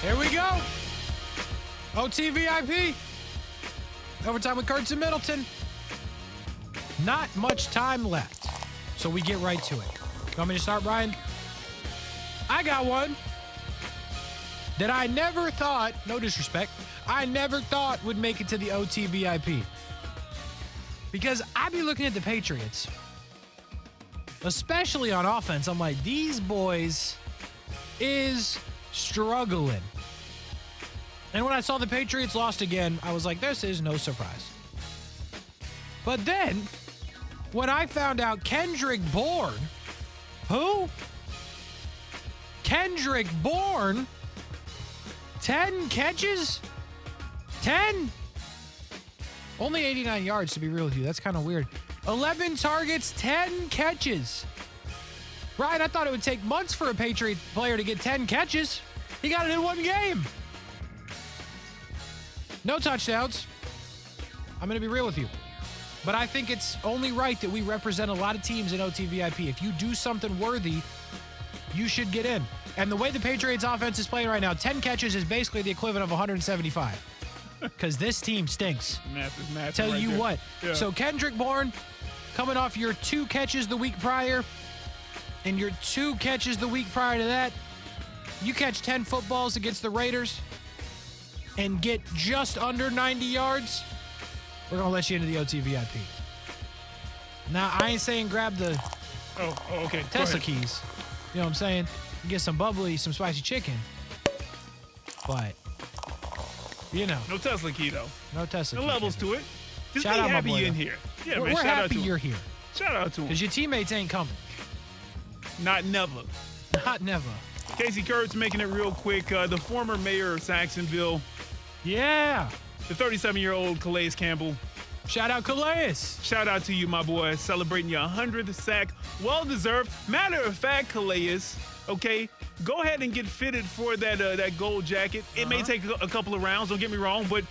Here we go. OTVIP. Overtime with Kuhrts and Middleton. Not much time left, so we get right to it. You want me to start, Brian? I got one that I never thought, no disrespect, I never thought would make it to the OTVIP. Because I be looking at the Patriots, especially on offense. I'm like, these boys is struggling. And when I saw the Patriots lost again, I was like, this is no surprise. But then, when I found out Kendrick Bourne, who? Kendrick Bourne, 10 catches? 10? Only 89 yards, to be real with you. That's kind of weird. 11 targets, 10 catches. Ryan, I thought it would take months for a Patriot player to get 10 catches. He got it in one game. No touchdowns. I'm going to be real with you. But I think it's only right that we represent a lot of teams in OTVIP. If you do something worthy, you should get in. And the way the Patriots offense is playing right now, 10 catches is basically the equivalent of 175. Because this team stinks. Math is math. Tell right you there. what. Yeah. So Kendrick Bourne, coming off your 2 catches the week prior, and your 2 catches the week prior to that, you catch 10 footballs against the Raiders and get just under 90 yards, we're going to let you into the OTVIP. Now, I ain't saying grab the okay. Tesla keys. You know what I'm saying? Get some bubbly, some spicy chicken. But, you know. No Tesla key, though. No Tesla key. No levels to it. Just shout be out my happy boy, you're in though. here. Yeah, we're man, shout out happy to you're him. here. Shout out to him. Because your teammates ain't coming. Not never. Not never. Kasey Kuhrts making it real quick. The former mayor of Jacksonville. Yeah. The 37-year-old Calais Campbell. Shout out Calais. Shout out to you, my boy, celebrating your 100th sack. Well-deserved. Matter of fact, Calais, okay, go ahead and get fitted for that gold jacket. It may take a couple of rounds, don't get me wrong, but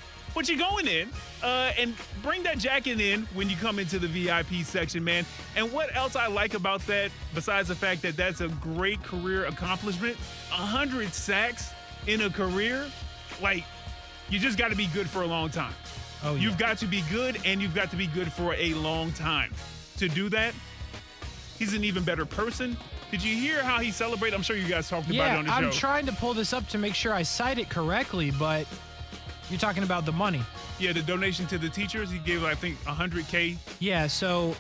you're going in. And bring that jacket in when you come into the VIP section, man. And what else I like about that, besides the fact that that's a great career accomplishment, 100 sacks in a career, like, you just got to be good for a long time. Oh, yeah. You've got to be good, and you've got to be good for a long time. To do that, he's an even better person. Did you hear how he celebrated? I'm sure you guys talked about it on the show. I'm trying to pull this up to make sure I cite it correctly, but you're talking about the money. Yeah, the donation to the teachers. He gave, I think, $100K. Yeah, so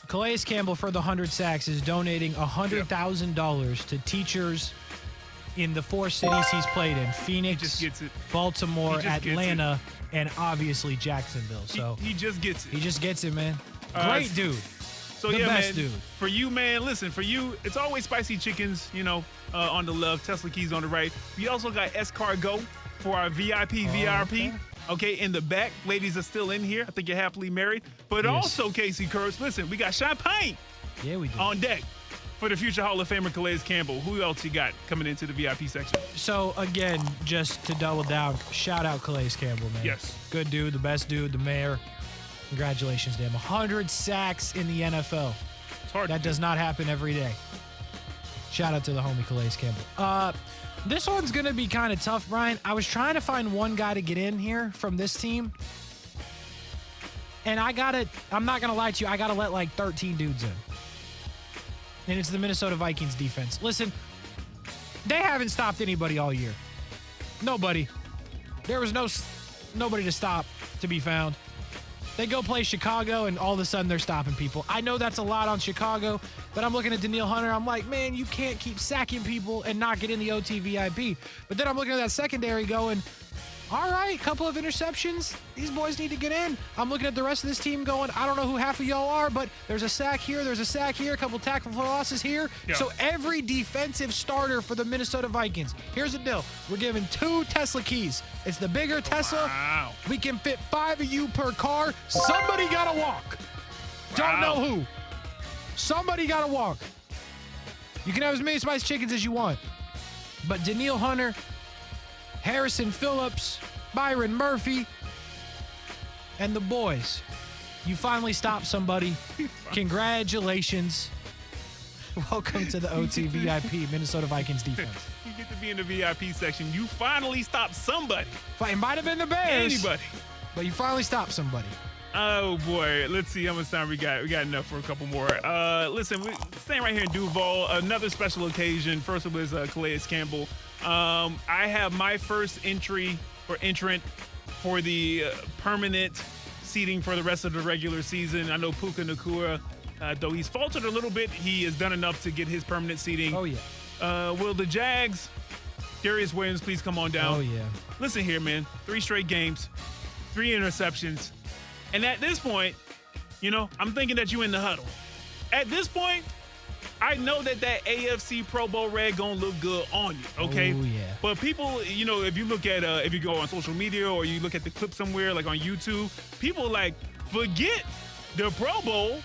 Calais Campbell, for the 100 sacks, is donating $100,000 to teachers in the 4 cities he's played in: Phoenix, Baltimore, Atlanta, and obviously Jacksonville. So he just gets it. He just gets it, man. Great dude. So the yeah, best man. dude. For you, man, listen, for you, it's always spicy chickens, on the left, Tesla keys on the right. We also got Escargot for our VIP, VRP. Okay, in the back. Ladies are still in here. I think you're happily married. But also, Kasey Kuhrts, listen, we got champagne we do. on deck for the future Hall of Famer Calais Campbell. Who else you got coming into the VIP section? So, again, just to double down, shout out Calais Campbell, man. Yes. Good dude, the best dude, the mayor. Congratulations to him. 100 sacks in the NFL. It's hard. That does not happen every day. Shout out to the homie Calais Campbell. This one's going to be kind of tough, Brian. I was trying to find one guy to get in here from this team. And I'm not going to lie to you, I got to let like 13 dudes in. And it's the Minnesota Vikings defense. Listen, they haven't stopped anybody all year. Nobody. There was nobody to stop to be found. They go play Chicago, and all of a sudden they're stopping people. I know that's a lot on Chicago, but I'm looking at Danielle Hunter. I'm like, man, you can't keep sacking people and not get in the OT VIP. But then I'm looking at that secondary going, all right, couple of interceptions. These boys need to get in. I'm looking at the rest of this team going, I don't know who half of y'all are, but there's a sack here, there's a sack here, a couple tackle for losses here. Yeah. So every defensive starter for the Minnesota Vikings, here's the deal. We're giving 2 Tesla keys. It's the bigger Tesla. Wow. We can fit 5 of you per car. Somebody got to walk. Wow. Don't know who. Somebody got to walk. You can have as many spiced chickens as you want. But Danielle Hunter, Harrison Phillips, Byron Murphy, and the boys. You finally stopped somebody. Congratulations. Welcome to the OT VIP Minnesota Vikings defense. You get to be in the VIP section. You finally stopped somebody. It might have been the Bears. Anybody. But you finally stopped somebody. Oh, boy. Let's see how much time we got. We got enough for a couple more. Listen, we're staying right here in Duval. Another special occasion. First it was Calais Campbell. I have my first entry or entrant for the permanent seating for the rest of the regular season. I know Puka Nacua, though he's faltered a little bit, he has done enough to get his permanent seating. Oh, yeah. Will the Jags, Darius Williams, please come on down? Oh, yeah. Listen here, man. 3 straight games, 3 interceptions. And at this point, I'm thinking that you in the huddle. At this point, I know that AFC Pro Bowl red gonna look good on you, okay? Oh, yeah. But people, if you look at, if you go on social media or you look at the clip somewhere, like on YouTube, people forget the Pro Bowl.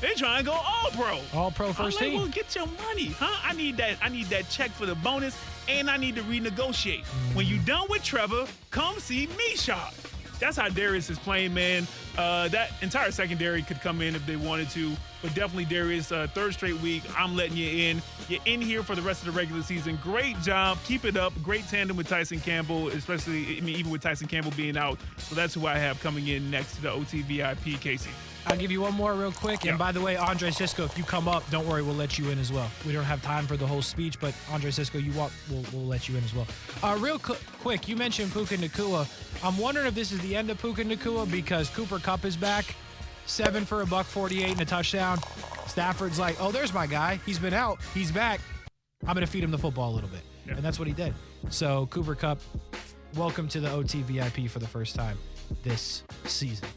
They try and go all pro. All pro first team. Well, get your money, huh? I need that check for the bonus, and I need to renegotiate. When you done with Trevor, come see me shot. That's how Darius is playing, man. That entire secondary could come in if they wanted to, but definitely Darius, 3rd straight week, I'm letting you in. You're in here for the rest of the regular season. Great job. Keep it up. Great tandem with Tyson Campbell, especially, even with Tyson Campbell being out. So that's who I have coming in next to the OT VIP, Kasey. I'll give you one more real quick. And by the way, Andre Sisco, if you come up, don't worry, we'll let you in as well. We don't have time for the whole speech, but Andre Sisco, you walk, we'll let you in as well. Real quick, you mentioned Puka Nacua. I'm wondering if this is the end of Puka Nacua because Cooper Kupp is back. 7 for $148 and a touchdown. Stafford's like, oh, there's my guy. He's been out. He's back. I'm going to feed him the football a little bit. Yeah. And that's what he did. So Cooper Kupp, welcome to the OT VIP for the first time this season.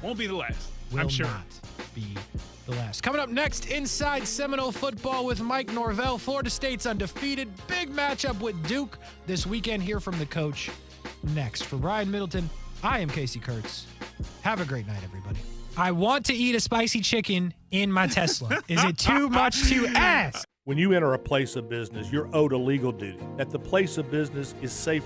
Won't be the last. Will I'm sure. not be the last. Coming up next, Inside Seminole Football with Mike Norvell. Florida State's undefeated. Big matchup with Duke this weekend. Hear from the coach next. For Brian Middleton, I am Kasey Kuhrts. Have a great night, everybody. I want to eat a spicy chicken in my Tesla. Is it too much to ask? When you enter a place of business, you're owed a legal duty that the place of business is safe